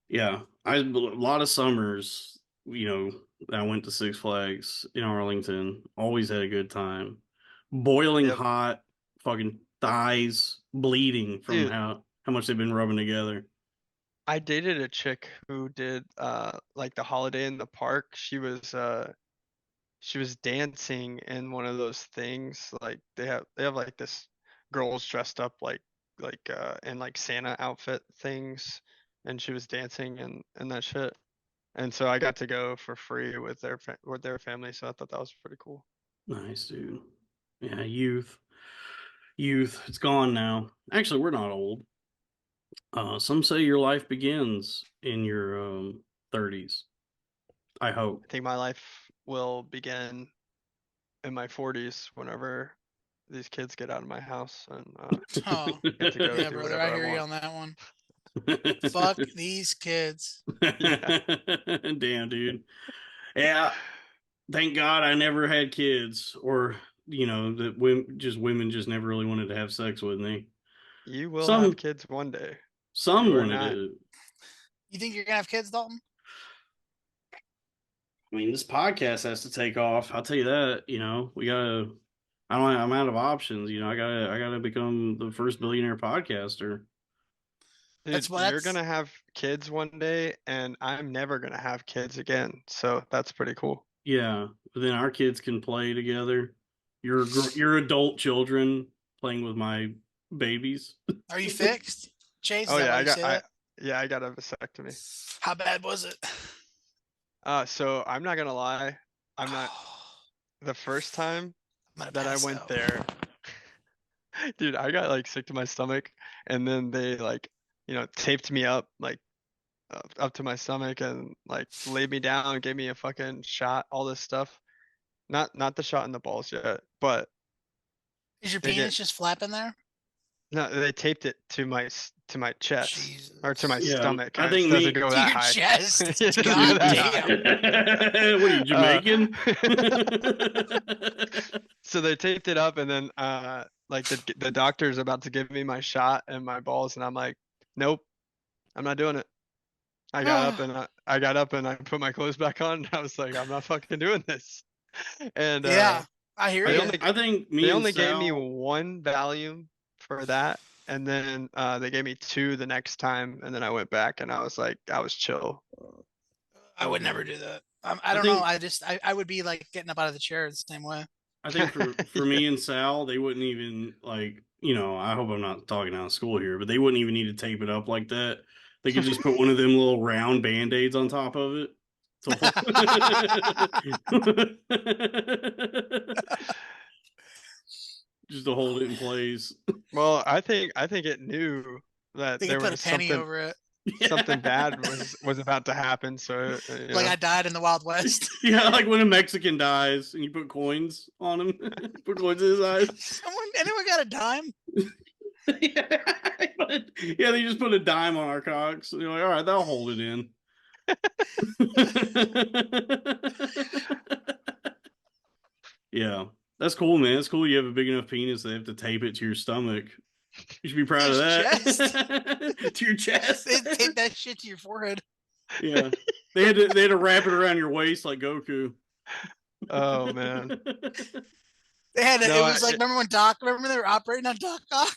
[SPEAKER 1] Yeah, a lot of summers, I went to Six Flags in Arlington. Always had a good time. Boiling
[SPEAKER 5] Yep.
[SPEAKER 1] hot, fucking thighs bleeding from
[SPEAKER 5] Dude,
[SPEAKER 1] how much they've been rubbing together.
[SPEAKER 5] I dated a chick who did like the holiday in the park. She was dancing in one of those things. Like they have like this girls dressed up like in like Santa outfit things, and she was dancing and that shit. And so I got to go for free with with their family, so I thought that was pretty cool.
[SPEAKER 1] Nice, dude. Yeah, youth. It's gone now. Actually, we're not old. Some say your life begins in your 30s. I hope.
[SPEAKER 5] I think my life will begin in my 40s whenever these kids get out of my house and
[SPEAKER 4] Oh,
[SPEAKER 5] get to go
[SPEAKER 4] yeah,
[SPEAKER 5] do
[SPEAKER 4] brother.
[SPEAKER 5] whatever
[SPEAKER 4] I
[SPEAKER 5] I
[SPEAKER 4] hear you
[SPEAKER 5] want.
[SPEAKER 4] on that one. Fuck these kids.
[SPEAKER 5] Yeah.
[SPEAKER 1] Damn, dude. Yeah, thank God I never had kids, or that women just never really wanted to have sex with me.
[SPEAKER 5] You will have
[SPEAKER 1] Some
[SPEAKER 5] kids one day.
[SPEAKER 1] some
[SPEAKER 5] You are
[SPEAKER 1] wanted
[SPEAKER 5] not.
[SPEAKER 1] to.
[SPEAKER 4] You think you're gonna have kids, Dalton?
[SPEAKER 1] I mean, this podcast has to take off. I'll tell you that. We gotta. I'm out of options. I gotta become the first billionaire podcaster.
[SPEAKER 5] Dude,
[SPEAKER 4] what
[SPEAKER 5] you're gonna have kids one day, and I'm never gonna have kids again. So that's pretty cool.
[SPEAKER 1] Yeah, but then our kids can play together. Your adult children playing with my babies.
[SPEAKER 4] Are you fixed, Chase? Is
[SPEAKER 5] Oh
[SPEAKER 4] that
[SPEAKER 5] yeah,
[SPEAKER 4] why you say that?
[SPEAKER 5] I got a vasectomy.
[SPEAKER 4] How bad was it?
[SPEAKER 5] So I'm not gonna lie, I'm not the first time
[SPEAKER 4] I'm gonna
[SPEAKER 5] that I
[SPEAKER 4] pass
[SPEAKER 5] went
[SPEAKER 4] out.
[SPEAKER 5] there, dude, I got like sick to my stomach, and then they like, taped me up like up to my stomach and like laid me down, gave me a fucking shot, all this stuff. Not the shot in the balls yet, but
[SPEAKER 4] Is your
[SPEAKER 5] they get
[SPEAKER 4] penis just flapping there?
[SPEAKER 5] no, they taped it to my chest or to my
[SPEAKER 4] Jesus.
[SPEAKER 1] Yeah,
[SPEAKER 5] stomach.
[SPEAKER 1] I
[SPEAKER 5] It
[SPEAKER 1] think
[SPEAKER 5] doesn't
[SPEAKER 1] me.
[SPEAKER 5] go
[SPEAKER 4] To
[SPEAKER 5] that
[SPEAKER 4] your
[SPEAKER 5] high.
[SPEAKER 4] chest.
[SPEAKER 5] It doesn't go
[SPEAKER 4] God
[SPEAKER 5] that
[SPEAKER 4] damn.
[SPEAKER 5] high.
[SPEAKER 1] What are you, Jamaican?
[SPEAKER 5] So they taped it up, and then like the doctor's about to give me my shot and my balls, and I'm like, nope, I'm not doing it. I got up and I put my clothes back on. And I was like, I'm not fucking doing this. And
[SPEAKER 4] Yeah, I hear
[SPEAKER 5] they
[SPEAKER 4] you.
[SPEAKER 5] only
[SPEAKER 1] I think me
[SPEAKER 5] they
[SPEAKER 1] and
[SPEAKER 5] only gave me
[SPEAKER 1] Sal.
[SPEAKER 5] one Valium for that, and then they gave me two the next time, and then I went back and I was like, I was chill.
[SPEAKER 4] I would never do that. I
[SPEAKER 1] I
[SPEAKER 4] don't know.
[SPEAKER 1] think
[SPEAKER 4] I would be like getting up out of the chair the same way.
[SPEAKER 1] I think for
[SPEAKER 5] Yeah.
[SPEAKER 1] me and Sal, they wouldn't even like. I hope I'm not talking out of school here, but they wouldn't even need to tape it up like that. They could just put one of them little round band-aids on top of it to hold. Just to hold it in place.
[SPEAKER 5] Well, I think it knew that
[SPEAKER 4] They could
[SPEAKER 5] there
[SPEAKER 4] put a
[SPEAKER 5] was
[SPEAKER 4] penny over it,
[SPEAKER 5] something bad was about to happen. So
[SPEAKER 4] like I died in the Wild West.
[SPEAKER 1] Yeah, like when a Mexican dies and you put coins on him, put coins in his eyes.
[SPEAKER 4] Anyone got a dime?
[SPEAKER 1] Yeah, they just put a dime on our cocks. They're like, all right, that'll hold it in. Yeah, that's cool, man. It's cool you have a big enough penis they have to tape it to your stomach. You should be proud of
[SPEAKER 4] His chest.
[SPEAKER 1] that. To your chest.
[SPEAKER 4] They tape that shit to your forehead.
[SPEAKER 1] Yeah, they had to wrap it around your waist like Goku.
[SPEAKER 5] Oh man.
[SPEAKER 4] They had
[SPEAKER 5] No,
[SPEAKER 4] it was like remember when they were operating on Doc Ock?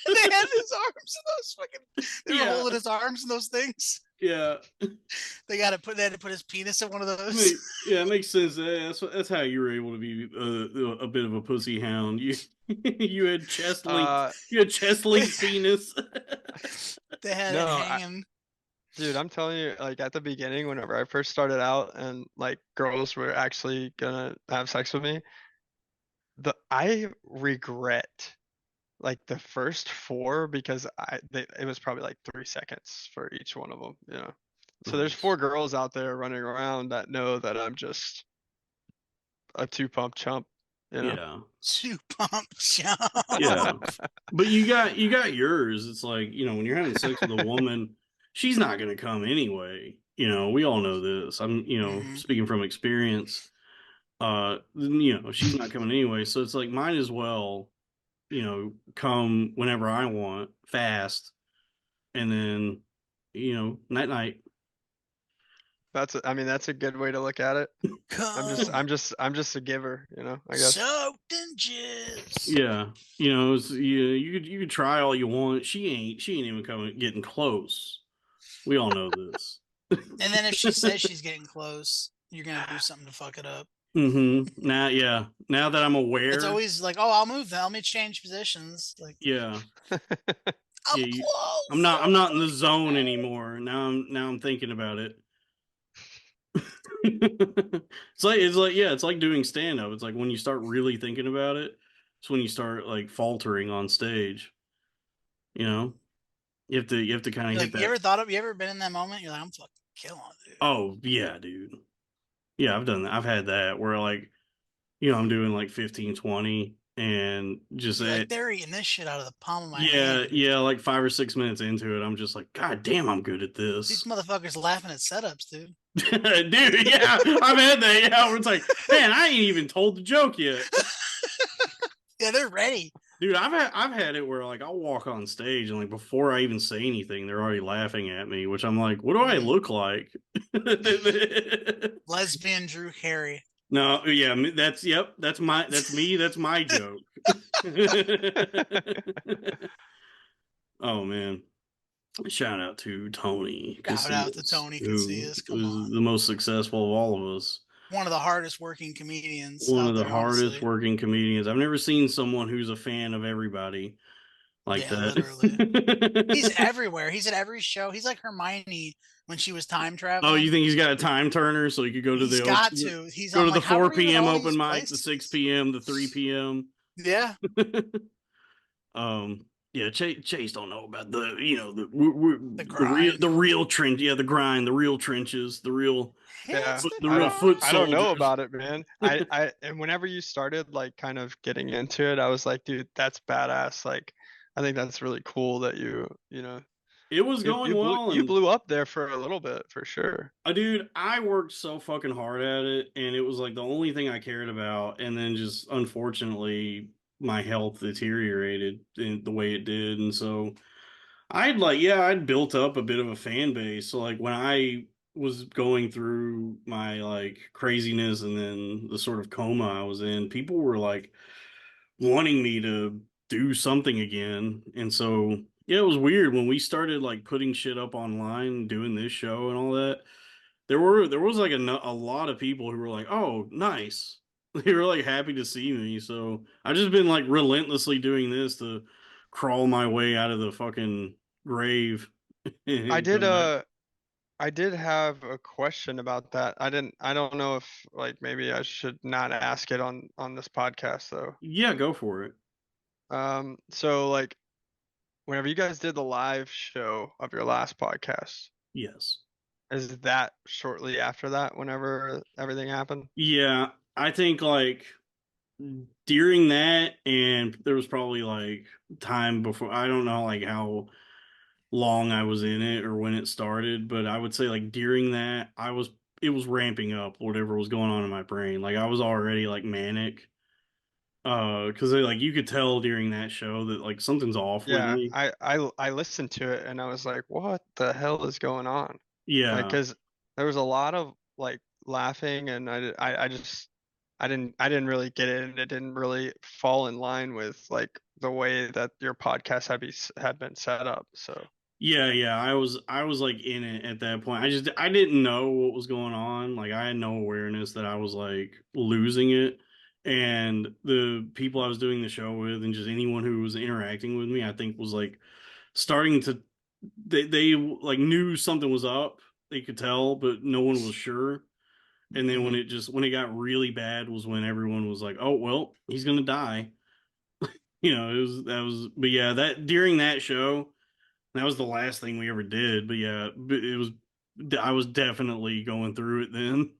[SPEAKER 4] They had his arms in those fucking. They were
[SPEAKER 1] Yeah.
[SPEAKER 4] holding his arms in those things.
[SPEAKER 1] Yeah,
[SPEAKER 4] They had to put his penis in one of those.
[SPEAKER 1] yeah, it makes sense. That's how you were able to be a bit of a pussy hound. You you had chest linked.
[SPEAKER 5] uh,
[SPEAKER 1] You had chest linked penis.
[SPEAKER 4] They had
[SPEAKER 5] No,
[SPEAKER 4] it hanging.
[SPEAKER 5] dude, I'm telling you, like at the beginning, whenever I first started out, and like girls were actually gonna have sex with me, I regret like the first four because it was probably like 3 seconds for each one of them, you know. So there's
[SPEAKER 1] Nice.
[SPEAKER 5] 4 girls out there running around that know that I'm just a 2 pump chump, you know.
[SPEAKER 1] Yeah,
[SPEAKER 4] 2 pump jump.
[SPEAKER 1] yeah. But you got yours. It's like when you're having sex with a woman, she's not gonna come anyway. We all know this. I'm
[SPEAKER 4] Mhm.
[SPEAKER 1] speaking from experience. She's not coming anyway. So it's like might as well come whenever I want, fast, and then, night night.
[SPEAKER 5] I mean, that's a good way to look at it.
[SPEAKER 4] Come
[SPEAKER 5] I'm just a giver, you know, I guess.
[SPEAKER 4] soaked in jizz.
[SPEAKER 1] Yeah, you could try all you want. She ain't even getting close. We all know this.
[SPEAKER 4] And then if she says she's getting close, you're gonna do something to fuck it up.
[SPEAKER 1] Now, yeah. Now that I'm aware.
[SPEAKER 4] It's always like, oh, I'll move them. Let me change positions. Like,
[SPEAKER 1] Yeah.
[SPEAKER 4] I'm
[SPEAKER 1] Yeah.
[SPEAKER 4] close.
[SPEAKER 1] I'm not in the zone anymore. Now I'm thinking about it. It's like doing stand up. It's like when you start really thinking about it, it's when you start like faltering on stage. You know, you have to kind of hit
[SPEAKER 4] Like,
[SPEAKER 1] that.
[SPEAKER 4] you ever been in that moment? You're like, I'm fucking killing it, dude.
[SPEAKER 1] Oh yeah, dude. Yeah, I've done that. I've had that where like, I'm doing like 15, 20 and just
[SPEAKER 4] You're like, they're eating this shit out of the palm of my
[SPEAKER 1] yeah,
[SPEAKER 4] hand.
[SPEAKER 1] yeah, like 5 or 6 minutes into it, I'm just like, God damn, I'm good at
[SPEAKER 4] These
[SPEAKER 1] this.
[SPEAKER 4] motherfuckers laughing at setups, dude.
[SPEAKER 1] Dude, yeah, I've had that. Yeah, where it's like, man, I ain't even told the joke yet.
[SPEAKER 4] Yeah, they're ready.
[SPEAKER 1] Dude, I've had it where like I'll walk on stage and like before I even say anything, they're already laughing at me, which I'm like, what do I look like?
[SPEAKER 4] Lesbian Drew Carey.
[SPEAKER 1] No, yeah, that's yep, that's me, that's my joke. Oh man. Shout out to Tony
[SPEAKER 4] Shout out to
[SPEAKER 1] Casillas,
[SPEAKER 4] Tony
[SPEAKER 1] who
[SPEAKER 4] Casillas. Come
[SPEAKER 1] was
[SPEAKER 4] on.
[SPEAKER 1] the most successful of all of us.
[SPEAKER 4] One of the hardest working comedians
[SPEAKER 1] One of
[SPEAKER 4] out
[SPEAKER 1] the
[SPEAKER 4] there,
[SPEAKER 1] hardest
[SPEAKER 4] honestly.
[SPEAKER 1] working comedians. I've never seen someone who's a fan of everybody like
[SPEAKER 4] Yeah, literally.
[SPEAKER 1] that.
[SPEAKER 4] He's everywhere. He's at every show. He's like Hermione when she was time
[SPEAKER 1] Oh, you
[SPEAKER 4] traveling.
[SPEAKER 1] think he's got a time turner so he could go to
[SPEAKER 4] He's
[SPEAKER 1] the
[SPEAKER 4] got to.
[SPEAKER 1] go
[SPEAKER 4] I'm
[SPEAKER 1] to the
[SPEAKER 4] like, how are you at
[SPEAKER 1] 4 p.m.
[SPEAKER 4] all
[SPEAKER 1] open
[SPEAKER 4] these
[SPEAKER 1] mic, the 6
[SPEAKER 4] places?
[SPEAKER 1] p.m., the 3 p.m.
[SPEAKER 4] Yeah.
[SPEAKER 1] Yeah, Chase don't know about the
[SPEAKER 4] The
[SPEAKER 1] the
[SPEAKER 4] grind.
[SPEAKER 1] real trench, yeah, the grind, the real trenches,
[SPEAKER 5] Yeah,
[SPEAKER 4] Hits the
[SPEAKER 1] the
[SPEAKER 5] I
[SPEAKER 1] real
[SPEAKER 5] don't
[SPEAKER 1] foot
[SPEAKER 5] I don't know
[SPEAKER 1] soldiers.
[SPEAKER 5] about it, man. And whenever you started like kind of getting into it, I was like, dude, that's badass. Like, I think that's really cool that you know
[SPEAKER 1] It was
[SPEAKER 5] you
[SPEAKER 1] going
[SPEAKER 5] you blew
[SPEAKER 1] well,
[SPEAKER 5] you
[SPEAKER 1] and
[SPEAKER 5] blew up there for a little bit for sure.
[SPEAKER 1] dude, I worked so fucking hard at it, and it was like the only thing I cared about. And then just unfortunately, my health deteriorated in the way it did, and so I'd built up a bit of a fan base. So like when I was going through my like craziness and then the sort of coma I was in, people were like wanting me to do something again. And so yeah, it was weird when we started like putting shit up online, doing this show and all that. There was like a lot of people who were like, "Oh, nice." They were like happy to see me. So I've just been like relentlessly doing this to crawl my way out of the fucking grave
[SPEAKER 5] I
[SPEAKER 1] and
[SPEAKER 5] did
[SPEAKER 1] come back.
[SPEAKER 5] I did have a question about that. I don't know if like maybe I should not ask it on this podcast though.
[SPEAKER 1] Yeah, go for it.
[SPEAKER 5] So like whenever you guys did the live show of your last podcast,
[SPEAKER 1] Yes.
[SPEAKER 5] is that shortly after that whenever everything happened?
[SPEAKER 1] Yeah, I think like during that, and there was probably like time before. I don't know like how long I was in it or when it started, but I would say like during that, it was ramping up whatever was going on in my brain. Like I was already like manic. Because like you could tell during that show that like something's off with
[SPEAKER 5] Yeah,
[SPEAKER 1] me.
[SPEAKER 5] I listened to it and I was like, what the hell is going on? Like,
[SPEAKER 1] Yeah.
[SPEAKER 5] 'cause there was a lot of like laughing and I just I didn't really get it and it didn't really fall in line with like the way that your podcast had been set up. So
[SPEAKER 1] Yeah, I was like in it at that point. I didn't know what was going on. Like I had no awareness that I was like losing it. And the people I was doing the show with and just anyone who was interacting with me, I think was like starting to they like knew something was up. They could tell, but no one was sure. And then
[SPEAKER 5] mhm.
[SPEAKER 1] when it got really bad was when everyone was like, "Oh, well, he's going to die." It was that was but yeah, that during that show that was the last thing we ever did, but yeah, it was. I was definitely going through it then,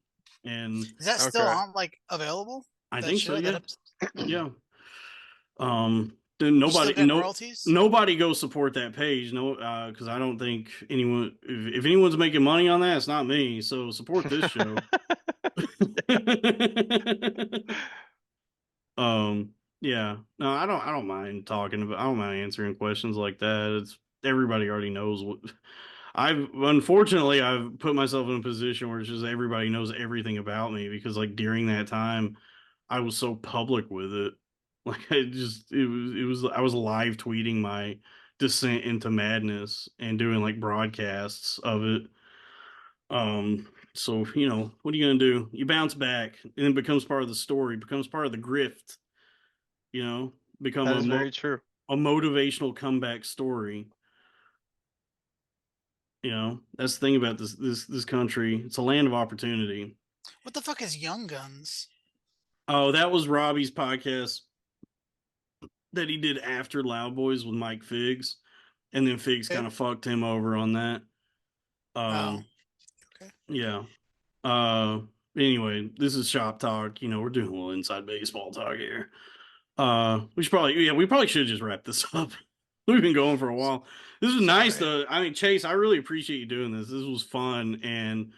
[SPEAKER 1] and
[SPEAKER 4] Is that still
[SPEAKER 5] Okay.
[SPEAKER 4] on like available?
[SPEAKER 1] I
[SPEAKER 4] That
[SPEAKER 1] think so.
[SPEAKER 4] show, that
[SPEAKER 1] Yeah,
[SPEAKER 4] episode?
[SPEAKER 1] yeah. Then
[SPEAKER 4] You still getting royalties?
[SPEAKER 1] nobody go support that page. No, because I don't think anyone. If anyone's making money on that, it's not me. So support this show. Yeah. No, I don't mind talking about. I don't mind answering questions like that. It's everybody already knows what. I've put myself in a position where it's just everybody knows everything about me because like during that time I was so public with it. Like it was I was live tweeting my descent into madness and doing like broadcasts of it. So what are you gonna do? You bounce back and it becomes part of the story, becomes part of the grift, you know, become
[SPEAKER 5] That is very true.
[SPEAKER 1] a motivational comeback story. That's the thing about this country. It's a land of opportunity.
[SPEAKER 4] What the fuck is Young Guns?
[SPEAKER 1] Oh, that was Robbie's podcast that he did after Loud Boys with Mike Figs, and then Figs
[SPEAKER 4] Okay.
[SPEAKER 1] kind of fucked him over on that.
[SPEAKER 4] Oh,
[SPEAKER 1] Um,
[SPEAKER 4] okay.
[SPEAKER 1] yeah. Uh, anyway, this is shop talk. We're doing a little inside baseball talk here. We probably should just wrap this up. We've been going for a while. This is nice
[SPEAKER 4] Sorry.
[SPEAKER 1] though. I mean, Chase, I really appreciate you doing this. This was fun and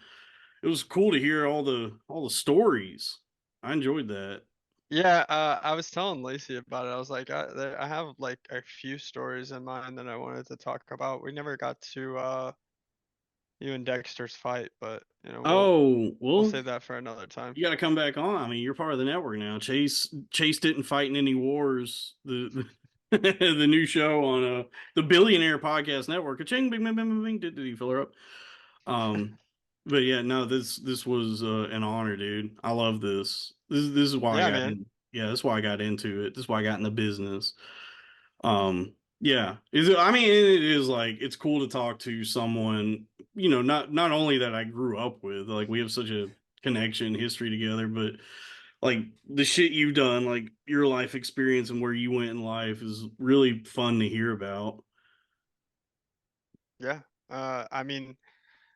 [SPEAKER 1] it was cool to hear all the stories. I enjoyed that.
[SPEAKER 5] Yeah, I was telling Lacey about it. I was like, I have like a few stories in mind that I wanted to talk about. We never got to you and Dexter's fight, but
[SPEAKER 1] Oh,
[SPEAKER 5] we'll
[SPEAKER 1] well,
[SPEAKER 5] save that for another time.
[SPEAKER 1] you got to come back on. I mean, you're part of the network now. Chase didn't fight in any wars. The new show on the Billionaire Podcast Network. Ka-ching, bing, bing, bing, bing, bing. Did he fill her up? But yeah, no, this was an honor, dude. I love this. This is why I
[SPEAKER 5] Yeah,
[SPEAKER 1] got
[SPEAKER 5] man.
[SPEAKER 1] in. Yeah, that's why I got into it. This is why I got in the business. Yeah, is it? I mean, it is like it's cool to talk to someone. Not only that I grew up with, like we have such a connection, history together, but like the shit you've done, like your life experience and where you went in life is really fun to hear about.
[SPEAKER 5] Yeah. I mean,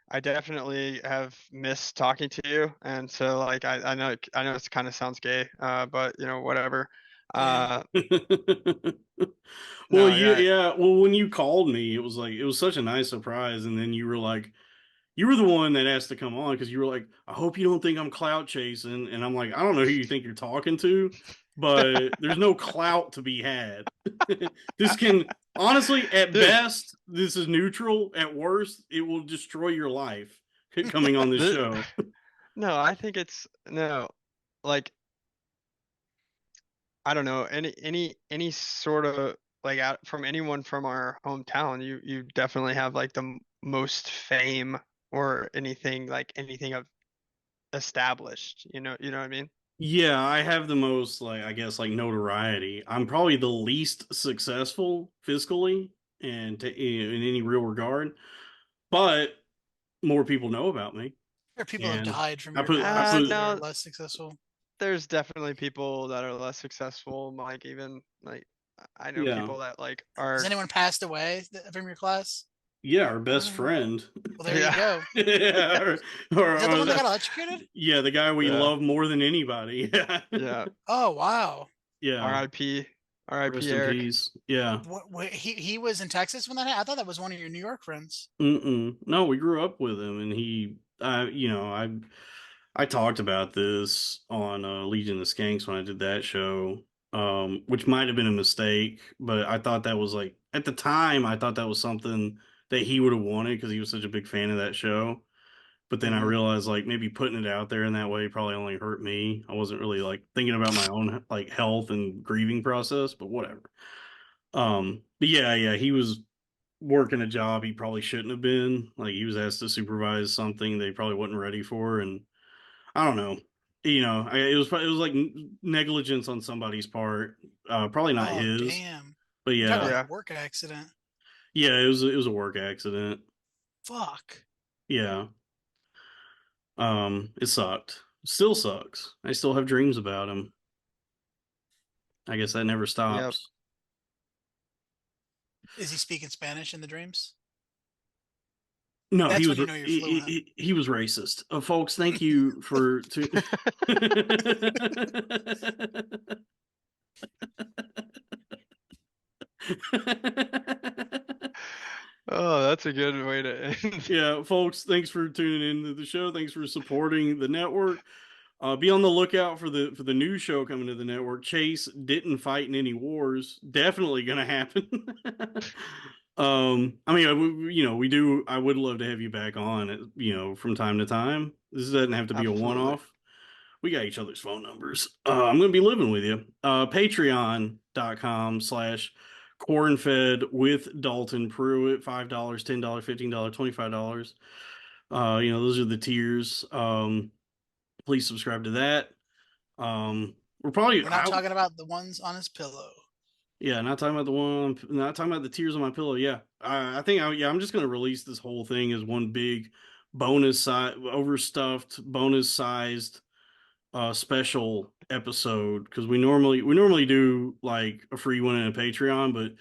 [SPEAKER 5] I definitely have missed talking to you, and so like I know it kind of sounds gay, but whatever.
[SPEAKER 4] Damn.
[SPEAKER 5] Uh,
[SPEAKER 1] Well,
[SPEAKER 5] no, yeah.
[SPEAKER 1] yeah. Well, when you called me, it was like it was such a nice surprise, and then you were like, you were the one that asked to come on because you were like, I hope you don't think I'm clout chasing, and I'm like, I don't know who you think you're talking to, but there's no clout to be had. This can honestly, at
[SPEAKER 5] Dude,
[SPEAKER 1] best, this is neutral. At worst, it will destroy your life coming on this
[SPEAKER 5] th-
[SPEAKER 1] show.
[SPEAKER 5] no, I think it's no, like I don't know, any sort of like out from anyone from our hometown, you definitely have like the most fame or anything of established. You know what I mean?
[SPEAKER 1] Yeah, I have the most like I guess like notoriety. I'm probably the least successful fiscally and in any real regard, but more people know about me.
[SPEAKER 4] There are people who have
[SPEAKER 1] And
[SPEAKER 4] died from
[SPEAKER 1] I
[SPEAKER 4] your
[SPEAKER 1] put I
[SPEAKER 4] past
[SPEAKER 1] put
[SPEAKER 4] that are
[SPEAKER 5] No,
[SPEAKER 4] less successful.
[SPEAKER 5] there's definitely people that are less successful. Like even like I know
[SPEAKER 1] yeah.
[SPEAKER 5] people that like
[SPEAKER 4] Has
[SPEAKER 5] are
[SPEAKER 4] anyone passed away from your class?
[SPEAKER 1] Yeah, our best
[SPEAKER 4] Uh,
[SPEAKER 1] friend.
[SPEAKER 4] well, there you
[SPEAKER 5] yeah
[SPEAKER 4] go.
[SPEAKER 1] yeah,
[SPEAKER 4] Is that the
[SPEAKER 1] or
[SPEAKER 4] one that got electrocuted?
[SPEAKER 1] yeah, the guy we
[SPEAKER 5] yeah
[SPEAKER 1] love more than anybody. Yeah.
[SPEAKER 5] yeah.
[SPEAKER 4] Oh
[SPEAKER 1] Yeah.
[SPEAKER 4] wow.
[SPEAKER 1] Yeah.
[SPEAKER 5] R.I.P. R.I.P.
[SPEAKER 1] Rest in
[SPEAKER 5] Eric.
[SPEAKER 1] peace. Yeah.
[SPEAKER 4] He was in Texas when that happened? I thought that was one of your New York friends.
[SPEAKER 1] Mm-mm. No, we grew up with him, and I talked about this on Legion of Skanks when I did that show, which might have been a mistake, but I thought that was like at the time I thought that was something that he would have wanted because he was such a big fan of that show. But then I
[SPEAKER 5] Hmm.
[SPEAKER 1] realized like maybe putting it out there in that way probably only hurt me. I wasn't really like thinking about my own like health and grieving process, but whatever. But yeah, he was working a job he probably shouldn't have been. Like he was asked to supervise something they probably wasn't ready for, and I don't know. It was like negligence on somebody's part. Probably not
[SPEAKER 4] Oh
[SPEAKER 1] his,
[SPEAKER 4] damn.
[SPEAKER 1] but
[SPEAKER 4] You're talking
[SPEAKER 1] yeah,
[SPEAKER 4] like
[SPEAKER 5] Yeah.
[SPEAKER 4] a work accident.
[SPEAKER 1] yeah, it was a work accident.
[SPEAKER 4] Fuck.
[SPEAKER 1] Yeah, it sucked. Still sucks. I still have dreams about him. I guess that never
[SPEAKER 5] Yep.
[SPEAKER 1] stops.
[SPEAKER 4] Is he speaking Spanish in the dreams?
[SPEAKER 1] No, he
[SPEAKER 4] That's when
[SPEAKER 1] was
[SPEAKER 4] you know you're fluent.
[SPEAKER 1] he was racist. Folks, thank you for
[SPEAKER 5] Oh, that's a good way to end.
[SPEAKER 1] Yeah, folks, thanks for tuning into the show. Thanks for supporting the network. Be on the lookout for the new show coming to the network. Chase didn't fight in any wars. Definitely gonna happen. I mean, we do. I would love to have you back on. From time to time. This doesn't have to be a
[SPEAKER 5] Absolutely.
[SPEAKER 1] one-off. We got each other's phone numbers. I'm going to be living with you. Patreon.com/cornfed with Dalton Pruitt. $5, $10, $15, $25. Those are the tiers. Please subscribe to that. We're probably
[SPEAKER 4] We're not talking about the ones on his pillow.
[SPEAKER 1] yeah, not talking about the one, not talking about the tears on my pillow. Yeah, I think I'm just gonna release this whole thing as one big bonus size, overstuffed, bonus sized special episode because we normally do like a free one and a Patreon, but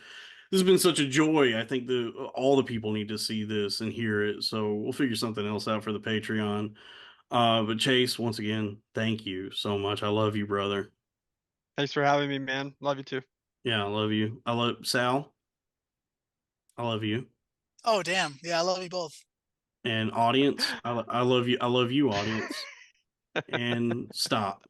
[SPEAKER 1] this has been such a joy. I think all the people need to see this and hear it. So we'll figure something else out for the Patreon. But Chase, once again, thank you so much. I love you, brother.
[SPEAKER 5] Thanks for having me, man. Love you too.
[SPEAKER 1] Yeah, I love you. I love Sal. I love you.
[SPEAKER 4] Oh damn. Yeah, I love you both.
[SPEAKER 1] And audience, I love you. I love you, audience. And stop.